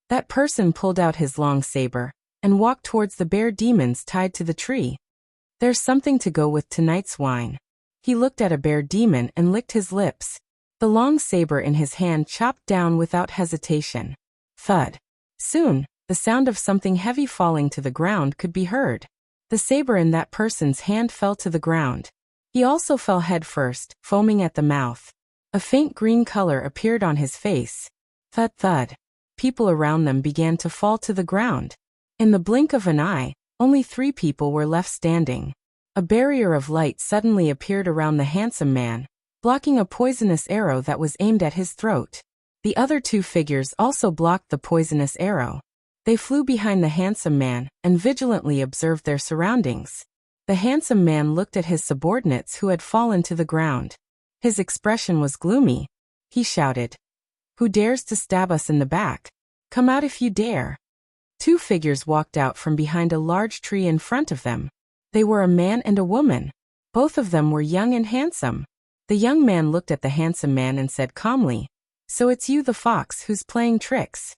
That person pulled out his long saber and walked towards the bear demons tied to the tree. "There's something to go with tonight's wine." He looked at a bear demon and licked his lips. The long saber in his hand chopped down without hesitation. Thud. Soon, the sound of something heavy falling to the ground could be heard. The saber in that person's hand fell to the ground. He also fell head first, foaming at the mouth. A faint green color appeared on his face. Thud thud. People around them began to fall to the ground. In the blink of an eye, only 3 people were left standing. A barrier of light suddenly appeared around the handsome man, blocking a poisonous arrow that was aimed at his throat. The other 2 figures also blocked the poisonous arrow. They flew behind the handsome man and vigilantly observed their surroundings. The handsome man looked at his subordinates who had fallen to the ground. His expression was gloomy. He shouted, "Who dares to stab us in the back? Come out if you dare." 2 figures walked out from behind a large tree in front of them. They were a man and a woman. Both of them were young and handsome. The young man looked at the handsome man and said calmly, "So it's you, the fox, who's playing tricks?"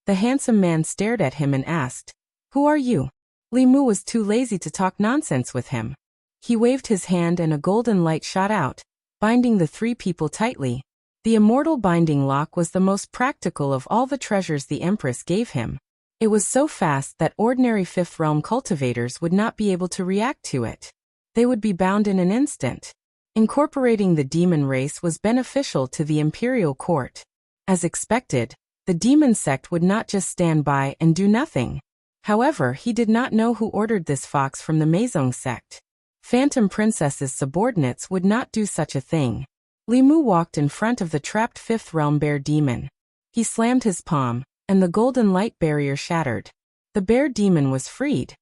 The handsome man stared at him and asked, "Who are you?" Li Mu was too lazy to talk nonsense with him. He waved his hand and a golden light shot out, binding the 3 people tightly. The immortal binding lock was the most practical of all the treasures the Empress gave him. It was so fast that ordinary 5th realm cultivators would not be able to react to it. They would be bound in an instant. Incorporating the demon race was beneficial to the imperial court. As expected, the demon sect would not just stand by and do nothing. However, he did not know who ordered this fox from the Maison sect. Phantom Princess's subordinates would not do such a thing. Li Mu walked in front of the trapped 5th realm bear demon. He slammed his palm, and the golden light barrier shattered. The bear demon was freed.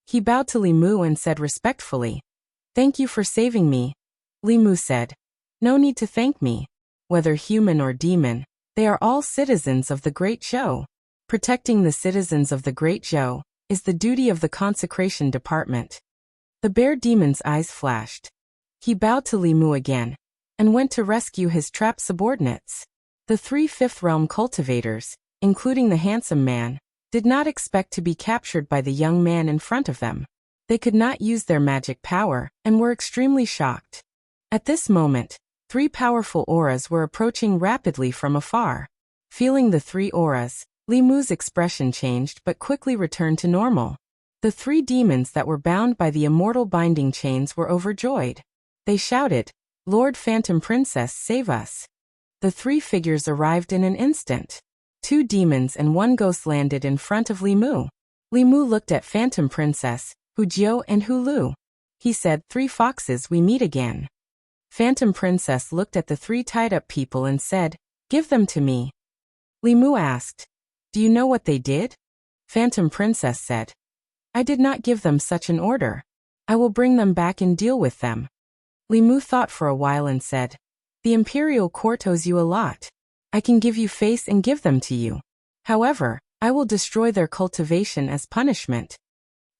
He bowed to Li Mu and said respectfully, "Thank you for saving me." Li Mu said, "No need to thank me. Whether human or demon, they are all citizens of the Great Zhou. Protecting the citizens of the Great Zhou is the duty of the consecration department." The bear demon's eyes flashed. He bowed to Li Mu again and went to rescue his trapped subordinates. The 3 5th realm cultivators, including the handsome man, did not expect to be captured by the young man in front of them. They could not use their magic power and were extremely shocked. At this moment, 3 powerful auras were approaching rapidly from afar. Feeling the 3 auras, Li Mu's expression changed but quickly returned to normal. The 3 demons that were bound by the immortal binding chains were overjoyed. They shouted, "Lord Phantom Princess, save us." The 3 figures arrived in an instant. 2 demons and 1 ghost landed in front of Li Mu. Li Mu looked at Phantom Princess, Hu Jiu and Hu Lu. He said, "3 foxes, we meet again." Phantom Princess looked at the 3 tied-up people and said, "Give them to me." Li Mu asked, "Do you know what they did?" Phantom Princess said, "I did not give them such an order. I will bring them back and deal with them." Li Mu thought for a while and said, "The Imperial Court owes you a lot. I can give you face and give them to you. However, I will destroy their cultivation as punishment."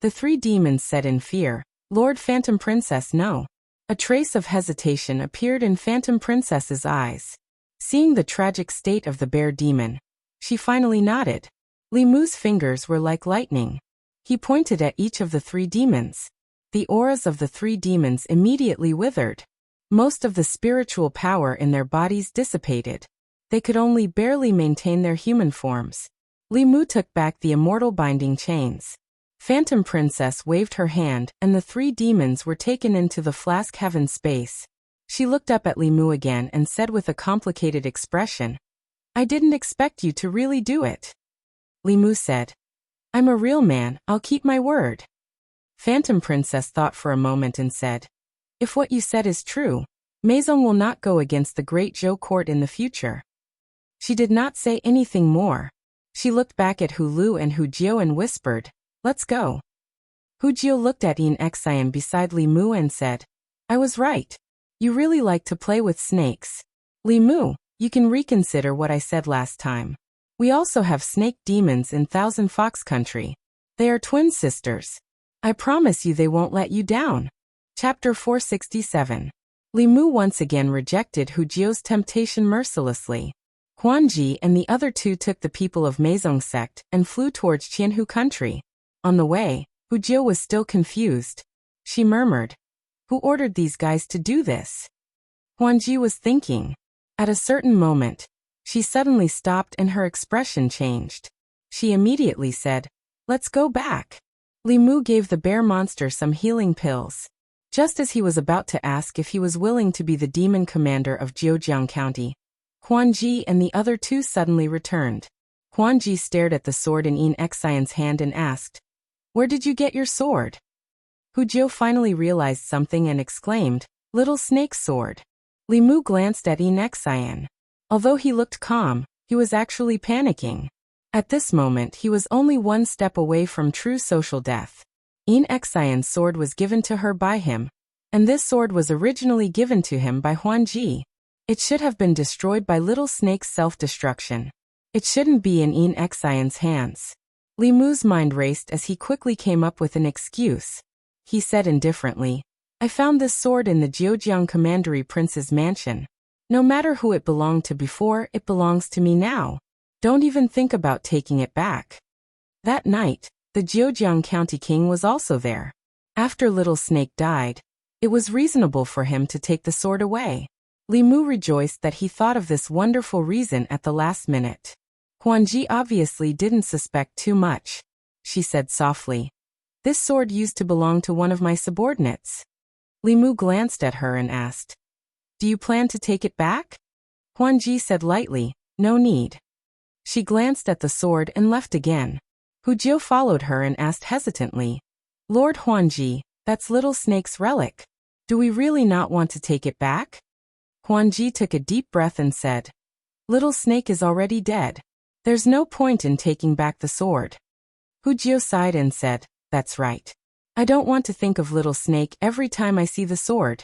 The 3 demons said in fear, "Lord Phantom Princess, no. A trace of hesitation appeared in Phantom Princess's eyes. Seeing the tragic state of the bear demon, she finally nodded. Li Mu's fingers were like lightning. He pointed at each of the 3 demons. The auras of the 3 demons immediately withered. Most of the spiritual power in their bodies dissipated. They could only barely maintain their human forms. Li Mu took back the immortal binding chains. Phantom Princess waved her hand, and the 3 demons were taken into the flask heaven space. She looked up at Li Mu again and said with a complicated expression, "I didn't expect you to really do it." Li Mu said, "I'm a real man, I'll keep my word." Phantom Princess thought for a moment and said, "If what you said is true, Maison will not go against the great Zhou court in the future." She did not say anything more. She looked back at Hu Lu and Hu Jiu and whispered, "Let's go." Hu Jiu looked at Yin Xian beside Li Mu and said, "I was right. You really like to play with snakes. Li Mu, you can reconsider what I said last time. We also have snake demons in Thousand Fox Country. They are twin sisters. I promise you they won't let you down." Chapter 467. Li Mu once again rejected Hu Jiu's temptation mercilessly. Quan Ji and the other 2 took the people of Maison sect and flew towards Qianhu country. On the way, Hu Jiu was still confused. She murmured, "Who ordered these guys to do this?" Quan Ji was thinking. At a certain moment, she suddenly stopped and her expression changed. She immediately said, "Let's go back." Li Mu gave the bear monster some healing pills. Just as he was about to ask if he was willing to be the demon commander of Jiujiang County, Quan Ji and the other 2 suddenly returned. Quan Ji stared at the sword in Yin Xian's hand and asked, "Where did you get your sword?" Hu Jiu finally realized something and exclaimed, "Little snake's sword." Li Mu glanced at Yin Xian. Although he looked calm, he was actually panicking. At this moment he was only 1 step away from true social death. Yin Xian's sword was given to her by him, and this sword was originally given to him by Huan Ji. It should have been destroyed by Little Snake's self-destruction. It shouldn't be in Yin Xian's hands. Li Mu's mind raced as he quickly came up with an excuse. He said indifferently, "I found this sword in the Jiujiang Commandery Prince's mansion. No matter who it belonged to before, it belongs to me now. Don't even think about taking it back." That night, the Jiujiang County King was also there. After Little Snake died, it was reasonable for him to take the sword away. Li Mu rejoiced that he thought of this wonderful reason at the last minute. Huan Ji obviously didn't suspect too much. She said softly, "This sword used to belong to one of my subordinates." Li Mu glanced at her and asked, "Do you plan to take it back?" Huan Ji said lightly, "No need." She glanced at the sword and left again. Hu Jiu followed her and asked hesitantly, "Lord Huan Ji, that's Little Snake's relic. Do we really not want to take it back?" Huan Ji took a deep breath and said, "Little Snake is already dead. There's no point in taking back the sword." Hu Jiu sighed and said, "That's right. I don't want to think of Little Snake every time I see the sword."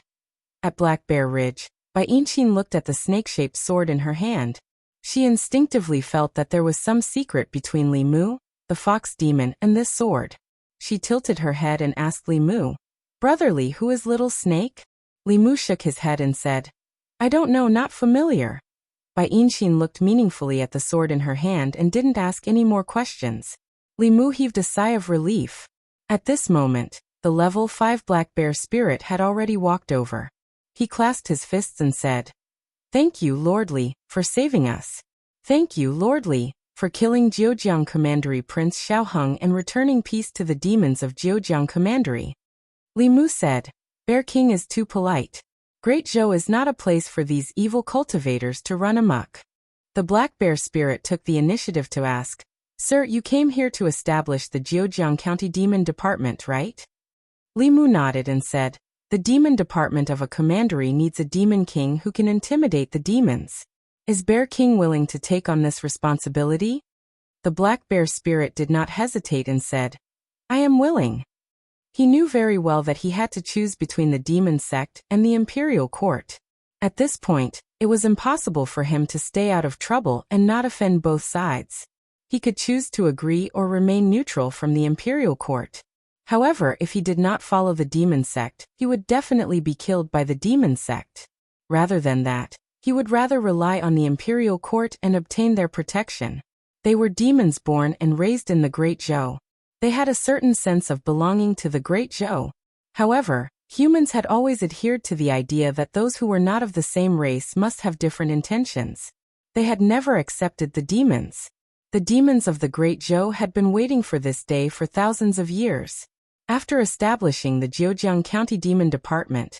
At Black Bear Ridge, Bai Yinshin looked at the snake-shaped sword in her hand. She instinctively felt that there was some secret between Li Mu, the fox demon, and this sword. She tilted her head and asked Li Mu, "Brotherly, who is Little Snake?" Li Mu shook his head and said, "I don't know, not familiar." Bai Yinshin looked meaningfully at the sword in her hand and didn't ask any more questions. Li Mu heaved a sigh of relief. At this moment, the level 5 black bear spirit had already walked over. He clasped his fists and said, "Thank you, Lord Li, for saving us. Thank you, Lord Li, for killing Jiujiang Commandery Prince Xiaoheng and returning peace to the demons of Jiujiang Commandery." Li Mu said, "Bear King is too polite. Great Zhou is not a place for these evil cultivators to run amok." The black bear spirit took the initiative to ask, "Sir, you came here to establish the Jiujiang County Demon Department, right?" Li Mu nodded and said, "The demon department of a commandery needs a demon king who can intimidate the demons. Is Bear King willing to take on this responsibility?" The black bear spirit did not hesitate and said, "I am willing." He knew very well that he had to choose between the demon sect and the imperial court. At this point, it was impossible for him to stay out of trouble and not offend both sides. He could choose to agree or remain neutral from the imperial court. However, if he did not follow the demon sect, he would definitely be killed by the demon sect. Rather than that, he would rather rely on the imperial court and obtain their protection. They were demons born and raised in the Great Zhou. They had a certain sense of belonging to the Great Zhou. However, humans had always adhered to the idea that those who were not of the same race must have different intentions. They had never accepted the demons. The demons of the Great Zhou had been waiting for this day for thousands of years. After establishing the Zhejiang County Demon Department,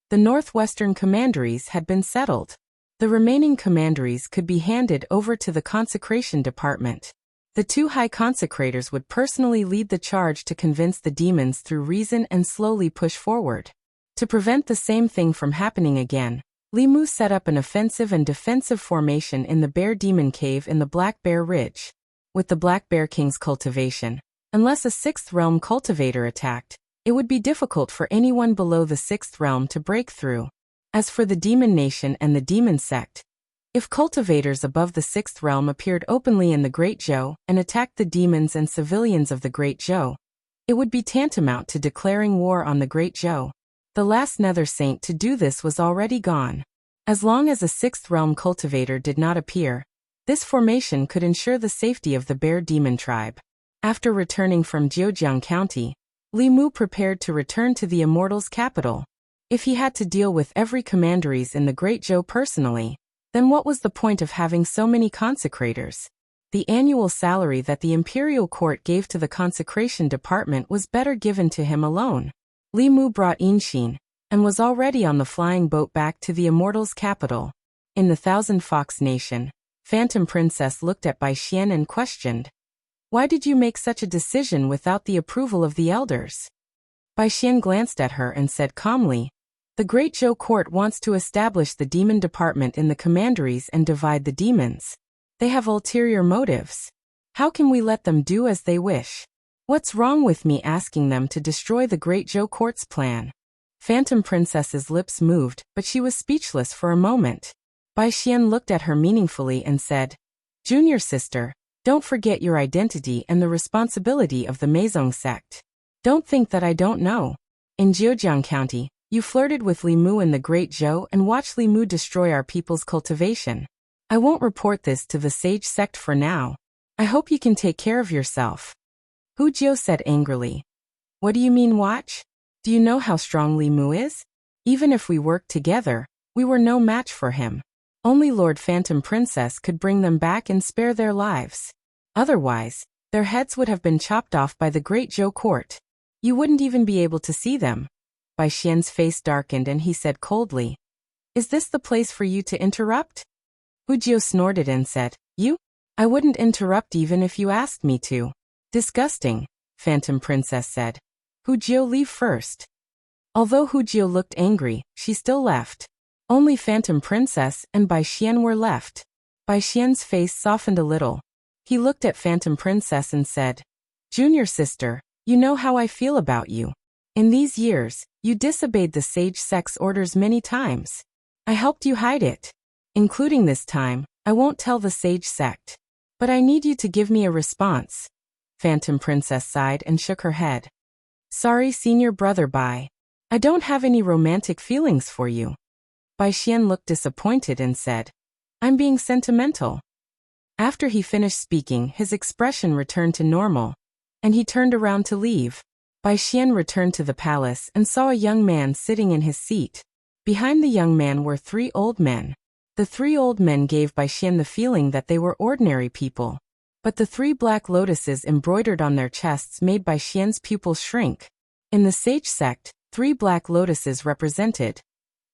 the northwestern commanderies had been settled. The remaining commanderies could be handed over to the Consecration Department. The two high consecrators would personally lead the charge to convince the demons through reason and slowly push forward. To prevent the same thing from happening again, Li Mu set up an offensive and defensive formation in the Bear Demon Cave in the Black Bear Ridge. With the Black Bear King's cultivation, unless a 6th realm cultivator attacked, it would be difficult for anyone below the 6th realm to break through. As for the Demon Nation and the Demon Sect, if cultivators above the 6th realm appeared openly in the Great Zhou and attacked the demons and civilians of the Great Zhou, it would be tantamount to declaring war on the Great Zhou. The last Nether Saint to do this was already gone. As long as a 6th realm cultivator did not appear, this formation could ensure the safety of the Bear Demon tribe. After returning from Zhejiang County, Li Mu prepared to return to the Immortals' capital. If he had to deal with every commanderies in the Great Zhou personally, then what was the point of having so many consecrators? The annual salary that the imperial court gave to the consecration department was better given to him alone. Li Mu brought Inshin, and was already on the flying boat back to the Immortals' capital. In the Thousand Fox Nation, Phantom Princess looked at Bai Xian and questioned, "Why did you make such a decision without the approval of the elders?" Bai Xian glanced at her and said calmly, "The Great Zhou Court wants to establish the demon department in the commanderies and divide the demons. They have ulterior motives. How can we let them do as they wish? What's wrong with me asking them to destroy the Great Zhou Court's plan?" Phantom Princess's lips moved, but she was speechless for a moment. Bai Xian looked at her meaningfully and said, "Junior sister, don't forget your identity and the responsibility of the Meizong sect. Don't think that I don't know. In Zhejiang County, you flirted with Li Mu in the Great Zhou and watched Li Mu destroy our people's cultivation. I won't report this to the Sage sect for now. I hope you can take care of yourself." Hu Jiu said angrily. "What do you mean watch? Do you know how strong Li Mu is? Even if we worked together, we were no match for him. Only Lord Phantom Princess could bring them back and spare their lives. Otherwise, their heads would have been chopped off by the Great Zhou Court. You wouldn't even be able to see them." Bai Xian's face darkened and he said coldly, "Is this the place for you to interrupt?" Hu Jiu snorted and said, "You? I wouldn't interrupt even if you asked me to." "Disgusting," Phantom Princess said. "Hu Jiu, leave first." Although Hu Jiu looked angry, she still left. Only Phantom Princess and Bai Xian were left. Bai Xian's face softened a little. He looked at Phantom Princess and said, "Junior sister, you know how I feel about you. In these years, you disobeyed the Sage sect's orders many times. I helped you hide it. Including this time, I won't tell the Sage sect. But I need you to give me a response." Phantom Princess sighed and shook her head. "Sorry, senior brother Bai. I don't have any romantic feelings for you." Bai Xian looked disappointed and said, "I'm being sentimental." After he finished speaking, his expression returned to normal, and he turned around to leave. Bai Xian returned to the palace and saw a young man sitting in his seat. Behind the young man were 3 old men. The 3 old men gave Bai Xian the feeling that they were ordinary people. But the 3 black lotuses embroidered on their chests made Bai Xian's pupils shrink. In the Sage sect, 3 black lotuses represented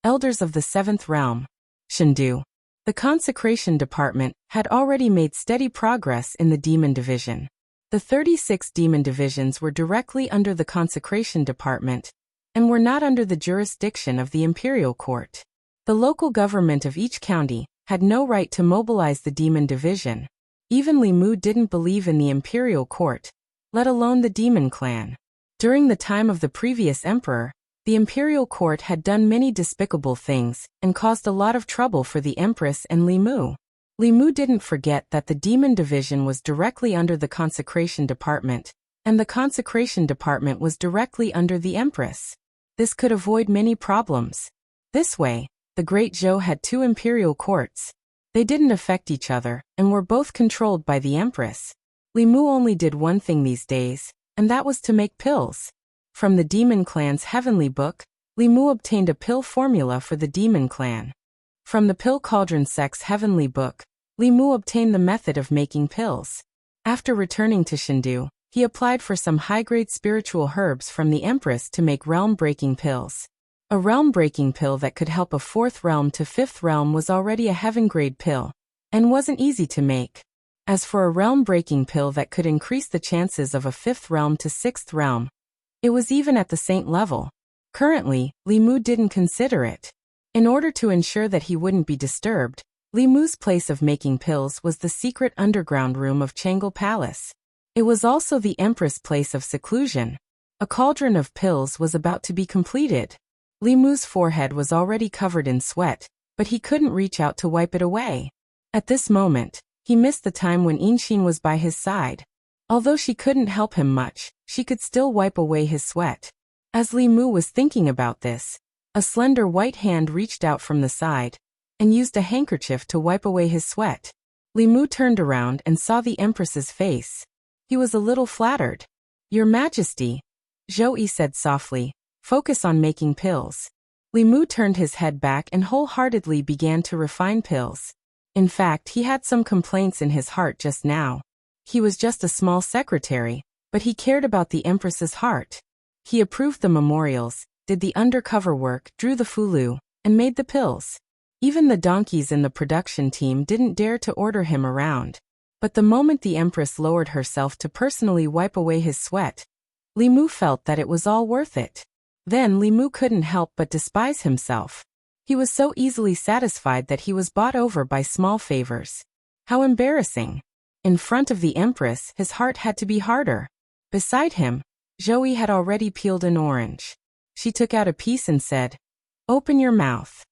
elders of the 7th realm. Shendu. The consecration department had already made steady progress in the demon division. The 36 demon divisions were directly under the consecration department and were not under the jurisdiction of the imperial court. The local government of each county had no right to mobilize the demon division. Even Li Mu didn't believe in the imperial court, let alone the demon clan. During the time of the previous emperor, the imperial court had done many despicable things and caused a lot of trouble for the empress and Li Mu. Li Mu didn't forget that the demon division was directly under the consecration department and the consecration department was directly under the Empress. This could avoid many problems. This way, the Great Zhou had two imperial courts. They didn't affect each other, and were both controlled by the Empress. Li Mu only did one thing these days, and that was to make pills. From the Demon Clan's Heavenly Book, Li Mu obtained a pill formula for the Demon Clan. From the Pill Cauldron Sect's Heavenly Book, Li Mu obtained the method of making pills. After returning to Shendu, he applied for some high-grade spiritual herbs from the Empress to make realm-breaking pills. A realm-breaking pill that could help a 4th realm to 5th realm was already a heaven-grade pill, and wasn't easy to make. As for a realm-breaking pill that could increase the chances of a 5th realm to 6th realm, it was even at the saint level. Currently, Li Mu didn't consider it. In order to ensure that he wouldn't be disturbed, Li Mu's place of making pills was the secret underground room of Chang'e Palace. It was also the Empress' place of seclusion. A cauldron of pills was about to be completed. Li Mu's forehead was already covered in sweat, but he couldn't reach out to wipe it away. At this moment, he missed the time when Inxin was by his side. Although she couldn't help him much, she could still wipe away his sweat. As Li Mu was thinking about this, a slender white hand reached out from the side and used a handkerchief to wipe away his sweat. Li Mu turned around and saw the Empress's face. He was a little flattered. "Your Majesty," Zhou Yi said softly, "focus on making pills." Li Mu turned his head back and wholeheartedly began to refine pills. In fact, he had some complaints in his heart just now. He was just a small secretary, but he cared about the Empress's heart. He approved the memorials, did the undercover work, drew the fulu, and made the pills. Even the donkeys in the production team didn't dare to order him around. But the moment the Empress lowered herself to personally wipe away his sweat, Li Mu felt that it was all worth it. Then Li Mu couldn't help but despise himself. He was so easily satisfied that he was bought over by small favors. How embarrassing. In front of the Empress, his heart had to be harder. Beside him, Zhou Yi had already peeled an orange. She took out a piece and said, "Open your mouth."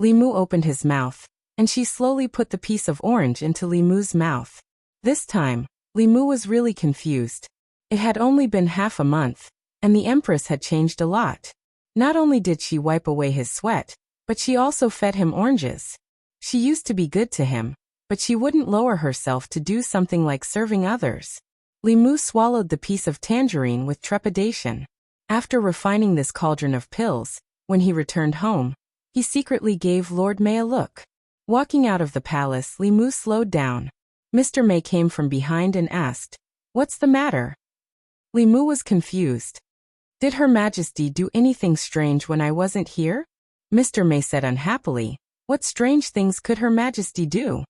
Li Mu opened his mouth, and she slowly put the piece of orange into Li Mu's mouth. This time, Li Mu was really confused. It had only been half a month, and the Empress had changed a lot. Not only did she wipe away his sweat, but she also fed him oranges. She used to be good to him, but she wouldn't lower herself to do something like serving others. Li Mu swallowed the piece of tangerine with trepidation. After refining this cauldron of pills, when he returned home, he secretly gave Lord Mei a look. Walking out of the palace, Li Mu slowed down. Mr. Mei came from behind and asked, "What's the matter?" Li Mu was confused. "Did Her Majesty do anything strange when I wasn't here?" Mr. Mei said unhappily, "What strange things could Her Majesty do?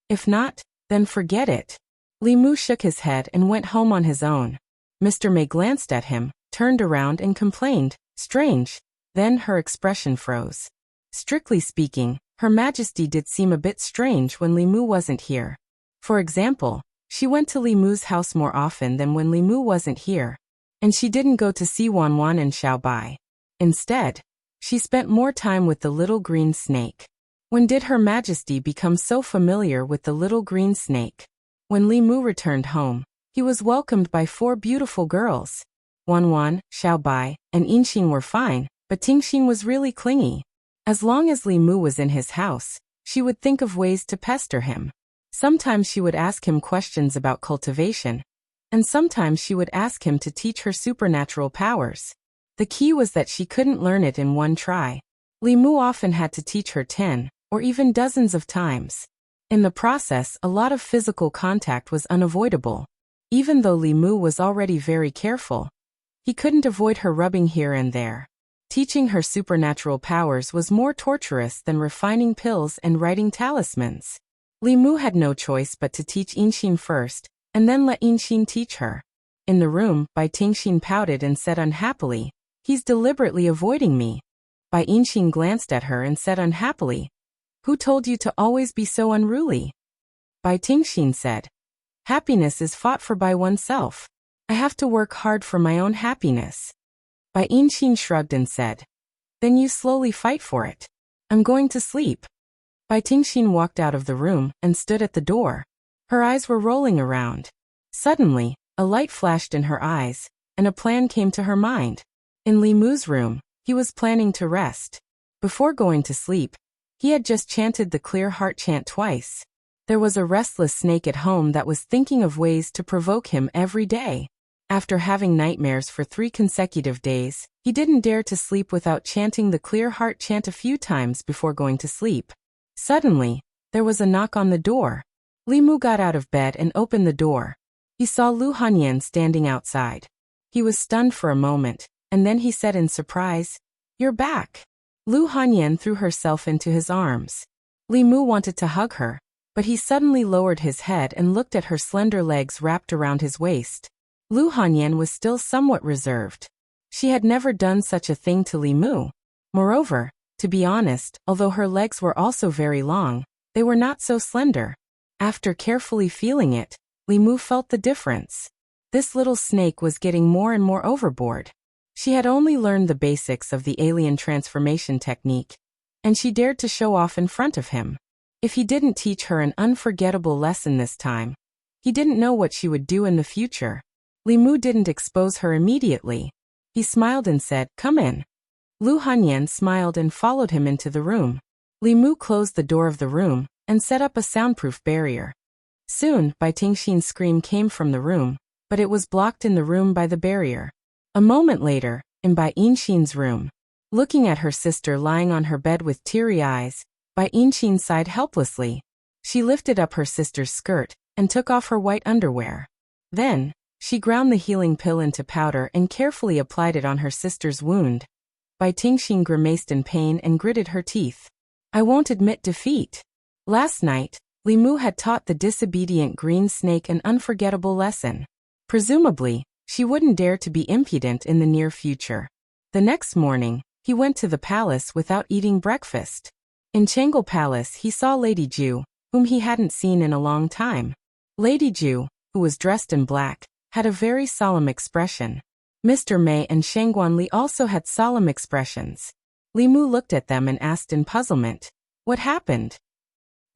If not, then forget it." Li Mu shook his head and went home on his own. Mr. Mei glanced at him, turned around and complained, "Strange." Then her expression froze. Strictly speaking, Her Majesty did seem a bit strange when Li Mu wasn't here. For example, she went to Li Mu's house more often than when Li Mu wasn't here. And she didn't go to see Wan Wan and Xiao Bai. Instead, she spent more time with the little green snake. When did Her Majesty become so familiar with the little green snake? When Li Mu returned home, he was welcomed by 4 beautiful girls. Wan Wan, Xiao Bai, and Inxin were fine, but Tingxin was really clingy. As long as Li Mu was in his house, she would think of ways to pester him. Sometimes she would ask him questions about cultivation, and sometimes she would ask him to teach her supernatural powers. The key was that she couldn't learn it in one try. Li Mu often had to teach her 10, or even dozens of times. In the process, a lot of physical contact was unavoidable. Even though Li Mu was already very careful, he couldn't avoid her rubbing here and there. Teaching her supernatural powers was more torturous than refining pills and writing talismans. Li Mu had no choice but to teach Inxin first, and then let Inxin teach her. In the room, Bai Tingxin pouted and said unhappily, "He's deliberately avoiding me." Bai Inxin glanced at her and said unhappily, "Who told you to always be so unruly?" Bai Tingxin said, "Happiness is fought for by oneself. I have to work hard for my own happiness." Bai Inxin shrugged and said, "Then you slowly fight for it. I'm going to sleep." Bai Tingxin walked out of the room and stood at the door. Her eyes were rolling around. Suddenly, A light flashed in her eyes, and a plan came to her mind. In Li Mu's room, he was planning to rest. Before going to sleep, he had just chanted the clear heart chant twice. There was a restless snake at home that was thinking of ways to provoke him every day. After having nightmares for 3 consecutive days, he didn't dare to sleep without chanting the clear heart chant a few times before going to sleep. Suddenly, there was a knock on the door. Li Mu got out of bed and opened the door. He saw Lu Hanyan standing outside. He was stunned for a moment, and then he said in surprise, "You're back." Lu Hanyan threw herself into his arms. Li Mu wanted to hug her, but he suddenly lowered his head and looked at her slender legs wrapped around his waist. Lu Hanyan was still somewhat reserved. She had never done such a thing to Li Mu. Moreover, to be honest, although her legs were also very long, they were not so slender. After carefully feeling it, Li Mu felt the difference. This little snake was getting more and more overboard. She had only learned the basics of the alien transformation technique, and she dared to show off in front of him. If he didn't teach her an unforgettable lesson this time, he didn't know what she would do in the future. Li Mu didn't expose her immediately. He smiled and said, "Come in." Lu Hanyan smiled and followed him into the room. Li Mu closed the door of the room and set up a soundproof barrier. Soon, Bai Tingxin's scream came from the room, but it was blocked in the room by the barrier. A moment later, in Bai Yinxin's room, looking at her sister lying on her bed with teary eyes, Bai Yinxin sighed helplessly. She lifted up her sister's skirt and took off her white underwear. Then, she ground the healing pill into powder and carefully applied it on her sister's wound. Bai Tingxin grimaced in pain and gritted her teeth. "I won't admit defeat." Last night, Li Mu had taught the disobedient green snake an unforgettable lesson. Presumably, she wouldn't dare to be impudent in the near future. The next morning, he went to the palace without eating breakfast. In Changel Palace he saw Lady Ju, whom he hadn't seen in a long time. Lady Ju, who was dressed in black, had a very solemn expression. Mr. Mei and Shangguan Li also had solemn expressions. Li Mu looked at them and asked in puzzlement, "What happened?"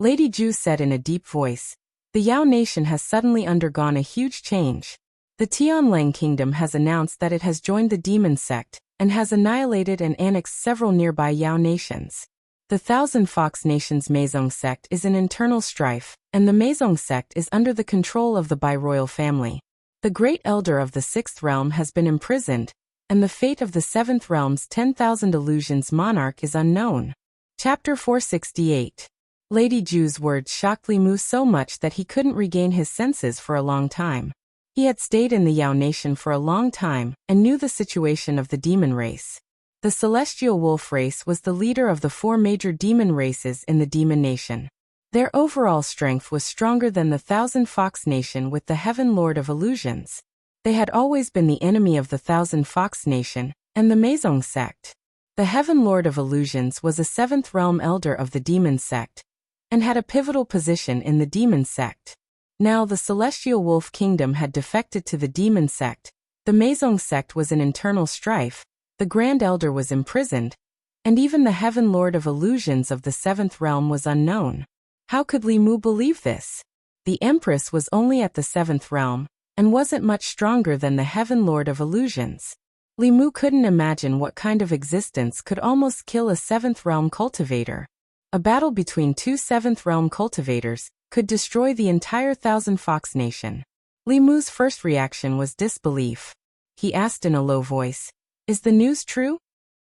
Lady Ju said in a deep voice, "The Yao nation has suddenly undergone a huge change. The Tianlang kingdom has announced that it has joined the demon sect, and has annihilated and annexed several nearby Yao nations. The Thousand Fox Nation's Meizong sect is in internal strife, and the Meizong sect is under the control of the Bai royal family. The great elder of the 6th realm has been imprisoned, and the fate of the 7th realm's 10,000 illusions monarch is unknown." Chapter 468. Lady Ju's words shocked Li Mu so much that he couldn't regain his senses for a long time. He had stayed in the Yao nation for a long time and knew the situation of the demon race. The celestial wolf race was the leader of the 4 major demon races in the demon nation. Their overall strength was stronger than the Thousand Fox Nation with the Heaven Lord of Illusions. They had always been the enemy of the Thousand Fox Nation and the Meizong sect. The Heaven Lord of Illusions was a 7th realm elder of the demon sect, and had a pivotal position in the demon sect. Now the Celestial Wolf Kingdom had defected to the demon sect, the Meizong sect was in internal strife, the Grand Elder was imprisoned, and even the Heaven Lord of Illusions of the 7th realm was unknown. How could Li Mu believe this? The Empress was only at the 7th realm, and wasn't much stronger than the Heaven Lord of Illusions. Li Mu couldn't imagine what kind of existence could almost kill a 7th realm cultivator. A battle between 2 7th realm cultivators could destroy the entire Thousand Fox Nation. Li Mu's first reaction was disbelief. He asked in a low voice, "Is the news true?"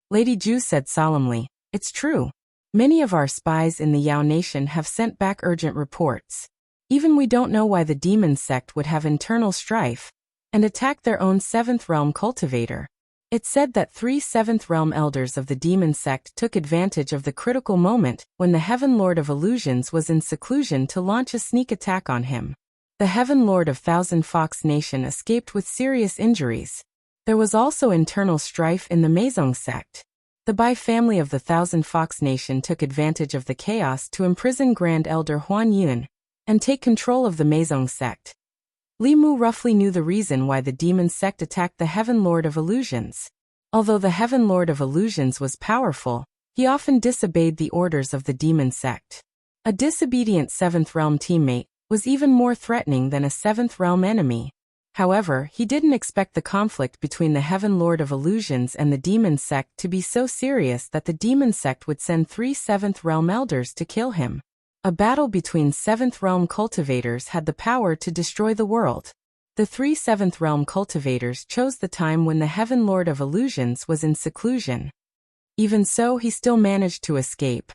Lady Ju said solemnly, "It's true. Many of our spies in the Yao nation have sent back urgent reports. Even we don't know why the demon sect would have internal strife and attack their own 7th realm cultivator. It's said that 3 7th realm elders of the demon sect took advantage of the critical moment when the Heaven Lord of Illusions was in seclusion to launch a sneak attack on him. The Heaven Lord of Thousand Fox Nation escaped with serious injuries. There was also internal strife in the Meizong sect. The Bai family of the Thousand Fox Nation took advantage of the chaos to imprison Grand Elder Huan Yun and take control of the Meizong sect. Li Mu roughly knew the reason why the demon sect attacked the Heaven Lord of Illusions. Although the Heaven Lord of Illusions was powerful, he often disobeyed the orders of the demon sect. A disobedient 7th realm teammate was even more threatening than a 7th realm enemy. However, he didn't expect the conflict between the Heaven Lord of Illusions and the demon sect to be so serious that the demon sect would send 3 Seventh Realm Elders to kill him. A battle between 7th Realm cultivators had the power to destroy the world. The 3 7th Realm cultivators chose the time when the Heaven Lord of Illusions was in seclusion. Even so, he still managed to escape.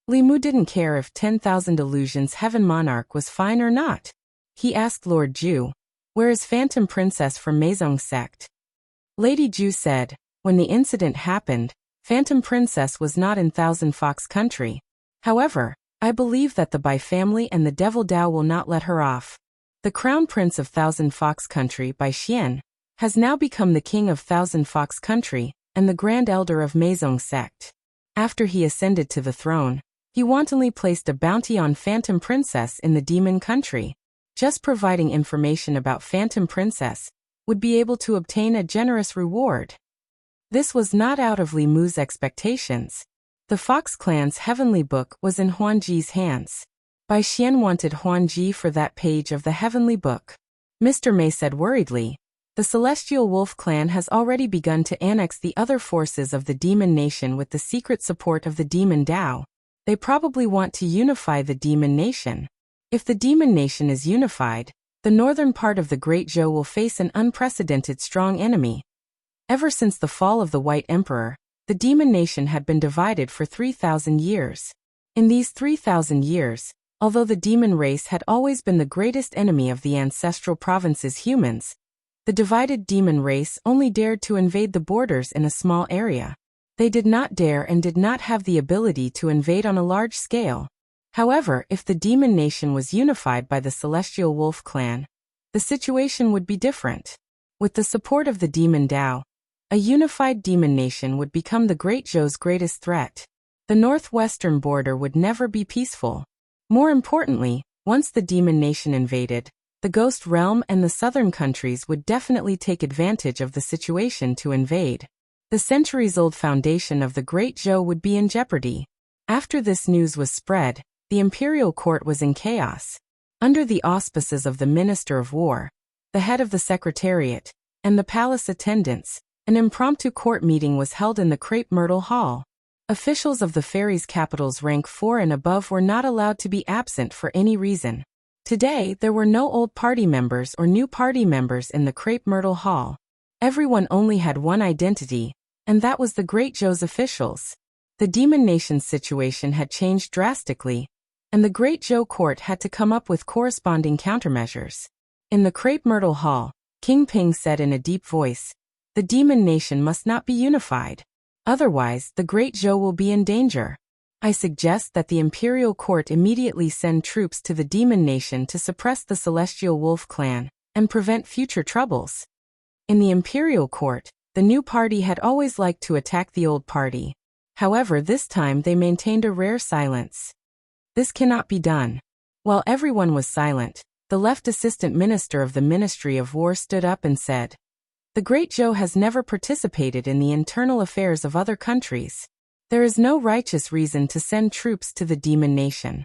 Li Mu didn't care if 10,000 Illusions Heaven Monarch was fine or not. He asked Lord Ju, "Where is Phantom Princess from Meizong sect?" Lady Ju said, "When the incident happened, Phantom Princess was not in Thousand Fox Country. However, I believe that the Bai family and the Devil Dao will not let her off. The Crown Prince of Thousand Fox Country, Bai Xian, has now become the King of Thousand Fox Country and the Grand Elder of Meizong sect. After he ascended to the throne, he wantonly placed a bounty on Phantom Princess in the Demon Country. Just providing information about Phantom Princess would be able to obtain a generous reward." This was not out of Li Mu's expectations. The Fox clan's heavenly book was in Huan Ji's hands. Bai Xian wanted Huan Ji for that page of the heavenly book. Mr. Mei said worriedly, "The Celestial Wolf clan has already begun to annex the other forces of the Demon Nation with the secret support of the Demon Dao. They probably want to unify the Demon Nation. If the Demon Nation is unified, the northern part of the Great Zhou will face an unprecedented strong enemy." Ever since the fall of the White Emperor, the Demon Nation had been divided for 3,000 years. In these 3,000 years, although the demon race had always been the greatest enemy of the ancestral province's humans, the divided demon race only dared to invade the borders in a small area. They did not dare and did not have the ability to invade on a large scale. However, if the Demon Nation was unified by the Celestial Wolf clan, the situation would be different. With the support of the Demon Dao, a unified Demon Nation would become the Great Zhou's greatest threat. The northwestern border would never be peaceful. More importantly, once the Demon Nation invaded, the Ghost Realm and the southern countries would definitely take advantage of the situation to invade. The centuries-old foundation of the Great Zhou would be in jeopardy. After this news was spread, the imperial court was in chaos. Under the auspices of the Minister of War, the head of the Secretariat, and the palace attendants, an impromptu court meeting was held in the Crepe Myrtle Hall. Officials of the fairies' capitals rank 4 and above were not allowed to be absent for any reason. Today, there were no old party members or new party members in the Crepe Myrtle Hall. Everyone only had one identity, and that was the Great Zhou's officials. The Demon Nation's situation had changed drastically, and the Great Zhou court had to come up with corresponding countermeasures. In the Crepe Myrtle Hall, King Ping said in a deep voice, "The Demon Nation must not be unified. Otherwise, the Great Zhou will be in danger. I suggest that the Imperial Court immediately send troops to the Demon Nation to suppress the Celestial Wolf clan and prevent future troubles." In the Imperial Court, the new party had always liked to attack the old party. However, this time they maintained a rare silence. This cannot be done. While everyone was silent, the left assistant minister of the Ministry of War stood up and said, "The Great Zhou has never participated in the internal affairs of other countries. There is no righteous reason to send troops to the Demon Nation.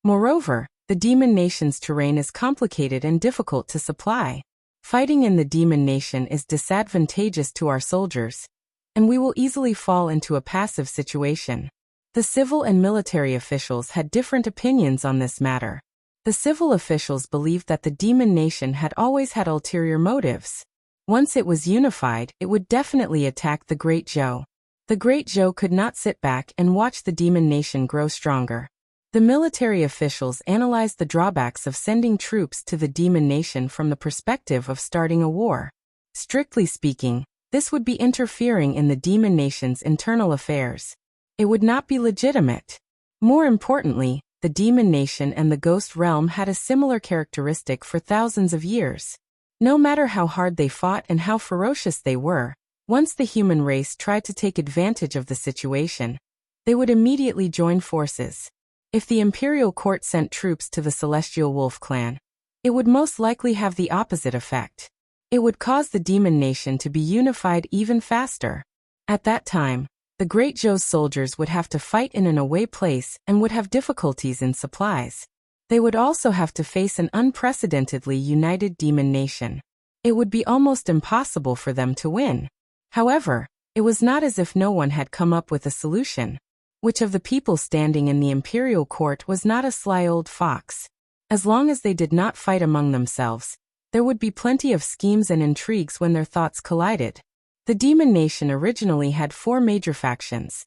Moreover, the Demon Nation's terrain is complicated and difficult to supply. Fighting in the Demon Nation is disadvantageous to our soldiers, and we will easily fall into a passive situation." The civil and military officials had different opinions on this matter. The civil officials believed that the Demon Nation had always had ulterior motives. Once it was unified, it would definitely attack the Great Zhou. The Great Zhou could not sit back and watch the Demon Nation grow stronger. The military officials analyzed the drawbacks of sending troops to the Demon Nation from the perspective of starting a war. Strictly speaking, this would be interfering in the Demon Nation's internal affairs. It would not be legitimate. More importantly, the Demon Nation and the Ghost Realm had a similar characteristic for thousands of years. No matter how hard they fought and how ferocious they were, once the human race tried to take advantage of the situation, they would immediately join forces. If the Imperial Court sent troops to the Celestial Wolf clan, it would most likely have the opposite effect. It would cause the Demon Nation to be unified even faster. At that time, the Great Zhou's soldiers would have to fight in an away place and would have difficulties in supplies. They would also have to face an unprecedentedly united Demon Nation. It would be almost impossible for them to win. However, it was not as if no one had come up with a solution. Which of the people standing in the imperial court was not a sly old fox? As long as they did not fight among themselves, there would be plenty of schemes and intrigues when their thoughts collided. The demon nation originally had 4 major factions: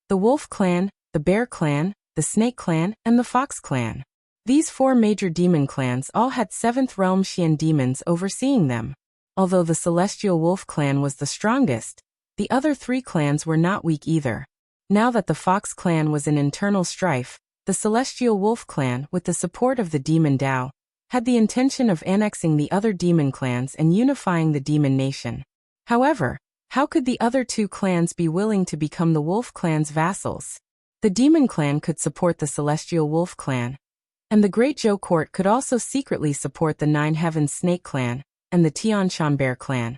the Wolf Clan, the Bear Clan, the Snake Clan, and the Fox Clan. These 4 major demon clans all had 7th realm Xian demons overseeing them. Although the Celestial Wolf Clan was the strongest, the other 3 clans were not weak either. Now that the Fox Clan was in internal strife, the Celestial Wolf Clan, with the support of the Demon Dao, had the intention of annexing the other demon clans and unifying the demon nation. However, how could the other 2 clans be willing to become the Wolf Clan's vassals? The Demon Clan could support the Celestial Wolf Clan, and the Great Zhou Court could also secretly support the Nine Heavens Snake Clan and the Tianshan Bear Clan,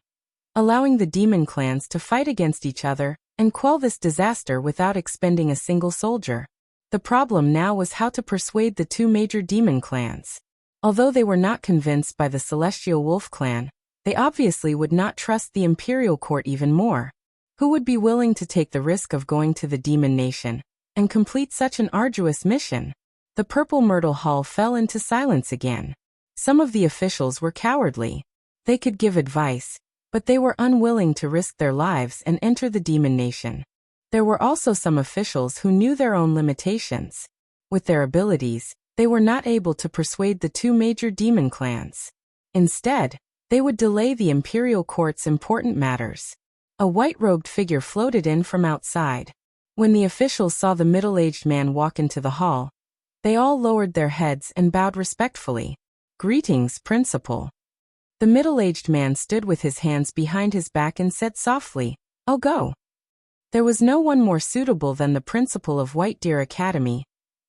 allowing the demon clans to fight against each other and quell this disaster without expending a single soldier. The problem now was how to persuade the 2 major demon clans. Although they were not convinced by the Celestial Wolf Clan, they obviously would not trust the Imperial Court even more. Who would be willing to take the risk of going to the demon nation and complete such an arduous mission? The Purple Myrtle Hall fell into silence again. Some of the officials were cowardly. They could give advice, but they were unwilling to risk their lives and enter the demon nation. There were also some officials who knew their own limitations. With their abilities, they were not able to persuade the 2 major demon clans. Instead, they would delay the Imperial Court's important matters. A white-robed figure floated in from outside. When the officials saw the middle-aged man walk into the hall, they all lowered their heads and bowed respectfully. "Greetings, Principal." The middle-aged man stood with his hands behind his back and said softly, "I'll go." There was no one more suitable than the principal of White Deer Academy,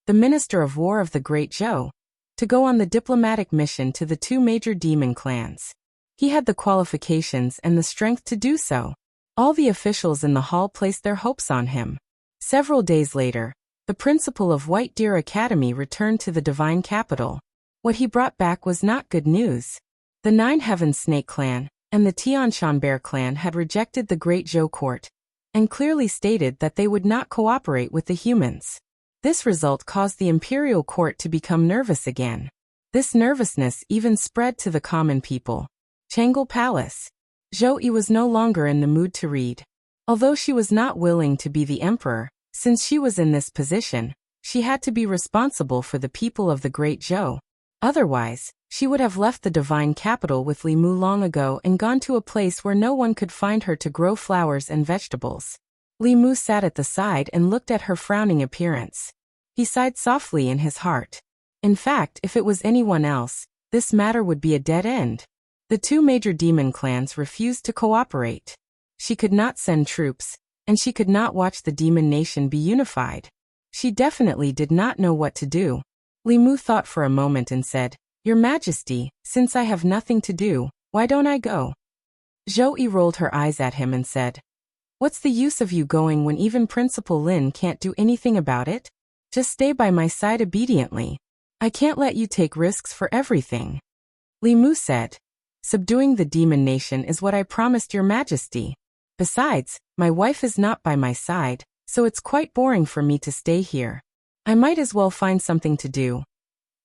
the Minister of War of the Great Zhou, to go on the diplomatic mission to the 2 major demon clans. He had the qualifications and the strength to do so. All the officials in the hall placed their hopes on him. Several days later, the principal of White Deer Academy returned to the divine capital. What he brought back was not good news. The Nine Heavens Snake Clan and the Tianshan Bear Clan had rejected the Great Zhou Court and clearly stated that they would not cooperate with the humans. This result caused the Imperial Court to become nervous again. This nervousness even spread to the common people. Chang'e Palace. Zhou Yi was no longer in the mood to read. Although she was not willing to be the emperor, since she was in this position, she had to be responsible for the people of the Great Zhou. Otherwise, she would have left the divine capital with Li Mu long ago and gone to a place where no one could find her to grow flowers and vegetables. Li Mu sat at the side and looked at her frowning appearance. He sighed softly in his heart. In fact, if it was anyone else, this matter would be a dead end. The 2 major demon clans refused to cooperate. She could not send troops, and she could not watch the demon nation be unified. She definitely did not know what to do. Li Mu thought for a moment and said, "Your Majesty, since I have nothing to do, why don't I go?" Zhou Yi rolled her eyes at him and said, "What's the use of you going when even Principal Lin can't do anything about it? Just stay by my side obediently. I can't let you take risks for everything." Li Mu said, "Subduing the demon nation is what I promised your Majesty. Besides, my wife is not by my side, so it's quite boring for me to stay here. I might as well find something to do."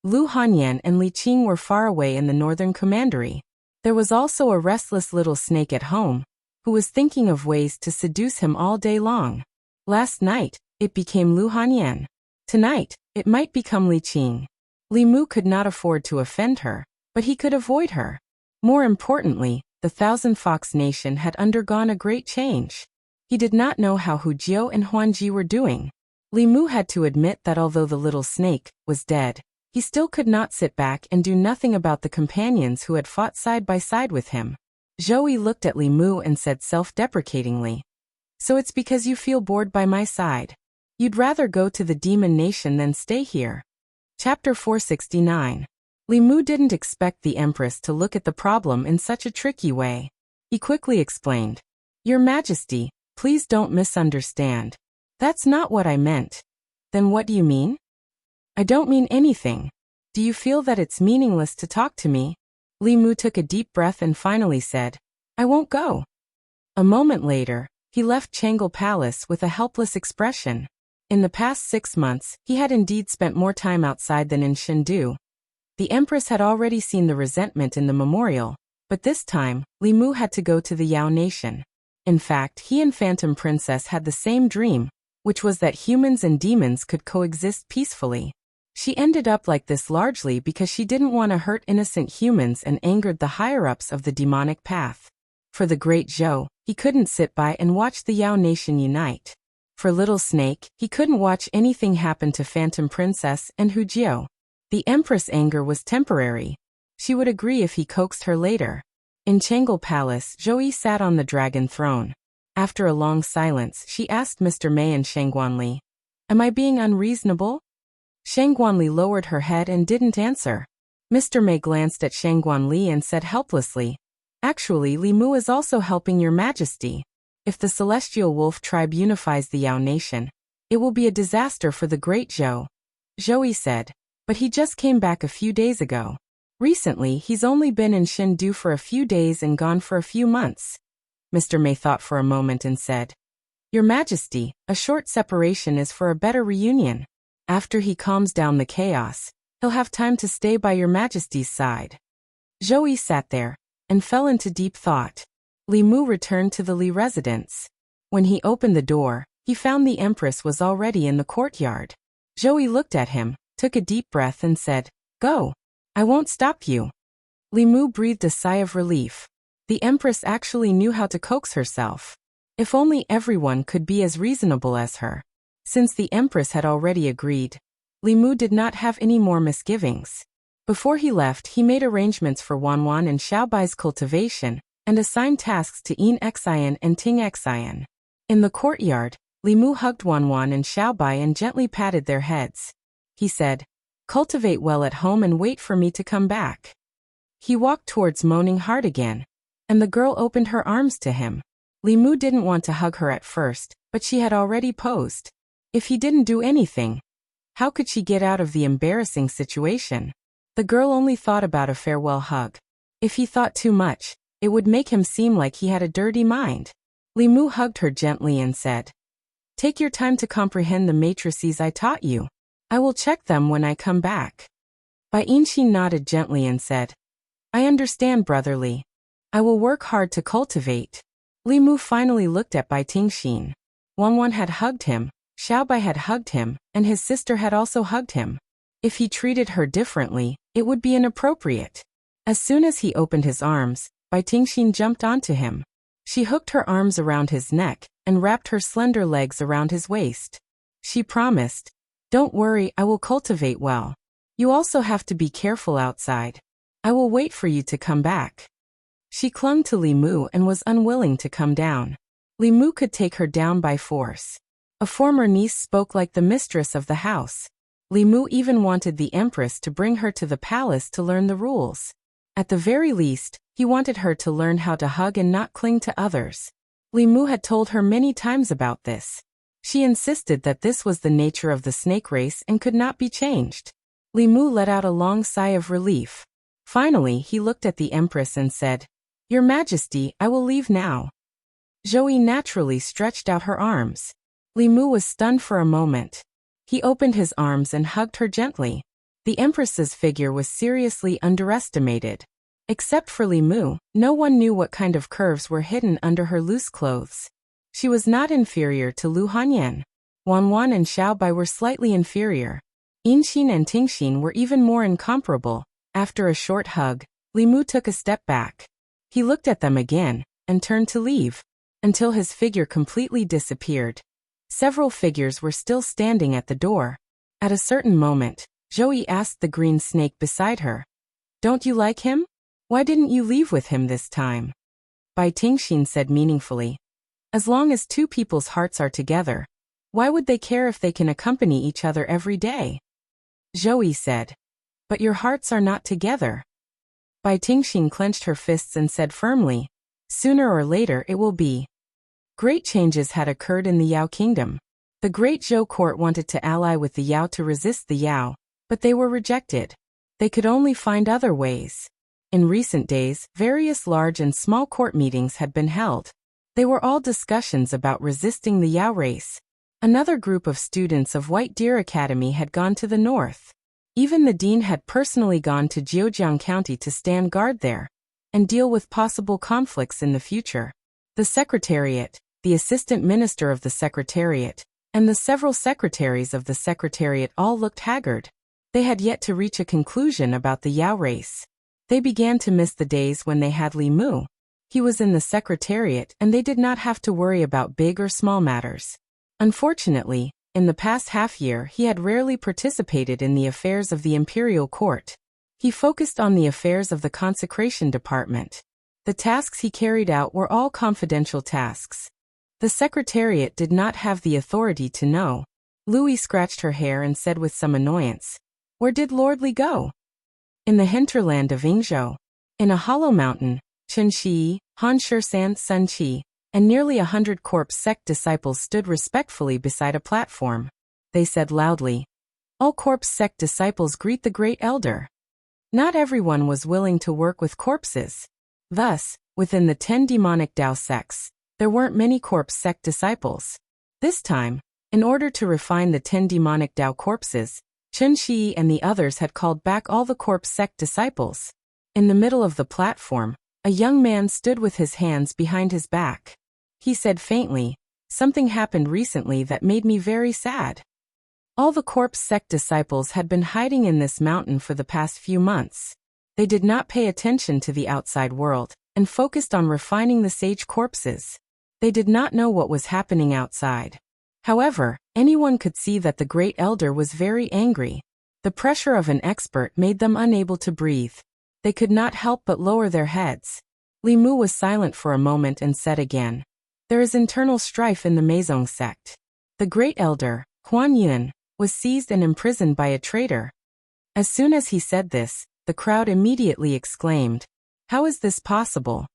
Lu Hanyan and Li Qing were far away in the northern commandery. There was also a restless little snake at home, who was thinking of ways to seduce him all day long. Last night, it became Lu Hanyan. Tonight, it might become Li Qing. Li Mu could not afford to offend her, but he could avoid her. More importantly, the Thousand Fox Nation had undergone a great change. He did not know how Hu Jiu and Huan Ji were doing. Li Mu had to admit that although the little snake was dead, he still could not sit back and do nothing about the companions who had fought side by side with him. Zhou Yi looked at Li Mu and said self-deprecatingly, "So it's because you feel bored by my side. You'd rather go to the demon nation than stay here." Chapter 469. Li Mu didn't expect the Empress to look at the problem in such a tricky way. He quickly explained, "Your Majesty, please don't misunderstand. That's not what I meant." "Then what do you mean?" "I don't mean anything. Do you feel that it's meaningless to talk to me?" Li Mu took a deep breath and finally said, I won't go. A moment later, he left Changle Palace with a helpless expression. In the past 6 months, he had indeed spent more time outside than in Chengdu. The Empress had already seen the resentment in the memorial, but this time, Li Mu had to go to the Yao nation. In fact, he and Phantom Princess had the same dream, which was that humans and demons could coexist peacefully. She ended up like this largely because she didn't want to hurt innocent humans and angered the higher-ups of the demonic path. For the Great Zhou, he couldn't sit by and watch the Yao nation unite. For Little Snake, he couldn't watch anything happen to Phantom Princess and Hu Jiao. The Empress' anger was temporary. She would agree if he coaxed her later. In Changle Palace, Zhou sat on the dragon throne. After a long silence, she asked Mr. Mei and Shangguanli, Am I being unreasonable? Shangguanli lowered her head and didn't answer. Mr. Mei glanced at Shangguanli and said helplessly, Actually, Li Mu is also helping your majesty. If the Celestial Wolf tribe unifies the Yao nation, it will be a disaster for the Great Zhou. Zhou said, But he just came back a few days ago. Recently, he's only been in Chengdu for a few days and gone for a few months. Mr. Mei thought for a moment and said, Your Majesty, a short separation is for a better reunion. After he calms down the chaos, he'll have time to stay by your Majesty's side. Zhou sat there and fell into deep thought. Li Mu returned to the Li residence. When he opened the door, he found the Empress was already in the courtyard. Zhou looked at him, took a deep breath and said, Go. I won't stop you. Li Mu breathed a sigh of relief. The Empress actually knew how to coax herself. If only everyone could be as reasonable as her. Since the Empress had already agreed, Li Mu did not have any more misgivings. Before he left, he made arrangements for Wanwan and Xiaobai's cultivation, and assigned tasks to Yin Xian and Ting Xian. In the courtyard, Li Mu hugged Wanwan and Xiaobai and gently patted their heads. He said, Cultivate well at home and wait for me to come back. He walked towards Moaning Heart again, and the girl opened her arms to him. Li Mu didn't want to hug her at first, but she had already posed. If he didn't do anything, how could she get out of the embarrassing situation? The girl only thought about a farewell hug. If he thought too much, it would make him seem like he had a dirty mind. Li Mu hugged her gently and said, Take your time to comprehend the matrices I taught you. I will check them when I come back. Bai Yinxin nodded gently and said, I understand, brotherly. I will work hard to cultivate. Li Mu finally looked at Bai Tingxin. Wanwan had hugged him, Xiaobai had hugged him, and his sister had also hugged him. If he treated her differently, it would be inappropriate. As soon as he opened his arms, Bai Tingxin jumped onto him. She hooked her arms around his neck and wrapped her slender legs around his waist. She promised, Don't worry, I will cultivate well. You also have to be careful outside. I will wait for you to come back. She clung to Li Mu and was unwilling to come down. Li Mu could take her down by force. A former niece spoke like the mistress of the house. Li Mu even wanted the Empress to bring her to the palace to learn the rules. At the very least, he wanted her to learn how to hug and not cling to others. Li Mu had told her many times about this. She insisted that this was the nature of the snake race and could not be changed. Li Mu let out a long sigh of relief. Finally, he looked at the Empress and said, Your Majesty, I will leave now. Zhou naturally stretched out her arms. Li Mu was stunned for a moment. He opened his arms and hugged her gently. The Empress's figure was seriously underestimated. Except for Li Mu, no one knew what kind of curves were hidden under her loose clothes. She was not inferior to Lu Hanyan. Wanwan and Xiaobai were slightly inferior. Yinxin and Tingxin were even more incomparable. After a short hug, Li Mu took a step back. He looked at them again, and turned to leave, until his figure completely disappeared. Several figures were still standing at the door. At a certain moment, Zhou asked the green snake beside her, Don't you like him? Why didn't you leave with him this time? Bai Tingxin said meaningfully, As long as two people's hearts are together, why would they care if they can accompany each other every day? Zhou said, But your hearts are not together. Bai Tingxin clenched her fists and said firmly, Sooner or later it will be. Great changes had occurred in the Yao kingdom. The great Zhou court wanted to ally with the Yao to resist the Yao, but they were rejected. They could only find other ways. In recent days, various large and small court meetings had been held. They were all discussions about resisting the Yao race. Another group of students of White Deer Academy had gone to the north. Even the dean had personally gone to Jiujiang County to stand guard there and deal with possible conflicts in the future. The Secretariat, the Assistant Minister of the Secretariat, and the several secretaries of the Secretariat all looked haggard. They had yet to reach a conclusion about the Yao race. They began to miss the days when they had Li Mu. He was in the Secretariat and they did not have to worry about big or small matters. Unfortunately, in the past half-year he had rarely participated in the affairs of the Imperial Court. He focused on the affairs of the Consecration Department. The tasks he carried out were all confidential tasks. The Secretariat did not have the authority to know. Louis scratched her hair and said with some annoyance, "Where did Lord Li go?" "In the hinterland of Yingzhou. In a hollow mountain, Chen Shi, Han Shisan, Sun Qi, and nearly 100 corpse sect disciples stood respectfully beside a platform. They said loudly, 'All corpse sect disciples greet the great elder.' Not everyone was willing to work with corpses. Thus, within the 10 demonic Dao sects, there weren't many corpse sect disciples. This time, in order to refine the 10 demonic Dao corpses, Chen Shi and the others had called back all the corpse sect disciples. In the middle of the platform, a young man stood with his hands behind his back. He said faintly, "Something happened recently that made me very sad." All the corpse sect disciples had been hiding in this mountain for the past few months. They did not pay attention to the outside world and focused on refining the sage corpses. They did not know what was happening outside. However, anyone could see that the great elder was very angry. The pressure of an expert made them unable to breathe. They could not help but lower their heads. Li Mu was silent for a moment and said again, "There is internal strife in the Meizong sect. The great elder, Huan Yun, was seized and imprisoned by a traitor." As soon as he said this, the crowd immediately exclaimed, "How is this possible?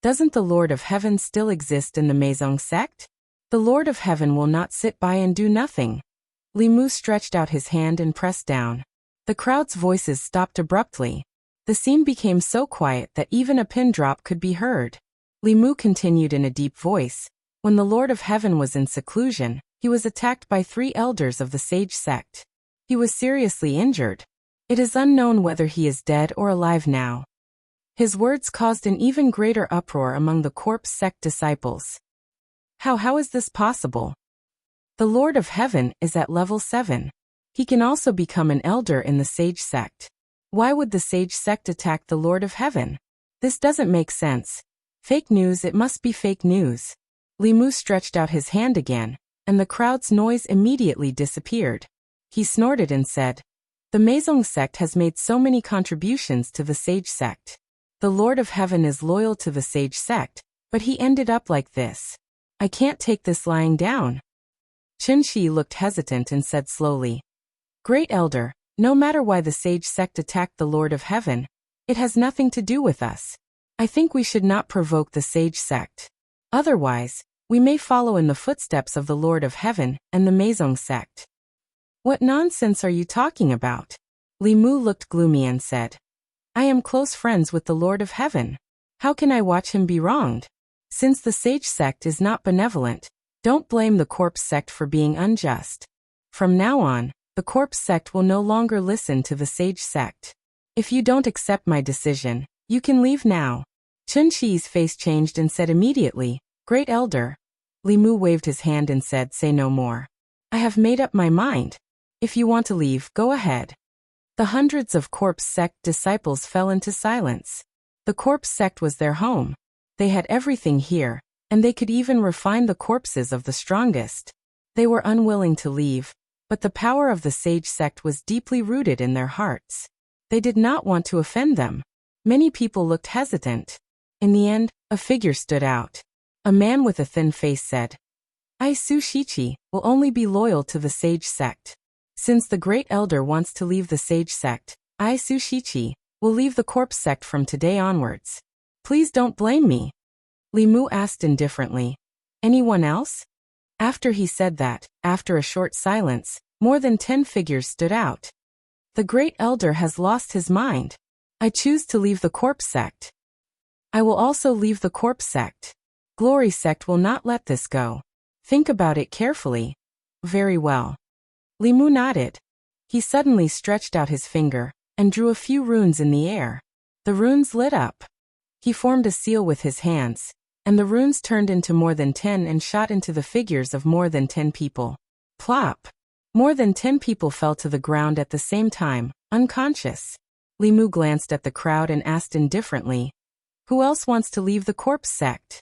Doesn't the Lord of Heaven still exist in the Meizong sect? The Lord of Heaven will not sit by and do nothing." Li Mu stretched out his hand and pressed down. The crowd's voices stopped abruptly. The scene became so quiet that even a pin drop could be heard. Li Mu continued in a deep voice, "When the Lord of Heaven was in seclusion, he was attacked by 3 elders of the sage sect. He was seriously injured. It is unknown whether he is dead or alive now." His words caused an even greater uproar among the corpse sect disciples. How is this possible? The Lord of Heaven is at level 7. He can also become an elder in the sage sect. Why would the sage sect attack the Lord of Heaven? This doesn't make sense. Fake news, it must be fake news. Li Mu stretched out his hand again, and the crowd's noise immediately disappeared. He snorted and said, "The Meizong sect has made so many contributions to the sage sect. The Lord of Heaven is loyal to the sage sect, but he ended up like this. I can't take this lying down." Chen Shi looked hesitant and said slowly, "Great elder, no matter why the sage sect attacked the Lord of Heaven, it has nothing to do with us. I think we should not provoke the sage sect. Otherwise, we may follow in the footsteps of the Lord of Heaven and the Meizong sect." "What nonsense are you talking about?" Li Mu looked gloomy and said, "I am close friends with the Lord of Heaven. How can I watch him be wronged? Since the sage sect is not benevolent, don't blame the corpse sect for being unjust. From now on, the corpse sect will no longer listen to the sage sect. If you don't accept my decision, you can leave now." Chen Shi's face changed and said immediately, "Great elder." Li Mu waved his hand and said, "Say no more. I have made up my mind. If you want to leave, go ahead." The hundreds of corpse sect disciples fell into silence. The corpse sect was their home. They had everything here, and they could even refine the corpses of the strongest. They were unwilling to leave, but the power of the sage sect was deeply rooted in their hearts. They did not want to offend them. Many people looked hesitant. In the end, a figure stood out. A man with a thin face said, "I Su Shichi will only be loyal to the sage sect. Since the great elder wants to leave the sage sect, I Su Shichi will leave the corpse sect from today onwards. Please don't blame me." Li Mu asked indifferently, "Anyone else?" After he said that, after a short silence, more than 10 figures stood out. "The great elder has lost his mind. I choose to leave the corpse sect. I will also leave the corpse sect. Glory sect will not let this go. Think about it carefully. Very well. Li Mu nodded. He suddenly stretched out his finger and drew a few runes in the air. The runes lit up. He formed a seal with his hands, and the runes turned into more than 10 and shot into the figures of more than 10 people. Plop! More than 10 people fell to the ground at the same time, unconscious. Li Mu glanced at the crowd and asked indifferently, "Who else wants to leave the corpse sect?"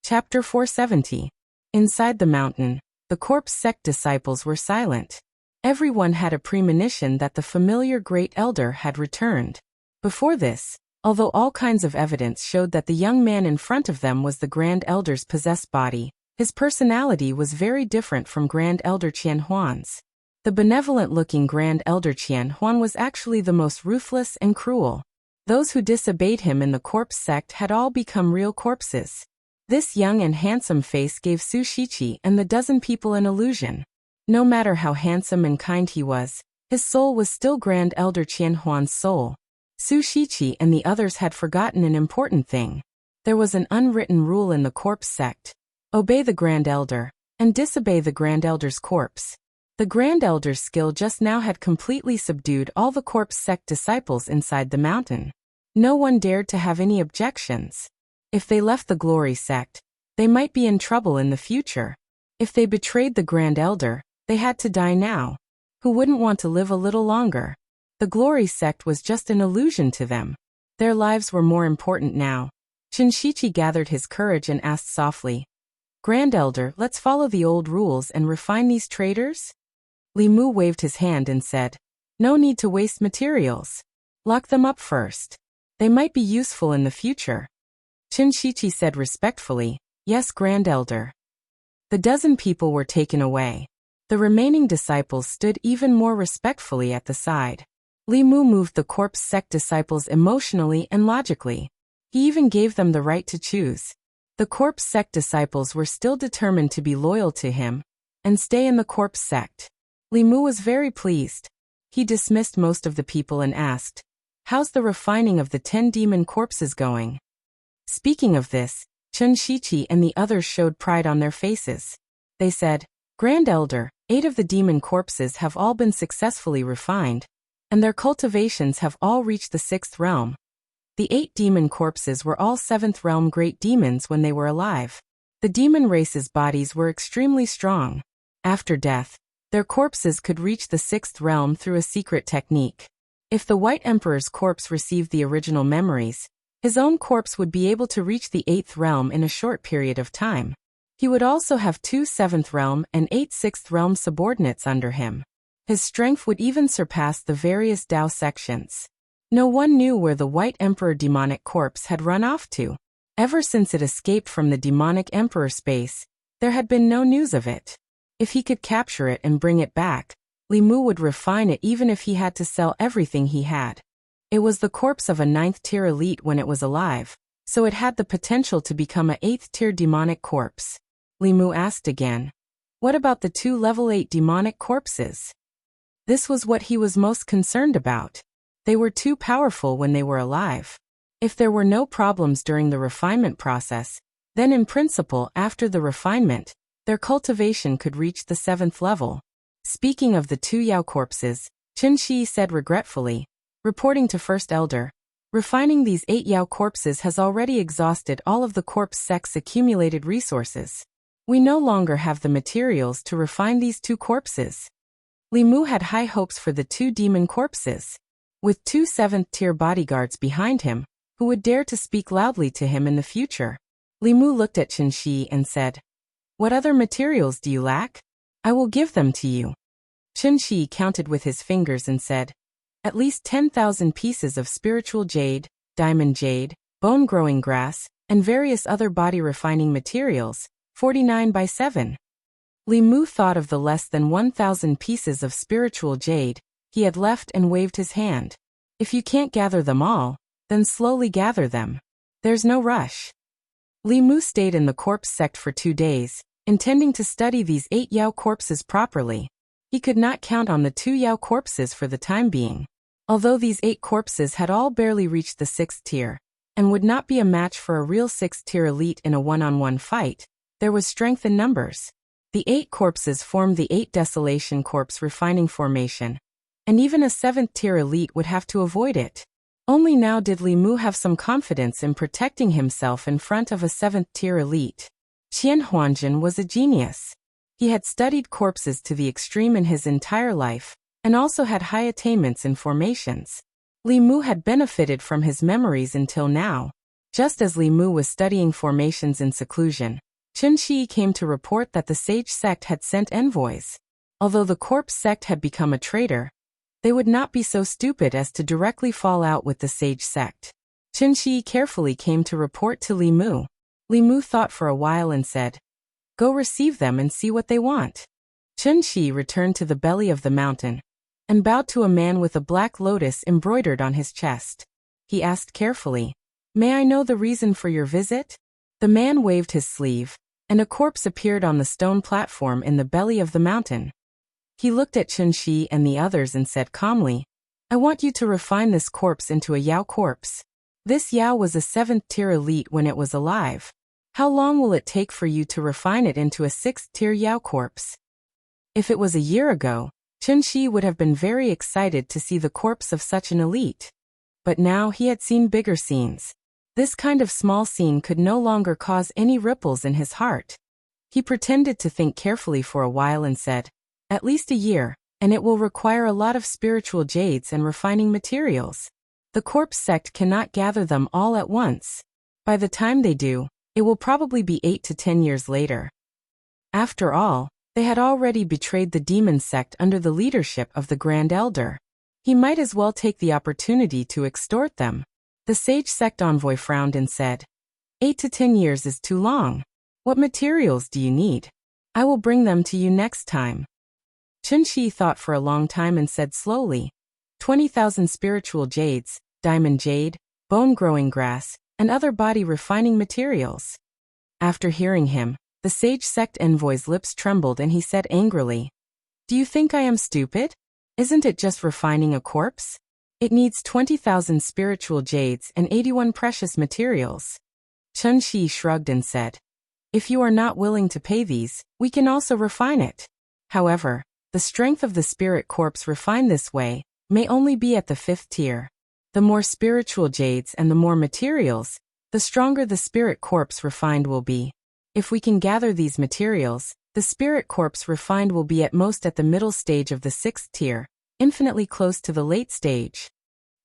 Chapter 470. Inside the mountain, the corpse sect disciples were silent. Everyone had a premonition that the familiar great elder had returned. Before this, although all kinds of evidence showed that the young man in front of them was the Grand Elder's possessed body, his personality was very different from Grand Elder Qian Huan's. The benevolent-looking Grand Elder Qian Huan was actually the most ruthless and cruel. Those who disobeyed him in the corpse sect had all become real corpses. This young and handsome face gave Su Shiqi and the dozen people an illusion. No matter how handsome and kind he was, his soul was still Grand Elder Qian Huan's soul. Su Shiqi and the others had forgotten an important thing. There was an unwritten rule in the corpse sect. Obey the Grand Elder, and disobey the Grand Elder's corpse. The Grand Elder's skill just now had completely subdued all the corpse sect disciples inside the mountain. No one dared to have any objections. If they left the Glory sect, they might be in trouble in the future. If they betrayed the Grand Elder, they had to die now. Who wouldn't want to live a little longer? The Glory sect was just an illusion to them. Their lives were more important now. Qin Shiqi gathered his courage and asked softly, "Grand Elder, let's follow the old rules and refine these traitors?" Li Mu waved his hand and said, "No need to waste materials. Lock them up first. They might be useful in the future." Qin Shiqi said respectfully, "Yes, Grand Elder." The dozen people were taken away. The remaining disciples stood even more respectfully at the side. Li Mu moved the corpse sect disciples emotionally and logically. He even gave them the right to choose. The corpse sect disciples were still determined to be loyal to him and stay in the corpse sect. Li Mu was very pleased. He dismissed most of the people and asked, "How's the refining of the 10 demon corpses going?" Speaking of this, Qin Shiqi and the others showed pride on their faces. They said, "Grand Elder, 8 of the demon corpses have all been successfully refined, and their cultivations have all reached the 6th realm. The 8 demon corpses were all 7th realm great demons when they were alive. The demon race's bodies were extremely strong. After death, their corpses could reach the 6th realm through a secret technique. If the White Emperor's corpse received the original memories, his own corpse would be able to reach the 8th realm in a short period of time. He would also have 2 7th realm and 8 6th realm subordinates under him. His strength would even surpass the various Dao sections. No one knew where the White Emperor demonic corpse had run off to. Ever since it escaped from the demonic emperor space, there had been no news of it. If he could capture it and bring it back, Li Mu would refine it even if he had to sell everything he had. It was the corpse of a 9th-tier elite when it was alive, so it had the potential to become a 8th-tier demonic corpse. Li Mu asked again, "What about the 2 level 8 demonic corpses?" This was what he was most concerned about. They were too powerful when they were alive. If there were no problems during the refinement process, then in principle after the refinement, their cultivation could reach the 7th level. Speaking of the 2 Yao corpses, Qin Shi said regretfully, reporting to First Elder, "Refining these 8 Yao corpses has already exhausted all of the corpse sect's accumulated resources. We no longer have the materials to refine these 2 corpses." Li Mu had high hopes for the 2 demon corpses. With 2 7th-tier bodyguards behind him, who would dare to speak loudly to him in the future. Li Mu looked at Qin Shi and said, "What other materials do you lack? I will give them to you." Qin Shi counted with his fingers and said, "At least 10,000 pieces of spiritual jade, diamond jade, bone-growing grass, and various other body-refining materials, 49 by 7. Li Mu thought of the less than 1,000 pieces of spiritual jade he had left and waved his hand. "If you can't gather them all, then slowly gather them. There's no rush." Li Mu stayed in the corpse sect for 2 days, intending to study these 8 Yao corpses properly. He could not count on the 2 Yao corpses for the time being. Although these 8 corpses had all barely reached the 6th tier, and would not be a match for a real 6th tier elite in a one-on-one fight, there was strength in numbers. The 8 corpses formed the 8 Desolation Corpse Refining Formation, and even a 7th tier elite would have to avoid it. Only now did Li Mu have some confidence in protecting himself in front of a 7th tier elite. Qian Huanjun was a genius. He had studied corpses to the extreme in his entire life, and also had high attainments in formations. Li Mu had benefited from his memories until now. Just as Li Mu was studying formations in seclusion, Chen Shi came to report that the Sage sect had sent envoys. Although the corpse sect had become a traitor, they would not be so stupid as to directly fall out with the Sage sect. Chen Shi carefully came to report to Li Mu. Li Mu thought for a while and said, "Go receive them and see what they want." Chen Shi returned to the belly of the mountain and bowed to a man with a black lotus embroidered on his chest. He asked carefully, "May I know the reason for your visit?" The man waved his sleeve, and a corpse appeared on the stone platform in the belly of the mountain. He looked at Chen Shi and the others and said calmly, "I want you to refine this corpse into a Yao corpse. This Yao was a 7th tier elite when it was alive. How long will it take for you to refine it into a 6th tier Yao corpse?" If it was a year ago, Chen Shi would have been very excited to see the corpse of such an elite. But now he had seen bigger scenes. This kind of small scene could no longer cause any ripples in his heart. He pretended to think carefully for a while and said, "At least a year, and it will require a lot of spiritual jades and refining materials. The corpse sect cannot gather them all at once. By the time they do, it will probably be 8 to 10 years later." After all, they had already betrayed the demon sect under the leadership of the Grand Elder. He might as well take the opportunity to extort them. The Sage sect envoy frowned and said, 8 to 10 years is too long. What materials do you need? I will bring them to you next time. Chen Shi thought for a long time and said slowly, 20,000 spiritual jades, diamond jade, bone-growing grass, and other body-refining materials. After hearing him, the Sage sect envoy's lips trembled and he said angrily, "Do you think I am stupid? Isn't it just refining a corpse? It needs 20,000 spiritual jades and 81 precious materials." Chen Shi shrugged and said, "If you are not willing to pay these, we can also refine it. However, the strength of the spirit corpse refined this way may only be at the 5th tier. The more spiritual jades and the more materials, the stronger the spirit corpse refined will be. If we can gather these materials, the spirit corpse refined will be at most at the middle stage of the 6th tier, infinitely close to the late stage."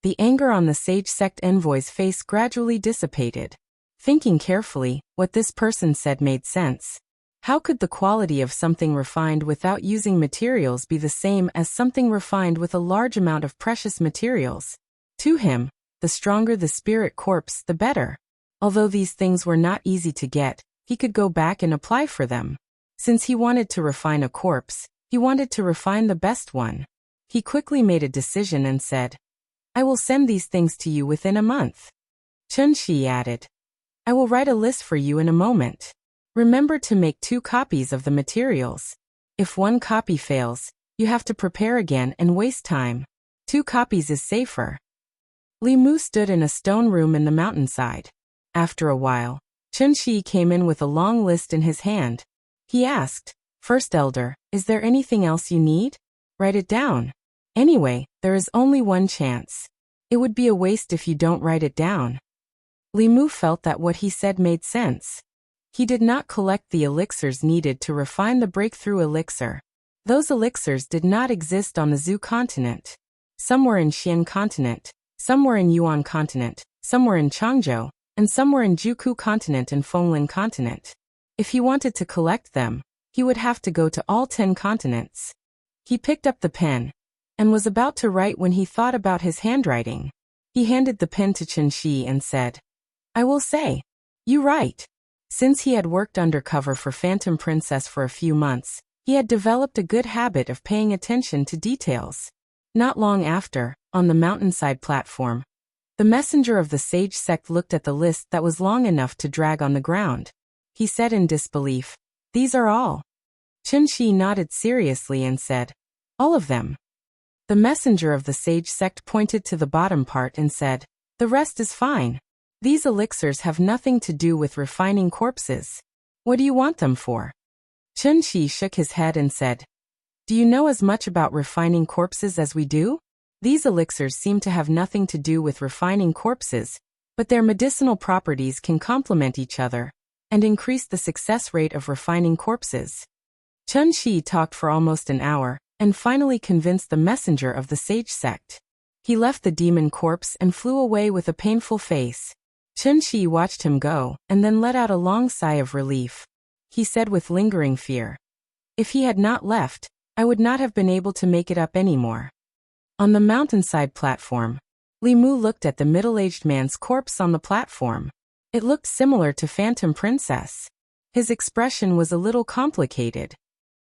The anger on the Sage sect envoy's face gradually dissipated. Thinking carefully, what this person said made sense. How could the quality of something refined without using materials be the same as something refined with a large amount of precious materials? To him, the stronger the spirit corpse, the better. Although these things were not easy to get, he could go back and apply for them. Since he wanted to refine a corpse, he wanted to refine the best one. He quickly made a decision and said, "I will send these things to you within a month." Chen Shi added, "I will write a list for you in a moment. Remember to make 2 copies of the materials. If one copy fails, you have to prepare again and waste time. 2 copies is safer." Li Mu stood in a stone room in the mountainside. After a while, Chen Shi came in with a long list in his hand. He asked, "First Elder, is there anything else you need? Write it down. Anyway, there is only one chance. It would be a waste if you don't write it down." Li Mu felt that what he said made sense. He did not collect the elixirs needed to refine the breakthrough elixir. Those elixirs did not exist on the Zhu continent. Some were in Xian continent, some were in Yuan continent, some were in Changzhou, and some were in Juku continent and Fenglin continent. If he wanted to collect them, he would have to go to all 10 continents. He picked up the pen and was about to write when he thought about his handwriting. He handed the pen to Chen Shi and said, "I will say, you write." Since he had worked undercover for Phantom Princess for a few months, he had developed a good habit of paying attention to details. Not long after, on the mountainside platform, the messenger of the Sage sect looked at the list that was long enough to drag on the ground. He said in disbelief, "These are all?" Chen Shi nodded seriously and said, "All of them." The messenger of the sage sect pointed to the bottom part and said, "The rest is fine. These elixirs have nothing to do with refining corpses. What do you want them for?" Chunxi shook his head and said, "Do you know as much about refining corpses as we do? These elixirs seem to have nothing to do with refining corpses, but their medicinal properties can complement each other and increase the success rate of refining corpses." Chunxi talked for almost an hour and finally convinced the messenger of the sage sect. He left the demon corpse and flew away with a painful face. Chunxi watched him go and then let out a long sigh of relief. He said with lingering fear, "If he had not left, I would not have been able to make it up anymore." On the mountainside platform, Li Mu looked at the middle-aged man's corpse on the platform. It looked similar to Phantom Princess. His expression was a little complicated,